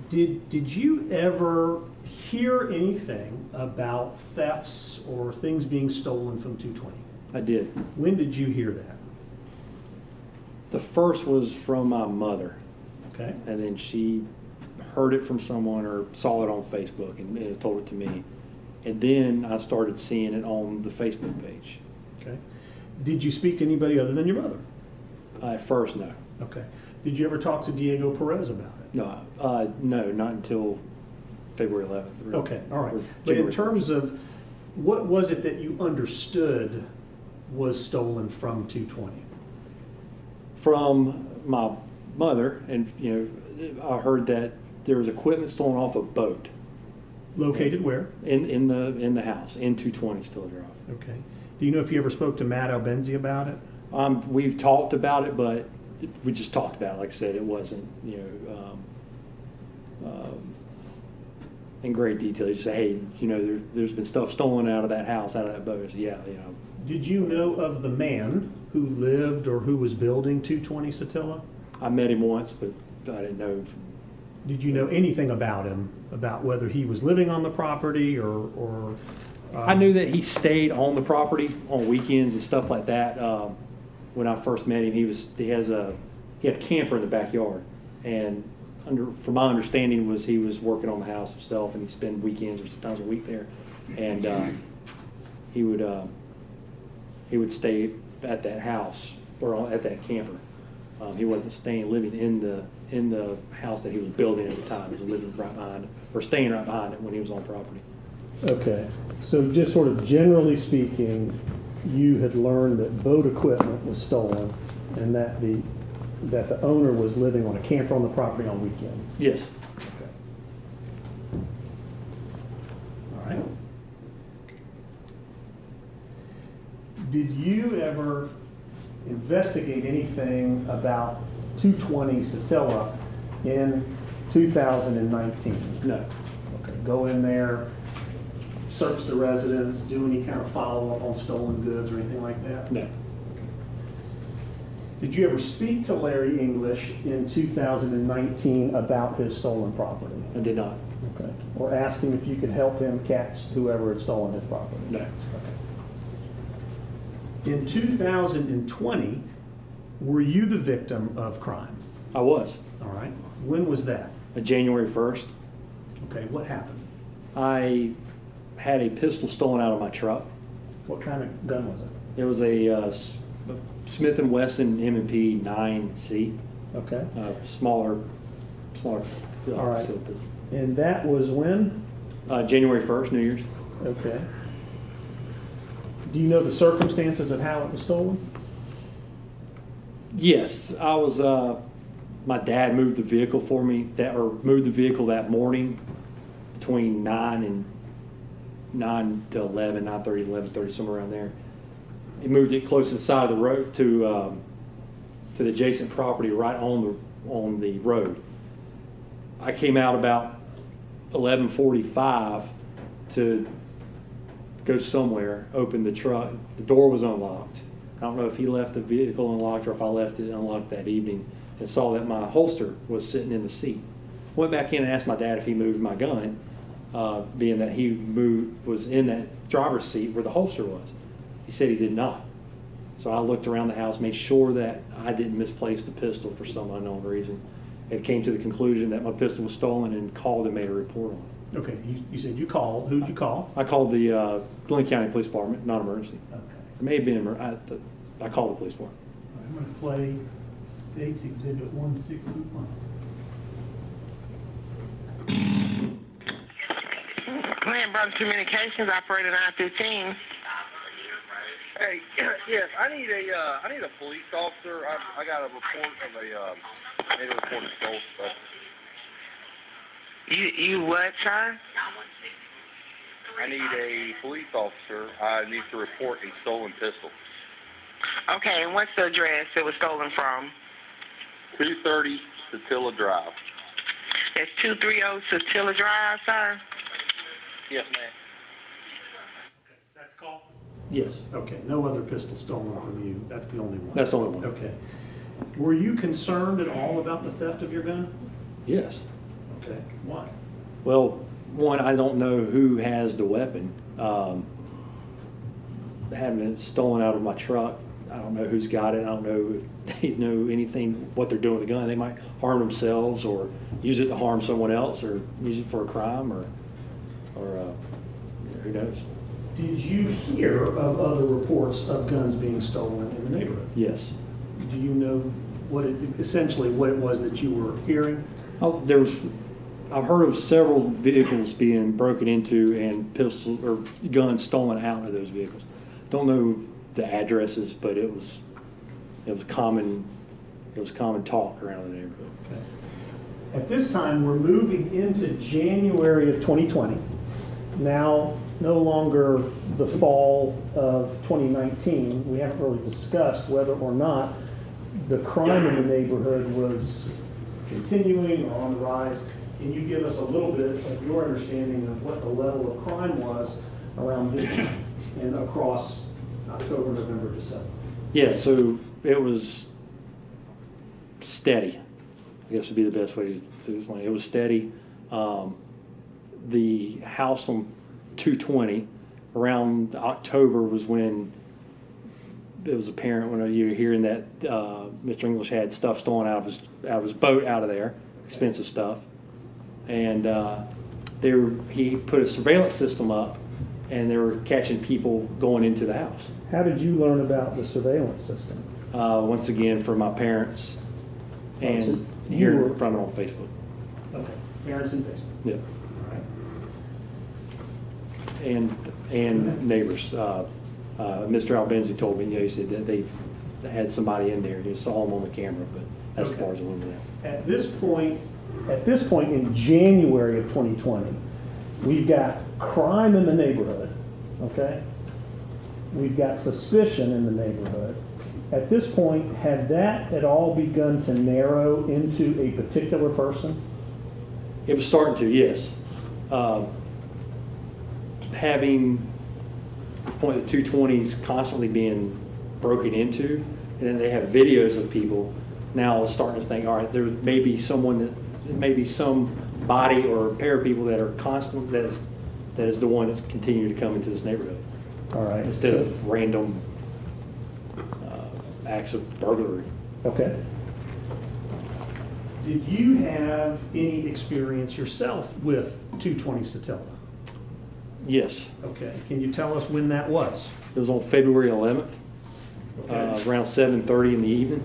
Did you ever hear anything about thefts or things being stolen from 220? I did. When did you hear that? The first was from my mother. Okay. And then she heard it from someone or saw it on Facebook and told it to me. And then I started seeing it on the Facebook page. Okay. Did you speak to anybody other than your mother? At first, no. Okay. Did you ever talk to Diego Perez about it? No, not until February 11th. Okay, all right. Or But in January terms of, what was it that you understood was stolen from 220? From my mother, and I heard that there was equipment stolen off a boat Located where? in the house, in 220 Stilla Drive. Okay. Do you know if you ever spoke to Matt Albenzi about it? We've talked about it, but we just talked about it. Like I said, it wasn't, in great detail. You just say, hey, there's been stuff stolen out of that house, out of that boat. I said, yeah, Did you know of the man who lived or who was building 220 Satilla? I met him once, but I didn't know him. Did you know anything about him, about whether he was living on the property or I knew that he stayed on the property on weekends and stuff like that. When I first met him, he had a camper in the backyard, and from my understanding was he was working on the house himself, and he'd spend weekends or sometimes a week there, and he would stay at that house or at that camper. He wasn't living in the house that he was building at the time. He was living right behind it, or staying right behind it when he was on property. Okay, so just sort of generally speaking, you had learned that boat equipment was stolen and that the owner was living on a camper on the property on weekends? Yes. Okay. All right. Did you ever investigate anything about 220 Satilla in 2019? No. Okay, go in there, search the residence, do any kind of follow-up on stolen goods or anything like that? No. Did you ever speak to Larry English in 2019 about his stolen property? I did not. Okay. Or ask him if you could help him catch whoever had stolen his property? No. Okay. In 2020, were you the victim of crime? I was. All right. When was that? January 1st. Okay, what happened? I had a pistol stolen out of my truck. What kind of gun was it? It was a Smith & Wesson M&P 9C. Okay. Smaller. All right. steel pistol. And that was when? January 1st, New Year's. Okay. Do you know the circumstances of how it was stolen? Yes, I was. My dad moved the vehicle for me, moved the vehicle that morning between 9 to 11, 9:30, 11:30, somewhere around there. He moved it close to the side of the road to the adjacent property, right on the road. I came out about 11:45 to go somewhere, opened the truck. The door was unlocked. I don't know if he left the vehicle unlocked or if I left it unlocked that evening, and saw that my holster was sitting in the seat. Went back in and asked my dad if he moved my gun, being that he was in that driver's seat where the holster was. He said he did not. So I looked around the house, made sure that I didn't misplace the pistol for some unknown reason, and came to the conclusion that my pistol was stolen and called and made a report on it. Okay, you said you called. Who'd you call? I called the Glenn County Police Department, non-emergency. Okay. It may have been, I called the police department. I'm going to play States Exhibit 161. Glenn Brothers Communications, operator 915. Hey, yes, I need a police officer. I got a report of a stolen stuff. You what, sir? I need a police officer. I need to report a stolen pistol. Okay, and what's the address it was stolen from? 230 Satilla Drive. That's 230 Satilla Drive, sir? Yes, ma'am. Is that the call? Yes, Okay, no other pistol stolen from you. That's the only one. that's the only one. Okay. Were you concerned at all about the theft of your gun? Yes. Okay. Why? Well, one, I don't know who has the weapon. Having it stolen out of my truck, I don't know who's got it. I don't know if they know anything, what they're doing with the gun. They might harm themselves or use it to harm someone else or use it for a crime or who knows. Did you hear of other reports of guns being stolen in the neighborhood? Yes. Do you know essentially what it was that you were hearing? Oh, I've heard of several vehicles being broken into and pistols or guns stolen out of those vehicles. Don't know the addresses, but it was common talk around the neighborhood. Okay. At this time, we're moving into January of 2020. Now, no longer the fall of 2019. We haven't really discussed whether or not the crime in the neighborhood was continuing or on the rise. Can you give us a little bit of your understanding of what the level of crime was around this time and across October, November, December? Yeah, so it was steady, I guess would be the best way to explain it. It was steady. The house on 220 around October was when it was apparent, when you were hearing that Mr. English had stuff stolen out of his boat out of there, expensive stuff. And he put a surveillance system up, and they were catching people going into the house. How did you learn about the surveillance system? Once again, from my parents and You hearing were- from it on Facebook. Okay, parents and Facebook. Yeah, All right. and neighbors. Mr. Albenzi told me, he said that they had somebody in there. They saw him on the camera, but that's as Okay. far as I went with that. At this point in January of 2020, we've got crime in the neighborhood, okay? We've got suspicion in the neighborhood. At this point, had that at all begun to narrow into a particular person? It was starting to, yes. Having this point, the 220s constantly being broken into, and then they have videos of people. Now starting to think, all right, there may be some body or pair of people that are constant. That is the one that's continuing to come into this neighborhood. All right. Instead of random acts of burglary. Okay. Did you have any experience yourself with 220 Satilla? Yes, Okay. Can you tell us when that was? it was on February 11th, Okay. around 7:30 in the evening.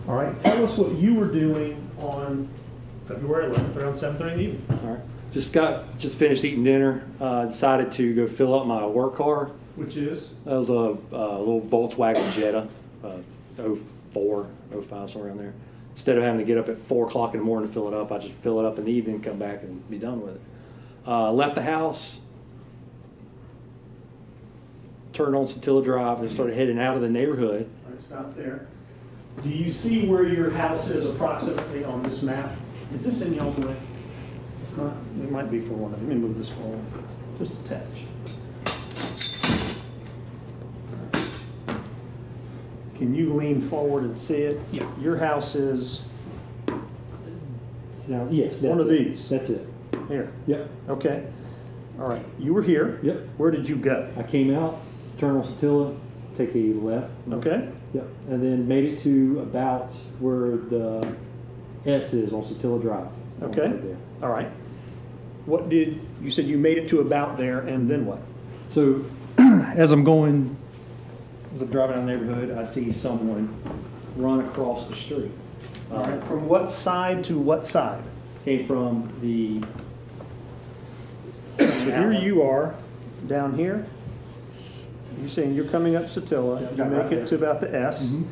All right. Tell us what you were doing on February 11th around 7:30 in the evening. All right. Just finished eating dinner. Decided to go fill up my work car. Which is? That was a little Volkswagen Jetta, 04, 05, somewhere around there. Instead of having to get up at 4 o'clock in the morning to fill it up, I just fill it up in the evening, come back and be done with it. Left the house, turned on Satilla Drive, and started heading out of the neighborhood. All right, stop there. Do you see where your house is approximately on this map? Is this in y'all's way? It's not. It might be for one of you. Let me move this forward. Just a touch. Can you lean forward and see it? Yeah. Your house is Now, yes, that's one of it. these. That's it. Here. Yep. Okay. All right. You were here. Yep. Where did you go? I came out, turned on Satilla, take a left. Okay. Yep. And then made it to about where the S is on Satilla Drive. Okay. Right there. All right. You said you made it to about there, and then what? So as I'm driving down the neighborhood, I see someone run across the street. All right. From what side to what side? Came from the. So here you are, down here. You're saying you're coming up Satilla. Yeah, You right make there. it to about the S. Mhm.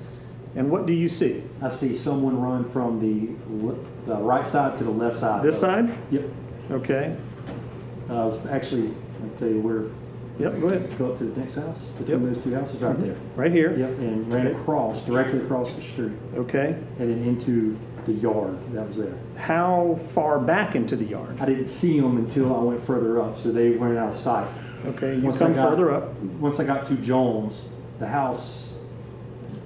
And what do you see? I see someone run from the right side to the left side. This side? Yep. Okay. Actually, I'll tell you where. Yep, go ahead. Go up to the next house, between Yep. those two houses right there. Right here? Yep, and ran across, directly across the street, Okay. and then into the yard that was there. How far back into the yard? I didn't see them until I went further up, so they went out of sight. Okay, you Once I come got- further up. Once I got to Jones, the house,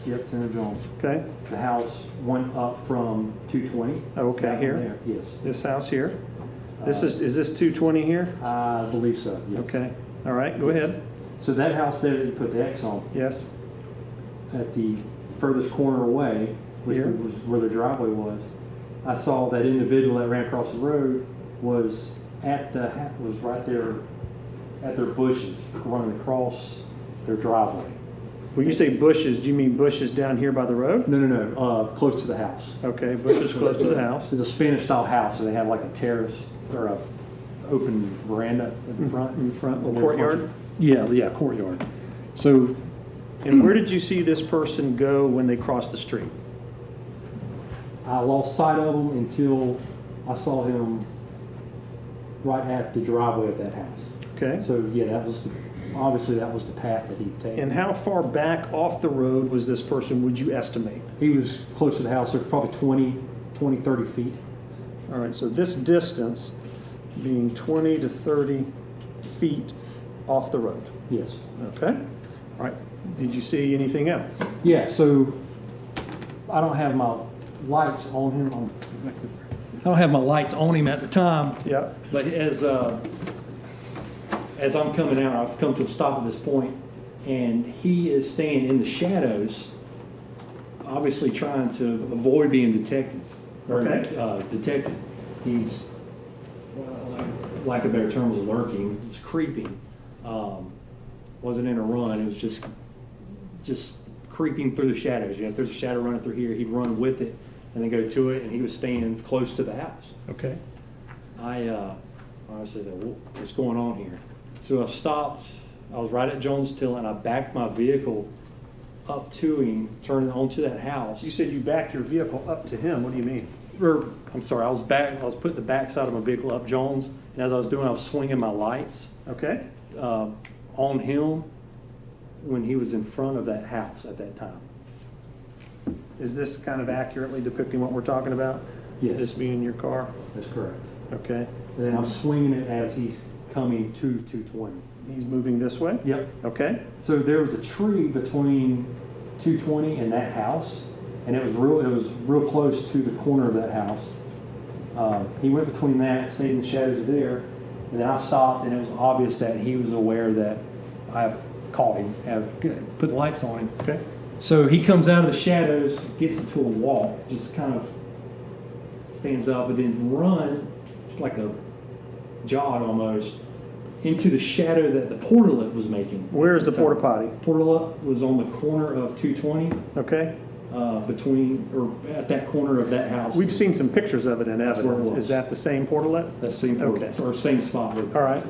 yep, Senator Jones, Okay. the house went up from 220. Okay, down here? there, yes. This house here? Is this 220 here? I believe so, yes. Okay. All right, go ahead. So that house there that you put the X on, Yes. at the furthest corner away, which Here. was where the driveway was, I saw that individual that ran across the road was was right there at their bushes, running across their driveway. When you say bushes, do you mean bushes down here by the road? No, close to the house. Okay, bushes close to the house. It's a Spanish-style house, so they have like a terrace or a open veranda in the front. In front, And little there's a bunch courtyard? of- Yeah, courtyard. So, And where did you see this person go when they crossed the street? I lost sight of him until I saw him right at the driveway of that house. Okay. So, yeah, obviously that was the path that he'd taken. And how far back off the road was this person, would you estimate? He was close to the house, so probably 20, 30 feet. All right, so this distance being 20 to 30 feet off the road. Yes. Okay. All right. Did you see anything else? Yeah, so I don't have my lights on him. I don't have my lights on him at the time. Yeah. But as I'm coming out, I've come to a stop at this point, and he is staying in the shadows, obviously trying to avoid being detected. Okay. Detected. He's, lack of better terms, lurking. He's creeping. Wasn't in a run. It was just creeping through the shadows. You know, if there's a shadow running through here, he'd run with it and then go to it, and he was staying close to the house. Okay. I said, what's going on here? So I stopped. I was right at Jones Till, and I backed my vehicle up to him, turning onto that house. You said you backed your vehicle up to him. What do you mean? I'm sorry, I was putting the backside of my vehicle up Jones, and as I was doing, I was swinging my lights Okay. on him when he was in front of that house at that time. Is this kind of accurately depicting what we're talking about? Yes. This being your car? That's correct. Okay. And then I'm swinging it as he's coming to 220. He's moving this way? Yep. Okay. So there was a tree between 220 and that house, and it was real close to the corner of that house. He went between that, stayed in the shadows there, and then I stopped, and it was obvious that he was aware that I've caught him, have put the lights on him. Okay. So he comes out of the shadows, gets into a walk, just kind of stands up, and then run like a jog almost into the shadow that the portalet was making. Where's the porta potty? Portalet was on the corner of 220, Okay. at that corner of that house. We've seen some pictures of it in That's where it evidence. was. Is that the same portalet? That same portalet, or same spot. All right.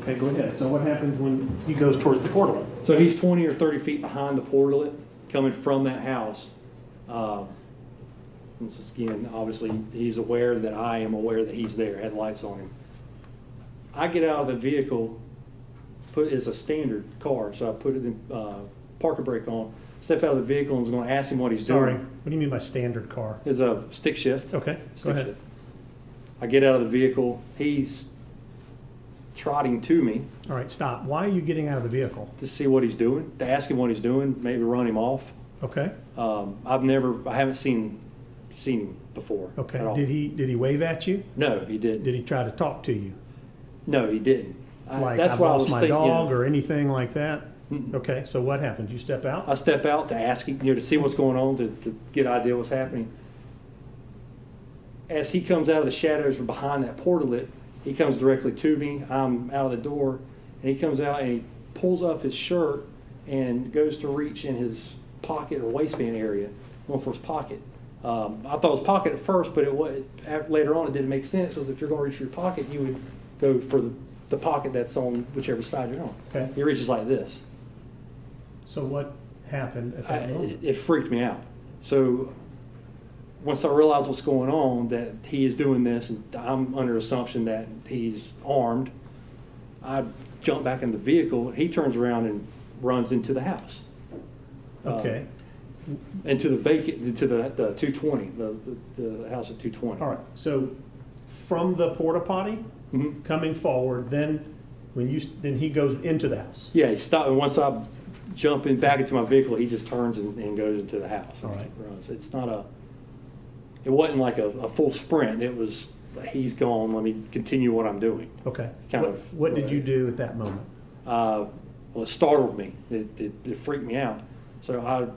Okay, go ahead. So what happens when he goes towards the portalet? So he's 20 or 30 feet behind the portalet, coming from that house. This is, again, obviously, he's aware that I am aware that he's there, had lights on him. I get out of the vehicle, it's a standard car, so I put it in parking brake on, step out of the vehicle and was going to ask him what he's Sorry. doing. What do you mean by standard car? It's a stick shift. Okay, go Stick ahead. shift. I get out of the vehicle, he's trotting to me All right, stop. Why are you getting out of the vehicle? to see what he's doing, to ask him what he's doing, maybe run him off. Okay. I haven't seen him before. Okay. At all. Did he wave at you? No, he didn't. Did he try to talk to you? No, he didn't. Like, That's I've what I lost was my thinking. dog or anything like that? Mm-mm. Okay, so what happens? You step out? I step out to ask him, to see what's going on, to get an idea what's happening. As he comes out of the shadows from behind that portalet, he comes directly to me. I'm out of the door, and he comes out and he pulls up his shirt and goes to reach in his pocket or waistband area, going for his pocket. I thought it was pocket at first, but later on it didn't make sense, because if you're going to reach for your pocket, you would go for the pocket that's on whichever side you're on. Okay. He reaches like this. So what happened at that moment? It freaked me out. So once I realized what's going on, that he is doing this, and I'm under assumption that he's armed, I jump back in the vehicle. He turns around and runs into the house. Okay. Into the 220, the house at 220. All right, so from the porta potty, Mhm. coming forward, then he goes into the house. Yeah, he stopped, and once I jump back into my vehicle, he just turns and goes into the house. All right. Runs. It wasn't like a full sprint. It was, he's gone, let me continue what I'm doing. Okay. Kind What- of, What did you do at that moment? Well, it startled me. It freaked me out. So I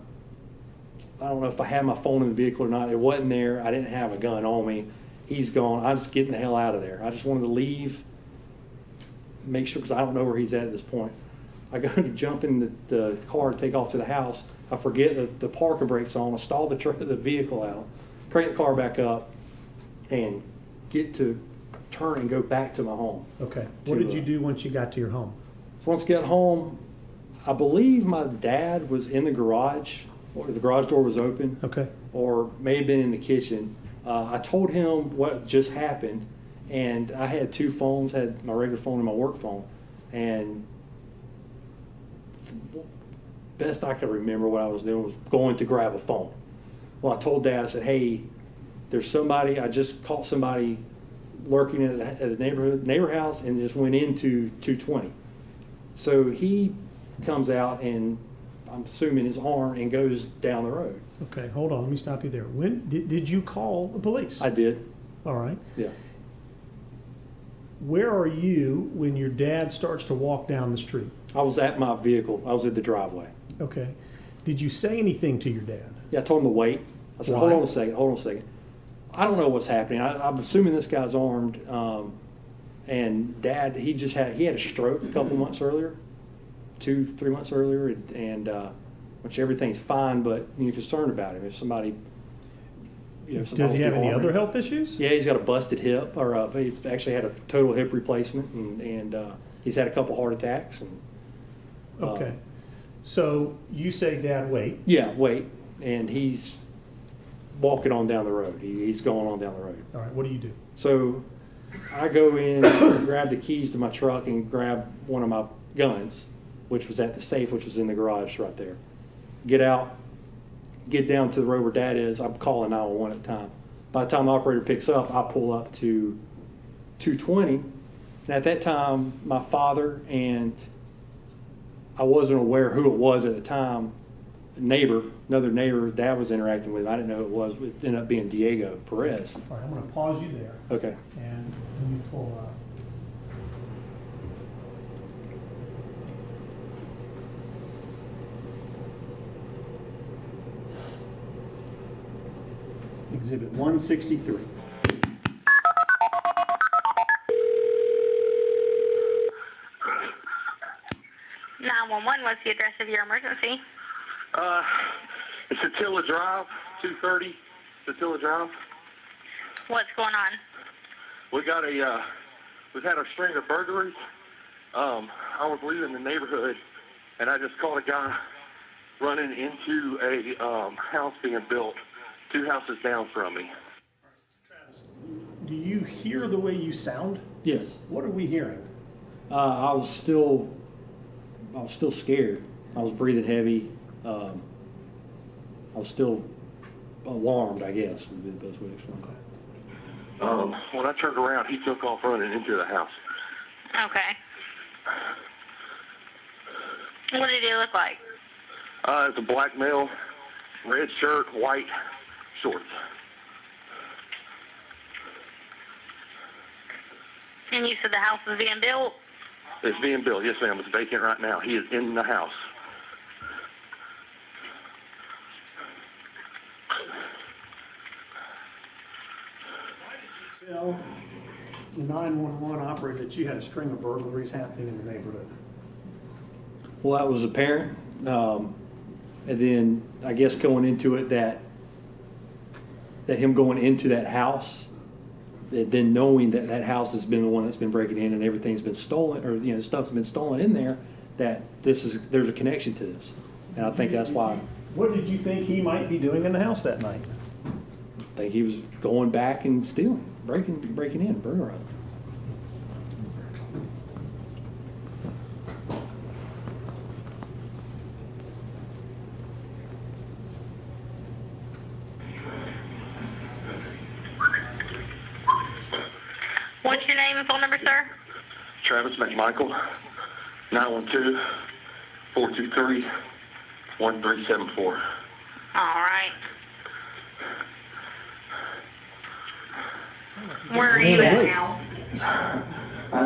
don't know if I had my phone in the vehicle or not. It wasn't there. I didn't have a gun on me. He's gone. I'm just getting the hell out of there. I just wanted to leave, make sure, because I don't know where he's at this point. I go to jump in the car to take off to the house. I forget that the parking brake's on. I stall the vehicle out, crank the car back up, and get to turn and go back to my home. Okay. What did you do once you got to your home? So once I got home, I believe my dad was in the garage, or the garage door was open. Okay. Or may have been in the kitchen. I told him what just happened, and I had two phones, had my regular phone and my work phone, and best I could remember what I was doing was going to grab a phone. Well, I told Dad, I said, hey, there's somebody, I just caught somebody lurking at the neighbor house and just went into 220. So he comes out and I'm assuming his arm and goes down the road. Okay, hold on, let me stop you there. When, did you call the police? I did. All right. Yeah. Where are you when your dad starts to walk down the street? I was at my vehicle. I was at the driveway. Okay. Did you say anything to your dad? Yeah, I told him to wait. I said, Why? hold on a second. I don't know what's happening. I'm assuming this guy's armed. And Dad, he had a stroke a couple months earlier, 2-3 months earlier, and which everything's fine, but you're concerned about him. If somebody, Does he have any other health issues? Yeah, he's got a busted hip, or he's actually had a total hip replacement, and he's had a couple heart attacks. And Okay. So you say, Dad, wait. yeah, wait, and he's walking on down the road. He's going on down the road. All right, what do you do? So I go in, grab the keys to my truck, and grab one of my guns, which was at the safe, which was in the garage right there. Get out, get down to the road where Dad is. I'm calling 911 at the time. By the time the operator picks up, I pull up to 220. And at that time, my father and I wasn't aware who it was at the time. Another neighbor Dad was interacting with. I didn't know who it was. It ended up being Diego Perez. All right, I'm going to pause you there. Okay. And you pull up. Exhibit 163. What's the address of your emergency? It's Attila Drive, 230 Attila Drive. What's going on? We've had a string of burglaries. I was leaving the neighborhood, and I just caught a guy running into a house being built 2 houses down from me. Do you hear the way you sound? Yes. What are we hearing? I was still scared. I was breathing heavy. I was still alarmed, I guess, would be the best way to explain it. When I turned around, he took off running into the house. Okay. What did he look like? It's a black male, red shirt, white shorts. And you said the house was being built? It's being built. Yes, ma'am. It's vacant right now. He is in the house. Why did you tell the 911 operator that you had a string of burglaries happening in the neighborhood? Well, that was apparent. And then I guess going into it that him going into that house, then knowing that that house has been the one that's been breaking in and everything's been stolen, or stuff's been stolen in there, that there's a connection to this. And I think that's why. What did you think he might be doing in the house that night? I think he was going back and stealing, breaking in, burglarizing. What's your name and phone number, sir? Travis McMichael, 912-423-1374. All right. Where are you at now?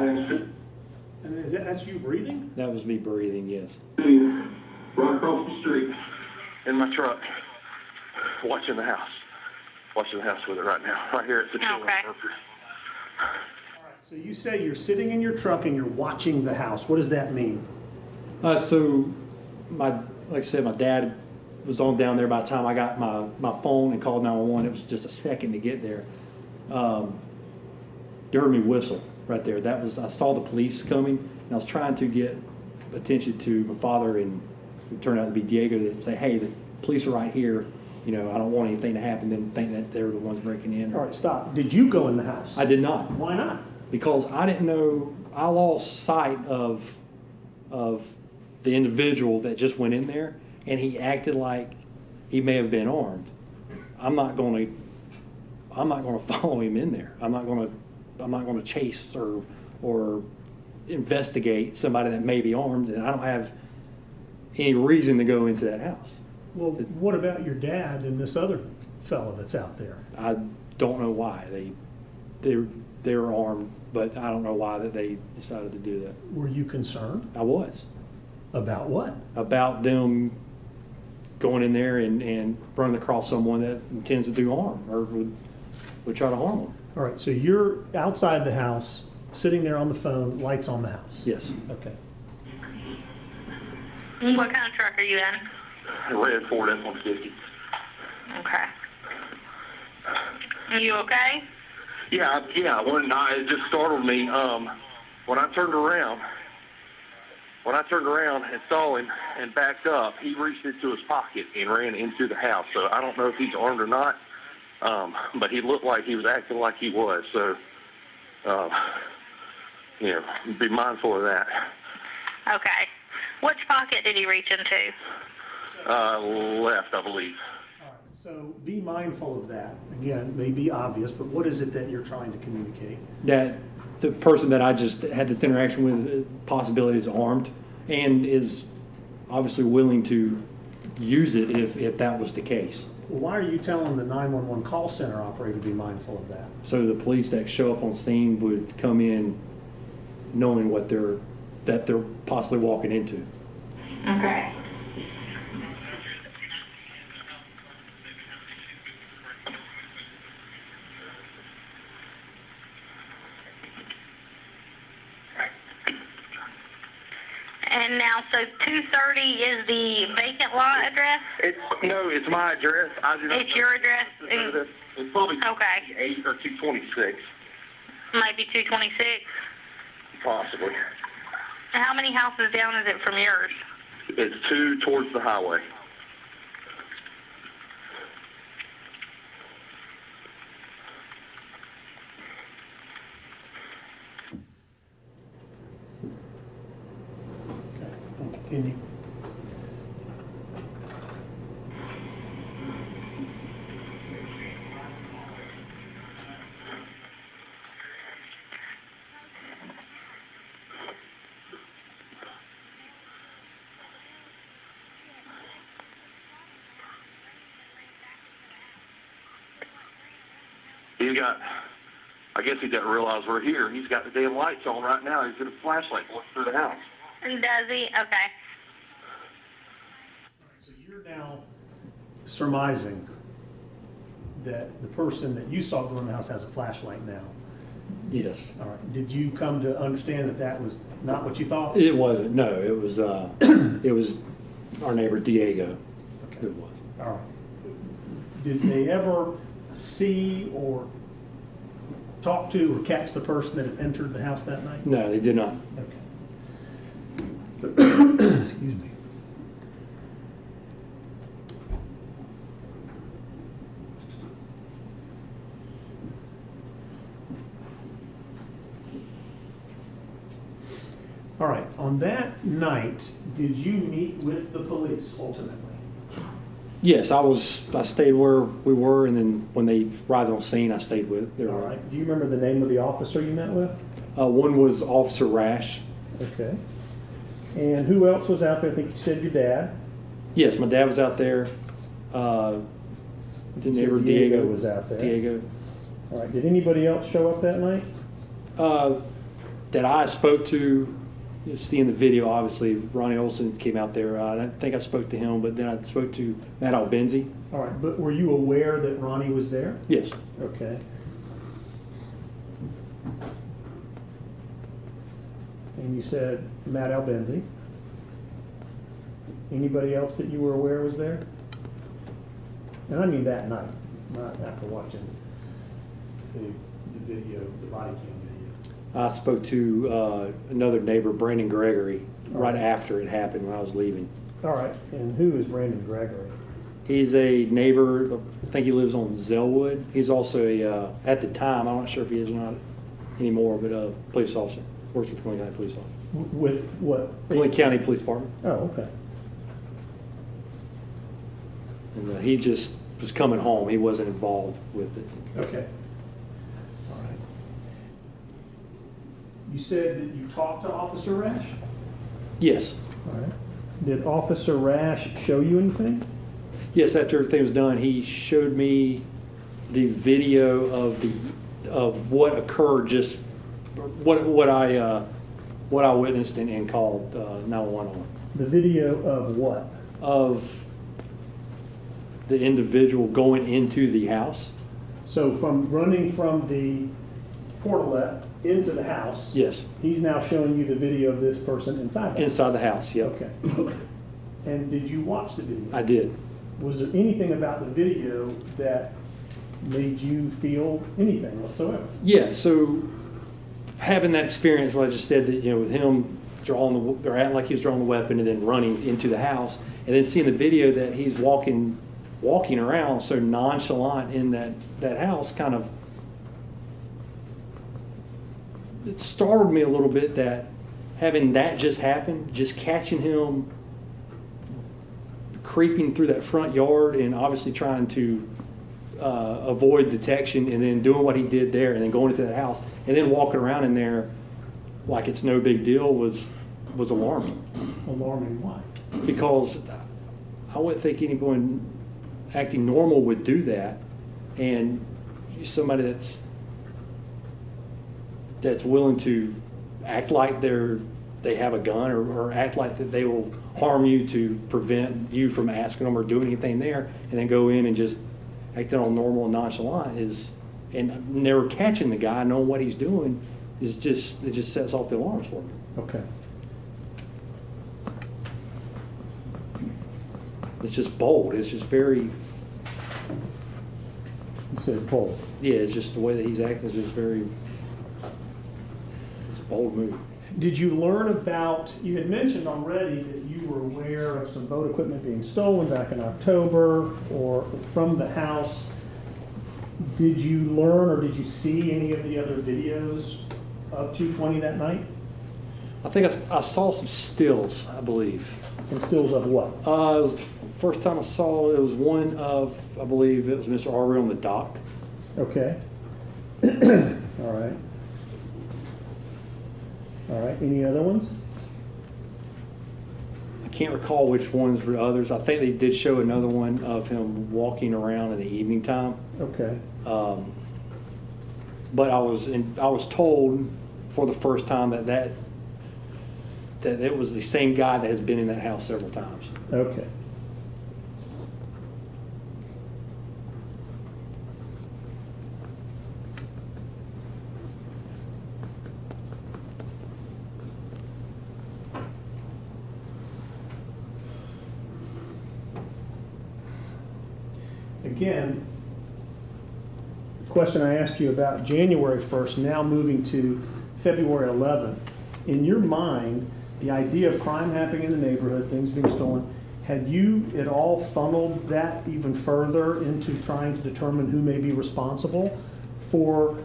And that's you breathing? That was me breathing, yes. Right across the street. In my truck, watching the house. Watching the house with it right now. Right here at the Okay. So you say you're sitting in your truck and you're watching the house. What does that mean? So like I said, my dad was on down there by the time I got my phone and called 911. It was just a second to get there. You heard me whistle right there. I saw the police coming, and I was trying to get attention to my father and it turned out to be Diego that say, hey, the police are right here. You know, I don't want anything to happen, them think that they're the ones breaking in. All right, stop. Did you go in the house? I did not. Why not? Because I didn't know, I lost sight of the individual that just went in there, and he acted like he may have been armed. I'm not going to follow him in there. I'm not going to chase or investigate somebody that may be armed, and I don't have any reason to go into that house. Well, what about your dad and this other fella that's out there? I don't know why they were armed, but I don't know why that they decided to do that. Were you concerned? I was. About what? About them going in there and running across someone that intends to do harm or would try to harm them. All right, so you're outside the house, sitting there on the phone, lights on the house? Yes. Okay. What kind of truck are you in? Red Ford F-150. Okay. Are you okay? Yeah. It just startled me. When I turned around and saw him and backed up, he reached into his pocket and ran into the house. So I don't know if he's armed or not, but he looked like he was acting like he was. So, be mindful of that. Okay. Which pocket did he reach into? Left, I believe. All right, so be mindful of that. Again, may be obvious, but what is it that you're trying to communicate? That the person that I just had this interaction with possibility is armed and is obviously willing to use it if that was the case. Well, why are you telling the 911 call center operator to be mindful of that? So the police that show up on scene would come in knowing what they're possibly walking into. Okay. And now, so 230 is the vacant lot address? It's my address. It's your address? It's probably Okay. 228 or 226, Maybe 226? possibly. And how many houses down is it from yours? It's 2 towards the highway. Continue. I guess he doesn't realize we're here. He's got the damn lights on right now. He's got a flashlight going through the house. Does he? Okay. So you're now surmising that the person that you saw go in the house has a flashlight now. Yes. All right. Did you come to understand that that was not what you thought? It wasn't. No, it was it was our neighbor Diego. Okay. It was. All right. Did they ever see or talk to or catch the person that had entered the house that night? No, they did not. Okay. Excuse me. All right, on that night, did you meet with the police ultimately? Yes, I stayed where we were, and then when they arrived on scene, I stayed with. All right, do you remember the name of the officer you met with? One was Officer Rash. Okay. And who else was out there? I think you said your dad. Yes, my dad was out there. The neighbor Diego was out there. Diego. All right, did anybody else show up that night? That I spoke to, you see in the video, obviously, Ronnie Olson came out there. I think I spoke to him, but then I spoke to Matt Albenzi. All right, but were you aware that Ronnie was there? Yes. Okay. And you said Matt Albenzi. Anybody else that you were aware was there? And I mean that night, not after watching the video, the body cam video. I spoke to another neighbor, Brandon Gregory. right after it happened when I was leaving. All right, and who is Brandon Gregory? He's a neighbor, I think he lives on Zellwood. He's also a, at the time, I'm not sure if he is or not anymore, but a police officer, works with Clinton County Police Officer. With what? Clinton County Police Department. Oh, okay. And he just was coming home, he wasn't involved with it. Okay. All right. You said that you talked to Officer Rash? Yes, All right. Did Officer Rash show you anything? yes, after everything was done, he showed me the video of what occurred, just what I witnessed and called 911 on. The video of what? Of the individual going into the house. So from running from the portalette into the house? Yes, He's now showing you the video of this person inside the house? inside the house, yep. Okay. And did you watch the video? I did. Was there anything about the video that made you feel anything whatsoever? Yeah, so having that experience, what I just said, that, you know, with him drawing or acting like he was drawing the weapon and then running into the house, and then seeing the video that he's walking around so nonchalant in that house, kind of, it startled me a little bit that having that just happen, just catching him creeping through that front yard and obviously trying to avoid detection, and then doing what he did there, and then going into the house, and then walking around in there like it's no big deal was alarming. Alarming why? Because I wouldn't think anyone acting normal would do that, and somebody that's willing to act like they have a gun, or act like that they will harm you to prevent you from asking them or doing anything there, and then go in and just acting all normal and nonchalant and never catching the guy, knowing what he's doing, it just sets off the alarms for me. Okay. It's just bold. It's just very, You said bold. yeah, it's just the way that he's acting is just very, it's a bold move. Did you learn about, you had mentioned already that you were aware of some boat equipment being stolen back in October or from the house. Did you learn or did you see any of the other videos of 220 that night? I think I saw some stills, I believe. Some stills of what? It was the first time I saw, it was one of, I believe it was Mr. Arbery on the dock. Okay. All right. All right, any other ones? I can't recall which ones were others. I think they did show another one of him walking around in the evening time. Okay. But I was told for the first time that it was the same guy that has been in that house several times. Okay. Again, the question I asked you about January 1st, now moving to February 11th. In your mind, the idea of crime happening in the neighborhood, things being stolen, had you at all funneled that even further into trying to determine who may be responsible for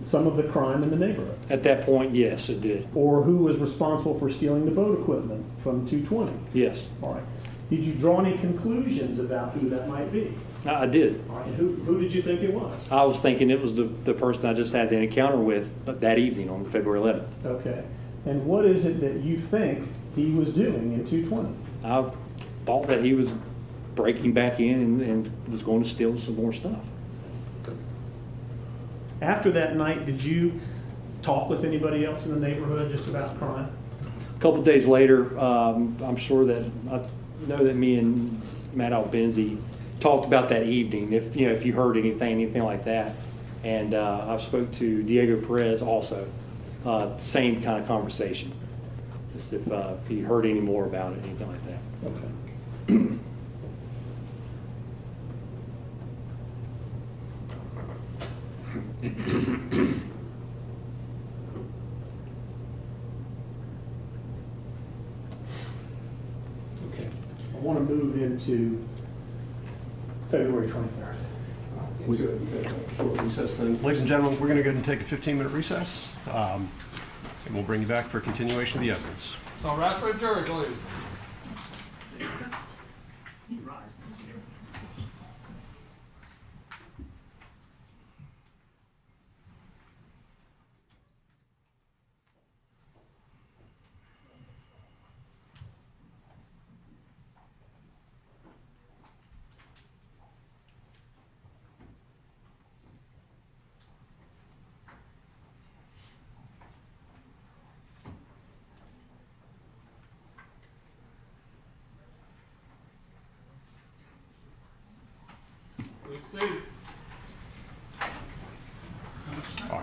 some of the crime in the neighborhood? At that point, yes, it did. Or who was responsible for stealing the boat equipment from 220? Yes, All right. Did you draw any conclusions about who that might be? I did. All right. Who did you think it was? I was thinking it was the person I just had the encounter with that evening on February 11th. Okay. And what is it that you think he was doing in 220? I thought that he was breaking back in and was going to steal some more stuff. After that night, did you talk with anybody else in the neighborhood just about crime? A couple of days later, I'm sure that I know that me and Matt Albenzi talked about that evening, if you heard anything like that. And I spoke to Diego Perez also, same kind of conversation, just if he heard any more about it, anything like that. Okay. want to move into February 23rd. We- Short recess then. Ladies and gentlemen, we're going to go ahead and take a 15-minute recess, and we'll bring you back for a continuation of the evidence. So that's for jury, please. All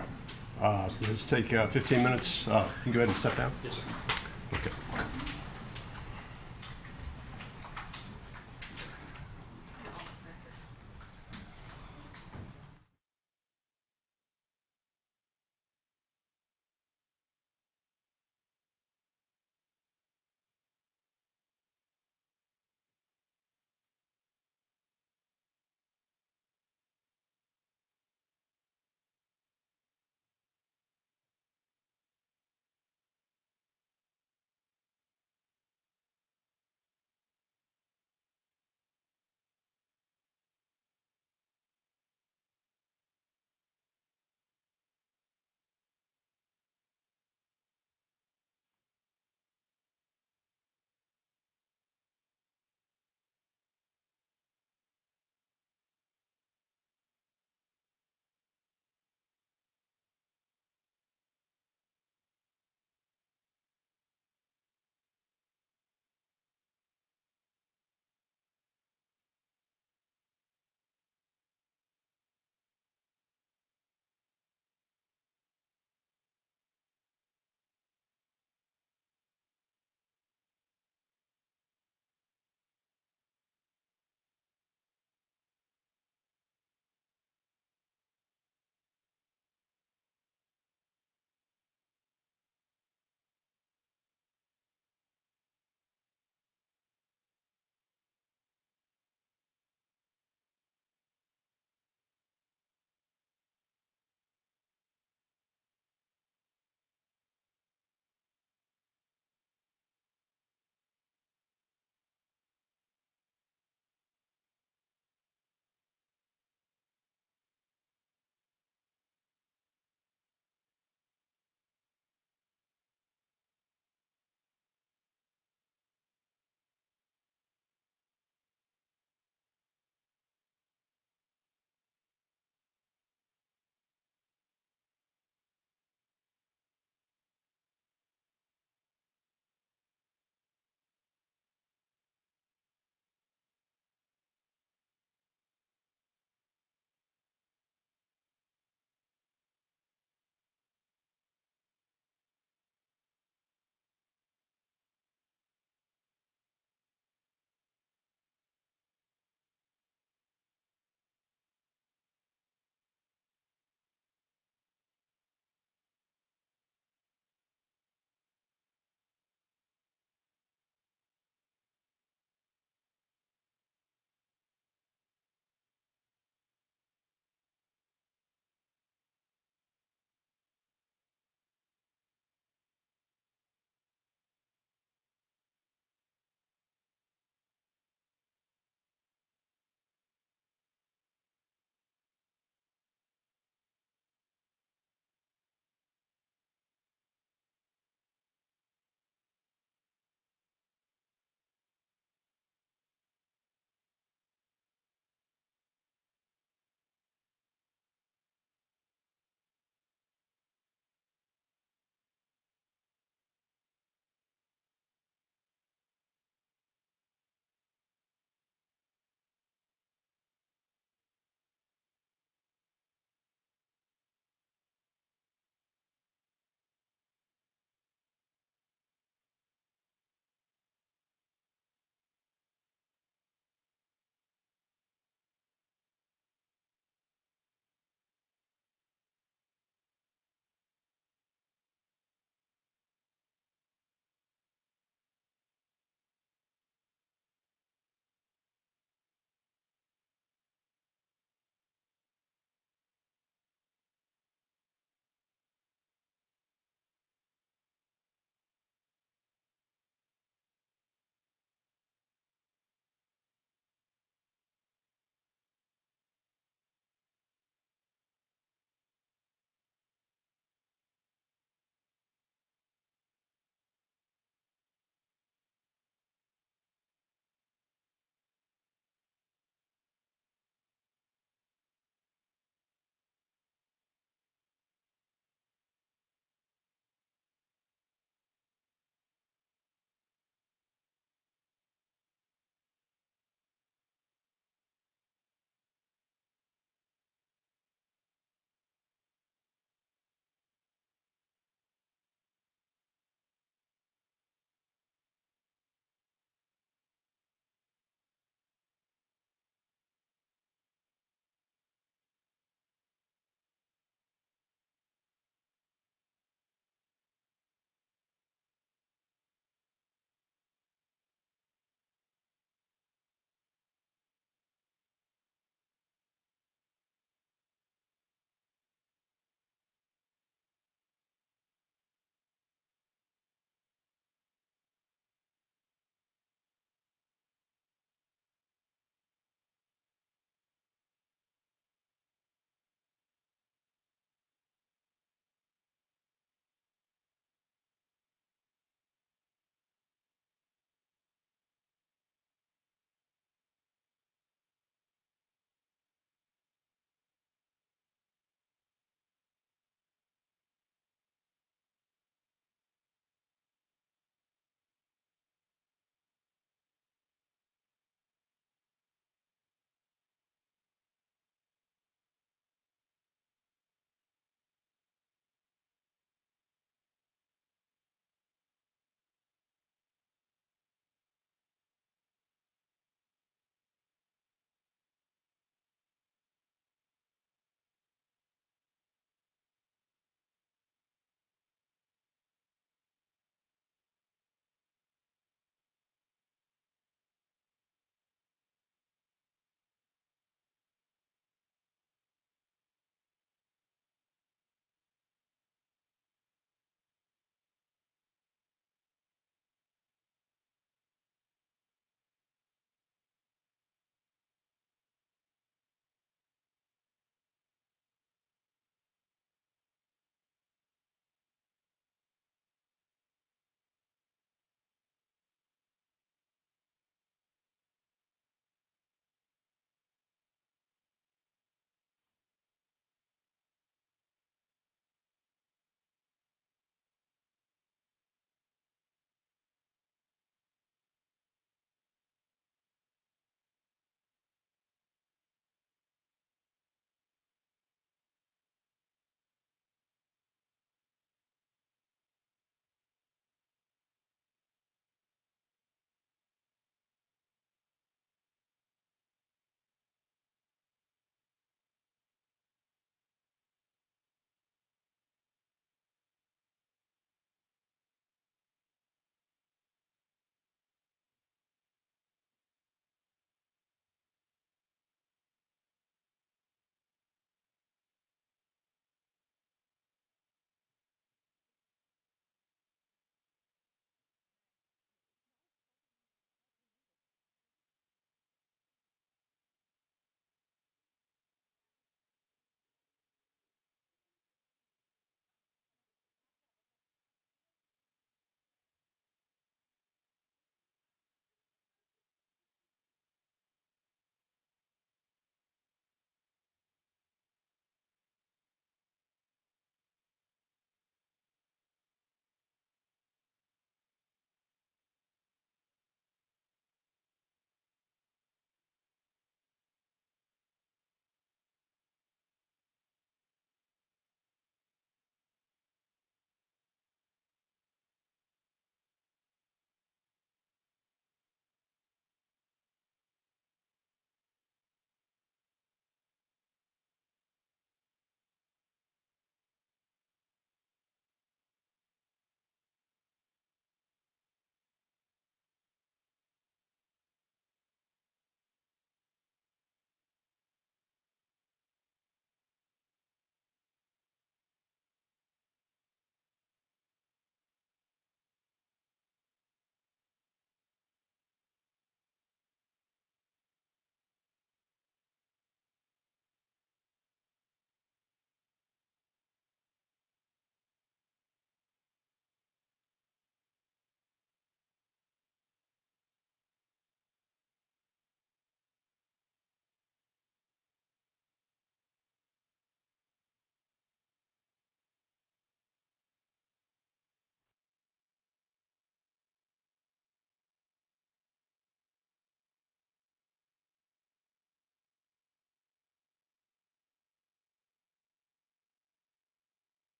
right. Let's take 15 minutes. You can go ahead and step down. Yes, sir. Okay.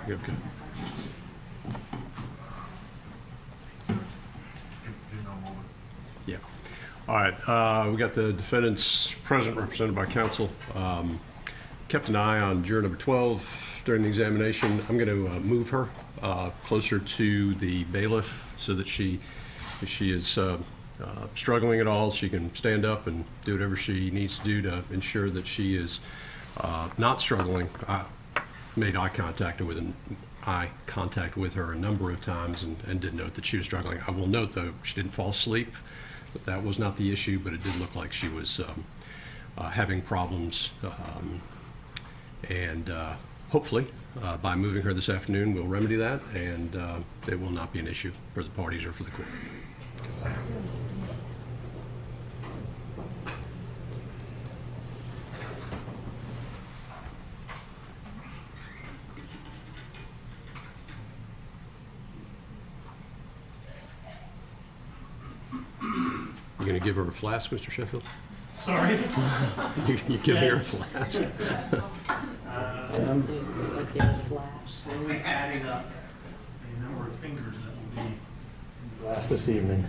Okay. Yeah. All right, we got the defendants present, represented by counsel. Kept an eye on juror number 12 during the examination. I'm going to move her closer to the bailiff so that if she is struggling at all, she can stand up and do whatever she needs to do to ensure that she is not struggling. I made eye contact with her a number of times and did note that she was struggling. I will note, though, she didn't fall asleep. But that was not the issue, but it did look like she was having problems. And hopefully, by moving her this afternoon, we'll remedy that, and it will not be an issue for the parties or for the court. You going to give her a flask, Mr. Sheffield? Sorry? You give her a flask? Slowly adding up the number of fingers that will be last this evening.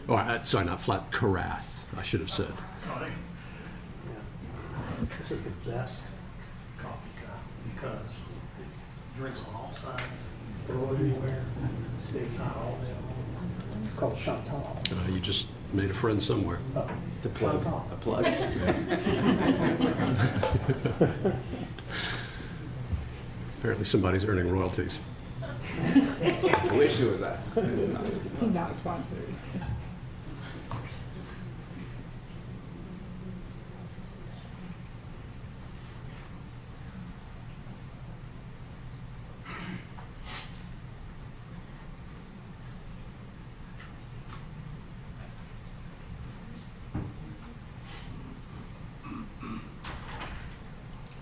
Oh, sorry, not flat, carafe, I should have said. This is the best coffee shop because it's drinks on all sides, throw it anywhere, stays hot all day long. It's called Chantal. You just made a friend somewhere. To plug, a plug. Apparently somebody's earning royalties. I wish it was us. It's not. Not sponsored.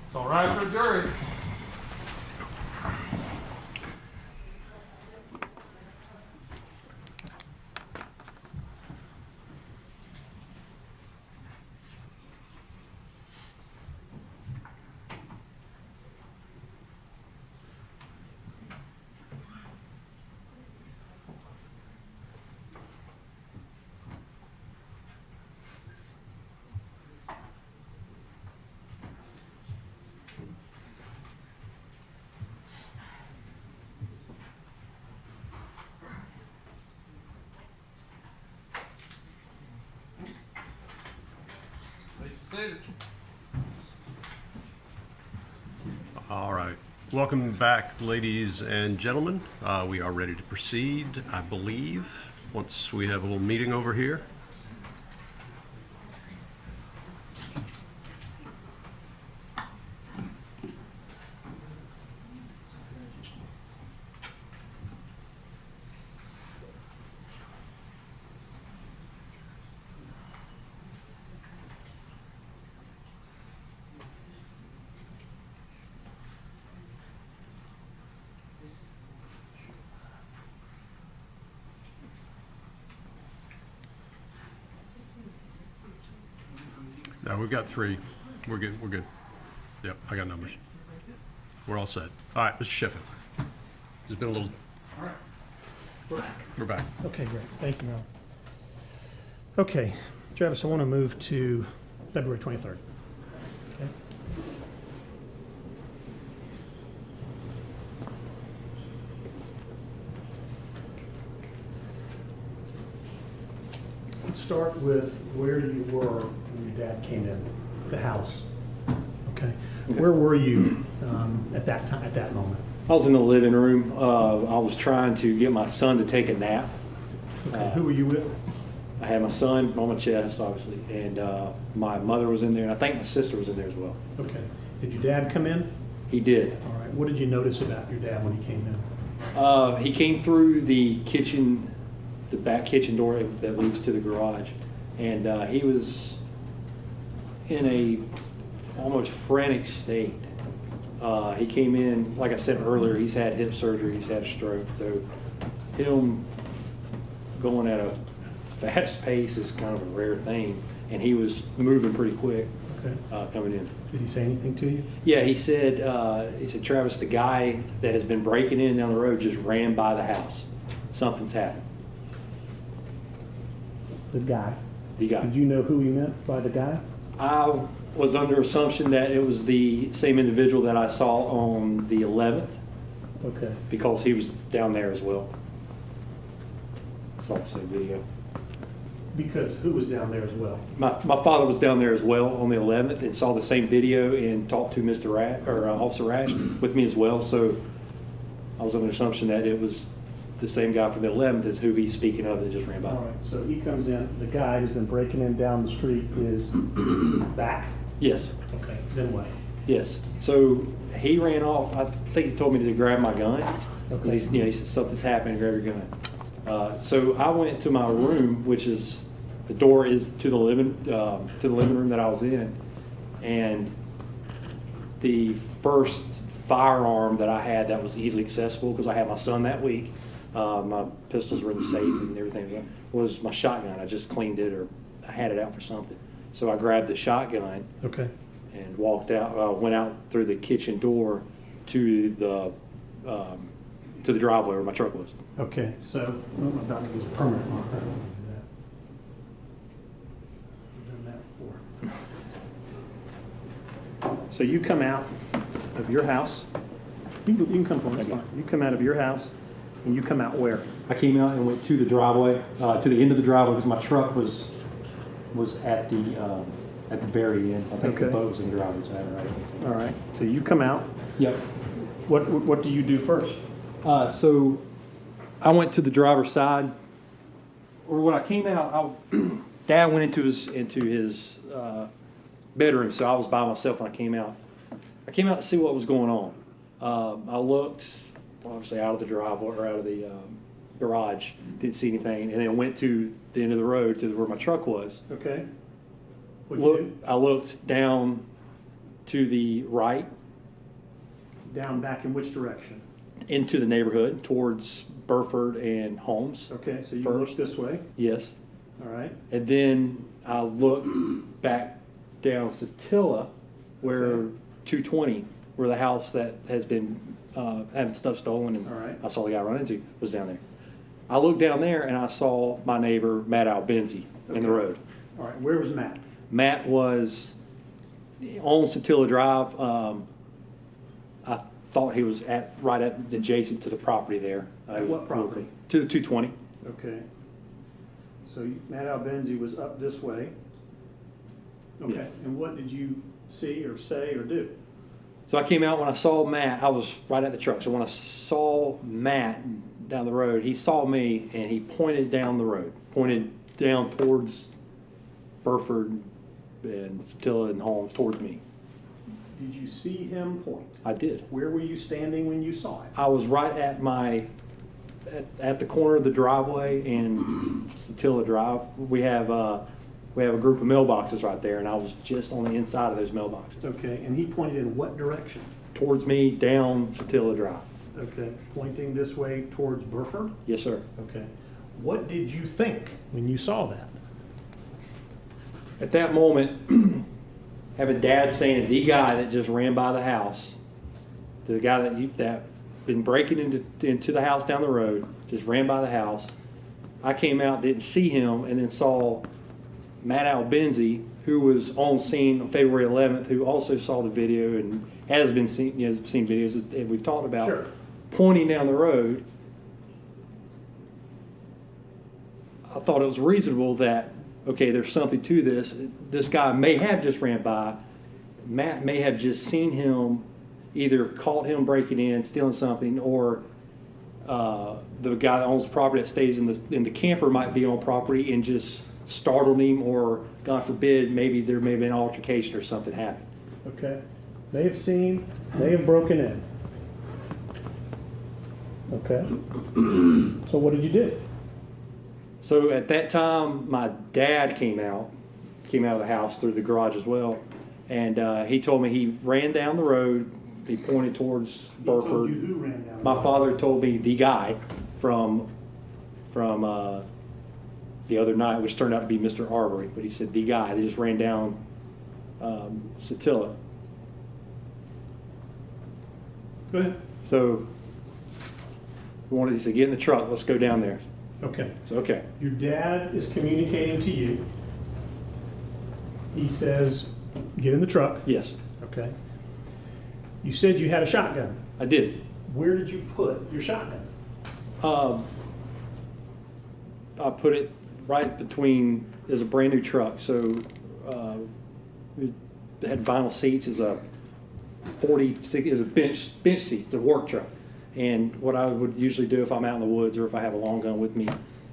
It's all right for a jury. All right. Welcome back, ladies and gentlemen. We are ready to proceed, I believe, once we have a little meeting over here. No, we've got three. We're good. We're good. Yep, I got numbers. We're all set. All right, Mr. Sheffield. There's been a little. All right. We're back. We're back. Okay, great. Thank you, Mel. Okay, Travis, I want to move to February 23rd. Okay. Let's start with where you were when your dad came in the house. Okay, where were you at that time? At that moment? I was in the living room. I was trying to get my son to take a nap. Okay, who were you with? I had my son on my chest, obviously, and my mother was in there, and I think my sister was in there as well. Okay. Did your dad come in? He did. All right. What did you notice about your dad when he came in? He came through the kitchen, the back kitchen door that leads to the garage, and he was in a almost frantic state. He came in, like I said earlier, he's had hip surgery, he's had a stroke, so him going at a fast pace is kind of a rare thing, and he was moving pretty quick. coming in. Did he say anything to you? Yeah, he said, Travis, the guy that has been breaking in down the road just ran by the house. Something's happened. The guy. The guy. Did you know who he meant by the guy? I was under assumption that it was the same individual that I saw on the 11th Okay. because he was down there as well. Saw the same video. Because who was down there as well? My father was down there as well on the 11th and saw the same video and talked to Mr. Officer Rash with me as well. So I was under assumption that it was the same guy from the 11th as who he's speaking of that just ran by. All right, so he comes in, the guy who's been breaking in down the street is back. Yes. Okay, then what? Yes. So he ran off. I think he told me to grab my gun. Okay. He said something's happening. Grab your gun. So I went to my room, which is the door is to the living room that I was in, and the first firearm that I had that was easily accessible because I had my son that week. My pistols were in the safe and everything was my shotgun. I just cleaned it or I had it out for something. So I grabbed the shotgun. Okay. And walked out, went out through the kitchen door to the driveway where my truck was. Okay, so, I thought it was a permanent marker. I've done that before. So you come out of your house, you can come from this line. You come out of your house, and you come out where? I came out and went to the driveway, to the end of the driveway, because my truck was at the very end. I think the Okay. boat was in the driveway, so I had it right. All right, so you come out. Yep. What do you do first? So I went to the driver's side, or when I came out, Dad went into his bedroom, so I was by myself when I came out. I came out to see what was going on. I looked, obviously, out of the driveway or out of the garage, didn't see anything, and then went to the end of the road to where my truck was. Okay. What'd you do? I looked down to the right Down back in which direction? into the neighborhood towards Burford and Holmes. Okay, so you First. look this way. Yes. All right. And then I looked back down Satilla where Okay. 220, where the house that has been having stuff stolen and All right. I saw the guy run into was down there. I looked down there and I saw my neighbor, Matt Albenzi, in the Okay. road. All right, where was Matt? Matt was on Satilla Drive. I thought he was adjacent to the property there. What property? To the 220. Okay. So Matt Albenzi was up this way. Okay, Yeah. and what did you see or say or do? So I came out when I saw Matt. I was right at the truck. So when I saw Matt down the road, he saw me and he pointed down the road, pointed down towards Burford and Satilla and Holmes towards me. Did you see him point? I did. Where were you standing when you saw it? I was right at the corner of the driveway and Satilla Drive. We have a group of mailboxes right there, and I was just on the inside of those mailboxes. Okay, and he pointed in what direction? Towards me, down Satilla Drive. Okay, pointing this way towards Burford? Yes, sir. Okay. What did you think when you saw that? At that moment, having Dad saying the guy that just ran by the house, the guy that been breaking into the house down the road, just ran by the house. I came out, didn't see him, and then saw Matt Albenzi, who was on scene on February 11th, who also saw the video and has seen videos that we've talked about, Sure. pointing down the road. I thought it was reasonable that, okay, there's something to this. This guy may have just ran by. Matt may have just seen him, either caught him breaking in, stealing something, or the guy that owns the property that stays in the camper might be on property and just startled him, or God forbid, maybe there may have been an altercation or something happened. Okay. They have broken in. Okay. So what did you do? So at that time, my dad came out of the house through the garage as well, and he told me he ran down the road. He pointed towards Burford. Told you who ran down? My father told me the guy from the other night, which turned out to be Mr. Arbery, but he said the guy that just ran down Satilla. Go ahead. So he said, get in the truck, let's go down there. Okay. So, okay. Your dad is communicating to you. He says, get in the truck. Yes, Okay. You said you had a shotgun. I did. Where did you put your shotgun? I put it right between, there's a brand new truck, so it had vinyl seats. It's a 46, it's a bench seat, it's a work truck. And what I would usually do if I'm out in the woods or if I have a long gun with me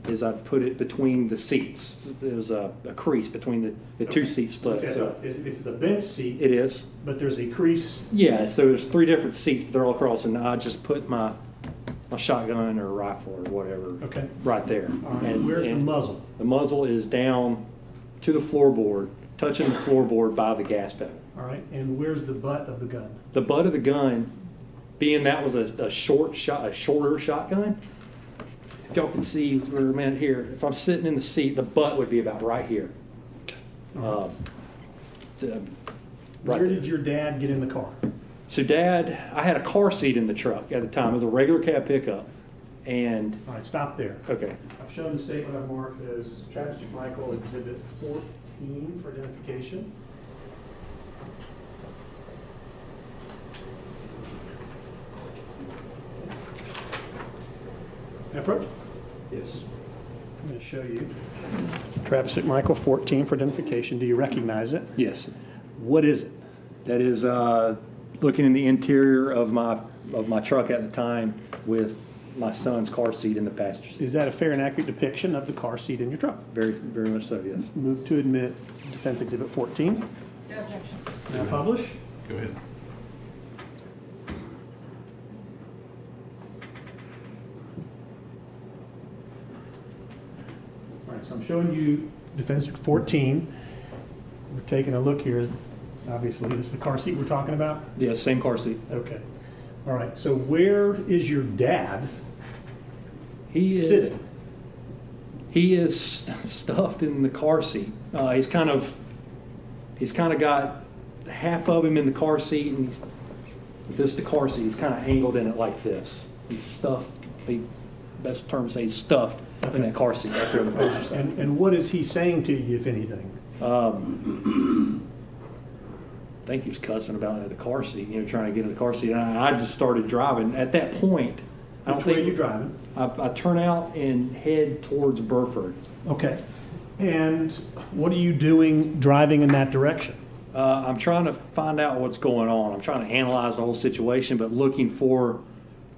is I'd put it between the seats. There's a crease between the two seat splits. So It's the bench seat, it is. but there's a crease. Yeah, so there's 3 different seats, but they're all across, and I just put my shotgun or rifle or whatever Okay. right there. All right. Where's the muzzle? The muzzle is down to the floorboard, touching the floorboard by the gas pedal. All right. And where's the butt of the gun? The butt of the gun, being that was a shorter shotgun, if y'all can see where I'm at here, if I'm sitting in the seat, the butt would be about right here. Right Where did your dad get in the car? So Dad, I had a car seat in the truck at the time. It was a regular cab pickup. And, All right, stop there. okay, I've shown the statement I've marked as Travis McMichael Exhibit 14 for identification. Approach. yes. I'm going to show you. Travis McMichael 14 for identification. Do you recognize it? Yes. What is it? That is looking in the interior of my truck at the time with my son's car seat in the passenger seat. Is that a fair and accurate depiction of the car seat in your truck? Very, very much so, yes. Move to admit Defense Exhibit 14. No objection. Now publish. Go ahead. All right, so I'm showing you Defense Exhibit 14. We're taking a look here. Obviously, this is the car seat we're talking about? Yeah, same car seat. Okay. All right, so where is your dad He sitting? He is stuffed in the car seat. He's kind of got half of him in the car seat, and this the car seat. He's kind of angled in it like this. He's stuffed. The best term to say he's stuffed in that car seat right there on the passenger side. And what is he saying to you, if anything? I think he was cussing about the car seat, trying to get in the car seat. And I just started driving. At that point, Which way are you driving? I turn out and head towards Burford. Okay. And what are you doing driving in that direction? I'm trying to find out what's going on. I'm trying to analyze the whole situation, but looking for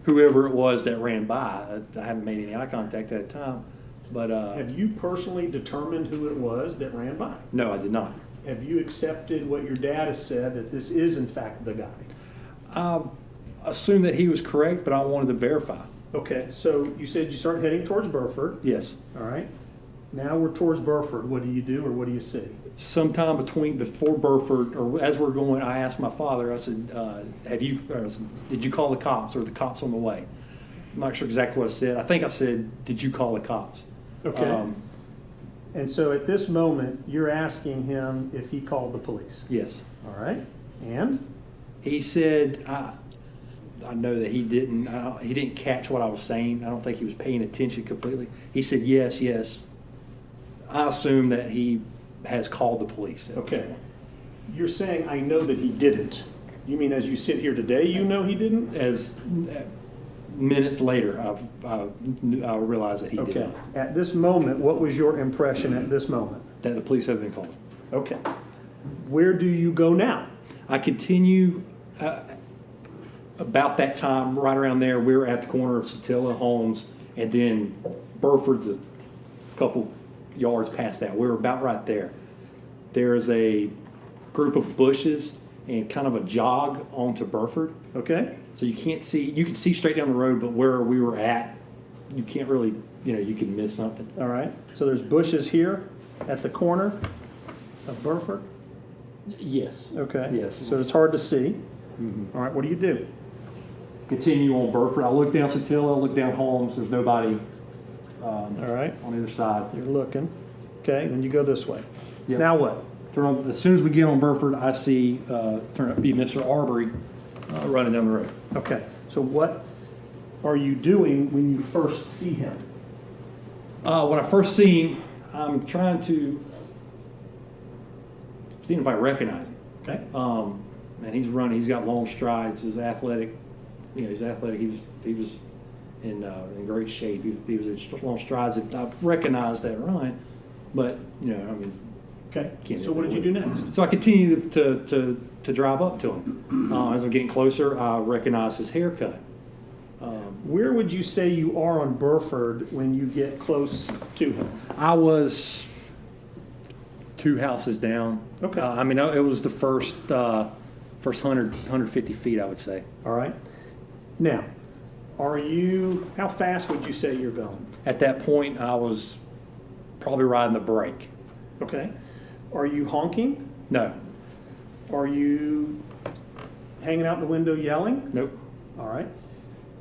whoever it was that ran by. I haven't made any eye contact at the time. But Have you personally determined who it was that ran by? no, I did not. Have you accepted what your dad has said, that this is in fact the guy? I assumed that he was correct, but I wanted to verify. Okay, so you said you start heading towards Burford, Yes. all right? Now we're towards Burford. What do you do, or what do you see? Sometime before Burford, or as we're going, I asked my father, I said, did you call the cops, or the cops on the way? I'm not sure exactly what I said. I think I said, did you call the cops? Okay. And so at this moment, you're asking him if he called the police, Yes. all right? And? He said, I know that he didn't catch what I was saying. I don't think he was paying attention completely. He said, yes. I assume that he has called the police. Okay. You're saying, I know that he didn't. You mean as you sit here today, you know he didn't? As minutes later, I realized that he did Okay. not. At this moment, what was your impression at this moment? That the police have been called. Okay. Where do you go now? I continue about that time, right around there. We were at the corner of Satilla Homes, and then Burford's a couple yards past that. We were about right there. There's a group of bushes and kind of a jog onto Burford. Okay. So you can see straight down the road, but where we were at, you can't really, you can miss something. All right. So there's bushes here at the corner of Burford? Yes. Okay. Yes. So it's hard to see. All right. What do you do? Continue on Burford. I look down Satilla, look down Holmes. There's nobody All right. on either side. You're looking. Okay. Then you go this way. Yep. Now what? as soon as we get on Burford, I see, turn out to be Mr. Arbery running down the road. Okay, so what are you doing when you first see him? When I first see him, I'm trying to see if I recognize him. Okay, And he's running. He's got long strides. He's athletic. He's athletic. He was in great shape. He was in long strides. I recognized that run, but okay. Can't So what did you do next? So I continued to drive up to him. As I'm getting closer, I recognized his haircut. Where would you say you are on Burford when you get close to him? I was 2 houses down. Okay. It was the first 150 feet, I would say. All right. Now, how fast would you say you're going? At that point, I was probably riding the brake. Okay. Are you honking? No. Are you hanging out the window yelling? Nope. All right.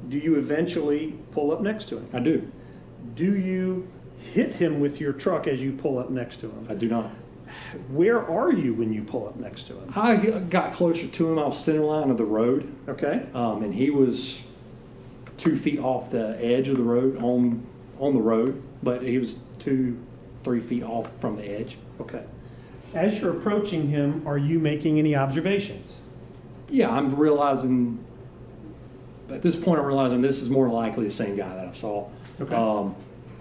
Do you eventually pull up next to him? I do. Do you hit him with your truck as you pull up next to him? I do not. Where are you when you pull up next to him? I got closer to him. I was center line of the road. Okay. And he was 2 feet off the edge of the road, on the road, but he was 2-3 feet off from the edge. Okay. As you're approaching him, are you making any observations? Yeah, I'm realizing, at this point I'm realizing this is more likely the same guy that I saw. Okay.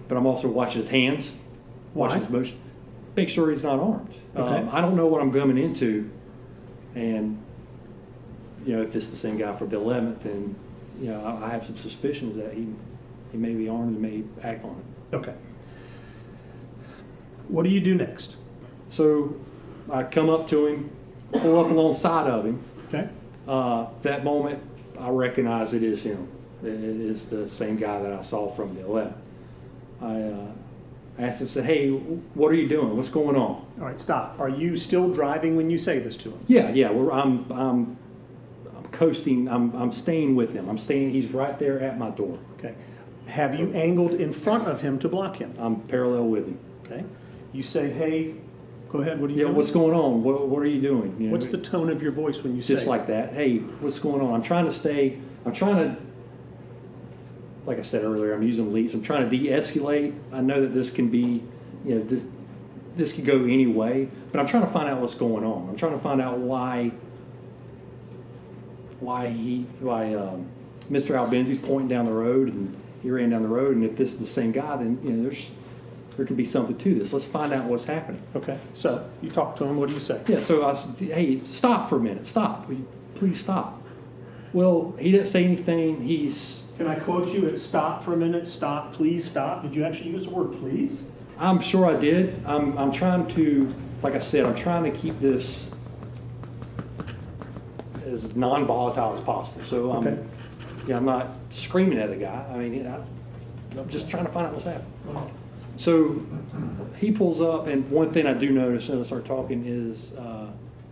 But I'm also watching his hands, watching Why? his motion, make sure he's not armed. Okay. I don't know what I'm coming into, and if it's the same guy for the 11th, and I have some suspicions that he may be armed and may act on it. Okay. What do you do next? So I come up to him, pull up alongside of him. Okay. That moment, I recognize it is him. It is the same guy that I saw from the 11th. I asked him, said, "Hey, what are you doing? What's going on?" All right, stop. Are you still driving when you say this to him? Yeah. I'm coasting. I'm staying with him. He's right there at my door. Okay. Have you angled in front of him to block him? I'm parallel with him. Okay. You say, "Hey, go ahead. What are you doing?" What's going on? What are you doing? What's the tone of your voice when you say just like that? Hey, what's going on? I'm trying to, like I said earlier, I'm using leaps. I'm trying to de-escalate. I know that this can be, this could go any way, but I'm trying to find out what's going on. I'm trying to find out why Mr. Albenzi's pointing down the road and he ran down the road, and if this is the same guy, then there could be something to this. Let's find out what's happening. Okay. So you talk to him. What do you say? Yeah. So I said, "Hey, stop for a minute. Stop. Will you please stop?" Well, he didn't say anything. Can I quote you at "Stop for a minute. Stop. Please stop." Did you actually use the word "please"? I'm sure I did. I'm trying to, like I said, I'm trying to keep this as non-volatile as possible. So Okay. I'm not screaming at the guy. I'm just trying to find out what's happening. So he pulls up, and one thing I do notice when I start talking is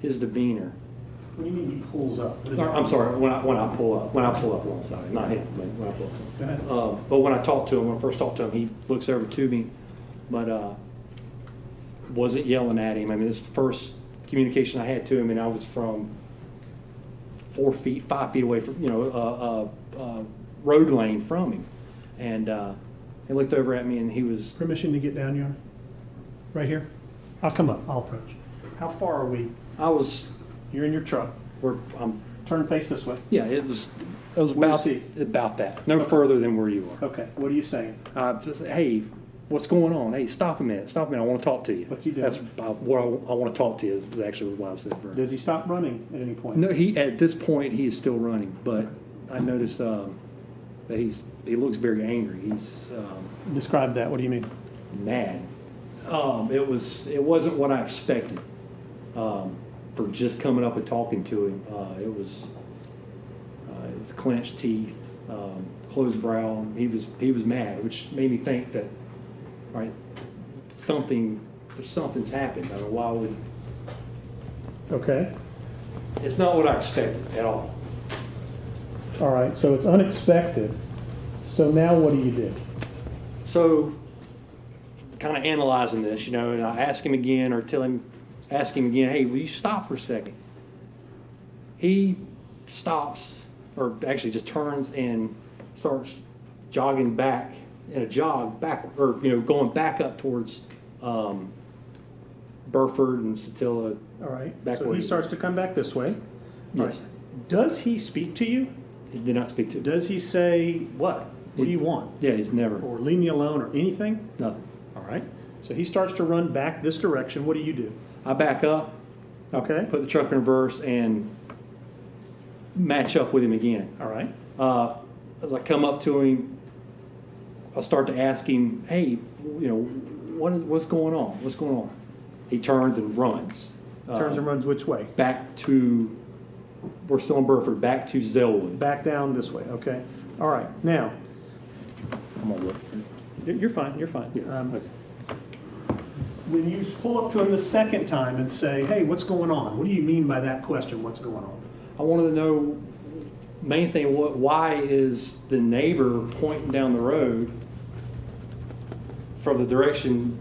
his demeanor. What do you mean he pulls up? What does Or, that I'm mean? sorry, when I pull up alongside, not him, but when I pull up. Go ahead. But when I first talked to him, he looks over to me, but wasn't yelling at him. This first communication I had to him, and I was from 5 feet away from, road lane from him. And he looked over at me, and he was, Permission to get down, Your Honor? Right here? I'll come up. I'll approach. How far are we? You're in your truck. Turn and face this way. Yeah, it was Where is he? about that. No further than where you are. Okay. What are you saying? Just, hey, what's going on? Hey, stop a minute. I want to talk to you. What's he doing? That's what I want to talk to you is actually what I was saying first. Does he stop running at any point? No, at this point, he is still running, but I noticed that he looks very angry. He's Describe that. What do you mean? mad. It wasn't what I expected for just coming up and talking to him. It was clenched teeth, closed brow. He was mad, which made me think that something's happened. Why would? Okay. It's not what I expected at all. All right. So it's unexpected. So now what do you do? So, kind of analyzing this, and I ask him again or tell him, ask him again, hey, will you stop for a second? He stops, or actually just turns and starts jogging back in a jog back, or going back up towards Burford and Satilla. All right, Back so where he he- starts to come back this way. All Yes. right. Does he speak to you? He did not speak to. Does he say, what? What do you want? Yeah, he's never, Or leave me alone or anything? nothing. All right. So he starts to run back this direction. What do you do? I back up, Okay. put the truck in reverse, and match up with him again. All right. As I come up to him, I start to ask him, hey, what's going on? What's going on? He turns and runs. Turns and runs which way? Back to, we're still in Burford, back to Zellwood. Back down this way. Okay. All right. Now, I'm gonna look. you're fine. You're fine. Yeah, okay. When you pull up to him the second time and say, hey, what's going on? What do you mean by that question, what's going on? I wanted to know, main thing, why is the neighbor pointing down the road from the direction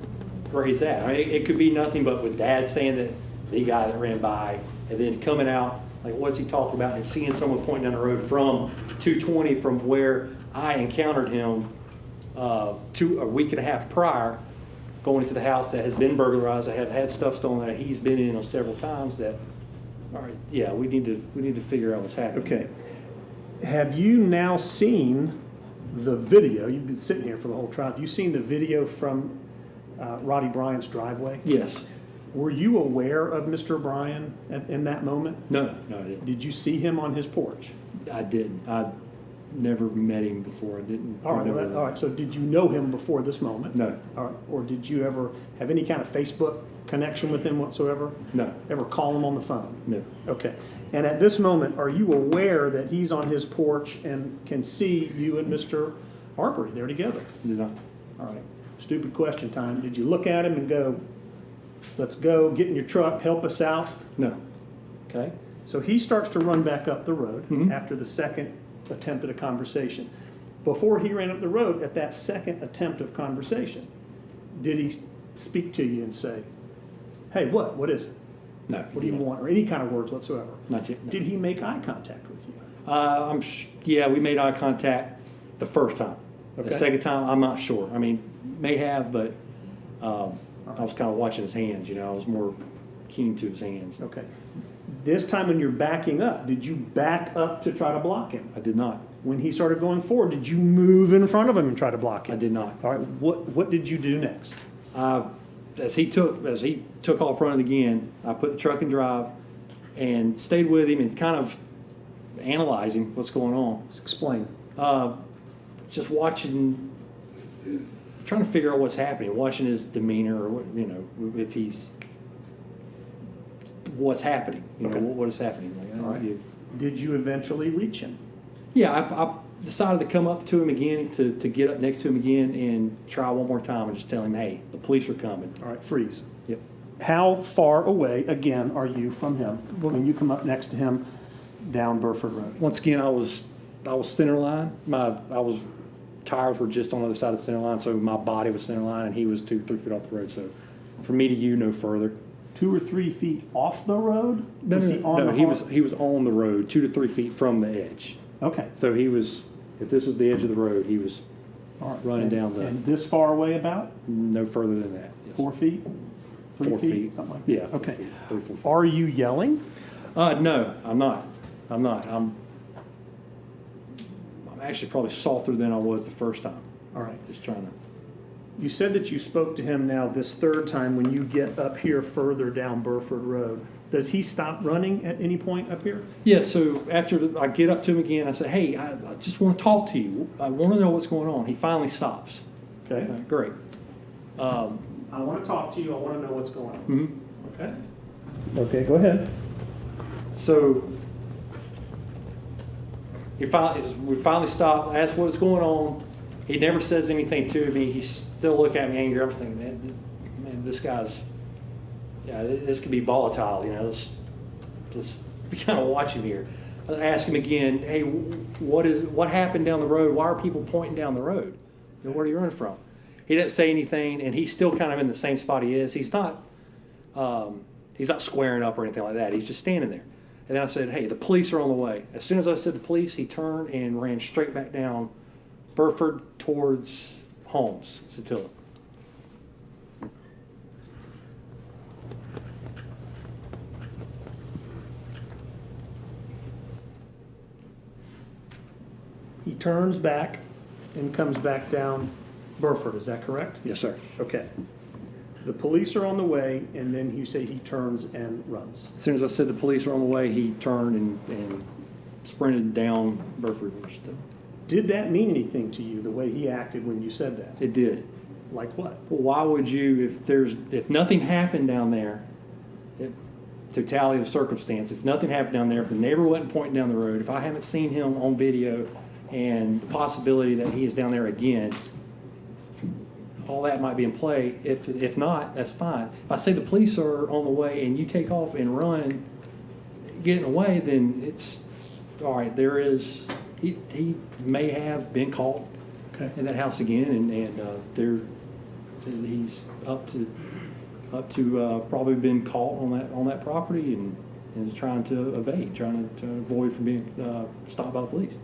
where he's at? I mean, it could be nothing but with Dad saying that the guy that ran by, and then coming out, like, what's he talking about, and seeing someone pointing down the road from 220 from where I encountered him a week and a half prior, going into the house that has been burglarized. I have had stuff stolen that he's been in on several times. That, all right, yeah, we need to figure out what's happening. Okay. Have you now seen the video? You've been sitting here for the whole trial. Have you seen the video from Roddy Bryant's driveway? Yes. Were you aware of Mr. Bryan in that moment? No, I didn't. Did you see him on his porch? I didn't. I never met him before. I didn't. All right, remember that. all right. So did you know him before this moment? No. All right. Or did you ever have any kind of Facebook connection with him whatsoever? No. Ever call him on the phone? No. Okay. And at this moment, are you aware that he's on his porch and can see you and Mr. Arbery there together? Did not. All right. Stupid question time. Did you look at him and go, let's go, get in your truck, help us out? No. Okay. So he starts to run back up the road Mhm. after the second attempt at a conversation. Before he ran up the road, at that second attempt of conversation, did he speak to you and say, hey, what is it? No. What do you want? Or any kind of words whatsoever? Not yet. No. Did he make eye contact with you? Yeah, we made eye contact the first time. Okay. The second time, I'm not sure. I mean, may have, but I was kind of watching his hands. I was more keen to his hands. Okay. This time when you're backing up, did you back up to try to block him? I did not. When he started going forward, did you move in front of him and try to block him? I did not. All right. What did you do next? As he took off running again, I put the truck in drive and stayed with him and kind of analyzing what's going on. Let's explain. Just watching, trying to figure out what's happening, watching his demeanor, or if he's, what's happening, Okay. what is happening. Like, All right. Did you eventually reach him? Yeah, I decided to come up to him again, to get up next to him again and try one more time and just tell him, hey, the police are coming. All right, freeze. Yep. How far away, again, are you from him when you come up next to him down Burford Road? Once again, I was center line. Tires were just on the other side of the center line, so my body was center line and he was 2-3 feet off the road. So from me to you, no further. 2 or 3 feet off the road? No, Was he on the he har- was on the road, 2 to 3 feet from the edge. Okay. So he was, if this was the edge of the road, he was All right. running And- down the, And this far away about? no further than that. Yes. 4 feet? 3 4 feet. Something like that? Yeah. 4 Okay. feet, 3, 4 feet. Are you yelling? No, I'm not. I'm actually probably softer than I was the first time. All right. Just trying to. You said that you spoke to him now this third time when you get up here further down Burford Road. Does he stop running at any point up here? Yeah, so after I get up to him again, I say, hey, I just want to talk to you. I want to know what's going on. He finally stops. Okay. Great. I want to talk to you. I want to know what's going on. Mhm. Okay. Okay, go ahead. So we finally stopped, asked what's going on. He never says anything to me. He's still looking at me angry. I'm thinking, man, this guy's, this could be volatile, let's kind of watch him here. I ask him again, hey, what happened down the road? Why are people pointing down the road? Where are you running from? He didn't say anything, and he's still kind of in the same spot he is. He's not He's not squaring up or anything like that. He's just standing there. And then I said, hey, the police are on the way. As soon as I said the police, he turned and ran straight back down Burford towards Holmes, Satilla. He turns back and comes back down Burford, is that correct? Yes, sir. Okay. The police are on the way, and then you say he turns and runs. As soon as I said the police are on the way, he turned and sprinted down Burford. Did that mean anything to you, the way he acted when you said that? It did. Like what? Well, why would you, if nothing happened down there, totality of circumstance, if nothing happened down there, if the neighbor wasn't pointing down the road, if I haven't seen him on video and the possibility that he is down there again, all that might be in play. If not, that's fine. If I say the police are on the way and you take off and run, getting away, then it's, all right, there is, he may have been caught in that house again, and he's up to probably been caught on that property and is trying to evade, trying to avoid from being stopped by the police.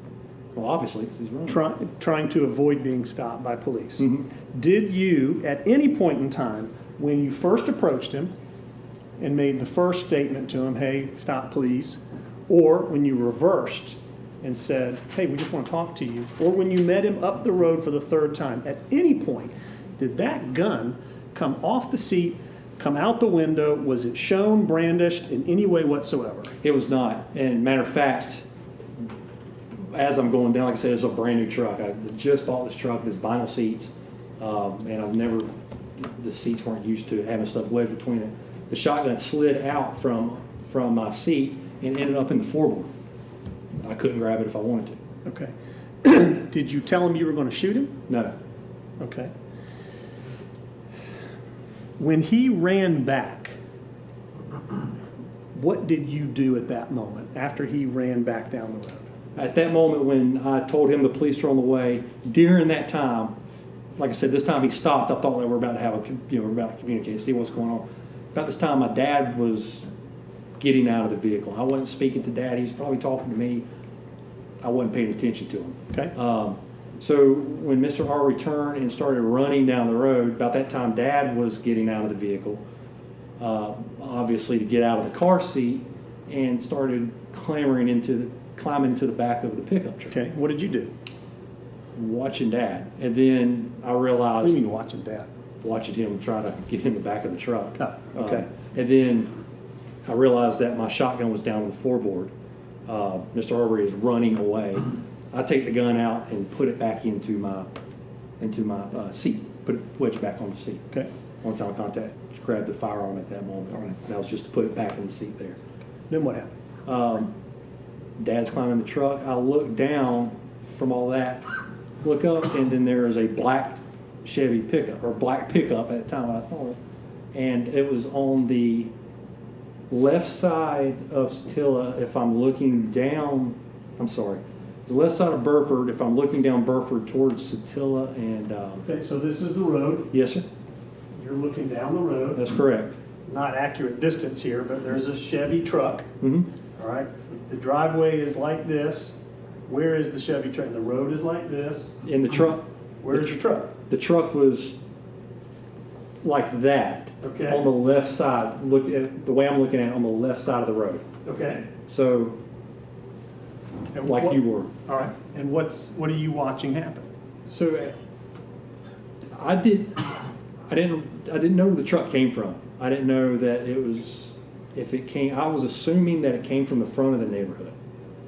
Well, obviously, because he's running. Trying to avoid being stopped by police. Mm-hmm. Did you, at any point in time, when you first approached him and made the first statement to him, hey, stop please, or when you reversed and said, hey, we just want to talk to you, or when you met him up the road for the third time, at any point, did that gun come off the seat, come out the window? Was it shown, brandished in any way whatsoever? It was not. And matter of fact, as I'm going down, like I said, it's a brand new truck. I just bought this truck, this vinyl seats, and the seats weren't used to having stuff wedged between it. The shotgun slid out from my seat and ended up in the floorboard. I couldn't grab it if I wanted to. Okay. Did you tell him you were going to shoot him? No. Okay. When he ran back, what did you do at that moment after he ran back down the road? At that moment when I told him the police were on the way, during that time, like I said, this time he stopped. I thought that we're about to have we're about to communicate, see what's going on. About this time, my dad was getting out of the vehicle. I wasn't speaking to Dad. He was probably talking to me. I wasn't paying attention to him. Okay. So when Mr. Arbery turned and started running down the road, about that time, Dad was getting out of the vehicle, obviously to get out of the car seat, and started climbing into the back of the pickup truck. Okay. What did you do? Watching Dad. And then I realized... What do you mean watching Dad? Watching him try to get in the back of the truck. Oh, okay. And then I realized that my shotgun was down on the floorboard. Mr. Arbery is running away. I take the gun out and put it back into my seat. Put it wedged back on the seat. Okay. Only time I grabbed the firearm at that moment. All right. And that was just to put it back in the seat there. Then what happened? Dad's climbing the truck. I look down from all that, look up, and then there is a black Chevy pickup, or black pickup at the time when I saw it. And it was on the left side of Satilla. If I'm looking down, the left side of Burford, if I'm looking down Burford towards Satilla and... Okay, so this is the road. Yes, sir. You're looking down the road. That's correct. Not accurate distance here, but there's a Chevy truck. Mm-hmm. All right. The driveway is like this. Where is the Chevy truck? The road is like this. In the truck. Where's your truck? The truck was like that. Okay. On the left side. Look at the way I'm looking at it, on the left side of the road. Okay. So, And like you were. All right. And what are you watching happen? So, I didn't know where the truck came from. I didn't know that it was, I was assuming that it came from the front of the neighborhood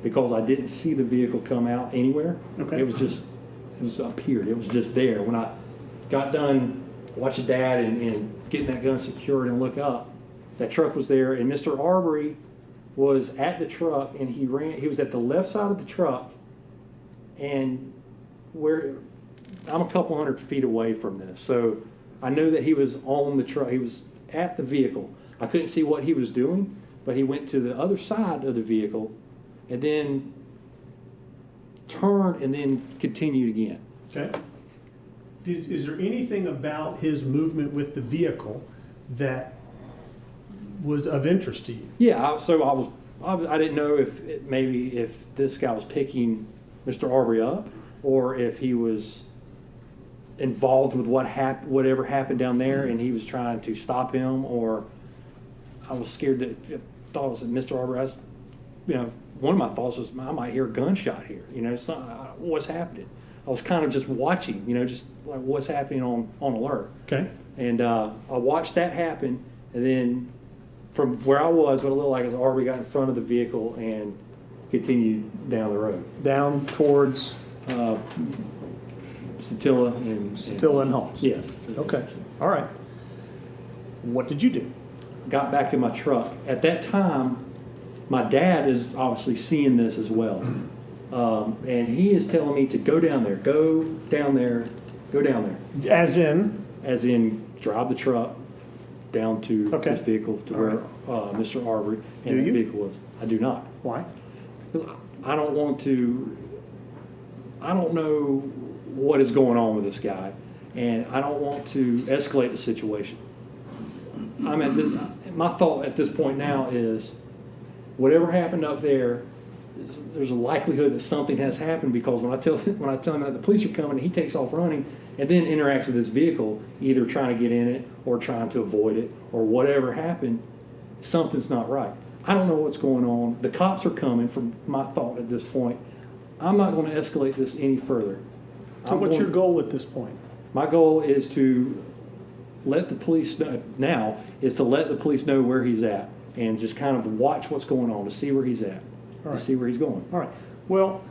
because I didn't see the vehicle come out anywhere. Okay. It was appeared. It was just there. When I got done watching Dad and getting that gun secured and look up, that truck was there, and Mr. Arbery was at the truck, and he was at the left side of the truck, and where I'm a couple hundred feet away from this, so I knew that he was on the truck. He was at the vehicle. I couldn't see what he was doing, but he went to the other side of the vehicle and then turned and then continued again. Okay. Is there anything about his movement with the vehicle that was of interest to you. Yeah, I didn't know if maybe if this guy was picking Mr. Arbery up, or if he was involved with whatever happened down there, and he was trying to stop him, or I was scared that thought it was Mr. Arbery. One of my thoughts was I might hear a gunshot here. What's happening? I was kind of just watching, just like what's happening on alert. Okay. And I watched that happen, and then from where I was, what it looked like is Arbery got in front of the vehicle and continued down the road. Down towards Satilla and Holmes? Yeah. Okay, all right. What did you do? Got back in my truck. At that time, my dad is obviously seeing this as well. And he is telling me to go down there, go down there, go down there. As in drive the truck down to Okay. this vehicle to where Mr. Arbery Do and the you? vehicle was. I do not. Why? I don't want to, I don't know what is going on with this guy, and I don't want to escalate the situation. My thought at this point now is, whatever happened up there, there's a likelihood that something has happened, because when I tell him that the police are coming, he takes off running and then interacts with his vehicle, either trying to get in it or trying to avoid it, or whatever happened, something's not right. I don't know what's going on. The cops are coming. From my thought at this point, I'm not going to escalate this any further. So what's your goal at this point? My goal is to let the police know, now is to let the police know where he's at, and just kind of watch what's going on to see where he's at, to see where he's going. All right. Well,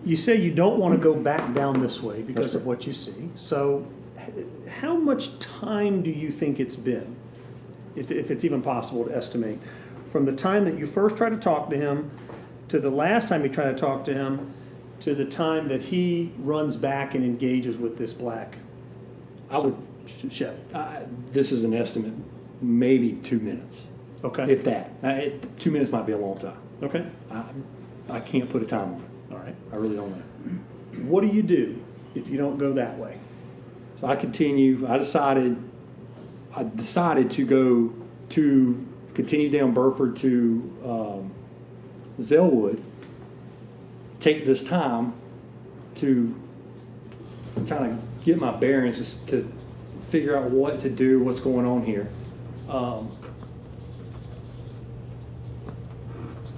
you say you don't want to go back down this way because of what you see. So how much time do you think it's been, if it's even possible to estimate, from the time that you first tried to talk to him to the last time you tried to talk to him to the time that he runs back and engages with this black Chevy? This is an estimate, maybe 2 minutes. Okay. If that. 2 minutes might be a long time. Okay. I can't put a time on it. All right. I really don't know. What do you do if you don't go that way? So I continue. I decided to continue down Burford to Zellwood, take this time to kind of get my bearings, to figure out what to do, what's going on here.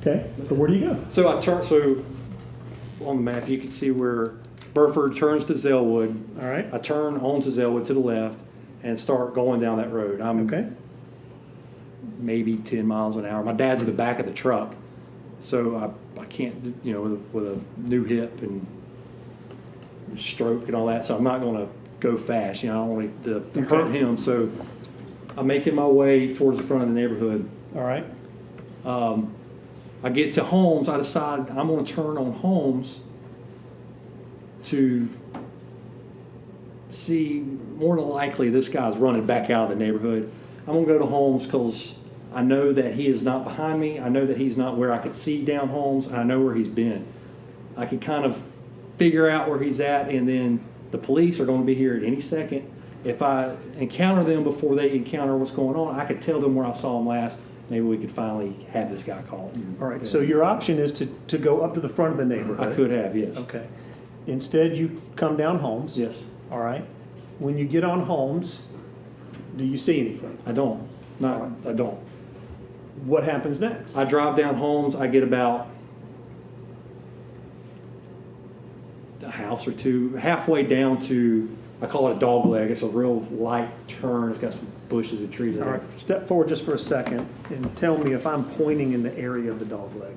Okay, so where do you go? So I turn, so on the map, you can see where Burford turns to Zellwood. All right. I turn onto Zellwood to the left and start going down that road. I'm Okay. maybe 10 miles an hour. My dad's in the back of the truck, so I can't, with a new hip and stroke and all that, so I'm not going to go fast. I don't want to hurt him, so I'm making my way towards the front of the neighborhood. All right. I get to Holmes. I decide I'm going to turn on Holmes to see, more than likely, this guy's running back out of the neighborhood. I'm going to go to Holmes because I know that he is not behind me. I know that he's not where I could see down Holmes, and I know where he's been. I can kind of figure out where he's at, and then the police are going to be here at any second. If I encounter them before they encounter what's going on, I could tell them where I saw him last. Maybe we could finally have this guy called. All right, so your option is to go up to the front of the neighborhood. I could have, yes. Okay. Instead, you come down Holmes. Yes. All right. When you get on Holmes, do you see anything? I don't. I don't. What happens next? I drive down Holmes. I get about a house or two, halfway down to, I call it a dog leg. It's a real light turn. It's got some bushes and trees in All it. right, step forward just for a second and tell me if I'm pointing in the area of the dog leg.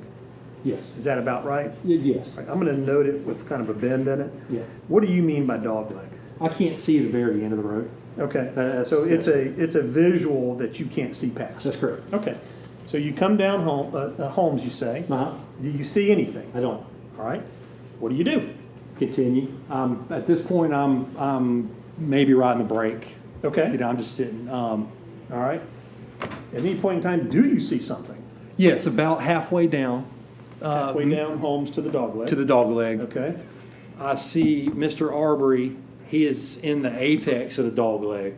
Yes. Is that about right? Yes. All right, I'm going to note it with kind of a bend in it. Yeah. What do you mean by dog leg? I can't see the very end of the road. Okay, That's- so it's a visual that you can't see past. That's correct. Okay, so you come down Holmes, you say. Uh-huh. Do you see anything? I don't. All right, what do you do? Continue. At this point, I'm maybe riding the brake. Okay. I'm just sitting. All right. At any point in time, do you see something? Yes, about halfway down. Halfway down Holmes to the dog leg. To the dog leg. Okay. I see Mr. Arbery. He is in the apex of the dog leg,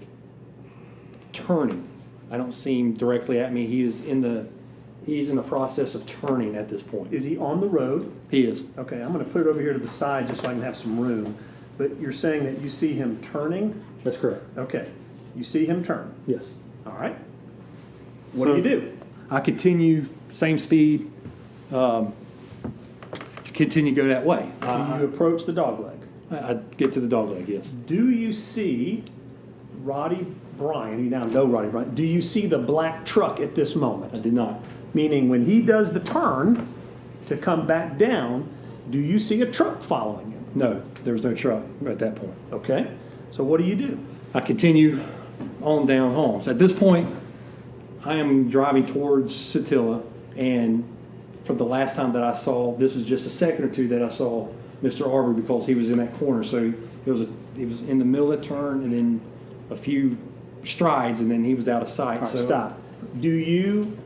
turning. I don't see him directly at me. He's in the process of turning at this point. Is he on the road? He is. Okay, I'm gonna put it over here to the side just so I can have some room. But you're saying that you see him turning? That's correct. Okay, you see him turn. Yes. All right. What do you do? I continue, same speed, continue to go that way. Do you approach the dog leg? I get to the dog leg, yes. Do you see Roddy Bryan, you now know Roddy Bryan, do you see the black truck at this moment? I did not. Meaning when he does the turn to come back down, do you see a truck following him? No, there was no truck at that point. Okay, so what do you do? I continue on down Holmes. At this point, I am driving towards Satilla, and from the last time that I saw, this was just a second or two that I saw Mr. Arbery because he was in that corner. So he was in the middle of the turn and then a few strides and then he was out of sight. All right, so stop. Do you,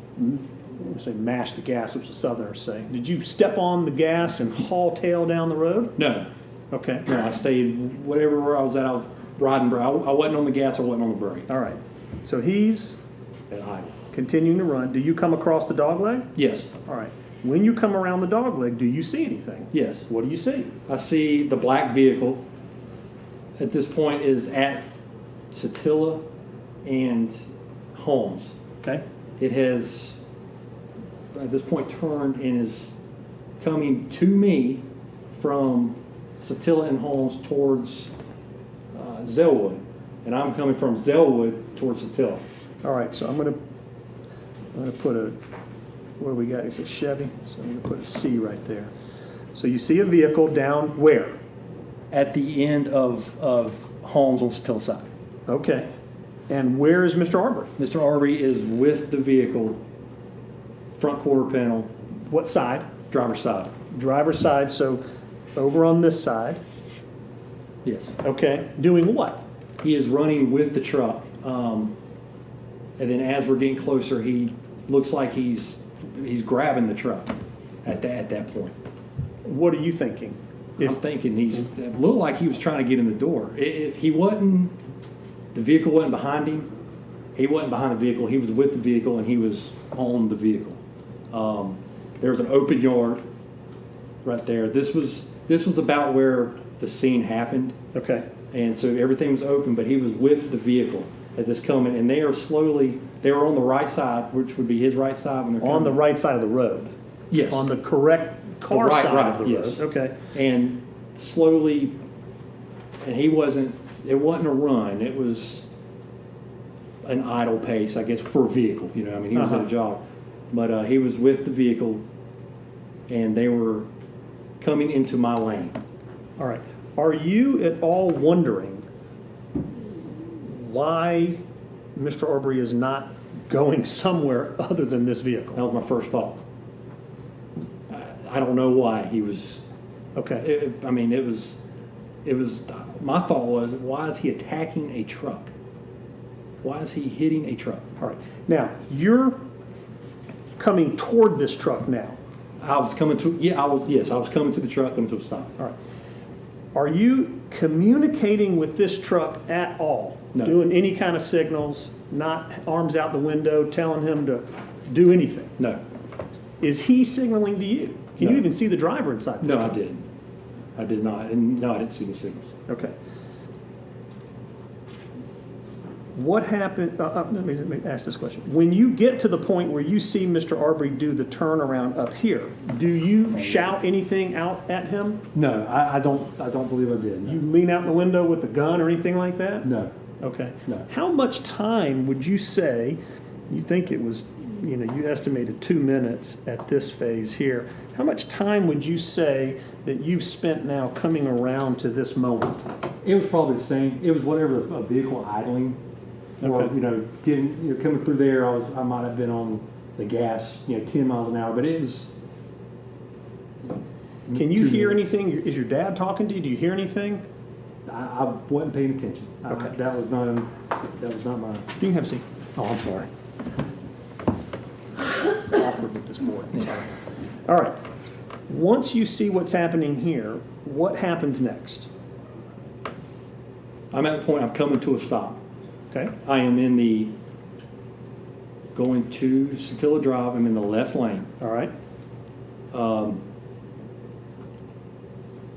say mash the gas, which the Southerners say, did you step on the gas and haul tail down the road? No. Okay. No, I stayed whatever where I was at. I was riding. I wasn't on the gas. I wasn't on the brake. All right. So he's At idle. continuing to run. Do you come across the dog leg? Yes. All right. When you come around the dog leg, do you see anything? Yes. What do you see? I see the black vehicle. At this point, is at Satilla and Holmes. Okay. It has, at this point, turned and is coming to me from Satilla and Holmes towards Zellwood. And I'm coming from Zellwood towards Satilla. All right. So I'm gonna put a, what do we got? It's a Chevy. So I'm gonna put a C right there. So you see a vehicle down where? At the end of Holmes on Satilla side. Okay. And where is Mr. Arbery? Mr. Arbery is with the vehicle, front quarter panel, What side? driver's side. Driver's side. So over on this side. Yes. Okay. Doing what? He is running with the truck. And then as we're getting closer, he looks like he's grabbing the truck at that point. What are you thinking? I'm thinking it looked like he was trying to get in the door. If he wasn't, the vehicle wasn't behind him. He wasn't behind the vehicle. He was with the vehicle and he was on the vehicle. There was an open yard right there. This was about where the scene happened. Okay. And so everything was open, but he was with the vehicle as it's coming. And they were on the right side, which would be his right side when they're coming. On the right side of the road? Yes. On the correct car right, side of the yes. road? Okay. And slowly, and it wasn't a run, it was an idle pace, I guess, for a vehicle, he was at a jog. But he was with the vehicle and they were coming into my lane. All right. Are you at all wondering why Mr. Arbery is not going somewhere other than this vehicle? That was my first thought. I don't know why he was. Okay. It was. My thought was, why is he attacking a truck? Why is he hitting a truck? All right. Now, you're coming toward this truck now. I was coming to. Yeah, I was coming to the truck, coming to a stop. All right. Are you communicating with this truck at all? No. Doing any kind of signals, not arms out the window, telling him to do anything? No. Is he signaling to you? Can No. you even see the driver inside this No, truck? I didn't. I did not. And no, I didn't see the signals. Okay. What happened, let me ask this question. When you get to the point where you see Mr. Arbery do the turnaround up here, do you shout anything out at him? No, I don't believe I did. No. You lean out the window with the gun or anything like that? No. Okay. No. How much time would you say, you think it was, you estimated 2 minutes at this phase here. How much time would you say that you've spent now coming around to this moment? It was probably the same. It was whatever a vehicle idling, or Okay. getting coming through there. I might have been on the gas, 10 miles an hour, but it was. Can you 2 hear minutes. anything? Is your dad talking to you? Do you hear anything? I wasn't paying attention. Okay. That was not my. You can have a seat. Oh, I'm sorry. It's awkward with this board. Sorry. All right. Once you see what's happening here, what happens next? I'm at the point. I'm coming to a stop. Okay. I am in the going to Satilla Drive. I'm in the left lane. All right.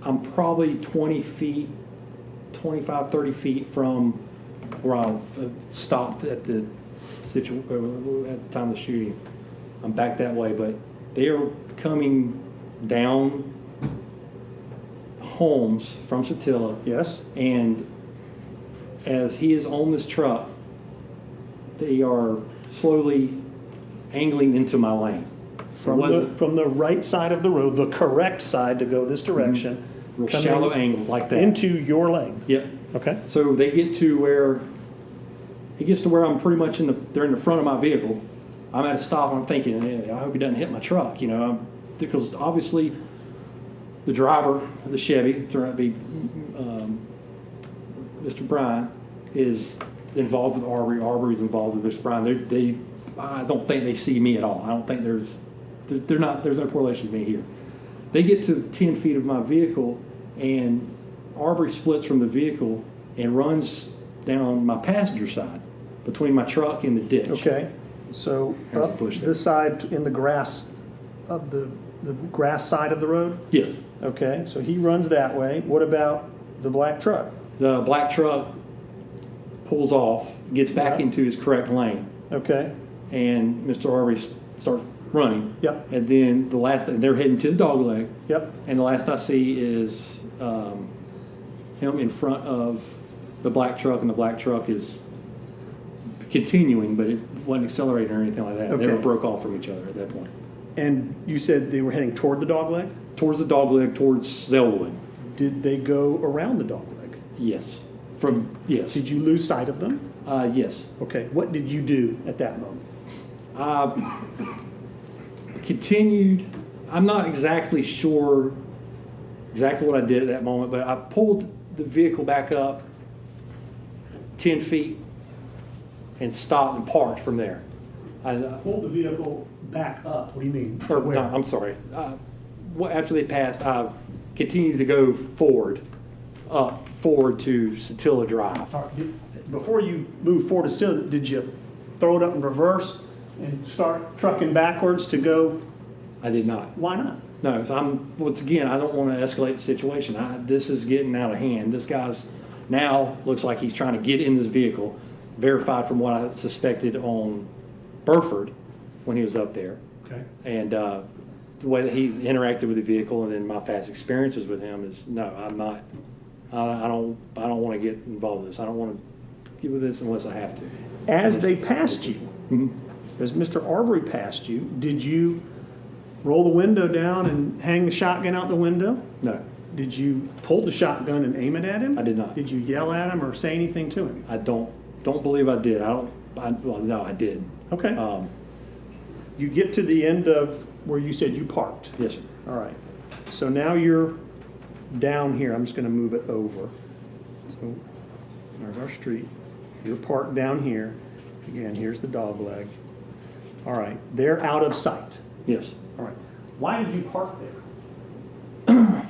I'm probably 20 feet, 25, 30 feet from where I stopped at the at the time of the shooting. I'm back that way, but they are coming down Holmes from Satilla. Yes. And as he is on this truck, they are slowly angling into my lane. From the right side of the road, the correct side to go this direction. Real coming shallow angle like that. Into your lane. Yep. Okay. So they get to where, he gets to where I'm pretty much they're in the front of my vehicle. I'm at a stop and I'm thinking, I hope he doesn't hit my truck, you know, because obviously the driver of the Chevy, turned out to be Mr. Bryan, is involved with Arbery. Arbery's involved with Mr. Bryan. I don't think they see me at all. I don't think there's no correlation with me here. They get to 10 feet of my vehicle, and Arbery splits from the vehicle and runs down my passenger side between my truck and the ditch. Okay. So There's a up bush there. this side in the grass of the grass side of the road? Yes. Okay, so he runs that way. What about the black truck? The black truck pulls off, gets back Yeah. into his correct lane, Okay. and Mr. Arbery starts running. Yep. And then they're heading to the dog leg, Yep. and the last I see is him in front of the black truck, and the black truck is continuing, but it wasn't accelerating or anything like that. They Okay. were broke off from each other at that point. And you said they were heading toward the dog leg? Towards the dog leg, towards Zellwood. Did they go around the dog leg? Yes. Yes. Did you lose sight of them? Yes. Okay, what did you do at that moment? Continued. I'm not exactly sure exactly what I did at that moment, but I pulled the vehicle back up 10 feet and stopped and parked from there. Pulled the vehicle back up, what do you mean? Or, Where? no, I'm sorry. After they passed, I continued to go forward to Satilla Drive. All right, before you move forward to still, did you throw it up in reverse and start trucking backwards to go? I did not. Why not? No, so once again, I don't want to escalate the situation. This is getting out of hand. This guy's now looks like he's trying to get in this vehicle, verified from what I suspected on Burford when he was up there. Okay. And the way that he interacted with the vehicle and then my past experiences with him is, no, I'm not. I don't want to get involved in this. I don't want to get with this unless I have to. As they passed you, Mhm. as Mr. Arbery passed you, did you roll the window down and hang the shotgun out the window? No, Did you pull the shotgun and aim it at him? I did not. Did you yell at him or say anything to him? I don't believe I did. Well, no, I did. Okay. You get to the end of where you said you parked. Yes, sir. All right. So now you're down here. I'm just going to move it over. So there's our street. You're parked down here. Again, here's the dog leg. All right. They're out of sight. Yes. All right. Why did you park there?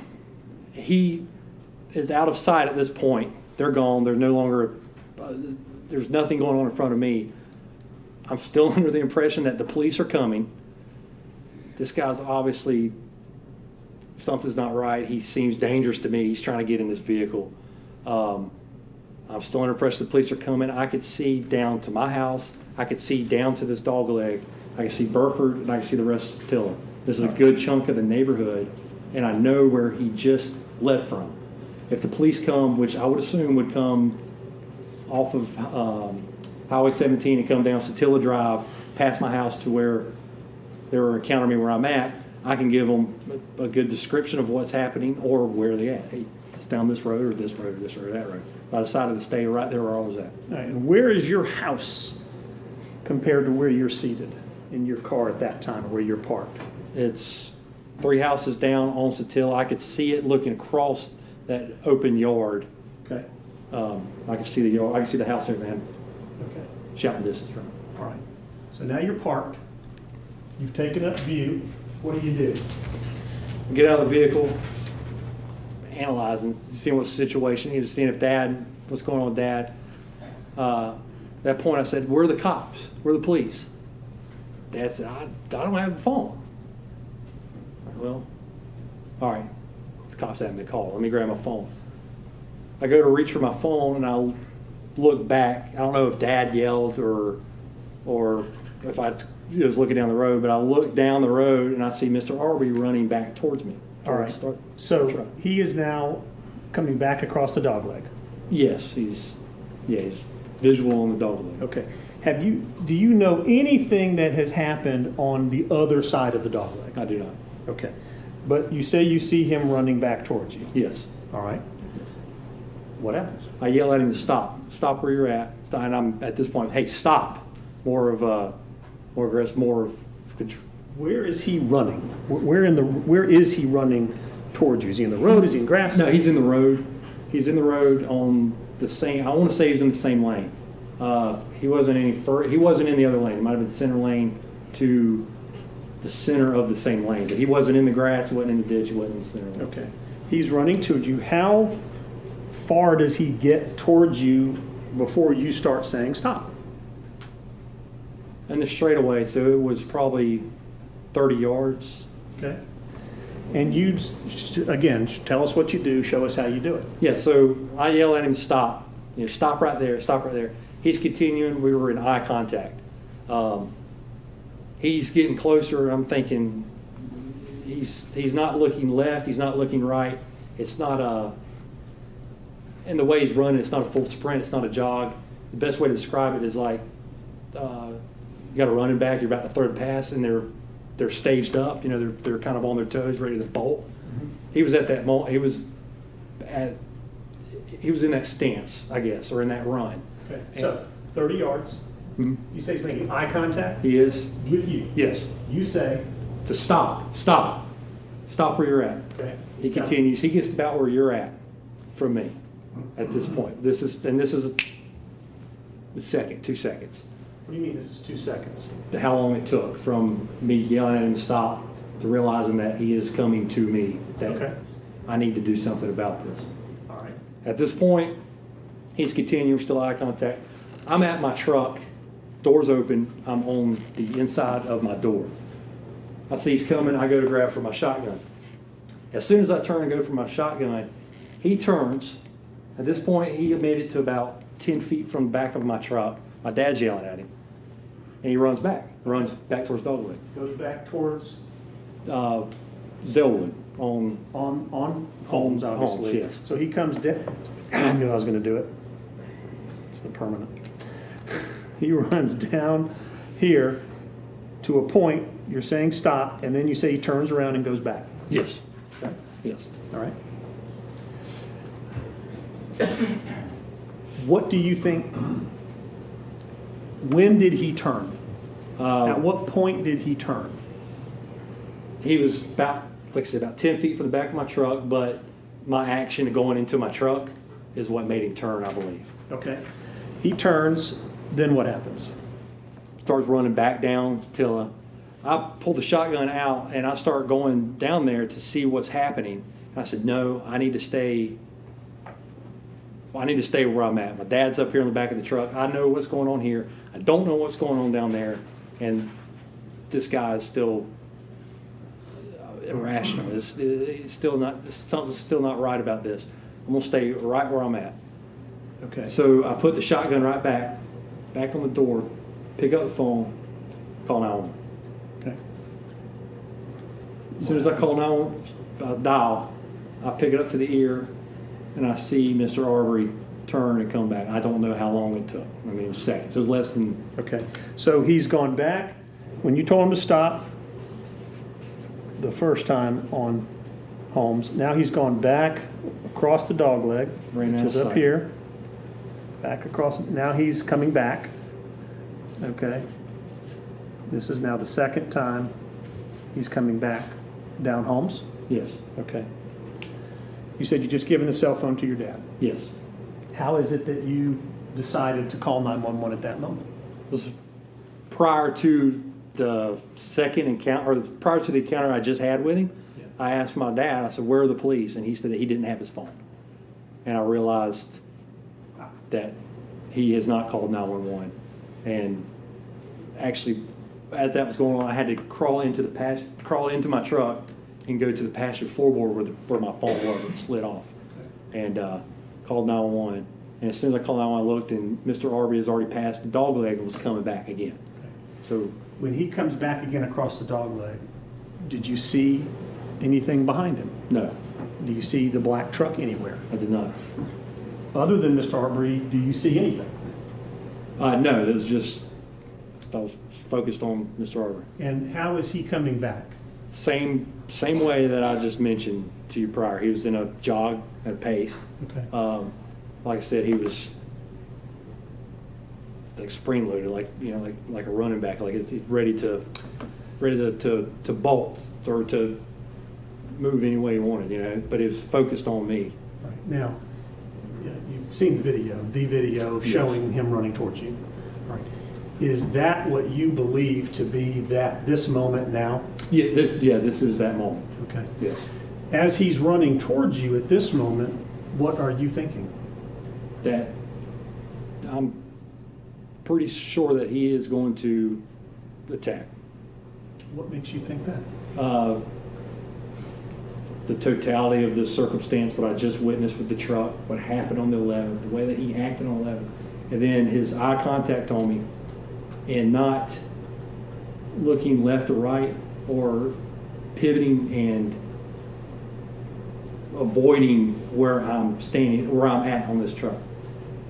He is out of sight at this point. They're gone. There's no longer, there's nothing going on in front of me. I'm still under the impression that the police are coming. This guy's obviously, something's not right. He seems dangerous to me. He's trying to get in this vehicle. I'm still under impression the police are coming. I could see down to my house. I could see down to this dog leg. I could see Burford, and I could see the rest of Satilla. This is a good chunk of the neighborhood, and I know where he just left from. If the police come, which I would assume would come off of Highway 17 and come down Satilla Drive, past my house to where they were encountering me where I'm at, I can give them a good description of what's happening or where they're at. Hey, it's down this road or this road or this road or that road. I decided to stay right there where I was at. All right. And where is your house compared to where you're seated in your car at that time or where you're parked? It's 3 houses down on Satilla. I could see it looking across that open yard. Okay. I can see the yard. I can see the house there, man. Okay. Shouting distance from it. All right. So now you're parked. You've taken up view. What do? Get out of the vehicle, analyzing, seeing what the situation is, seeing if what's going on with Dad. At that point I said, where are the cops? Where are the police? Dad said, I don't have the phone. Well, all right. The cops had me call. Let me grab my phone. I go to reach for my phone and I look back. I don't know if Dad yelled or if I was looking down the road, but I look down the road and I see Mr. Arbery running back towards me. All right. So he is now coming back across the dogleg. Yes, he's visual on the dog leg. Okay. Do you know anything that has happened on the other side of the dogleg? I do not. Okay. But you say you see him running back towards you. Yes. All right. Yes. What happens? I yell at him to stop. Stop where you're at. And I'm at this point, hey, stop. More aggressive, more of control. Where is he running? Where is he running towards you? Is he in the road? Is he in grass? No, he's in the road. He's in the road on the same, I want to say he's in the same lane. He wasn't he wasn't in the other lane. It might have been center lane to the center of the same lane. But he wasn't in the grass, he wasn't in the ditch, he wasn't in the center lane. Okay. He's running towards you. How far does he get towards you before you start saying stop? And the straightaway, so it was probably 30 yards. Okay. And you, again, tell us what you do, show us how you do it. Yeah, so I yell at him, stop. Stop right there, stop right there. He's continuing, we were in eye contact. He's getting closer, I'm thinking, he's not looking left, he's not looking right. It's not and the way he's running, it's not a full sprint, it's not a jog. The best way to describe it is like, you got a running back, you're about to throw the pass, and they're staged up, they're kind of on their toes, ready to bolt. Mm-hmm. He was at that moment, he was in that stance, I guess, or in that run. Okay, so 30 yards. Mm-hmm. You say he's making eye contact? He is. With you? Yes. You say? To stop where you're at. Okay. He continues, he gets about where you're at from me at this point. This is the second, 2 seconds. What do you mean this is 2 seconds? How long it took from me yelling at him to stop to realizing that he is coming to me, that Okay. I need to do something about this. All right. At this point, he's continuing, still eye contact. I'm at my truck, door's open, I'm on the inside of my door. I see he's coming, I go to grab for my shotgun. As soon as I turn and go for my shotgun, he turns. At this point, he made it to about 10 feet from the back of my truck. My dad's yelling at him. And he runs back towards Dogleg. Goes back towards? Zellwood on Holmes, obviously. Holmes, yes. So he comes down. I knew I was going to do it. It's the permanent. He runs down here to a point, you're saying stop, and then you say he turns around and goes back. Yes. Okay? Yes. All right. What do you think, when did he turn? At what point did he turn? He was about, like I said, about 10 feet from the back of my truck, but my action of going into my truck is what made him turn, I believe. Okay. He turns, then what happens? Starts running back down till I pull the shotgun out and I start going down there to see what's happening. And I said, no, I need to stay where I'm at. My dad's up here in the back of the truck. I know what's going on here. I don't know what's going on down there. And this guy is still irrational. It's still not, something's still not right about this. I'm gonna stay right where I'm at. Okay. So I put the shotgun right back on the door, pick up the phone, call 911. Okay. As soon as I call 911, I dial, I pick it up to the ear, and I see Mr. Arbery turn and come back. I don't know how long it took. I mean, it was seconds. It was less than. Okay. So he's gone back. When you told him to stop the first time on Holmes, now he's gone back across the dog leg, Ran which is out of up sight. here. Back across. Now he's coming back. Okay. This is now the second time he's coming back down Holmes. Yes. Okay. You said you just given the cell phone to your dad. Yes. How is it that you decided to call 911 at that moment? It was prior to the second encounter, or prior to the encounter I just had with him. Yeah. I asked my dad, I said, where are the police? And he said that he didn't have his phone. And I realized that he has not called 911. And actually, as that was going on, I had to crawl into my truck and go to the passenger floorboard where my phone was. It slid off, and called 911. And as soon as I called 911, I looked, and Mr. Arbery has already passed the dog leg and was coming back again. So When he comes back again across the dog leg, did you see anything behind him? no, Do you see the black truck anywhere? I did not. Other than Mr. Arbery, do you see anything? No, it was just I was focused on Mr. Arbery. And how is he coming back? Same way that I just mentioned to you prior. He was in a jog at a pace. Okay. Like I said, he was like spring loaded, like a running back. Like he's ready to bolt or to move any way he wanted, But he was focused on me. Right. Now, you've seen the video showing him running towards you. Right. Is that what you believe to be this moment now? Yeah, this is that moment. Okay. Yes. As he's running towards you at this moment, what are you thinking? That I'm pretty sure that he is going to attack. What makes you think that? The totality of the circumstance, what I just witnessed with the truck, what happened on the 11th, the way that he acted on 11th, and then his eye contact on me, and not looking left or right or pivoting and avoiding where I'm standing, where I'm at on this truck.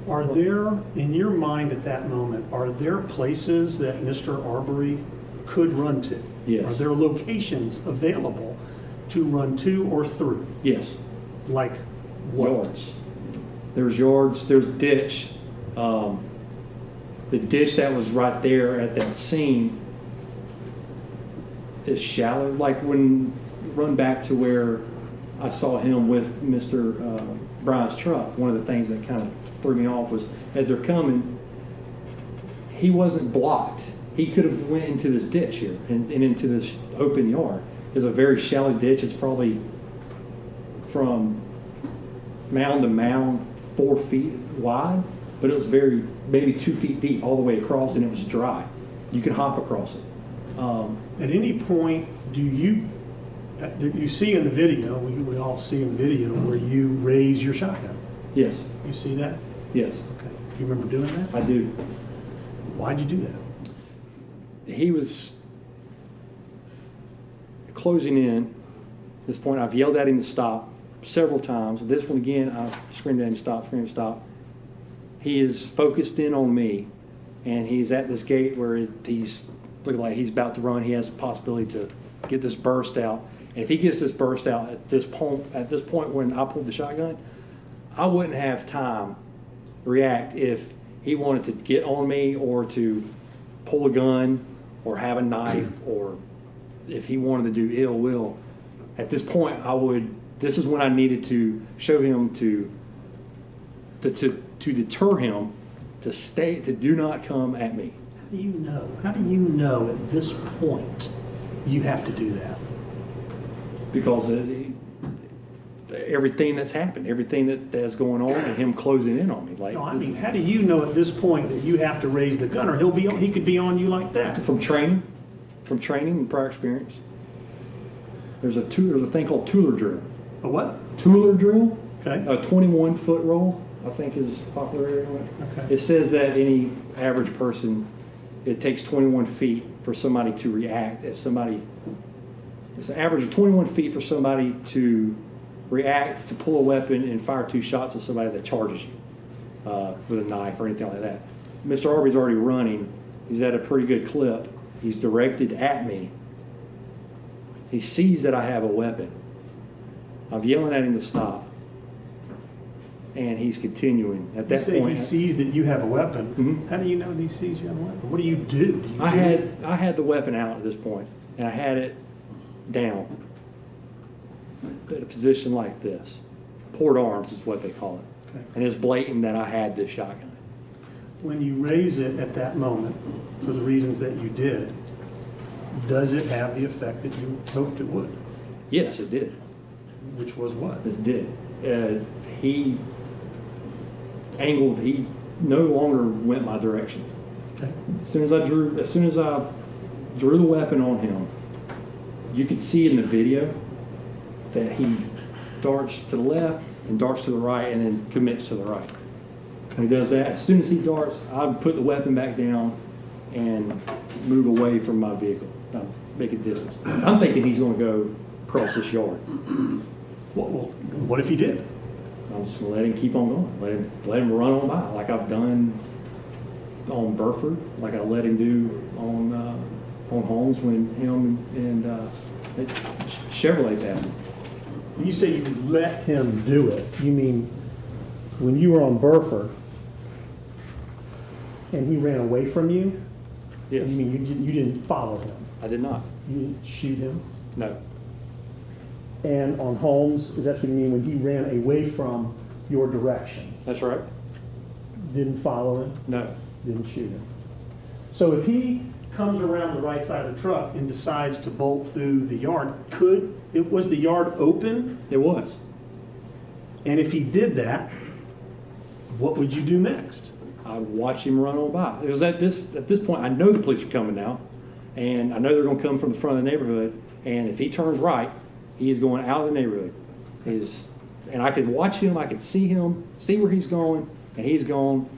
Are there, in your mind at that moment, are there places that Mr. Arbery could run to? Yes. Are there locations available to run to or through? Yes. Like what? Yards. There's yards, there's ditch. The ditch that was right there at that scene is shallow. Like when run back to where I saw him with Mr. Brian's truck, one of the things that kind of threw me off was as they're coming, he wasn't blocked. He could have went into this ditch here and into this open yard. It's a very shallow ditch. It's probably from mound to mound 4 feet wide, but it was maybe 2 feet deep all the way across, and it was dry. You could hop across it. At any point, do you see in the video, we all see in the video where you raise your shotgun? Yes. You see that? Yes. Okay. You remember doing that? I do. Why'd you do that? He was closing in. At this point, I've yelled at him to stop several times. This one again, I've screamed at him to stop, screamed to stop. He is focused in on me, and he's at this gate where he's looking like he's about to run. He has a possibility to get this burst out. And if he gets this burst out at this point when I pulled the shotgun, I wouldn't have time to react if he wanted to get on me or to pull a gun or have a knife, or if he wanted to do ill will. At this point, this is when I needed to show him to deter him to do not come at me. How do you know at this point you have to do that? Because everything that's happened, everything that's going on, and him closing in on me. No, I mean, how do you know at this point that you have to raise the gun, or he could be on you like that? From training and prior experience. There's a thing called Tooler drill. A what? Tooler drill. Okay. A 21-foot roll, I think, is popular area. Okay. It says that any average person, it takes 21 feet for somebody to react. It's an average of 21 feet for somebody to react, to pull a weapon and fire 2 shots at somebody that charges you with a knife or anything like that. Mr. Arbery's already running. He's at a pretty good clip. He's directed at me. He sees that I have a weapon. I'm yelling at him to stop, and he's continuing. At that point, he sees that you have a weapon. Mhm. How do you know that he sees you have a weapon? What do you do? I had the weapon out at this point, and I had it down at a position like this. Port arms is what they call it. Okay. And it's blatant that I had this shotgun. When you raise it at that moment, for the reasons that you did, does it have the effect that you hoped it would? Yes, it did. Which was what? It did. He angled. He no longer went my direction. Okay. As soon as I drew the weapon on him. You could see in the video that he darts to the left and darts to the right and then commits to the right. When he does that, as soon as he darts, I would put the weapon back down and move away from my vehicle, make a distance. I'm thinking he's going to go across this yard. Well, what if he did? I'm just going to let him keep on going, let him run on by, like I've done on Burford, like I let him do on Holmes when him and Chevrolet passed him. When you say you let him do it, you mean when you were on Burford and he ran away from you? Yes. You mean you didn't follow him? I did not. You didn't shoot him? No. And on Holmes, is that what you mean when he ran away from your direction? That's right. Didn't follow him? No. Didn't shoot him. So if he comes around the right side of the truck and decides to bolt through the yard, was the yard open? It was. And if he did that, what would you do next? I watched him run on by. It was at this point, I know the police are coming now, and I know they're going to come from the front of the neighborhood, and if he turns right, he is going out of the neighborhood. And I could watch him, I could see him, see where he's going, and he's gone.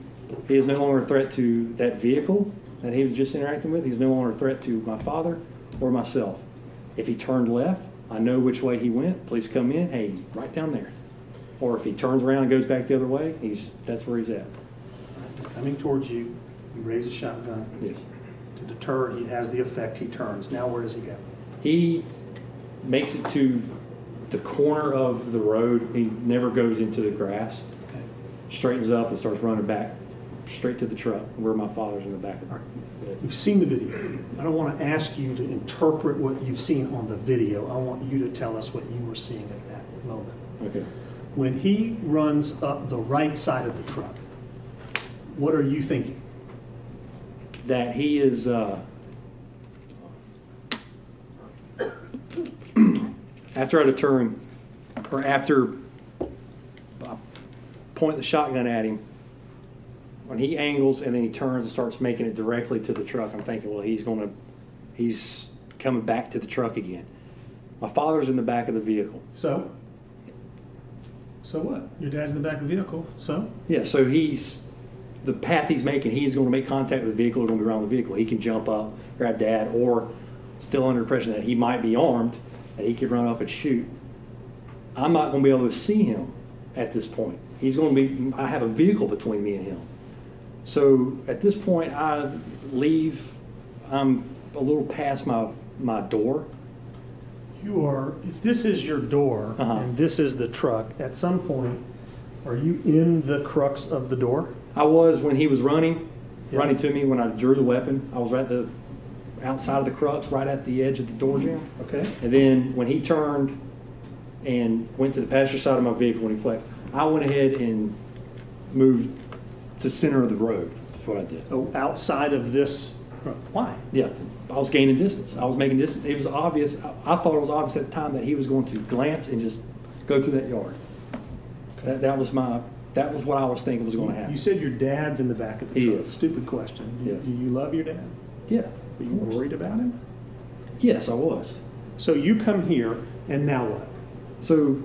He is no longer a threat to that vehicle that he was just interacting with. He's no longer a threat to my father or myself. If he turned left, I know which way he went. Police come in, hey, right down there. Or if he turns around and goes back the other way, that's where he's at. He's coming towards you, you raise a shotgun. Yes. To deter, he has the effect, he turns. Now where does he go? He makes it to the corner of the road. He never goes into the grass. Okay. Straightens up and starts running back straight to the truck where my father's in the back of All right. it. You've seen the video. I don't want to ask you to interpret what you've seen on the video. I want you to tell us what you were seeing at that moment. Okay. When he runs up the right side of the truck, what are you thinking? That he is after I deter him, or after I point the shotgun at him, when he angles and then he turns and starts making it directly to the truck, I'm thinking, well, he's coming back to the truck again. My father's in the back of the vehicle. So what? Your dad's in the back of the vehicle, so? Yeah, so the path he's making, he's going to make contact with the vehicle or going to be around the vehicle. He can jump up, grab dad, or still under the impression that he might be armed, that he could run up and shoot. I'm not going to be able to see him at this point. I have a vehicle between me and him. So at this point, I leave. I'm a little past my door. If this is your door and this is the truck, at some point, are you in the crux of the door? I was when he was running to me when I drew the weapon. I was right the outside of the crux, right at the edge of the door jam. Okay. And then when he turned and went to the passenger side of my vehicle when he flexed, I went ahead and moved to center of the road. That's what I did. Oh, outside of this, why? Yeah, I was gaining distance. I was making distance. It was obvious. I thought it was obvious at the time that he was going to glance and just go through that yard. That was what I was thinking was going to happen. You said your dad's in the back of the He truck. is. Stupid question. Yes. Do you love your dad? Yeah. Are you worried about him? Yes, I was. So you come here, and now what? So,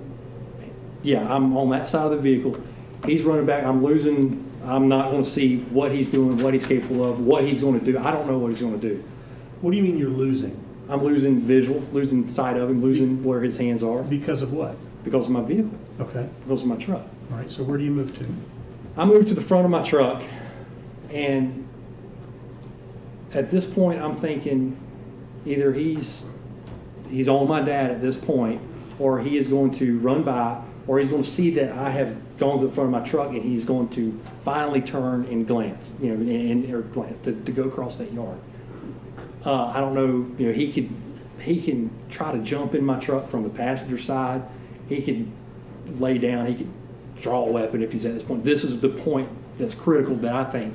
yeah, I'm on that side of the vehicle. He's running back. I'm losing. I'm not going to see what he's doing, what he's capable of, what he's going to do. I don't know what he's going to do. What do you mean you're losing? I'm losing visual, losing sight of him, losing where his hands are. Because of what? Because of my vehicle. Okay. Because of my truck. All right, so where do you move to? I moved to the front of my truck, and at this point, I'm thinking either he's on my dad at this point, or he is going to run by, or he's going to see that I have gone to the front of my truck, and he's going to finally turn and glance, or glance to go across that yard. I don't know, he can try to jump in my truck from the passenger side. He can lay down. He can draw a weapon if he's at this point. This is the point that's critical that I think.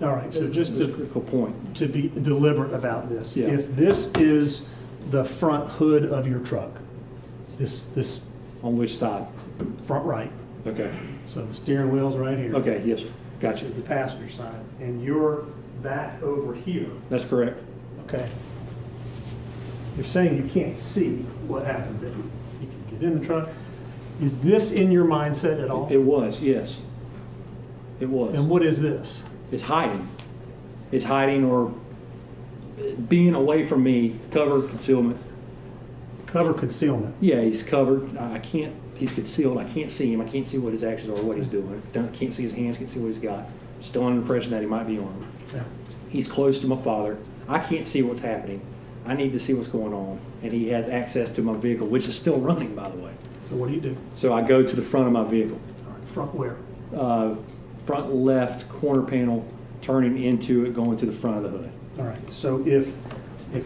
All right, so just a critical point. To be deliberate about this. Yeah. If this is the front hood of your truck, this On which side? front right, Okay. so the steering wheel's right here. Okay, yes, sir. This Gotcha. is the passenger side, and you're back over here. That's correct. Okay. You're saying you can't see what happens, that you can get in the truck. Is this in your mindset at all? It was, yes. It was. And what is this? It's hiding. It's hiding or being away from me, cover, concealment. Cover concealment. Yeah, he's covered. He's concealed. I can't see him. I can't see what his actions are or what he's doing. Can't see his hands, can't see what he's got. Still under the impression that he might be armed. Yeah. He's close to my father. I can't see what's happening. I need to see what's going on. And he has access to my vehicle, which is still running, by the way. So what do you do? So I go to the front of my vehicle. All right, front where? Front left corner panel, turning into it, going to the front of the hood. All right, so if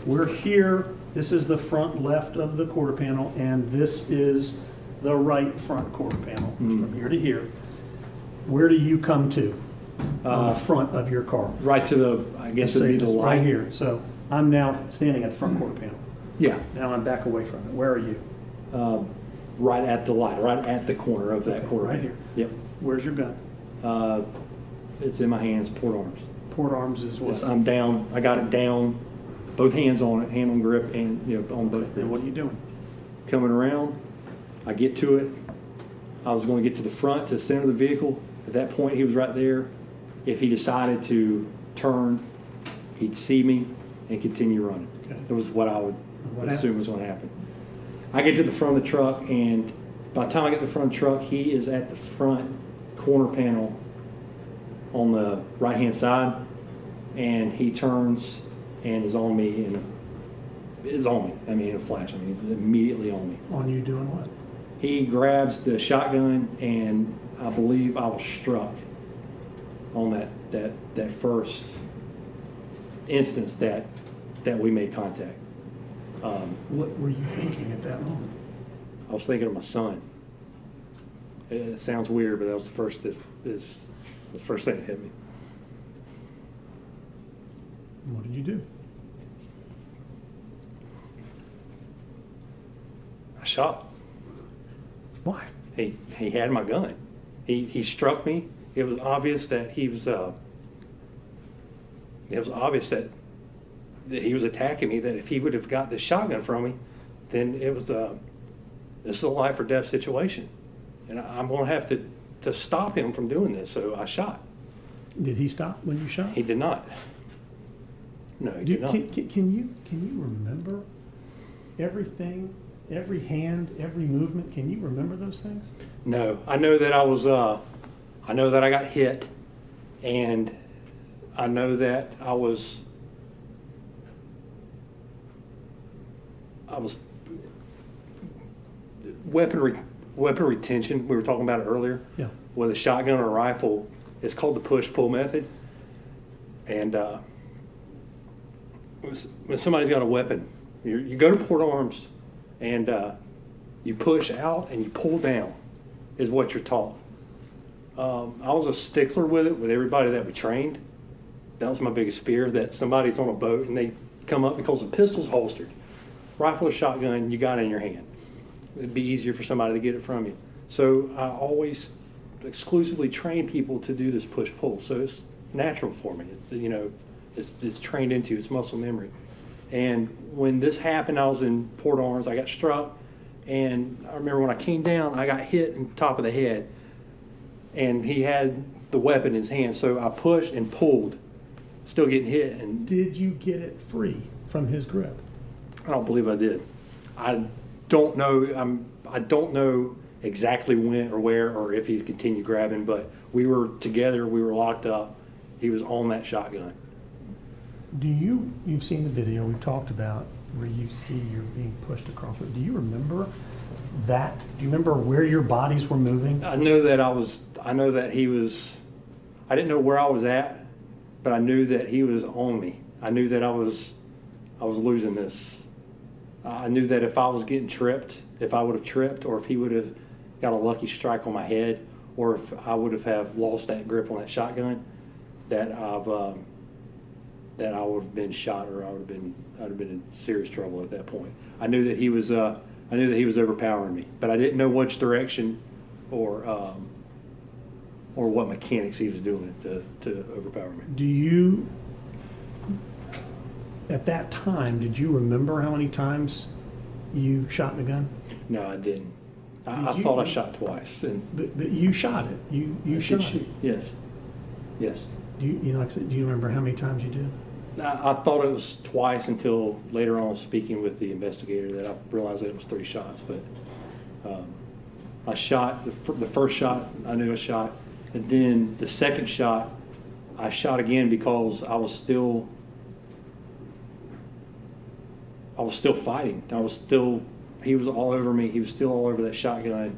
we're here, this is the front left of the quarter panel, and this is the right front quarter panel, from here to here. Where do you come to on the front of your car? Right to the, I guess it'd be the light. Right here. So I'm now standing at the front quarter panel. Yeah. Now I'm back away from it. Where are you? Right at the light, right at the corner of that quarter. Right here. Yep. Where's your gun? It's in my hands, port arms. Port arms is what? I'm down. I got it down, both hands on it, hand on grip, and on both. And what are you doing? Coming around, I get to it. I was going to get to the front, to the center of the vehicle. At that point, he was right there. If he decided to turn, he'd see me and continue running. Okay. That was what I would What assume was going to happen. I get to the front of the truck, and by the time I get to the front of the truck, he is at the front corner panel on the right-hand side, and he turns and is on me, and is on me. I mean, in a flash. I mean, immediately on me. On you doing what? He grabs the shotgun, and I believe I was struck on that first instance that we made contact. What were you thinking at that moment? I was thinking of my son. It sounds weird, but that was the first thing that hit me. What did you do? I shot. Why? He had my gun. He struck me. It was obvious that he was. It was obvious that he was attacking me. That if he would have got the shotgun from me, then it was this is a life or death situation, and I'm going to have to stop him from doing this. So I shot. Did he stop when you shot? He did not. No, he did not. Can you remember everything, every hand, every movement? Can you remember those things? No, I know that I was. I know that I got hit, and I know that I was weapon retention. We were talking about it earlier. Yeah. With a shotgun or a rifle, it's called the push-pull method. And when somebody's got a weapon, you go to port arms, and you push out and you pull down, is what you're taught. I was a stickler with it, with everybody that we trained. That was my biggest fear, that somebody's on a boat and they come up because the pistol's holstered. Rifle or shotgun, you got it in your hand. It'd be easier for somebody to get it from you. So I always exclusively train people to do this push-pull. So it's natural for me. It's, it's trained into, it's muscle memory. And when this happened, I was in port arms, I got struck, and I remember when I came down, I got hit in the top of the head, and he had the weapon in his hand, so I pushed and pulled, still getting hit. And did you get it free from his grip? I don't believe I did. I don't know. I don't know exactly when or where or if he continued grabbing, but we were together. We were locked up. He was on that shotgun. You've seen the video we've talked about where you see you're being pushed across. Do you remember that? Do you remember where your bodies were moving? I know that he was. I didn't know where I was at, but I knew that he was on me. I knew that I was losing this. I knew that if I was getting tripped, if I would have tripped, or if he would have got a lucky strike on my head, or if I would have lost that grip on that shotgun, that I would have been shot, or I'd have been in serious trouble at that point. I knew that he was overpowering me, but I didn't know which direction or what mechanics he was doing to overpower me. Do you At that time, did you remember how many times you shot the gun? No, I didn't. I Did you- thought I shot twice, and But you shot it. You I did shot shoot. it. Yes, yes. Do you know, like I said, do you remember how many times you did? I thought it was twice until later on speaking with the investigator that I realized that it was 3 shots. But I shot the first shot. I knew I shot, and then the second shot, I shot again because I was still fighting. He was all over me. He was still all over that shotgun,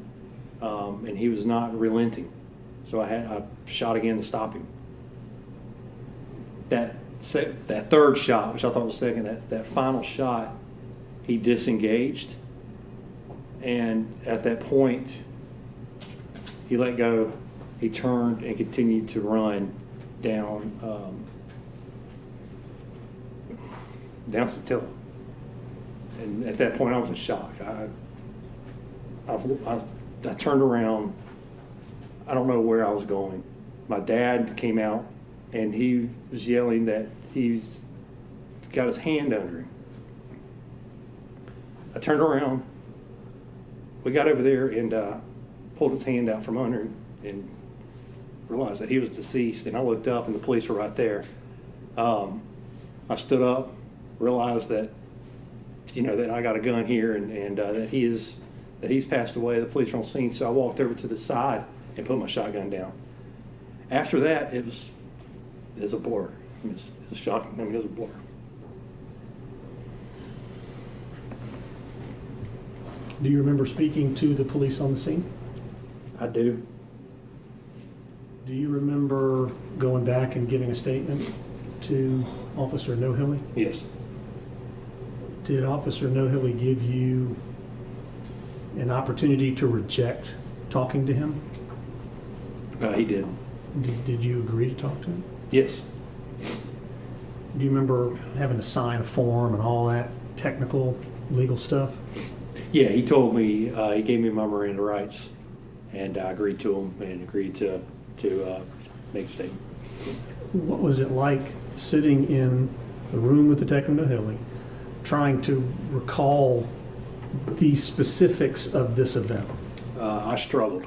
and he was not relenting. So I shot again to stop him. That third shot, which I thought was second, that final shot, he disengaged, and at that point, he let go. He turned and continued to run down Satilla. And at that point, I was in shock. I turned around. I don't know where I was going. My dad came out, and he was yelling that he's got his hand under him. I turned around. We got over there and pulled his hand out from under him and realized that he was deceased. And I looked up, and the police were right there. I stood up, realized that, that I got a gun here, and that he's passed away. The police were on scene, so I walked over to the side and put my shotgun down. After that, it was a blur. It was shocking. It was a blur. Do you remember speaking to the police on the scene? I do. Do you remember going back and giving a statement to Officer Nohilly? Yes. Did Officer Nohilly give you an opportunity to reject talking to him? He did. Did you agree to talk to him? Yes. Do you remember having to sign a form and all that technical legal stuff? Yeah, he told me, he gave me my Miranda rights, and I agreed to them and agreed to make a statement. What was it like sitting in the room with Detective Nohilly, trying to recall the specifics of this event? I struggled.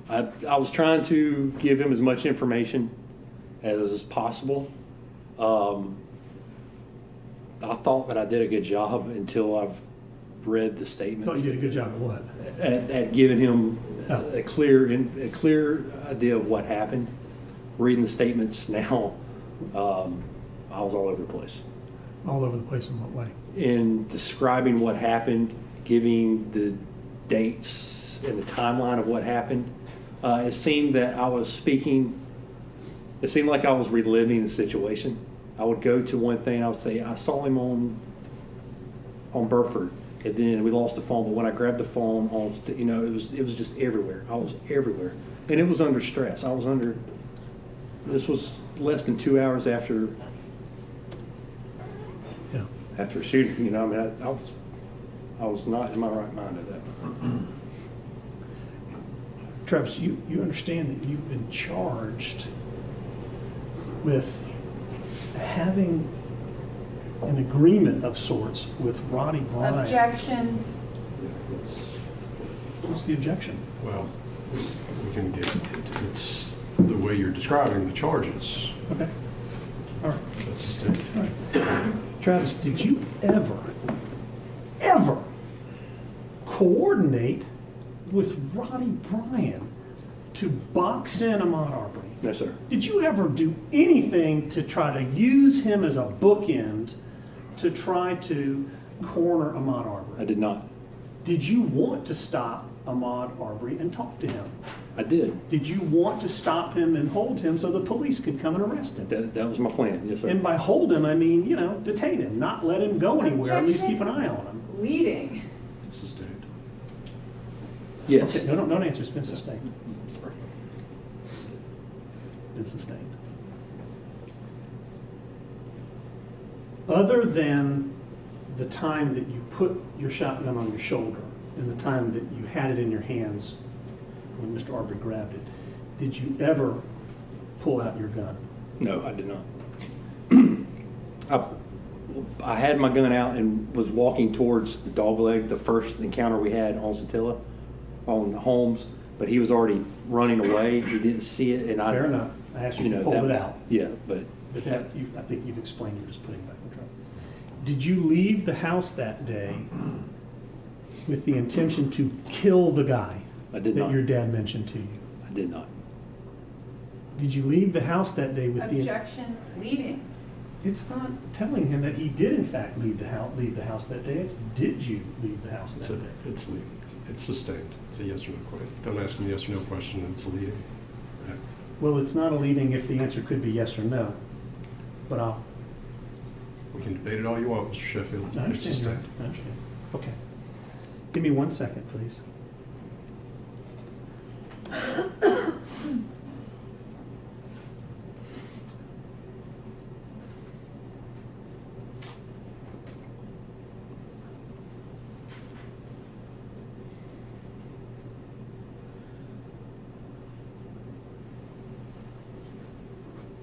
I was trying to give him as much information as possible. I thought that I did a good job until I've read the statements. Thought you did a good job at what? At giving him a clear idea of what happened. Reading the statements now, I was all over the place. All over the place in what way? In describing what happened, giving the dates and the timeline of what happened, it seemed that I was speaking. It seemed like I was reliving the situation. I would go to one thing. I would say I saw him on Burford, and then we lost the phone. But when I grabbed the phone, it was just everywhere. I was everywhere, and it was under stress. I was under. This was less than 2 hours after. Yeah. After shooting, I was not in my right mind at that. Travis, you understand that you've been charged with having an agreement of sorts with Roddy Bryant. Objection. What's the objection? Well, we can get, it's the way you're describing the charges. Okay. All right. That's the state. All right. Travis, did you ever coordinate with Roddy Bryant to box in Ahmaud Arbery? No, sir. Did you ever do anything to try to use him as a bookend to try to corner Ahmaud Arbery? I did not. Did you want to stop Ahmaud Arbery and talk to him? I did. Did you want to stop him and hold him so the police could come and arrest him? That was my plan. Yes, sir. And by hold him, I mean, detain him, not let him go anywhere, at least keep an eye on him. Leading. Sustained. Yes. Okay, no, don't answer, it's been sustained. Sorry. Been sustained. Other than the time that you put your shotgun on your shoulder and the time that you had it in your hands when Mr. Arbery grabbed it, did you ever pull out your gun? No, I did not. I had my gun out and was walking towards the dog leg, the first encounter we had on Satilla, on Holmes, but he was already running away. He didn't see it, and I. Fair enough. I asked you to pull that it was- out. Yeah, but. But that, I think you've explained you're just putting it back in the truck. Did you leave the house that day with the intention to kill the guy? I did that not. your dad mentioned to you? I did not. Did you leave the house that day with the? Objection, leaving. It's not telling him that he did in fact leave the house that day. It's did you leave the house that day? It's leading. It's sustained. It's a yes or no question. Don't ask me a yes or no question, it's leading. Right. Well, it's not a leading if the answer could be yes or no. But We can debate it all you want, Mr. Sheffield. I It's understand. sustained. I understand. Okay. Give me 1 second, please.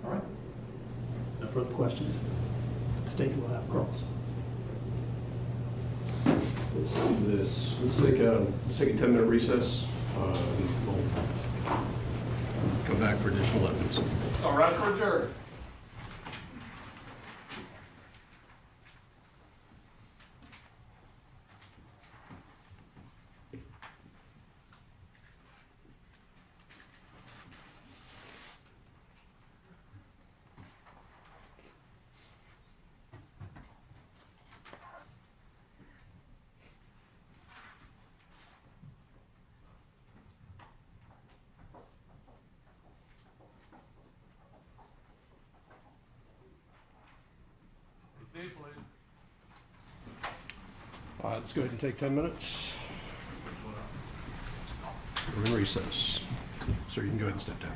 All right. No further questions? The state will have cross. Let's do this. Let's take a 10-minute recess. And we'll come back for additional evidence. All right, for adjourned. All right, let's go ahead and take 10 minutes. We're in recess. Sir, you can go ahead and step down.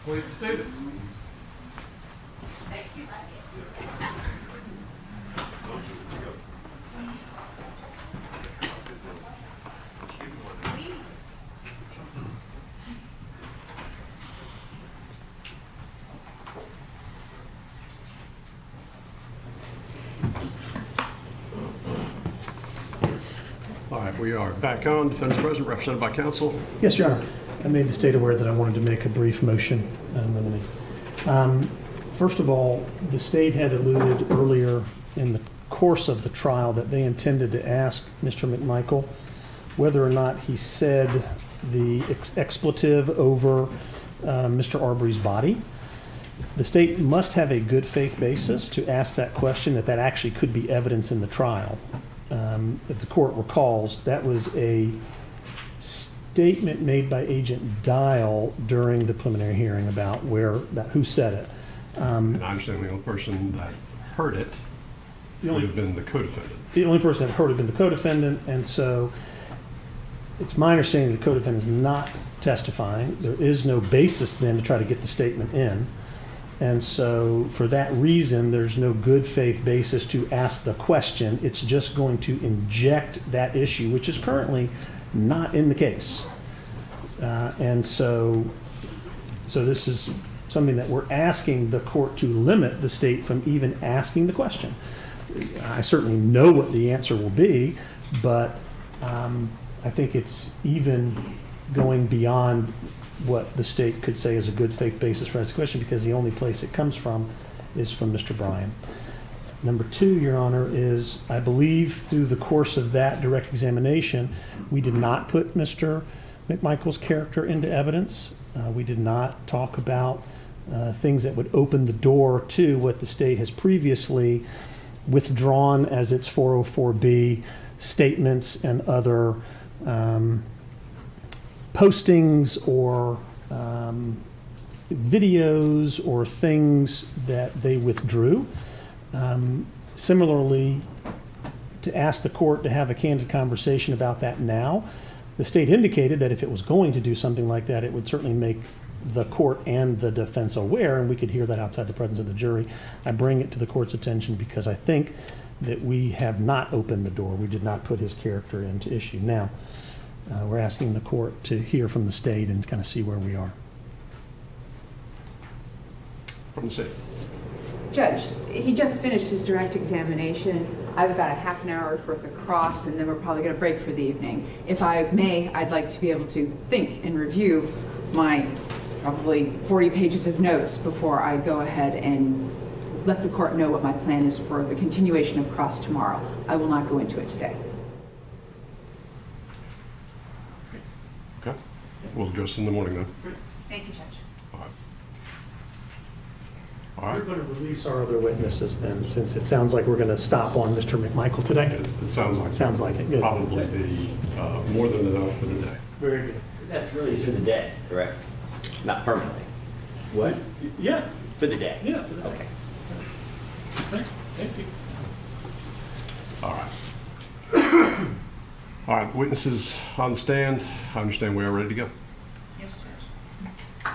Please be seated. All right, we are back on. Defendant's present, represented by counsel. Yes, Your Honor. I made the state aware that I wanted to make a brief motion in limine. First of all, the state had alluded earlier in the course of the trial that they intended to ask Mr. McMichael whether or not he said the expletive over Mr. Arbery's body. The state must have a good faith basis to ask that question, that actually could be evidence in the trial. If the court recalls, that was a statement made by Agent Dial during the preliminary hearing about who said it. And I understand the only person that heard it would have been the co-defendant. The only person that heard it had been the co-defendant, and so it's my understanding the co-defendant is not testifying. There is no basis then to try to get the statement in. And so for that reason, there's no good faith basis to ask the question. It's just going to inject that issue, which is currently not in the case. And so this is something that we're asking the court to limit the state from even asking the question. I certainly know what the answer will be, but I think it's even going beyond what the state could say is a good faith basis for asking the question, because the only place it comes from is from Mr. Bryan. Number two, Your Honor, is I believe through the course of that direct examination, we did not put Mr. McMichael's character into evidence. We did not talk about things that would open the door to what the state has previously withdrawn as its 404B statements and other postings or videos or things that they withdrew. Similarly, to ask the court to have a candid conversation about that now, the state indicated that if it was going to do something like that, it would certainly make the court and the defense aware, and we could hear that outside the presence of the jury. I bring it to the court's attention because I think that we have not opened the door. We did not put his character into issue. Now, we're asking the court to hear from the state and kind of see where we are. From the state. Judge, he just finished his direct examination. I have about a half an hour's worth of cross, and then we're probably going to break for the evening. If I may, I'd like to be able to think and review my probably 40 pages of notes before I go ahead and let the court know what my plan is for the continuation of cross tomorrow. I will not go into it today. Okay. We'll address it in the morning then. Thank you, Judge. All right. We're going to release our other witnesses then, since it sounds like we're going to stop on Mr. McMichael today. It sounds like Sounds like it. Good. probably be more than enough for the day. Very good. That's really for the day, correct? Not permanently. What? Yeah. For the day? Yeah. Okay. Thank you. All right. All right, witnesses on the stand. I understand we are ready to go. Yes, Judge.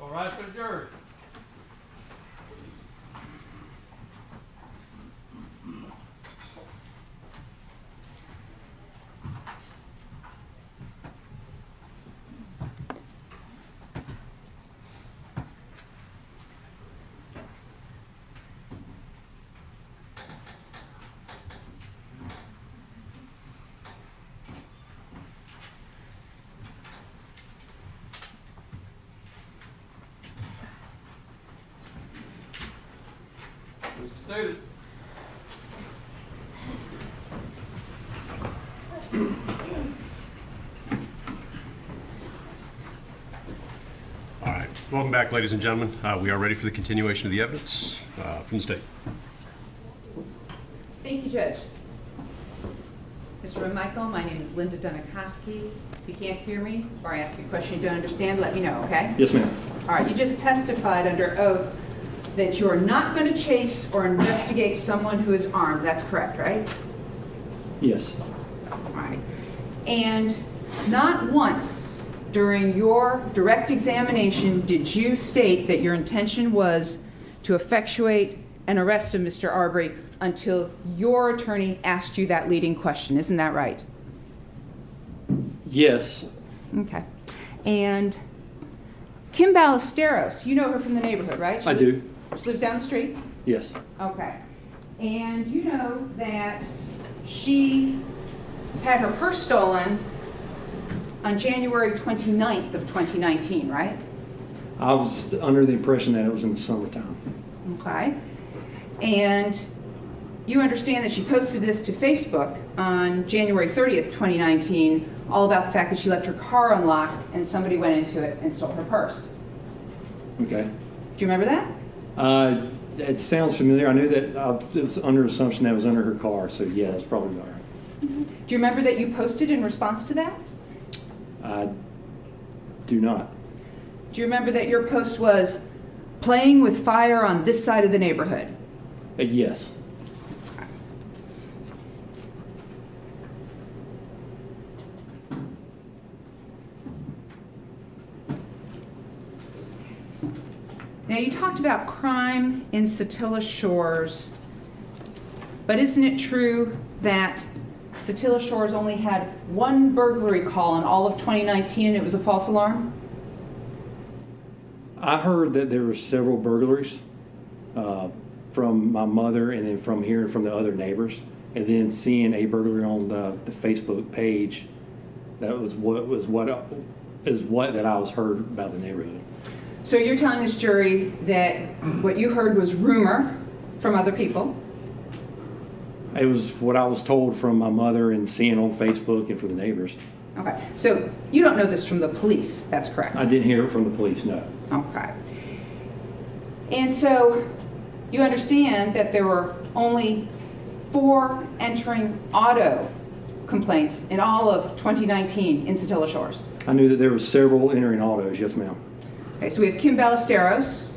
All right, it's been adjourned. All right, welcome back, ladies and gentlemen. We are ready for the continuation of the evidence from the state. Thank you, Judge. Mr. Michael, my name is Linda Dunikoski. If you can't hear me or I ask you a question you don't understand, let me know, okay? Yes, ma'am. All right, you just testified under oath that you're not going to chase or investigate someone who is armed. That's correct, right? Yes. All right. And not once during your direct examination did you state that your intention was to effectuate an arrest of Mr. Arbery until your attorney asked you that leading question. Isn't that right? Yes. Okay. And Kim Ballesteros, you know her from the neighborhood, right? I do. She lives down the street? Yes. Okay. And you know that she had her purse stolen on January 29th of 2019, right? I was under the impression that it was in the summertime. Okay. And you understand that she posted this to Facebook on January 30th, 2019, all about the fact that she left her car unlocked and somebody went into it and stole her purse. Okay. Do you remember that? It sounds familiar. I knew that it was under assumption that it was under her car, so yeah, that's probably all right. Do you remember that you posted in response to that? I do not. Do you remember that your post was playing with fire on this side of the neighborhood? Yes. Now, you talked about crime in Satilla Shores, but isn't it true that Satilla Shores only had one burglary call in all of 2019 and it was a false alarm? I heard that there were several burglaries from my mother and then from hearing from the other neighbors, and then seeing a burglary on the Facebook page. That was what that I was heard about the neighborhood. So you're telling this jury that what you heard was rumor from other people? It was what I was told from my mother and seeing on Facebook and from the neighbors. Okay, so you don't know this from the police, that's correct? I didn't hear it from the police, no. Okay. And so you understand that there were only 4 entering auto complaints in all of 2019 in Satilla Shores? I knew that there were several entering autos, yes ma'am. Okay, so we have Kim Ballesteros,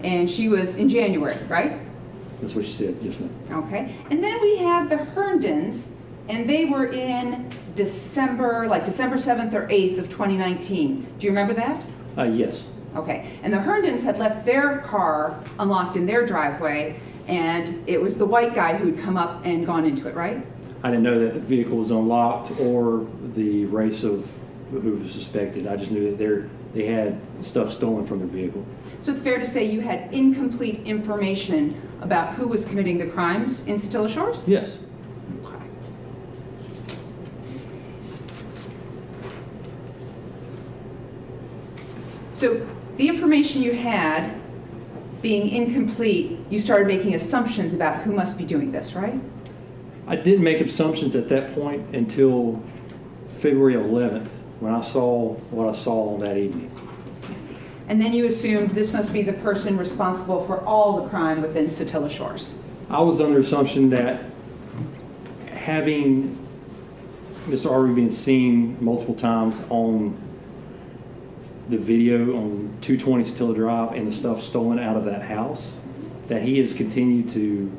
and she was in January, right? That's what she said, yes ma'am. Okay, and then we have the Herndons, and they were in December, like December 7th or 8th of 2019. Do you remember that? Yes. Okay, and the Herndons had left their car unlocked in their driveway, and it was the white guy who'd come up and gone into it, right? I didn't know that the vehicle was unlocked or the race of who was suspected. I just knew that they had stuff stolen from their vehicle. So it's fair to say you had incomplete information about who was committing the crimes in Satilla Shores? Yes. Okay. So the information you had being incomplete, you started making assumptions about who must be doing this, right? I didn't make assumptions at that point until February 11th, when I saw what I saw on that evening. And then you assumed this must be the person responsible for all the crime within Satilla Shores. I was under assumption that having Mr. Arbery being seen multiple times on the video on 220 Satilla Drive and the stuff stolen out of that house, that he has continued to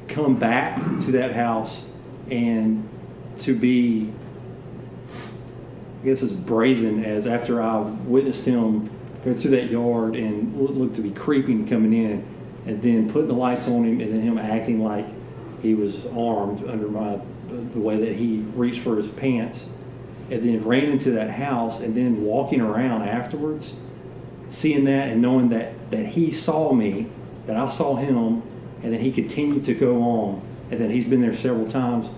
come back to that house and to be, I guess, as brazen as after I witnessed him go through that yard and looked to be creeping coming in, and then putting the lights on him, and then him acting like he was armed under the way that he reached for his pants, and then ran into that house, and then walking around afterwards, seeing that and knowing that he saw me, that I saw him, and then he continued to go on, and then he's been there several times,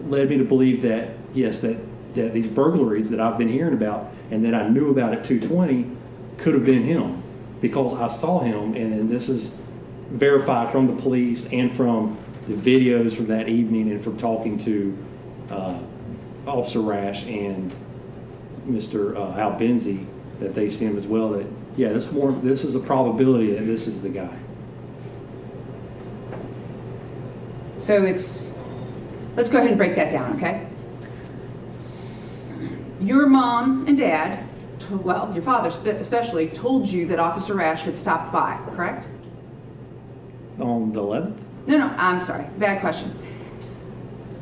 led me to believe that, yes, that these burglaries that I've been hearing about and that I knew about at 220 could have been him, because I saw him, and then this is verified from the police and from the videos from that evening and from talking to Officer Rash and Mr. Al Benzie that they've seen him as well, that, yeah, this is a probability that this is the guy. So let's go ahead and break that down, okay? Your mom and dad, well, your father especially, told you that Officer Rash had stopped by, correct? On the 11th? No, I'm sorry, bad question.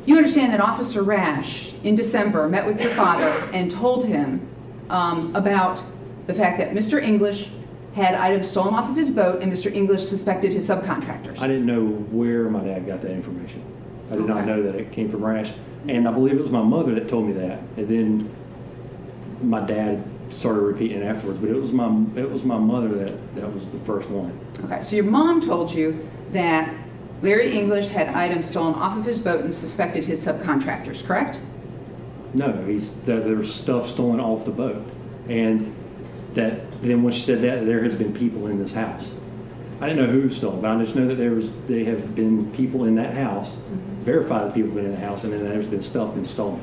You understand that Officer Rash in December met with your father and told him about the fact that Mr. English had items stolen off of his boat and Mr. English suspected his subcontractors. I didn't know where my dad got that information. I did not know that it came from Rash. And I believe it was my mother that told me that. And then my dad started repeating it afterwards. But it was my mother that was the first one. Okay, so your mom told you that Larry English had items stolen off of his boat and suspected his subcontractors, correct? No, there was stuff stolen off the boat. And then when she said that, there has been people in this house. I didn't know who stole, but I just know that they have been people in that house, verified that people have been in the house, and then there's been stuff been stolen.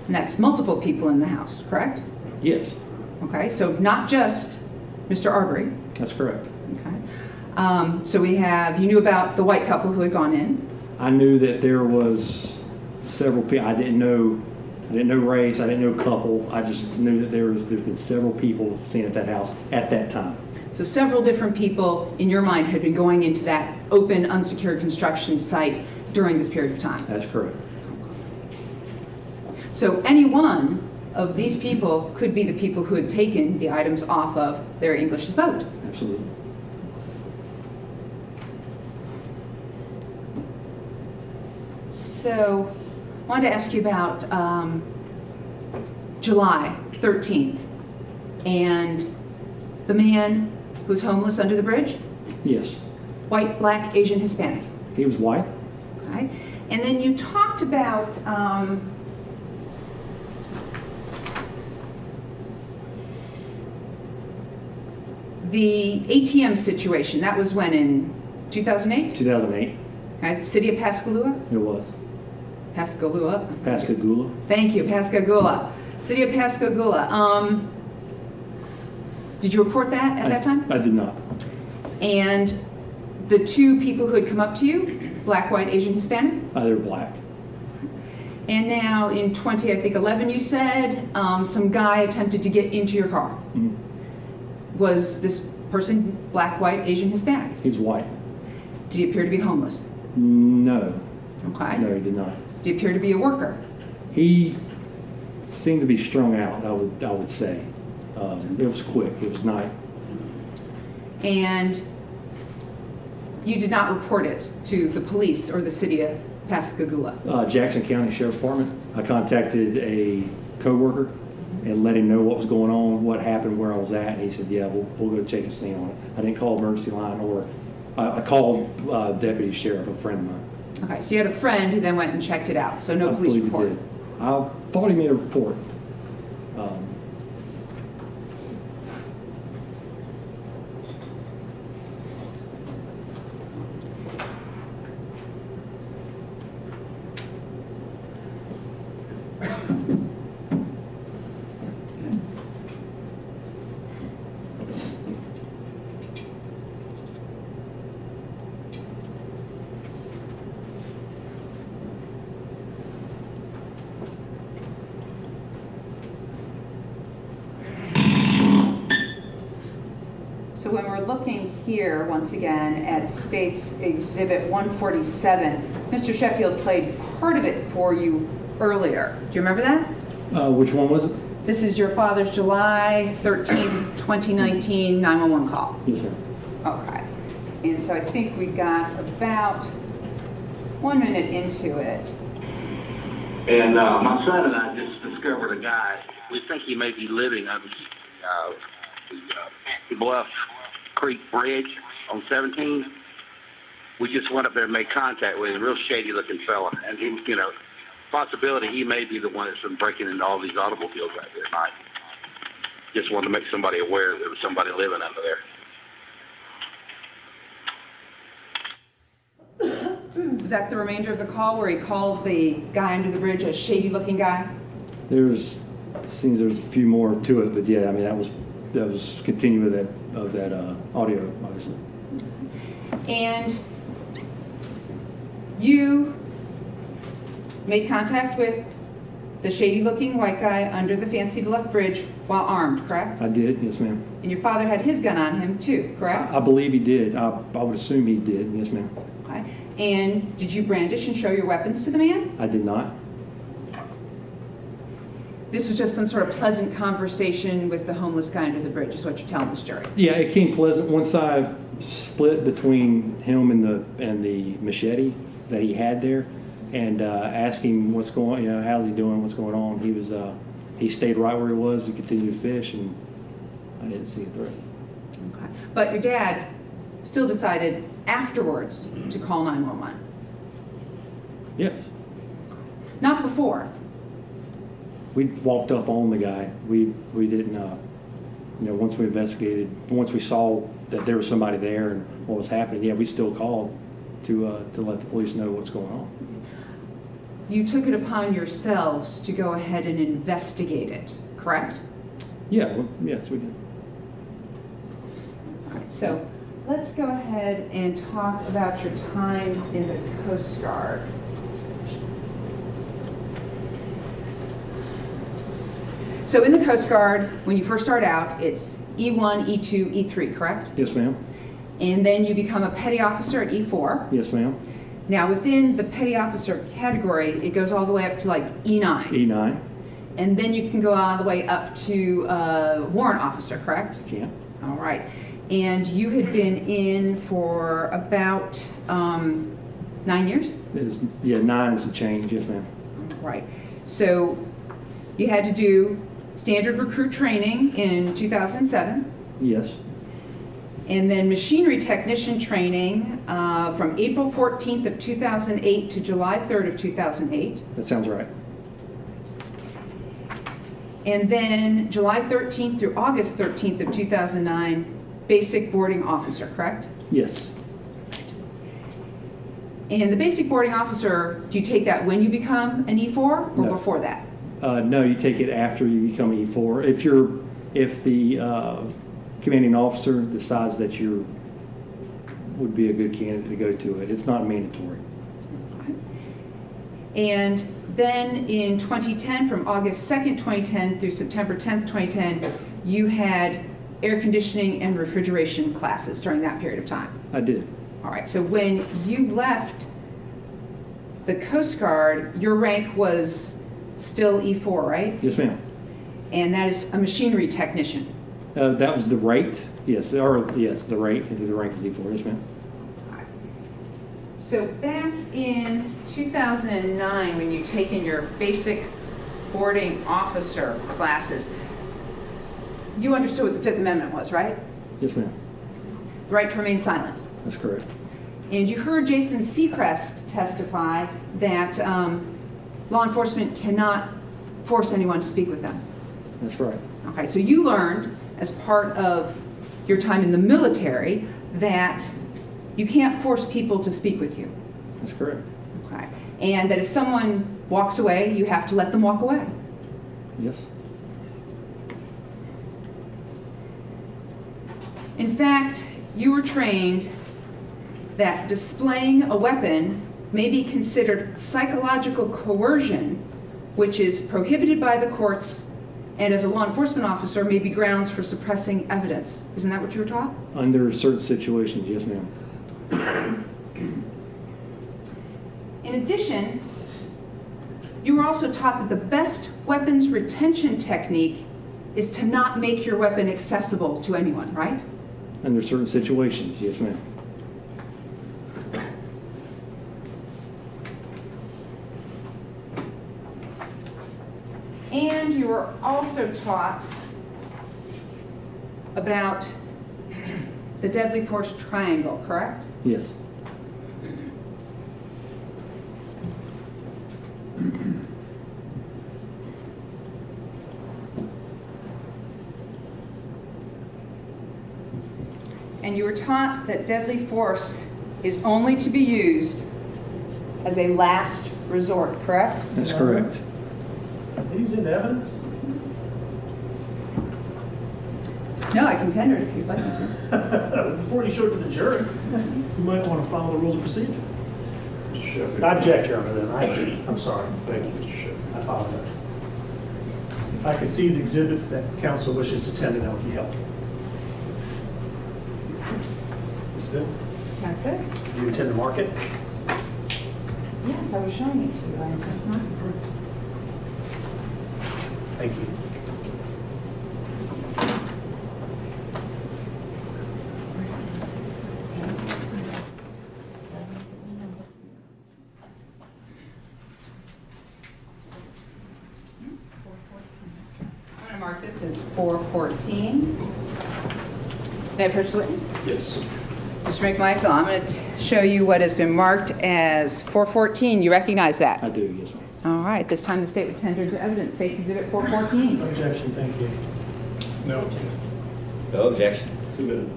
And that's multiple people in the house, correct? Yes. Okay, so not just Mr. Arbery. That's correct. Okay. So you knew about the white couple who had gone in. I knew that there was several people. I didn't know race. I didn't know couple. I just knew that there's been several people seen at that house at that time. So several different people in your mind had been going into that open, unsecured construction site during this period of time. That's correct. So any one of these people could be the people who had taken the items off of Larry English's boat. Absolutely. So I wanted to ask you about July 13th and the man who's homeless under the bridge? Yes. White, black, Asian, Hispanic. He was white. Okay. And then you talked about the ATM situation. That was when, in 2008? 2008. Okay. City of Pascagoula? It was. Pascagoula? Pascagoula. Thank you, Pascagoula. City of Pascagoula. Did you report that at that time? I did not. And the two people who had come up to you, black, white, Asian, Hispanic? They were black. And now in 2011, you said some guy attempted to get into your car. Mm-hmm. Was this person black, white, Asian, Hispanic? He was white. Did he appear to be homeless? No. Okay. No, he did not. Did he appear to be a worker? He seemed to be strung out, I would say. It was quick. It was night. And you did not report it to the police or the city of Pascagoula? Jackson County Sheriff's Department. I contacted a coworker and let him know what was going on, what happened, where I was at, and he said, yeah, we'll go take a stand on it. I didn't call emergency line, or I called deputy sheriff, a friend of mine. Okay, so you had a friend who then went and checked it out, so no police believe he report? did. I thought he made a report. So when we're looking here, once again, at State's Exhibit 147, Mr. Sheffield played part of it for you earlier. Do you remember that? Which one was it? This is your father's July 13th, 2019 911 call. Yes, sir. Okay. And so I think we got about 1 minute into it. And my son and I just discovered a guy. We think he may be living on the Bluff Creek Bridge on 17. We just went up there and made contact with him. Real shady-looking fella. And he, possibility he may be the one that's been breaking into all these automobiles right there tonight. Just wanted to make somebody aware there was somebody living under there. Was that the remainder of the call where he called the guy under the bridge a shady-looking guy? Seems there's a few more to it, but yeah, I mean, that was continuing of that audio, obviously. And you made contact with the shady-looking white guy under the Fancy Bluff Bridge while armed, correct? I did, yes, ma'am. And your father had his gun on him too, correct? I believe he did. I would assume he did, yes, ma'am. Okay. And did you brandish and show your weapons to the man? I did not. This was just some sort of pleasant conversation with the homeless guy under the bridge, is what you're telling this jury. Yeah, it came pleasant once I split between him and the machete that he had there, and asked him what's going, how's he doing, what's going on. He stayed right where he was and continued to fish, and I didn't see a threat. Okay. But your dad still decided afterwards to call 911. Yes, Not before. we walked up on the guy. We didn't, once we investigated, once we saw that there was somebody there and what was happening, yeah, we still called to let the police know what's going on. You took it upon yourselves to go ahead and investigate it, correct? Yeah, well, yes, we did. All right, so let's go ahead and talk about your time in the Coast Guard. So in the Coast Guard, when you first start out, it's E1, E2, E3, correct? Yes, ma'am. And then you become a petty officer at E4. Yes, ma'am. Now within the petty officer category, it goes all the way up to like E9. E9. And then you can go all the way up to warrant officer, correct? Can't. All right. And you had been in for about 9 years? Yeah, 9 and some change. Yes, ma'am. Right. So you had to do standard recruit training in 2007. Yes. And then machinery technician training from April 14th of 2008 to July 3rd of 2008. That sounds right. And then July 13th through August 13th of 2009, basic boarding officer, correct? Yes. And the basic boarding officer, do you take that when you become an E4 or No. before that? No, you take it after you become an E4. If the commanding officer decides that you would be a good candidate to go to it, it's not mandatory. And then in 2010, from August 2nd, 2010 through September 10th, 2010, you had air conditioning and refrigeration classes during that period of time. I did. All right, so when you left the Coast Guard, your rank was still E4, right? Yes, ma'am. And that is a machinery technician. That was the rate. Yes, or yes, the rate. The rank is E4. Yes, ma'am. So back in 2009, when you taken your basic boarding officer classes, you understood what the Fifth Amendment was, right? Yes, ma'am. The right to remain silent. That's correct. And you heard Jason Seacrest testify that law enforcement cannot force anyone to speak with them. That's right. Okay, so you learned as part of your time in the military that you can't force people to speak with you. That's correct. Okay, and that if someone walks away, you have to let them walk away. Yes. In fact, you were trained that displaying a weapon may be considered psychological coercion, which is prohibited by the courts, and as a law enforcement officer may be grounds for suppressing evidence. Isn't that what you were taught? Under certain situations, yes, ma'am. In addition, you were also taught that the best weapons retention technique is to not make your weapon accessible to anyone, right? Under certain situations, yes, ma'am. And you were also taught about the deadly force triangle, correct? Yes. And you were taught that deadly force is only to be used as a last resort, correct? That's correct. These in evidence? No, I can tender it if you'd like me to. Before you show it to the jury, you might want to follow the rules of procedure. I object, Your Honor, then. I'm sorry. Thank you, Mr. Sheffield. I apologize. If I could see the exhibits that counsel wishes to tender, that would be helpful. This is it? That's it? You intend to mark it? Yes, I was showing it to you. I intend to mark it. Thank you. I'm going to mark this as 414. May I approach the witness? Yes. Mr. McMichael, I'm going to show you what has been marked as 414. You recognize that? I do, yes, ma'am. All right, this time the state would tender into evidence. State's Exhibit 414. Objection, thank you. No. No objection. Submitted.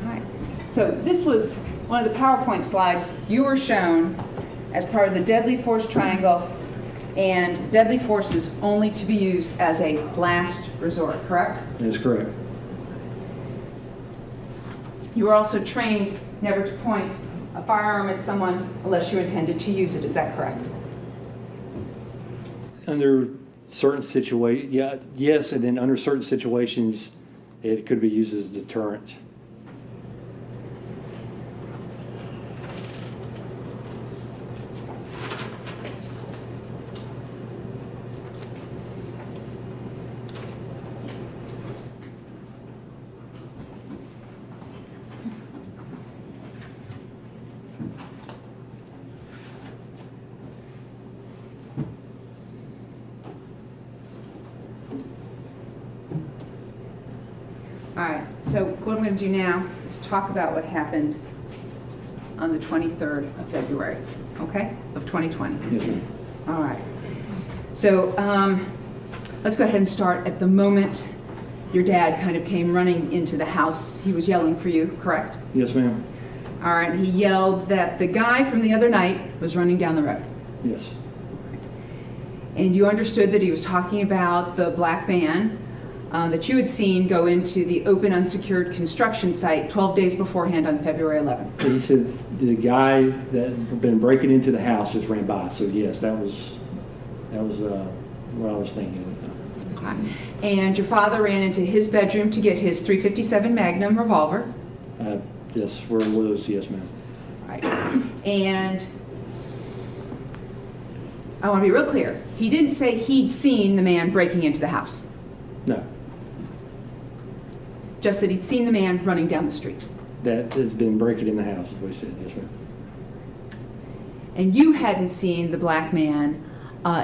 All right. So this was one of the PowerPoint slides you were shown as part of the deadly force triangle, and deadly force is only to be used as a last resort, correct? That's correct. You were also trained never to point a firearm at someone unless you intended to use it. Is that correct? Under certain yes, and then under certain situations, it could be used as a deterrent. All right, so what I'm going to do now is talk about what happened on the 23rd of February, okay, of 2020. Yes, ma'am. All right. So let's go ahead and start at the moment your dad kind of came running into the house. He was yelling for you, correct? Yes, ma'am. All right, he yelled that the guy from the other night was running down the road. Yes. And you understood that he was talking about the black van that you had seen go into the open unsecured construction site 12 days beforehand on February 11th. He said the guy that had been breaking into the house just ran by. So yes, that was what I was thinking at the time. Okay. And your father ran into his bedroom to get his .357 Magnum revolver. Yes, where it was, yes, ma'am. Right. And I want to be real clear. He didn't say he'd seen the man breaking into the house. No, Just that he'd seen the man running down the street. that has been breaking in the house, is what he said, yes, ma'am. And you hadn't seen the black man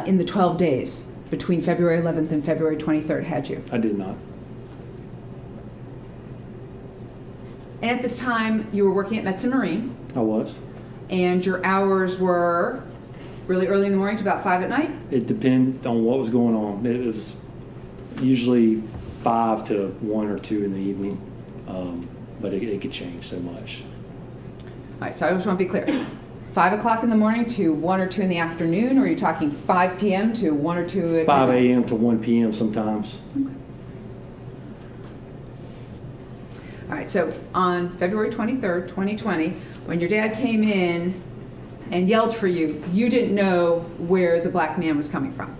in the 12 days between February 11th and February 23rd, had you? I did not. And at this time, you were working at Metz & Marine, I was. and your hours were really early in the morning to about 5 at night? It depended on what was going on. It was usually 5 to 1 or 2 in the evening, but it could change so much. All right, so I just want to be clear. 5 o'clock in the morning to 1 or 2 in the afternoon, or are you talking 5 p.m. to 1 or 2 at 5 midnight? a.m. to 1 p.m. sometimes. All right, so on February 23rd, 2020, when your dad came in and yelled for you, you didn't know where the black man was coming from.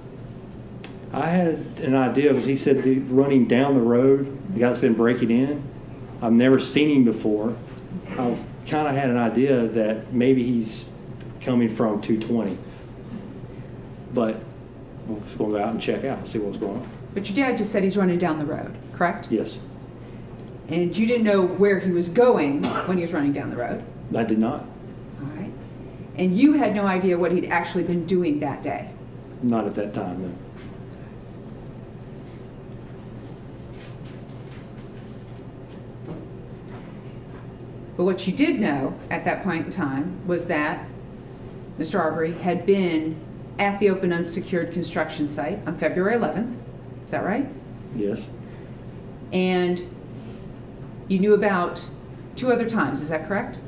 I had an idea because he said running down the road, the guy that's been breaking in. I've never seen him before. I've kind of had an idea that maybe he's coming from 220. But we're just going to go out and check out and see what's going on. But your dad just said he's running down the road, correct? Yes, And you didn't know where he was going when he was running down the road. I did not. All right. And you had no idea what he'd actually been doing that day. Not at that time, no. But what you did know at that point in time was that Mr. Arbery had been at the open unsecured construction site on February 11th. Is that right? Yes, And you knew about 2 other times, is that correct?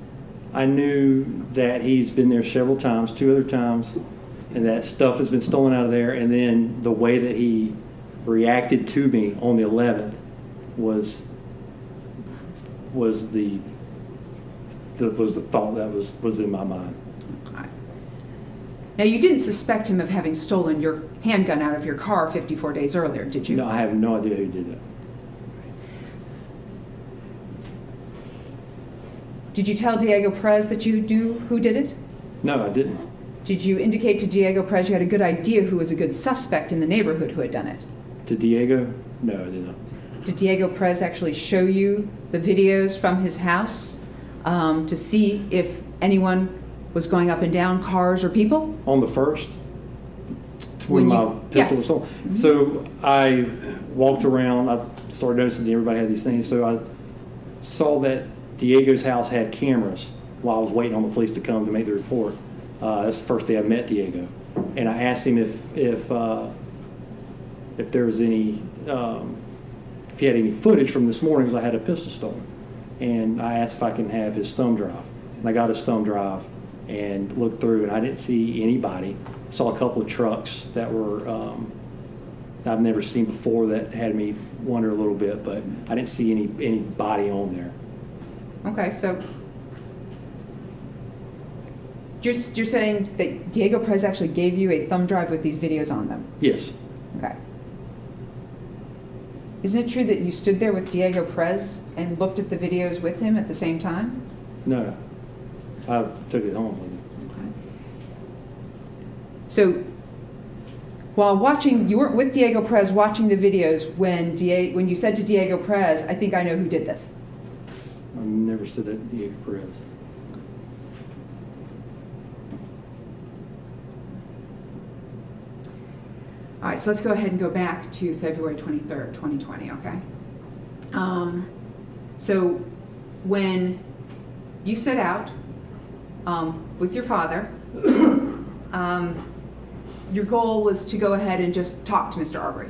I knew that he's been there several times, 2 other times, and that stuff has been stolen out of there. And then the way that he reacted to me on the 11th was the thought that was in my mind. Now, you didn't suspect him of having stolen your handgun out of your car 54 days earlier, did you? No, I have no idea who did that. Did you tell Diego Perez that you knew who did it? No, I didn't. Did you indicate to Diego Perez you had a good idea who was a good suspect in the neighborhood who had done it? To Diego? No, I did not. Did Diego Perez actually show you the videos from his house to see if anyone was going up and down, cars or people? On the 1st? When When my you- pistol yes. was stolen? So I walked around, I started noticing that everybody had these things, so I saw that Diego's house had cameras while I was waiting on the police to come to make the report. That's the first day I met Diego. And I asked him if there was any, if he had any footage from this morning, because I had a pistol stolen. And I asked if I can have his thumb drive. And I got his thumb drive and looked through, and I didn't see anybody. Saw a couple of trucks that were I've never seen before that had me wonder a little bit, but I didn't see anybody on there. Okay, so you're saying that Diego Perez actually gave you a thumb drive with these videos on them? Yes. Okay. Isn't it true that you stood there with Diego Perez and looked at the videos with him at the same time? No. I took it home with me. So while watching, you weren't with Diego Perez watching the videos when you said to Diego Perez, I think I know who did this. I never said that to Diego Perez. All right, so let's go ahead and go back to February 23rd, 2020, okay? So when you set out with your father, your goal was to go ahead and just talk to Mr. Arbery.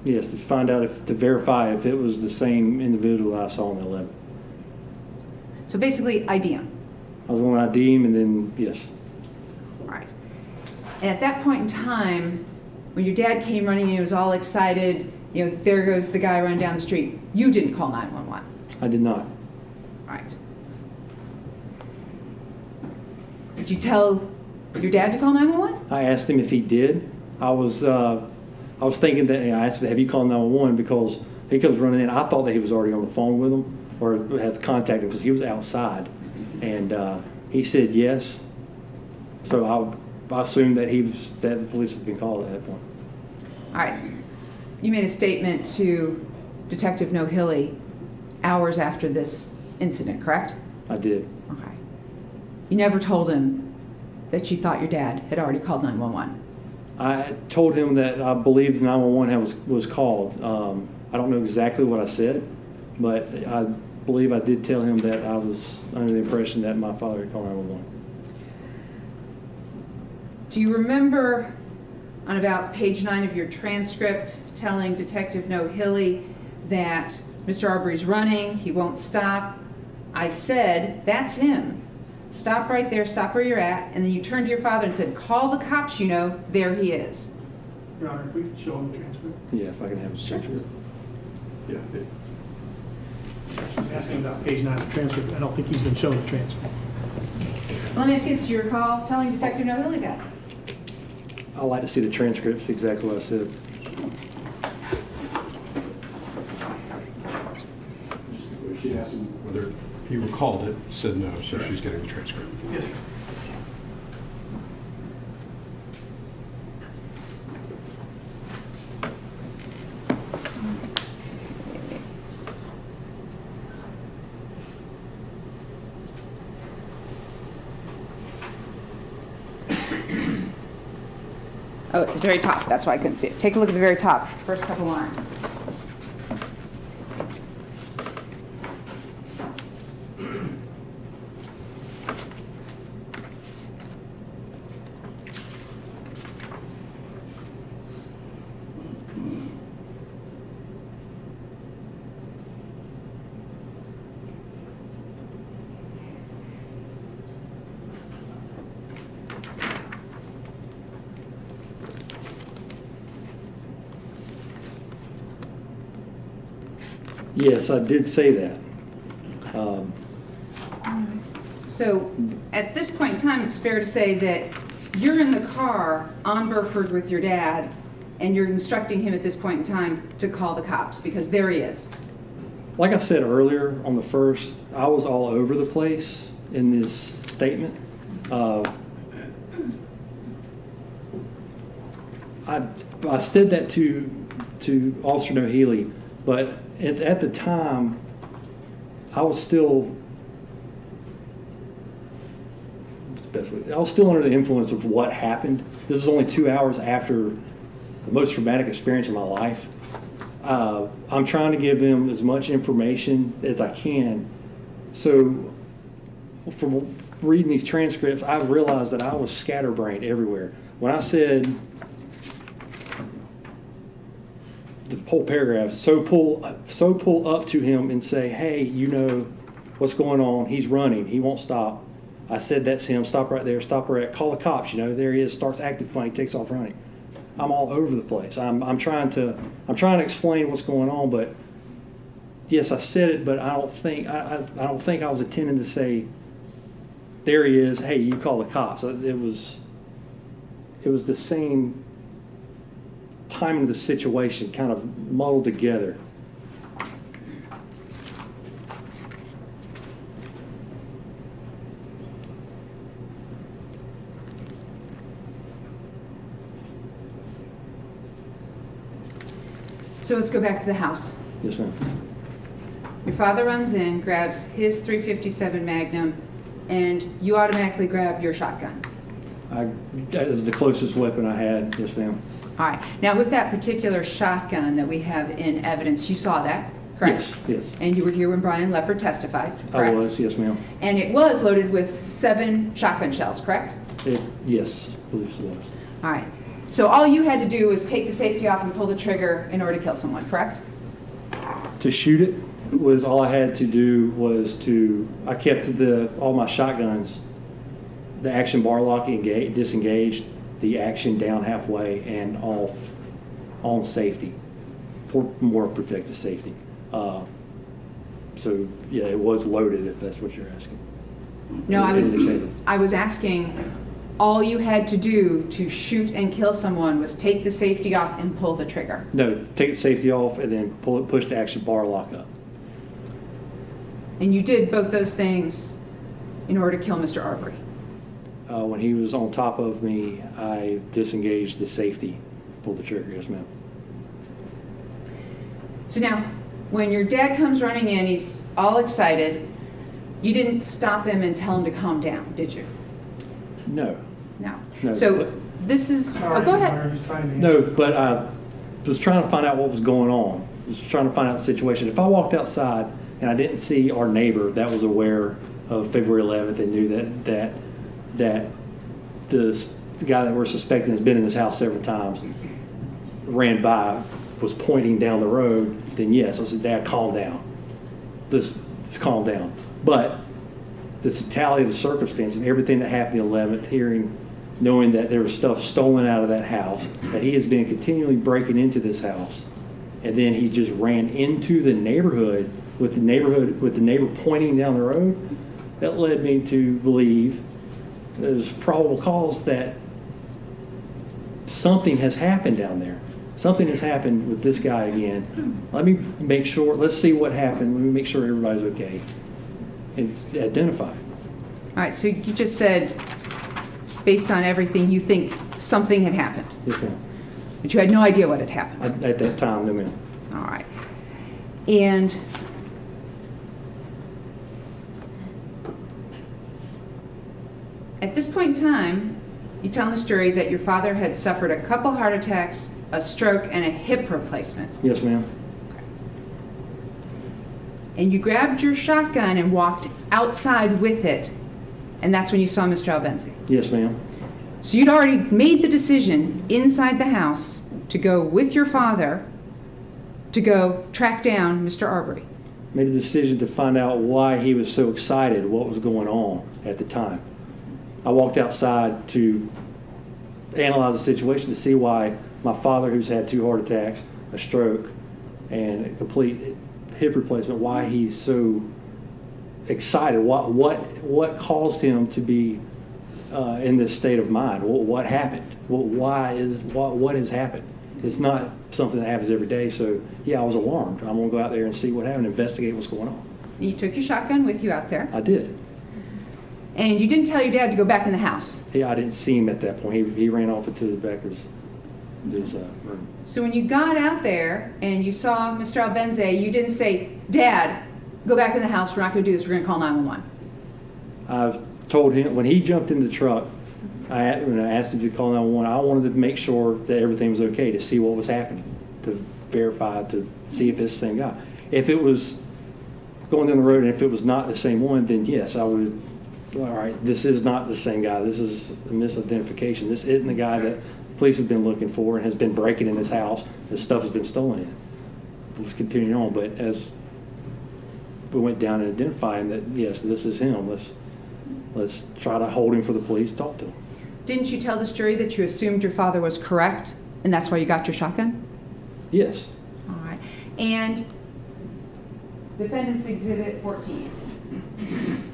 Yes, to find out to verify if it was the same individual that I saw on the 11th. So basically, ID him. I was going to ID him, and then, yes. All right. And at that point in time, when your dad came running and he was all excited, there goes the guy running down the street, you didn't call 911. I did not. Right. Did you tell your dad to call 911? I asked him if he did. I was thinking that, I asked him, have you called 911? Because he comes running in. I thought that he was already on the phone with him or had contacted him because he was outside. And he said yes. So I assumed that that the police had been called at that point. All right. You made a statement to Detective Nohilly hours after this incident, correct? I did. Okay. You never told him that you thought your dad had already called 911. I told him that I believed 911 was called. I don't know exactly what I said, but I believe I did tell him that I was under the impression that my father had called 911. Do you remember on about page 9 of your transcript telling Detective Nohilly that Mr. Arbery's running, he won't stop? I said, that's him. Stop right there, stop where you're at, and then you turned to your father and said, call the cops, there he is. Your Honor, if we could show him the transcript. Yeah, if I can have a picture. Yeah. She's asking about page 9 of the transcript. I don't think he's been shown the transcript. Let me ask you this, do you recall telling Detective Nohilly that? I'd like to see the transcripts, exactly what I said. She asked him whether he recalled it, said no, so she's getting the transcript. Yes, sir. Oh, it's at the very top. That's why I couldn't see it. Take a look at the very top, first couple lines. Yes, I did say that. So at this point in time, it's fair to say that you're in the car on Burford with your dad, and you're instructing him at this point in time to call the cops, because there he is. Like I said earlier on the first, I was all over the place in this statement. I said that to Officer Nohealy, but at the time, I was still, what's the best way? I was still under the influence of what happened. This was only 2 hours after the most traumatic experience of my life. I'm trying to give him as much information as I can. So from reading these transcripts, I realized that I was scatterbrained everywhere. When I said the whole paragraph, so pull up to him and say, hey, you know what's going on, he's running, he won't stop. I said that's him, stop right there, stop right, call the cops, you know, there he is, starts acting funny, takes off running. I'm all over the place. I'm trying to explain what's going on, but yes, I said it, but I don't think I was intending to say, there he is, hey, you call the cops. It was the same timing of the situation, kind of muddled together. So let's go back to the house. Yes, ma'am. Your father runs in, grabs his .357 Magnum, and you automatically grab your shotgun. That was the closest weapon I had. Yes, ma'am. All right. Now, with that particular shotgun that we have in evidence, you saw that, correct? Yes, yes. And you were here when Brian Leopard testified, correct? I was, yes, ma'am. And it was loaded with 7 shotgun shells, correct? Yes, I believe it was. All right. So all you had to do was take the safety off and pull the trigger in order to kill someone, correct? To shoot it was all I had to do was I kept all my shotguns, the action bar lock disengaged, the action down halfway and off on safety for more protective safety. So yeah, it was loaded if that's what you're asking. No, I was asking, all you had to do to shoot and kill someone was take the safety off and pull the trigger. No, take the safety off and then push the action bar lock up. And you did both those things in order to kill Mr. Arbery. When he was on top of me, I disengaged the safety, pulled the trigger. Yes, ma'am. So now, when your dad comes running in, he's all excited. You didn't stop him and tell him to calm down, did you? No. No. So this is, oh, go ahead. No, but I was trying to find out what was going on. I was trying to find out the situation. If I walked outside and I didn't see our neighbor that was aware of February 11th and knew that the guy that we're suspecting has been in this house several times, ran by, was pointing down the road, then yes, I said, Dad, calm down. Just calm down. But the totality of the circumstance and everything that happened the 11th, knowing that there was stuff stolen out of that house, that he has been continually breaking into this house, and then he just ran into the neighborhood with the neighbor pointing down the road, that led me to believe there's probable cause that something has happened down there. Something has happened with this guy again. Let me make sure, let's see what happened. Let me make sure everybody's okay. It's identified. All right, so you just said, based on everything, you think something had happened. Yes, ma'am. But you had no idea what had happened. At that time, no, ma'am. All right. And at this point in time, you tell this jury that your father had suffered a couple heart attacks, a stroke, and a hip replacement. Yes, ma'am. And you grabbed your shotgun and walked outside with it, and that's when you saw Mr. Albenzi. Yes, ma'am. So you'd already made the decision inside the house to go with your father to go track down Mr. Arbery. Made a decision to find out why he was so excited, what was going on at the time. I walked outside to analyze the situation to see why my father, who's had 2 heart attacks, a stroke, and a complete hip replacement, why he's so excited, what caused him to be in this state of mind? What happened? What has happened? It's not something that happens every day. So yeah, I was alarmed. I'm gonna go out there and see what happened, investigate what's going on. You took your shotgun with you out there, I did. and you didn't tell your dad to go back in the house. I didn't see him at that point. He ran off into the back of his room. So when you got out there and you saw Mr. Albenze, you didn't say, Dad, go back in the house, we're not gonna do this, we're gonna call 911. I've told him, when he jumped in the truck, when I asked him to call 911, I wanted to make sure that everything was okay, to see what was happening, to verify, to see if it's the same guy. If it was going down the road and if it was not the same one, then yes, I would, all right, this is not the same guy. This is a misidentification. This isn't the guy that police have been looking for and has been breaking in this house. This stuff has been stolen in it. We'll just continue on, but as we went down and identified him, that yes, this is him. Let's try to hold him for the police, talk to him. Didn't you tell this jury that you assumed your father was correct, and that's why you got your shotgun? Yes. All right. And Defendant's Exhibit 14.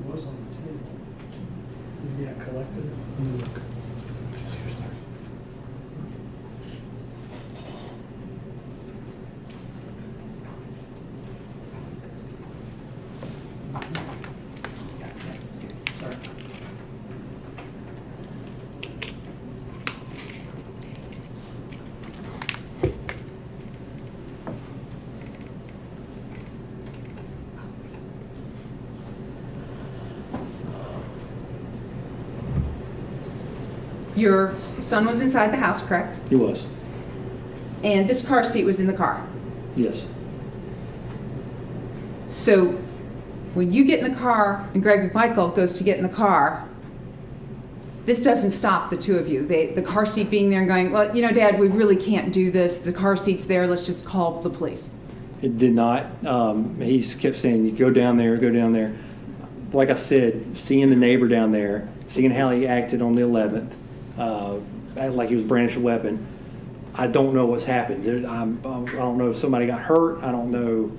Was on the table. Yeah, collected it. Your son was inside the house, correct? He was. And this car seat was in the car. Yes. So when you get in the car and Greg McMichael goes to get in the car, this doesn't stop the two of you. The car seat being there and going, well, you know, Dad, we really can't do this. The car seat's there. Let's just call the police. It did not. He kept saying, you go down there, go down there. Like I said, seeing the neighbor down there, seeing how he acted on the 11th, acted like he was brandishing a weapon. I don't know what's happened. I don't know if somebody got hurt. I don't know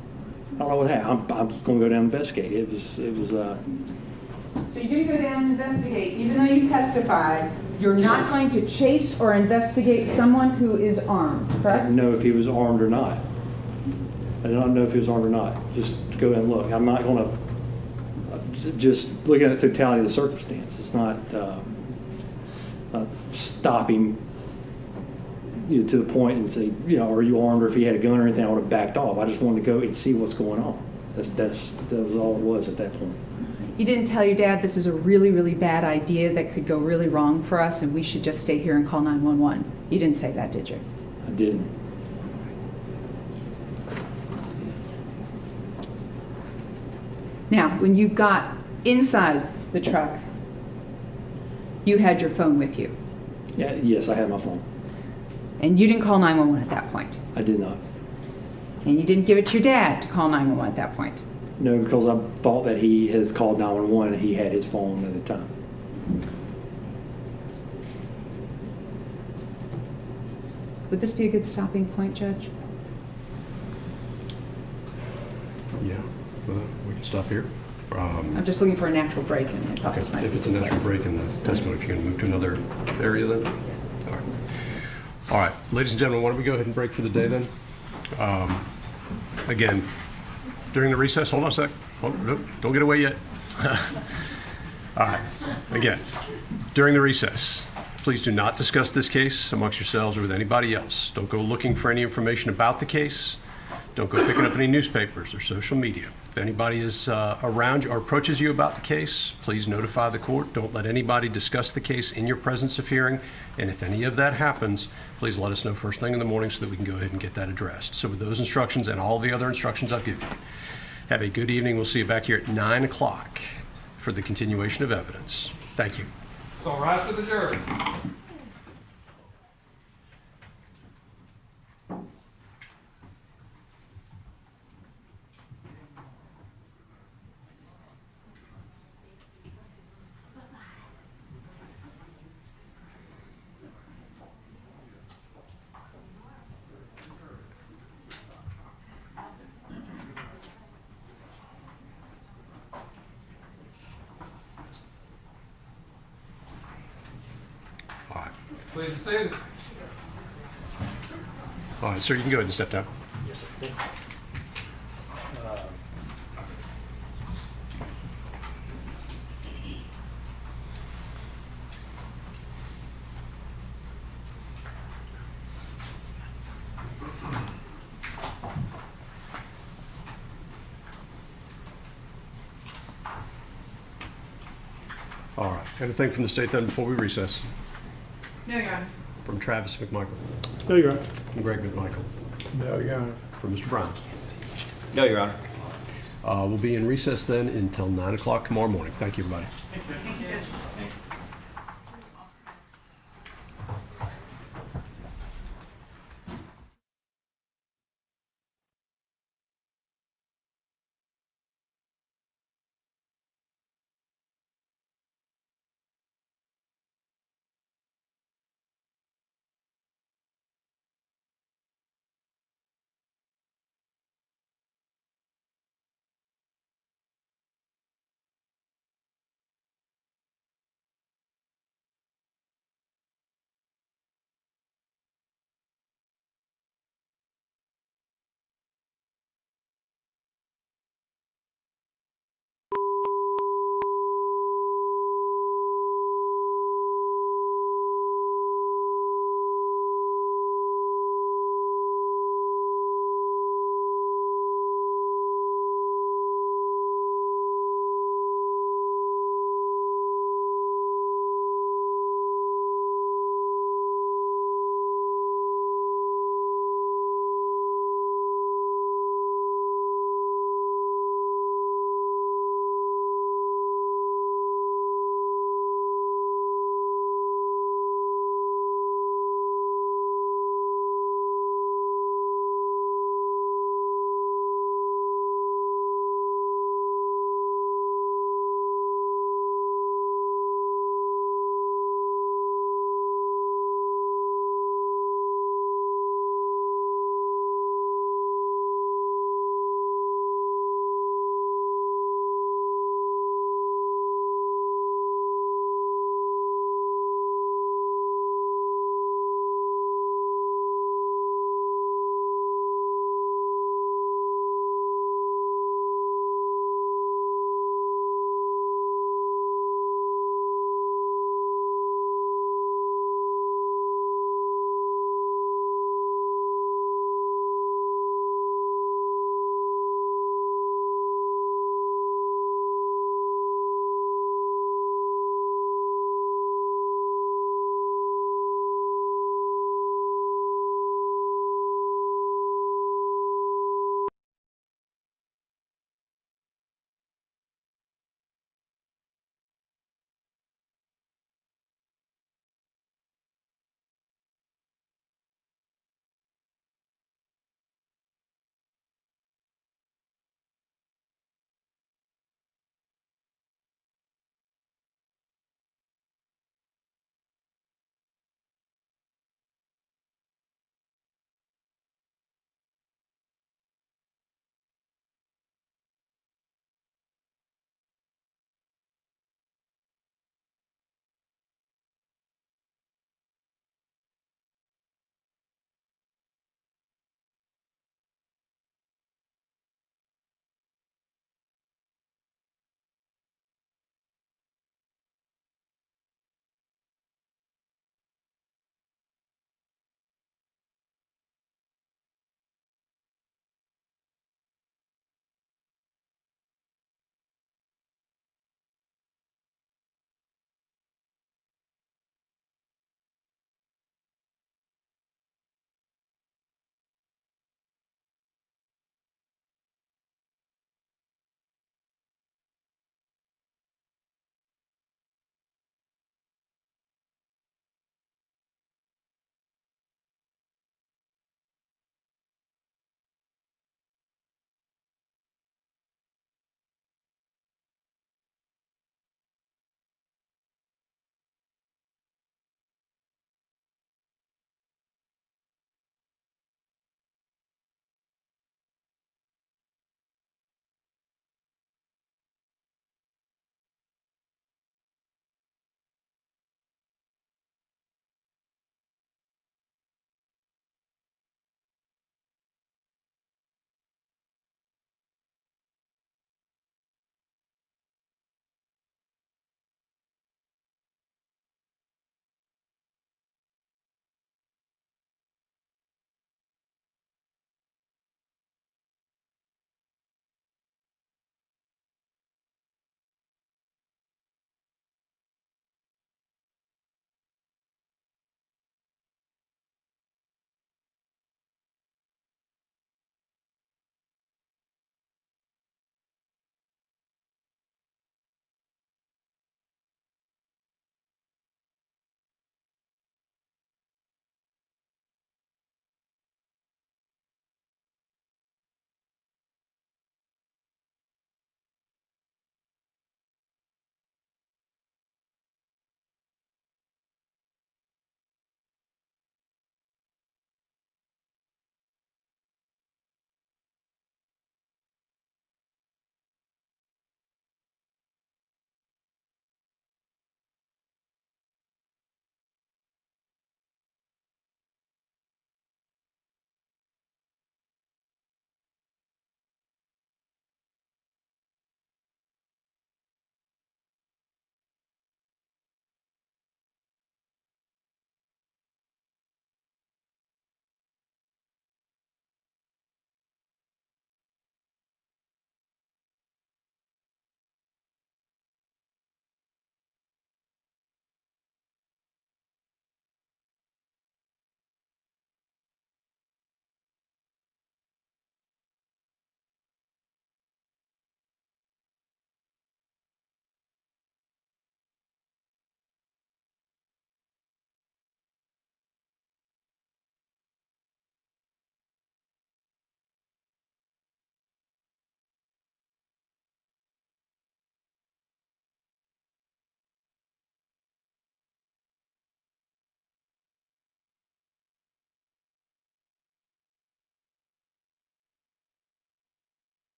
what happened. I'm just going to go down and investigate. It was. So you're going to go down and investigate, even though you testified, you're not going to chase or investigate someone who is armed, I correct? didn't know if he was armed or not. I did not know if he was armed or not. Just go and look. I'm not going to just look at the totality of the circumstance. It's not stopping you to the point and say, you know, are you armed, or if he had a gun or anything, I would have backed off. I just wanted to go and see what's going on. That was all it was at that point. You didn't tell your dad this is a really, really bad idea that could go really wrong for us and we should just stay here and call 911. You didn't say that, did you? I didn't. Now, when you got inside the truck, you had your phone with you. Yeah, yes, I had my phone. And you didn't call 911 at that point. I did not. And you didn't give it to your dad to call 911 at that point. No, because I thought that he had called 911 and he had his phone at the time. Would this be a good stopping point, Judge? Yeah, well, we can stop here. I'm just looking for a natural break in the Okay, office. if it's a natural break in the testimony, if you're going to move to another area then? All right. All right, ladies and gentlemen, why don't we go ahead and break for the day then? Again, during the recess, hold on a sec. Don't get away yet. All right, again, during the recess, please do not discuss this case amongst yourselves or with anybody else. Don't go looking for any information about the case. Don't go picking up any newspapers or social media. If anybody is around you or approaches you about the case, please notify the court. Don't let anybody discuss the case in your presence of hearing. And if any of that happens, please let us know first thing in the morning so that we can go ahead and get that addressed. So with those instructions and all the other instructions I've given you, have a good evening. We'll see you back here at 9 o'clock for the continuation of evidence. Thank you. So rise to the jury. Please be seated. All right, sir, you can go ahead and step down. Yes, sir. Thank you. All right, anything from the state then before we recess? No, Your Honor. From Travis McMichael, No, Your Honor. from Greg McMichael, No, Your Honor. from Mr. Brown. No, Your Honor. We'll be in recess then until 9 o'clock tomorrow morning. Thank you, everybody. Thank you, Judge.